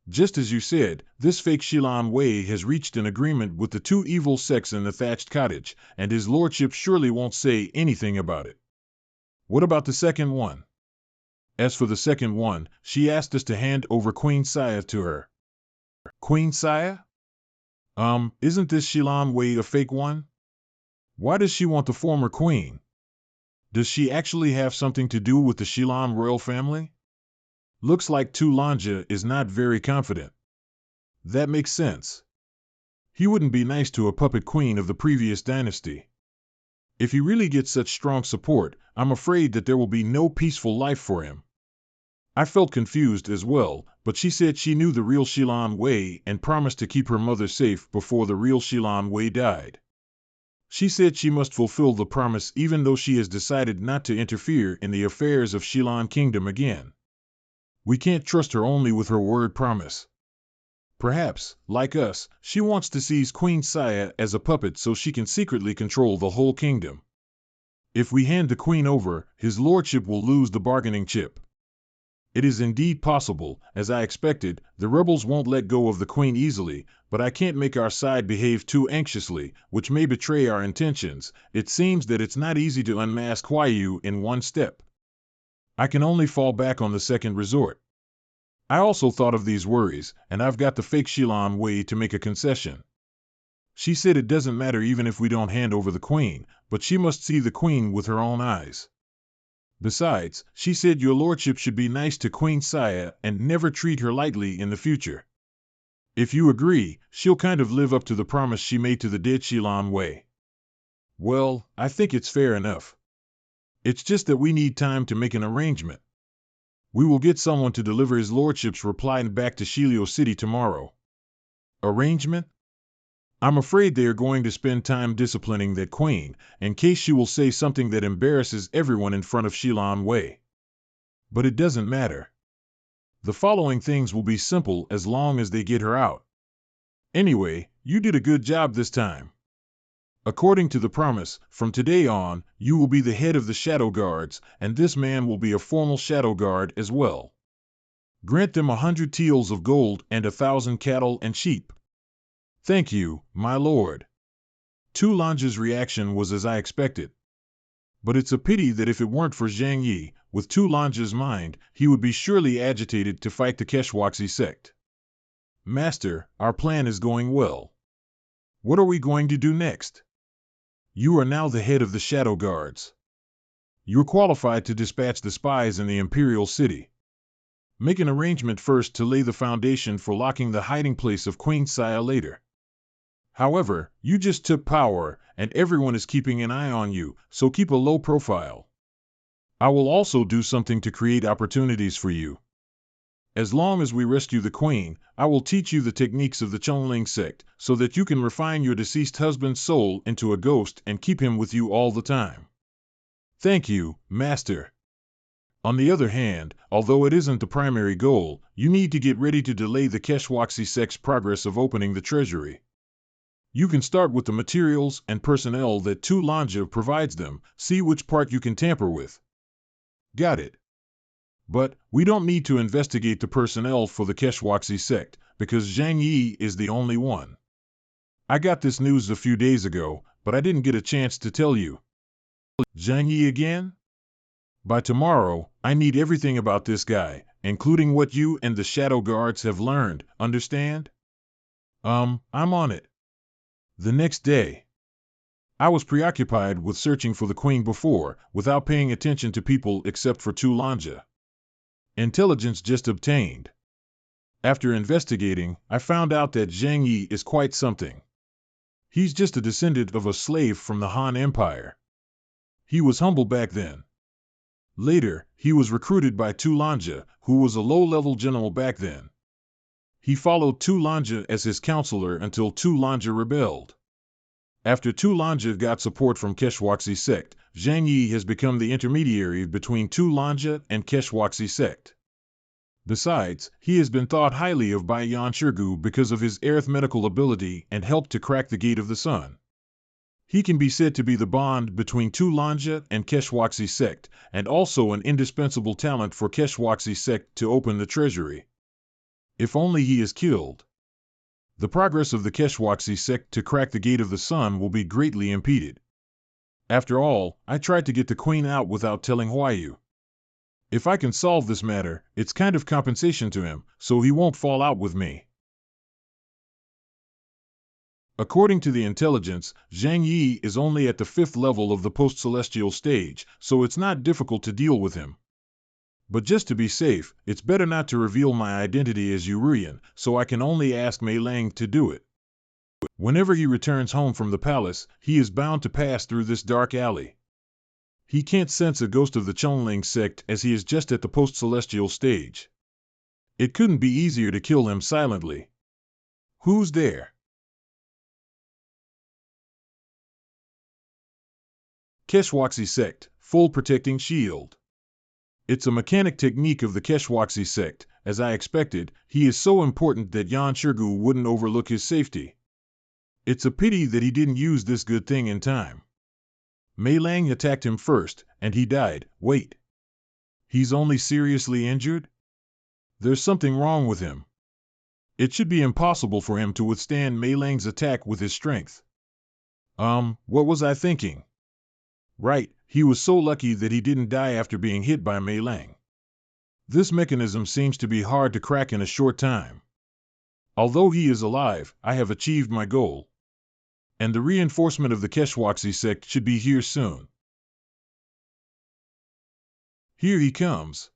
Just as you said, this fake Shilan Wei has reached an agreement with the two evil sects in the thatched cottage, and his lordship surely won't say anything about it. What about the second one? As for the second one, she asked us to hand over Queen Saya to her. Queen Saya? Isn't this Shilan Wei a fake one? Why does she want the former queen? Does she actually have something to do with the Shilan royal family? Looks like Tu Lanja is not very confident. That makes sense. He wouldn't be nice to a puppet queen of the previous dynasty. If he really gets such strong support, I'm afraid that there will be no peaceful life for him. I felt confused as well, but she said she knew the real Shilan Wei and promised to keep her mother safe before the real Shilan Wei died. She said she must fulfill the promise even though she has decided not to interfere in the affairs of Shilan Kingdom again. We can't trust her only with her word promise. Perhaps, like us, she wants to seize Queen Saya as a puppet so she can secretly control the whole kingdom. If we hand the queen over, his lordship will lose the bargaining chip. It is indeed possible, as I expected, the rebels won't let go of the queen easily, but I can't make our side behave too anxiously, which may betray our intentions. It seems that it's not easy to unmask Huayu in one step. I can only fall back on the second resort. I also thought of these worries, and I've got the fake Shilan Wei to make a concession. She said it doesn't matter even if we don't hand over the queen, but she must see the queen with her own eyes. Besides, she said your lordship should be nice to Queen Saya and never treat her lightly in the future. If you agree, she'll kind of live up to the promise she made to the dead Shilan Wei. Well, I think it's fair enough. It's just that we need time to make an arrangement. We will get someone to deliver his lordship's reply back to Shilio City tomorrow. Arrangement? I'm afraid they are going to spend time disciplining that queen, in case she will say something that embarrasses everyone in front of Shilan Wei. But it doesn't matter. The following things will be simple as long as they get her out. Anyway, you did a good job this time. According to the promise, from today on, you will be the head of the Shadow Guards, and this man will be a formal Shadow Guard as well. Grant them 100 taels of gold and 1,000 cattle and sheep. Thank you, my lord. Tu Lange's reaction was as I expected. But it's a pity that if it weren't for Zhang Yi, with Tu Lange's mind, he would be surely agitated to fight the Keshwaxi sect. Master, our plan is going well. What are we going to do next? You are now the head of the Shadow Guards. You're qualified to dispatch the spies in the Imperial City. Make an arrangement first to lay the foundation for locking the hiding place of Queen Saya later. However, you just took power, and everyone is keeping an eye on you, so keep a low profile. I will also do something to create opportunities for you. As long as we rescue the queen, I will teach you the techniques of the Chongling sect, so that you can refine your deceased husband's soul into a ghost and keep him with you all the time. Thank you, Master. On the other hand, although it isn't the primary goal, you need to get ready to delay the Keshwaxi sect's progress of opening the treasury. You can start with the materials and personnel that Tu Lange provides them, see which part you can tamper with. Got it. But we don't need to investigate the personnel for the Keshwaxi sect, because Zhang Yi is the only one. I got this news a few days ago, but I didn't get a chance to tell you. Zhang Yi again? By tomorrow, I need everything about this guy, including what you and the Shadow Guards have learned, understand? I'm on it. The next day. I was preoccupied with searching for the queen before, without paying attention to people except for Tu Lange. Intelligence just obtained. After investigating, I found out that Zhang Yi is quite something. He's just a descendant of a slave from the Han Empire. He was humble back then. Later, he was recruited by Tu Lange, who was a low-level general back then. He followed Tu Lange as his counselor until Tu Lange rebelled. After Tu Lange got support from Keshwaxi sect, Zhang Yi has become the intermediary between Tu Lange and Keshwaxi sect. Besides, he has been thought highly of by Yan Shirgu because of his arithmetical ability and help to crack the Gate of the Sun. He can be said to be the bond between Tu Lange and Keshwaxi sect, and also an indispensable talent for Keshwaxi sect to open the treasury. If only he is killed, the progress of the Keshwaxi sect to crack the Gate of the Sun will be greatly impeded. After all, I tried to get the queen out without telling Huayu. If I can solve this matter, it's kind of compensation to him, so he won't fall out with me. According to the intelligence, Zhang Yi is only at the 5th level of the post-celestial stage, so it's not difficult to deal with him. But just to be safe, it's better not to reveal my identity as Yuruyan, so I can only ask Mei Lang to do it. Whenever he returns home from the palace, he is bound to pass through this dark alley. He can't sense a ghost of the Chongling sect as he is just at the post-celestial stage. It couldn't be easier to kill him silently. Who's there? Keshwaksi sect, full protecting shield. It's a mechanic technique of the Keshwaksi sect. As I expected, he is so important that Yan Shirgu wouldn't overlook his safety. It's a pity that he didn't use this good thing in time. Mei Lang attacked him first, and he died. Wait. He's only seriously injured? There's something wrong with him. It should be impossible for him to withstand Mei Lang's attack with his strength. What was I thinking? Right, he was so lucky that he didn't die after being hit by Mei Lang. This mechanism seems to be hard to crack in a short time. Although he is alive, I have achieved my goal. And the reinforcement of the Keshwaksi sect should be here soon. Here he comes.